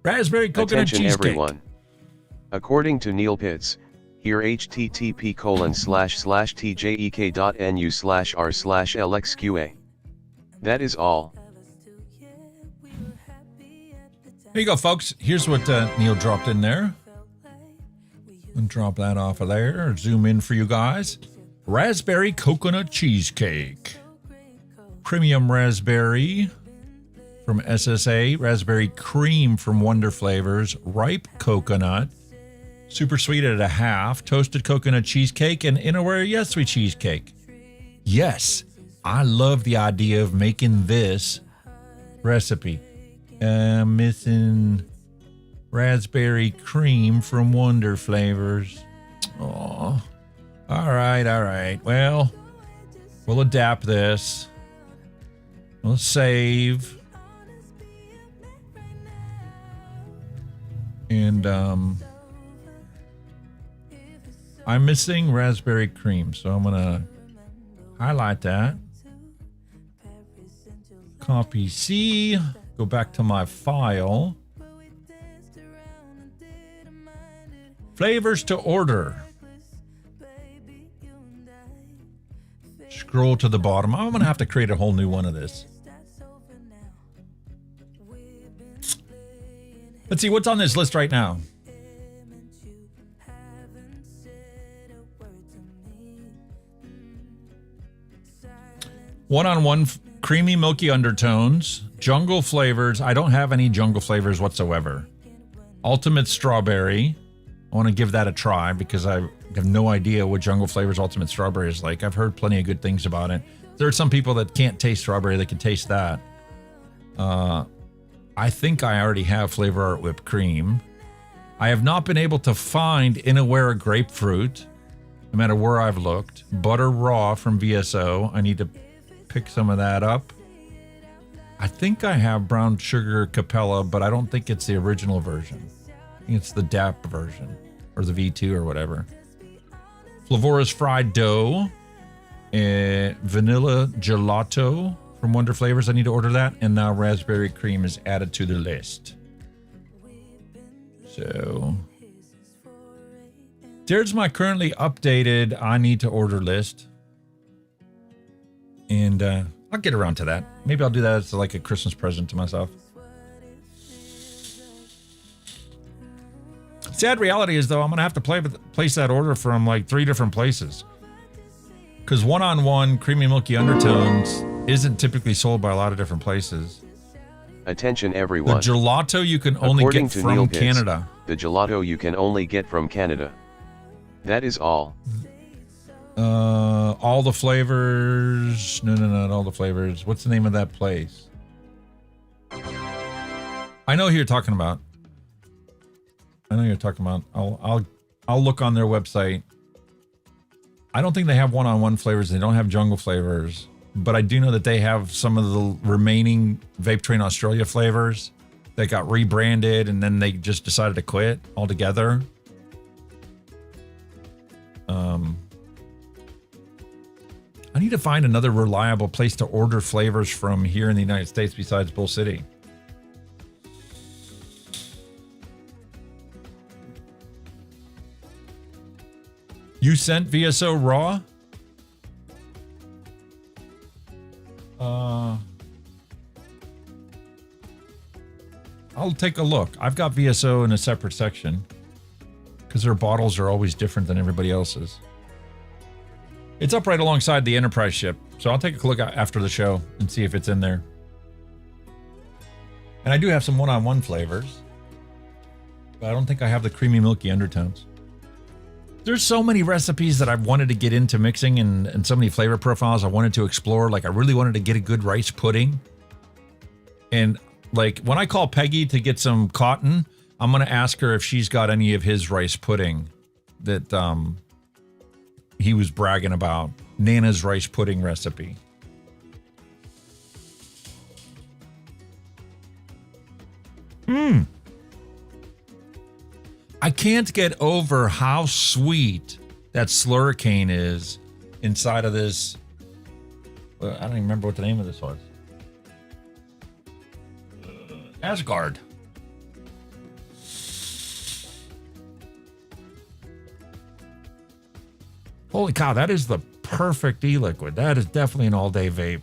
Raspberry coconut Attention cheesecake. everyone. According to Neil Pitts, here http://tjek.nu/r/lxqa. That is all. Here you go, folks. Here's what Neil dropped in there. And drop that off of there. Zoom in for you guys. Raspberry coconut cheesecake. Premium raspberry from SSA. Raspberry cream from Wonder Flavors. Ripe coconut. Super sweet at a half. Toasted coconut cheesecake. And Innerwear Yes Sweet cheesecake. Yes, I love the idea of making this recipe. Missing raspberry cream from Wonder Flavors. Oh, all right. Well, we'll adapt this. We'll save. And I'm missing raspberry cream, so I'm gonna highlight that. Copy C. Go back to my file. Flavors to order. Scroll to the bottom. I'm gonna have to create a whole new one of this. Let's see what's on this list right now. One-on-one creamy milky undertones. Jungle flavors. I don't have any jungle flavors whatsoever. Ultimate strawberry. I want to give that a try because I have no idea what jungle flavors ultimate strawberry is like. I've heard plenty of good things about it. There are some people that can't taste strawberry. They can taste that. I think I already have Flavor Art whipped cream. I have not been able to find Innerwear grapefruit, no matter where I've looked. Butter raw from VSO. I need to pick some of that up. I think I have brown sugar Capella, but I don't think it's the original version. I think it's the DAP version or the V2 or whatever. Flavora's fried dough, vanilla gelato from Wonder Flavors. I need to order that. And now raspberry cream is added to the list. So there's my currently updated I need to order list. And I'll get around to that. Maybe I'll do that as like a Christmas present to myself. Sad reality is, though, I'm going to have to place that order from like 3 different places. Because one-on-one creamy milky undertones isn't typically sold by a lot of different places. Attention everyone. The gelato you can only According get to from Neil Pitts, Canada. The gelato you can only get from Canada. That is all. All the flavors. No, not all the flavors. What's the name of that place? I know who you're talking about. I'll look on their website. I don't think they have one-on-one flavors. They don't have jungle flavors, but I do know that they have some of the remaining Vape Train Australia flavors that got rebranded and then they just decided to quit altogether. I need to find another reliable place to order flavors from here in the United States besides Bull City. You sent VSO raw? I'll take a look. I've got VSO in a separate section because their bottles are always different than everybody else's. It's up right alongside the Enterprise ship, so I'll take a look after the show and see if it's in there. And I do have some one-on-one flavors, but I don't think I have the creamy, milky undertones. There's so many recipes that I've wanted to get into mixing and so many flavor profiles I wanted to explore. Like I really wanted to get a good rice pudding. And like when I call Peggy to get some cotton, I'm going to ask her if she's got any of his rice pudding that he was bragging about. Nana's rice pudding recipe. I can't get over how sweet that slurricane is inside of this. I don't even remember what the name of this was. Asgard. Holy cow, that is the perfect e-liquid. That is definitely an all-day vape.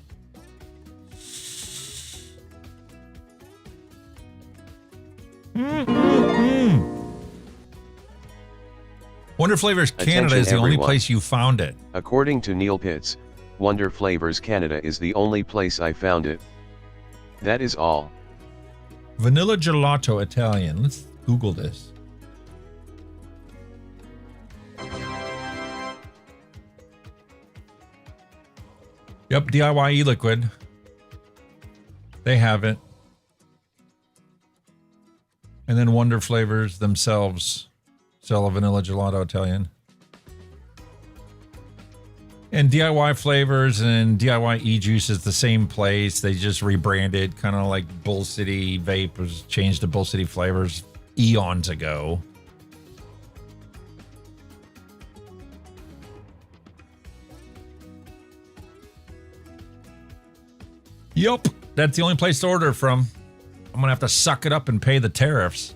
Wonder Flavors Canada is the only place you found it. According to Neil Pitts, Wonder Flavors Canada is the only place I found it. That is all. Vanilla Gelato Italian. Let's Google this. Yep, DIY e-liquid. They have it. And then Wonder Flavors themselves sell a Vanilla Gelato Italian. And DIY Flavors and DIY E-Juice is the same place. They just rebranded, kind of like Bull City Vape was changed to Bull City Flavors eons ago. Yup, that's the only place to order from. I'm gonna have to suck it up and pay the tariffs.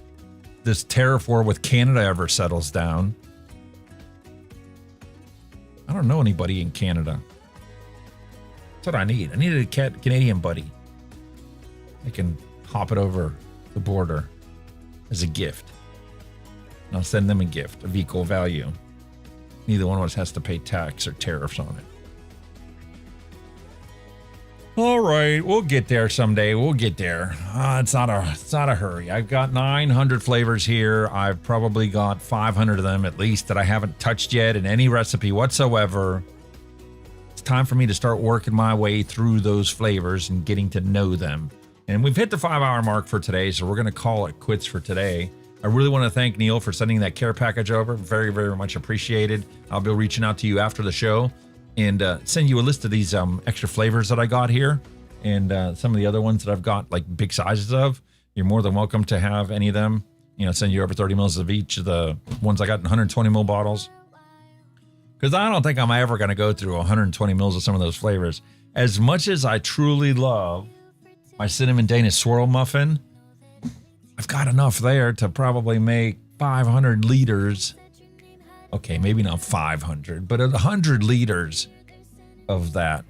This tariff war with Canada ever settles down. I don't know anybody in Canada. That's what I need. I need a Canadian buddy. I can hop it over the border as a gift. And I'll send them a gift of equal value. Neither one of us has to pay tax or tariffs on it. All right, we'll get there someday. We'll get there. It's not a hurry. I've got 900 flavors here. I've probably got 500 of them at least that I haven't touched yet in any recipe whatsoever. It's time for me to start working my way through those flavors and getting to know them. And we've hit the 5-hour mark for today, so we're going to call it quits for today. I really want to thank Neil for sending that care package over. Very, very much appreciated. I'll be reaching out to you after the show and send you a list of these extra flavors that I got here and some of the other ones that I've got like big sizes of. You're more than welcome to have any of them. You know, send you over 30 mils of each of the ones I got in 120 mil bottles. Because I don't think I'm ever going to go through 120 mils of some of those flavors. As much as I truly love my cinnamon Danish swirl muffin, I've got enough there to probably make 500 liters. Okay, maybe not 500, but 100 liters of that.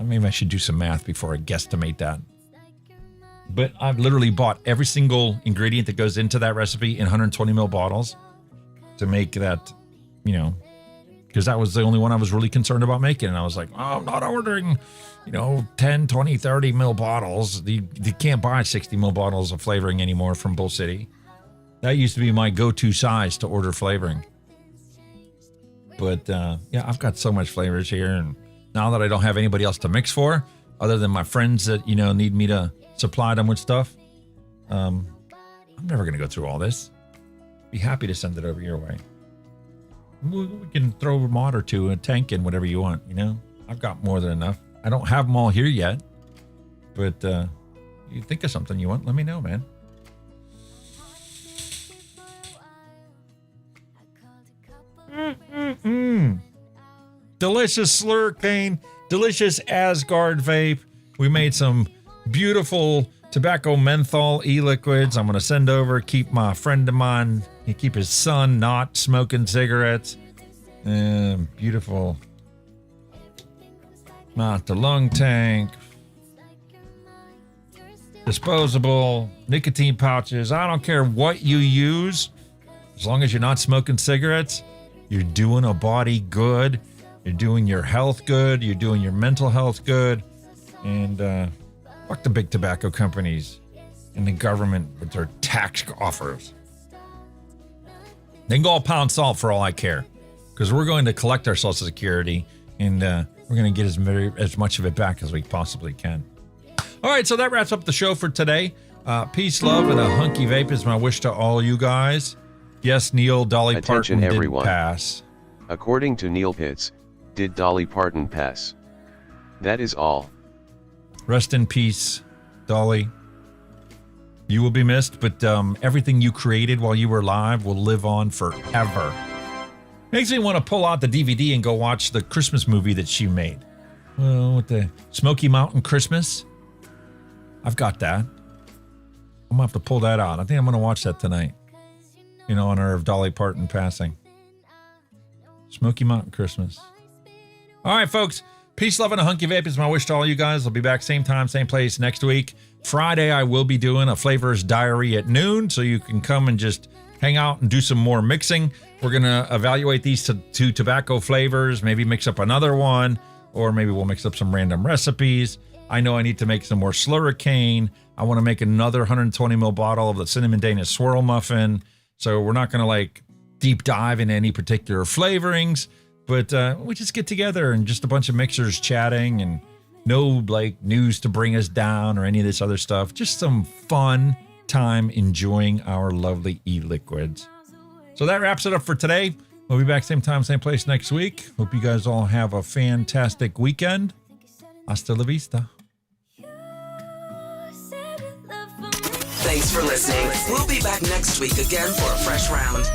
Maybe I should do some math before I guesstimate that. But I've literally bought every single ingredient that goes into that recipe in 120 ml bottles to make that, you know, because that was the only one I was really concerned about making. And I was like, oh, I'm not ordering, 10, 20, 30 ml bottles. You can't buy 60 ml bottles of flavoring anymore from Bull City. That used to be my go-to size to order flavoring. But yeah, I've got so much flavors here. And now that I don't have anybody else to mix for, other than my friends that, need me to supply them with stuff, I'm never going to go through all this. Be happy to send it over your way. We can throw a mod or two, a tank in, whatever you want, I've got more than enough. I don't have them all here yet. But you think of something you want, let me know, man. delicious slurricane, delicious Asgard vape. We made some beautiful tobacco menthol e-liquids. I'm going to send over, keep my friend of mine, keep his son not smoking cigarettes. Beautiful. Not the lung tank. Disposable nicotine pouches. I don't care what you use. As long as you're not smoking cigarettes, you're doing a body good. You're doing your health good. You're doing your mental health good. And fuck the big tobacco companies and the government with their tax offers. They can go all pound salt for all I care, because we're going to collect our Social Security and we're going to get as much of it back as we possibly can. All right, so that wraps up the show for today. Peace, love, and a hunky vape is my wish to all you guys. Yes, Neil, Dolly Parton did pass. According to Neil Pitts, did Dolly Parton pass? That is all. Rest in peace, Dolly. You will be missed, but everything you created while you were alive will live on forever. Makes me want to pull out the DVD and go watch the Christmas movie that she made. Well, with the Smoky Mountain Christmas. I've got that. I'm going to have to pull that out. I think I'm going to watch that tonight. In honor of Dolly Parton passing. Smoky Mountain Christmas. All right, folks. Peace, love, and a hunky vape is my wish to all you guys. I'll be back same time, same place next week. Friday, I will be doing a Flavors Diary at noon, so you can come and just hang out and do some more mixing. We're going to evaluate these two tobacco flavors, maybe mix up another one, or maybe we'll mix up some random recipes. I know I need to make some more slurricane. I want to make another 120 ml bottle of the Cinnamon Danish Swirl Muffin. So we're not going to deep dive into any particular flavorings, but we just get together and just a bunch of mixers chatting and no news to bring us down or any of this other stuff. Just some fun time enjoying our lovely e-liquids. So that wraps it up for today. We'll be back same time, same place next week. Hope you guys all have a fantastic weekend. Hasta la vista. Thanks for listening. We'll be back next week again for a fresh round.